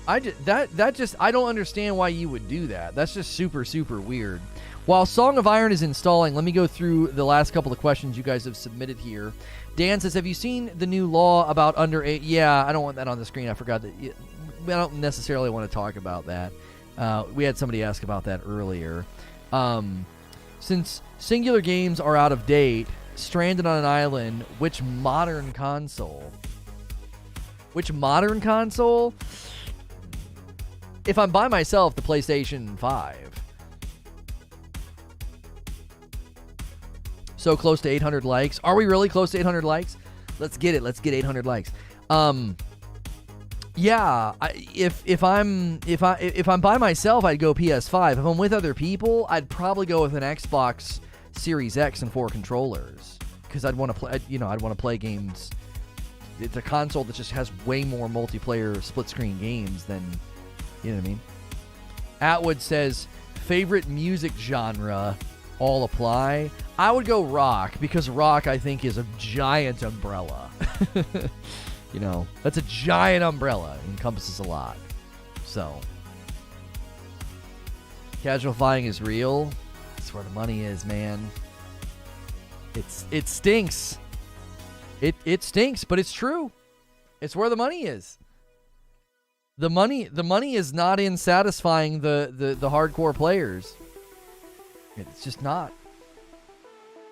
I don't understand why you would do that. That's just super, super weird. While Song of Iron is installing, let me go through the last couple of questions you guys have submitted here. Dan says, have you seen the new law about under 8? Yeah, I don't want that on the screen. I forgot that. I don't necessarily want to talk about that. We had somebody ask about that earlier. Since singular games are out of date, stranded on an island, which modern console? Which modern console? If I'm by myself, the PlayStation 5. So close to 800 likes. Are we really close to 800 likes? Let's get it. Let's get 800 likes. Yeah. If I'm by myself, I'd go PS5. If I'm with other people, I'd probably go with an Xbox Series X and 4 controllers because I'd want to play. I'd want to play games. It's a console that just has way more multiplayer split-screen games than. You know what I mean? Atwood says, favorite music genre, all apply. I would go rock, because rock, I think, is a giant umbrella. That's a giant umbrella. It encompasses a lot. So, casual flying is real. That's where the money is, man. It stinks. It stinks, but it's true. It's where the money is. The money is not in satisfying the hardcore players. It's just not.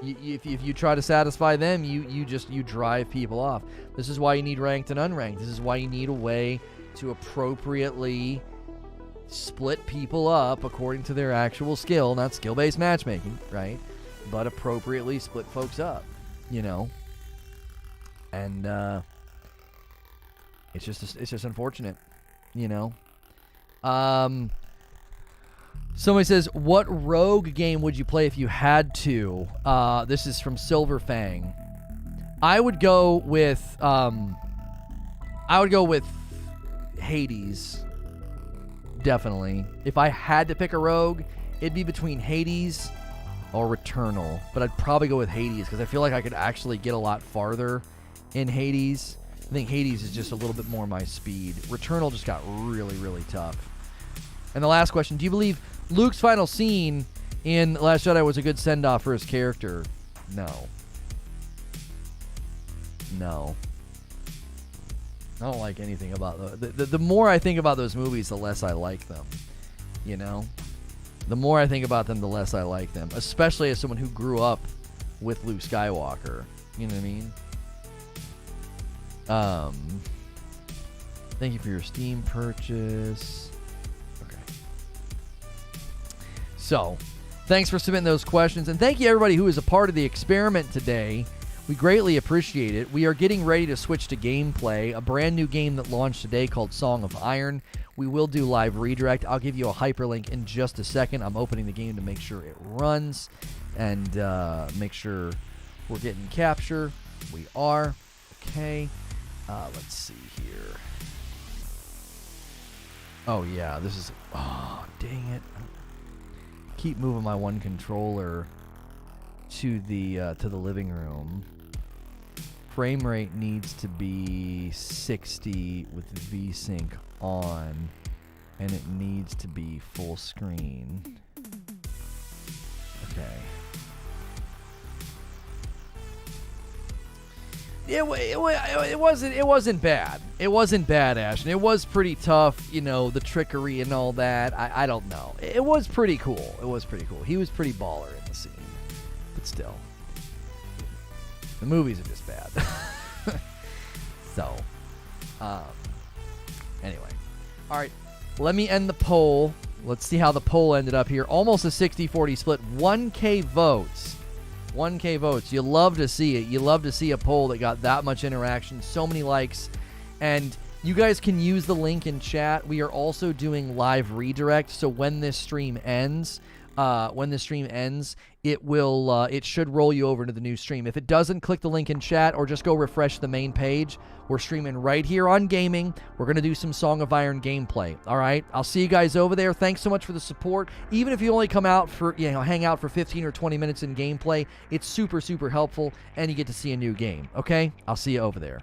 If you try to satisfy them, you drive people off. This is why you need ranked and unranked. This is why you need a way to appropriately split people up according to their actual skill, not skill-based matchmaking, right? But appropriately split folks up, And it's just unfortunate. Somebody says, what rogue game would you play if you had to? This is from Silverfang. I would go with Hades. Definitely. If I had to pick a rogue, it'd be between Hades or Returnal, but I'd probably go with Hades because I feel like I could actually get a lot farther in Hades. I think Hades is just a little bit more my speed. Returnal just got really, really tough. And the last question, do you believe Luke's final scene in Last Jedi was a good send-off for his character? No. I don't like anything about the more I think about those movies, the less I like them. The more I think about them, the less I like them. Especially as someone who grew up with Luke Skywalker. You know what I mean? Thank you for your Steam purchase. Okay. So, thanks for submitting those questions, and thank you everybody who is a part of the experiment today. We greatly appreciate it. We are getting ready to switch to gameplay, a brand new game that launched today called Song of Iron. We will do live redirect. I'll give you a hyperlink in just a second. I'm opening the game to make sure it runs and make sure we're getting capture. We are. Okay. Let's see here. Oh, yeah. This is... Oh, dang it. Keep moving my one controller to the living room. Frame rate needs to be 60 with VSync on, and it needs to be full screen. Okay. It wasn't bad. It wasn't bad, Ashton. It was pretty tough, the trickery and all that. I don't know. It was pretty cool. He was pretty baller in the scene. But still. The movies are just bad. So, anyway. All right. Let me end the poll. Let's see how the poll ended up here. Almost a 60-40 split. 1K votes. 1K votes. You love to see it. You love to see a poll that got that much interaction, so many likes. And You guys can use the link in chat. We are also doing live redirect, so when this stream ends, it should roll you over to the new stream. If it doesn't, click the link in chat or just go refresh the main page. We're streaming right here on gaming. We're going to do some Song of Iron gameplay. All right, I'll see you guys over there. Thanks so much for the support. Even if you only come out for, hang out for 15 or 20 minutes in gameplay, it's super, super helpful, and you get to see a new game. Okay, I'll see you over there.